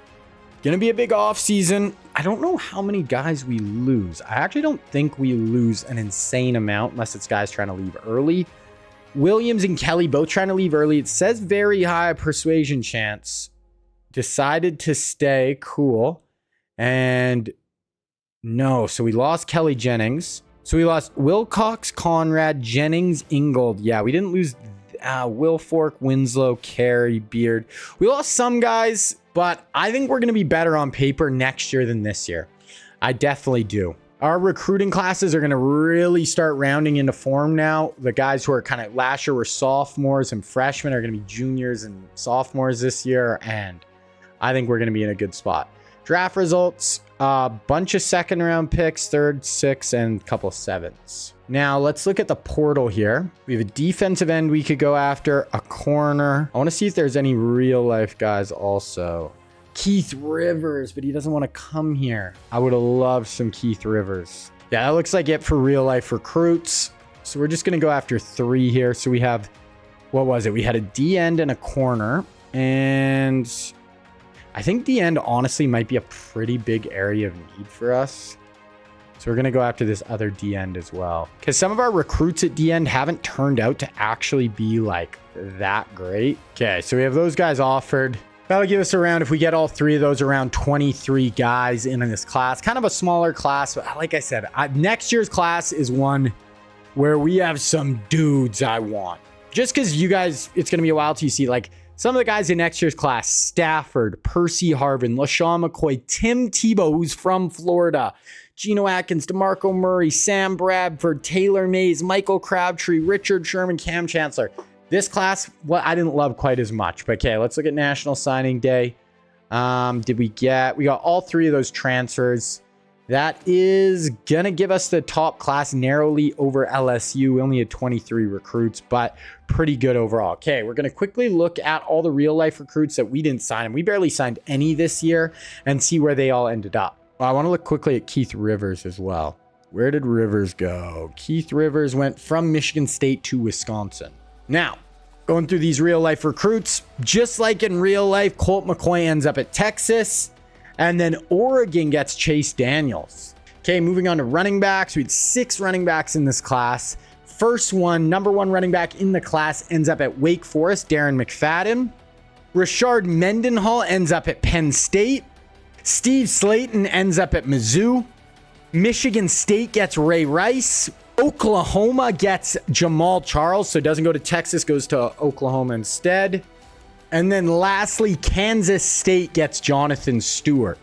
Going to be a big off season. I don't know how many guys we lose. I actually don't think we lose an insane amount unless it's guys trying to leave early. Williams and Kelly both trying to leave early. It says very high persuasion chance. Decided to stay. Cool. And no, so we lost Kelly Jennings. So we lost Wilcox, Conrad, Jennings, Ingold. Yeah, we didn't lose Wilfork, Winslow, Carey, Beard. We lost some guys, but I think we're going to be better on paper next year than this year. I definitely do. Our recruiting classes are going to really start rounding into form now. The guys who are kind of last year were sophomores and freshmen are going to be juniors and sophomores this year, and I think we're going to be in a good spot. Draft results, a bunch of second round picks, 3rd, 6th, and a couple of 7ths. Now let's look at the portal here. We have a defensive end we could go after, a corner. I want to see if there's any real life guys also. Keith Rivers, but he doesn't want to come here. I would have loved some Keith Rivers. Yeah, that looks like it for real life recruits. So we're just going to go after 3 here. So we have, what was it? We had a D end and a corner. And I think D end honestly might be a pretty big area of need for us. So we're going to go after this other D end as well. Because some of our recruits at D end haven't turned out to actually be like that great. Okay, so we have those guys offered. That'll give us around, if we get all 3 of those, around 23 guys in this class. Kind of a smaller class. But like I said, next year's class is one where we have some dudes I want. Just because you guys, it's going to be a while till you see like some of the guys in next year's class: Stafford, Percy Harvin, LaShawn McCoy, Tim Tebow, who's from Florida, Geno Atkins, DeMarco Murray, Sam Bradford, Taylor Mays, Michael Crabtree, Richard Sherman, Cam Chancellor. This class, well, I didn't love quite as much. But okay, let's look at National Signing Day. We got all 3 of those transfers. That is going to give us the top class narrowly over LSU. We only had 23 recruits, but pretty good overall. Okay, we're going to quickly look at all the real life recruits that we didn't sign. And we barely signed any this year, and see where they all ended up. Well, I want to look quickly at Keith Rivers as well. Where did Rivers go? Keith Rivers went from Michigan State to Wisconsin. Now, going through these real life recruits, just like in real life, Colt McCoy ends up at Texas. And then Oregon gets Chase Daniels. Okay, moving on to running backs. We had 6 running backs in this class. First one, number 1 running back in the class, ends up at Wake Forest, Darren McFadden. Rashard Mendenhall ends up at Penn State. Steve Slayton ends up at Mizzou. Michigan State gets Ray Rice. Oklahoma gets Jamal Charles, so doesn't go to Texas, goes to Oklahoma instead. And then lastly, Kansas State gets Jonathan Stewart.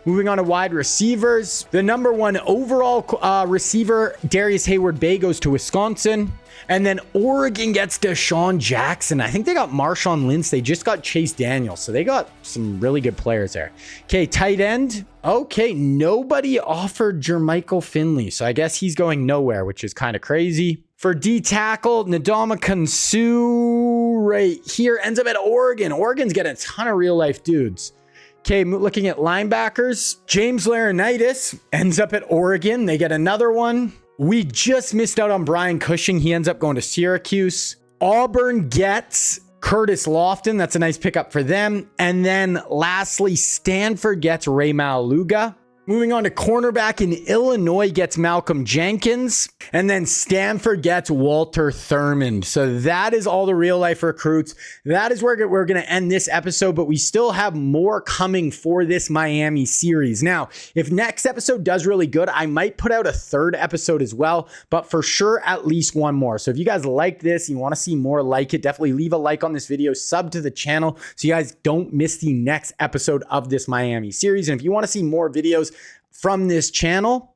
Moving on to wide receivers. The number 1 overall receiver, Darius Hayward-Bay, goes to Wisconsin. And then Oregon gets Deshaun Jackson. I think they got Marshawn Lynch. They just got Chase Daniels. So they got some really good players there. Okay, tight end. Okay, nobody offered Jermichael Finley. So I guess he's going nowhere, which is kind of crazy. For D tackle, Ndamukong Suh right here ends up at Oregon. Oregon's getting a ton of real life dudes. Okay, looking at linebackers, James Laurinaitis ends up at Oregon. They get another one. We just missed out on Brian Cushing. He ends up going to Syracuse. Auburn gets Curtis Lofton. That's a nice pickup for them. And then lastly, Stanford gets Ray Maluga. Moving on to cornerback, in Illinois gets Malcolm Jenkins. And then Stanford gets Walter Thurmond. So that is all the real life recruits. That is where we're going to end this episode, but we still have more coming for this Miami series. Now, if next episode does really good, I might put out a 3rd episode as well, but for sure, at least 1 more. So if you guys like this, you want to see more like it, definitely leave a like on this video, sub to the channel so you guys don't miss the next episode of this Miami series. And if you want to see more videos from this channel,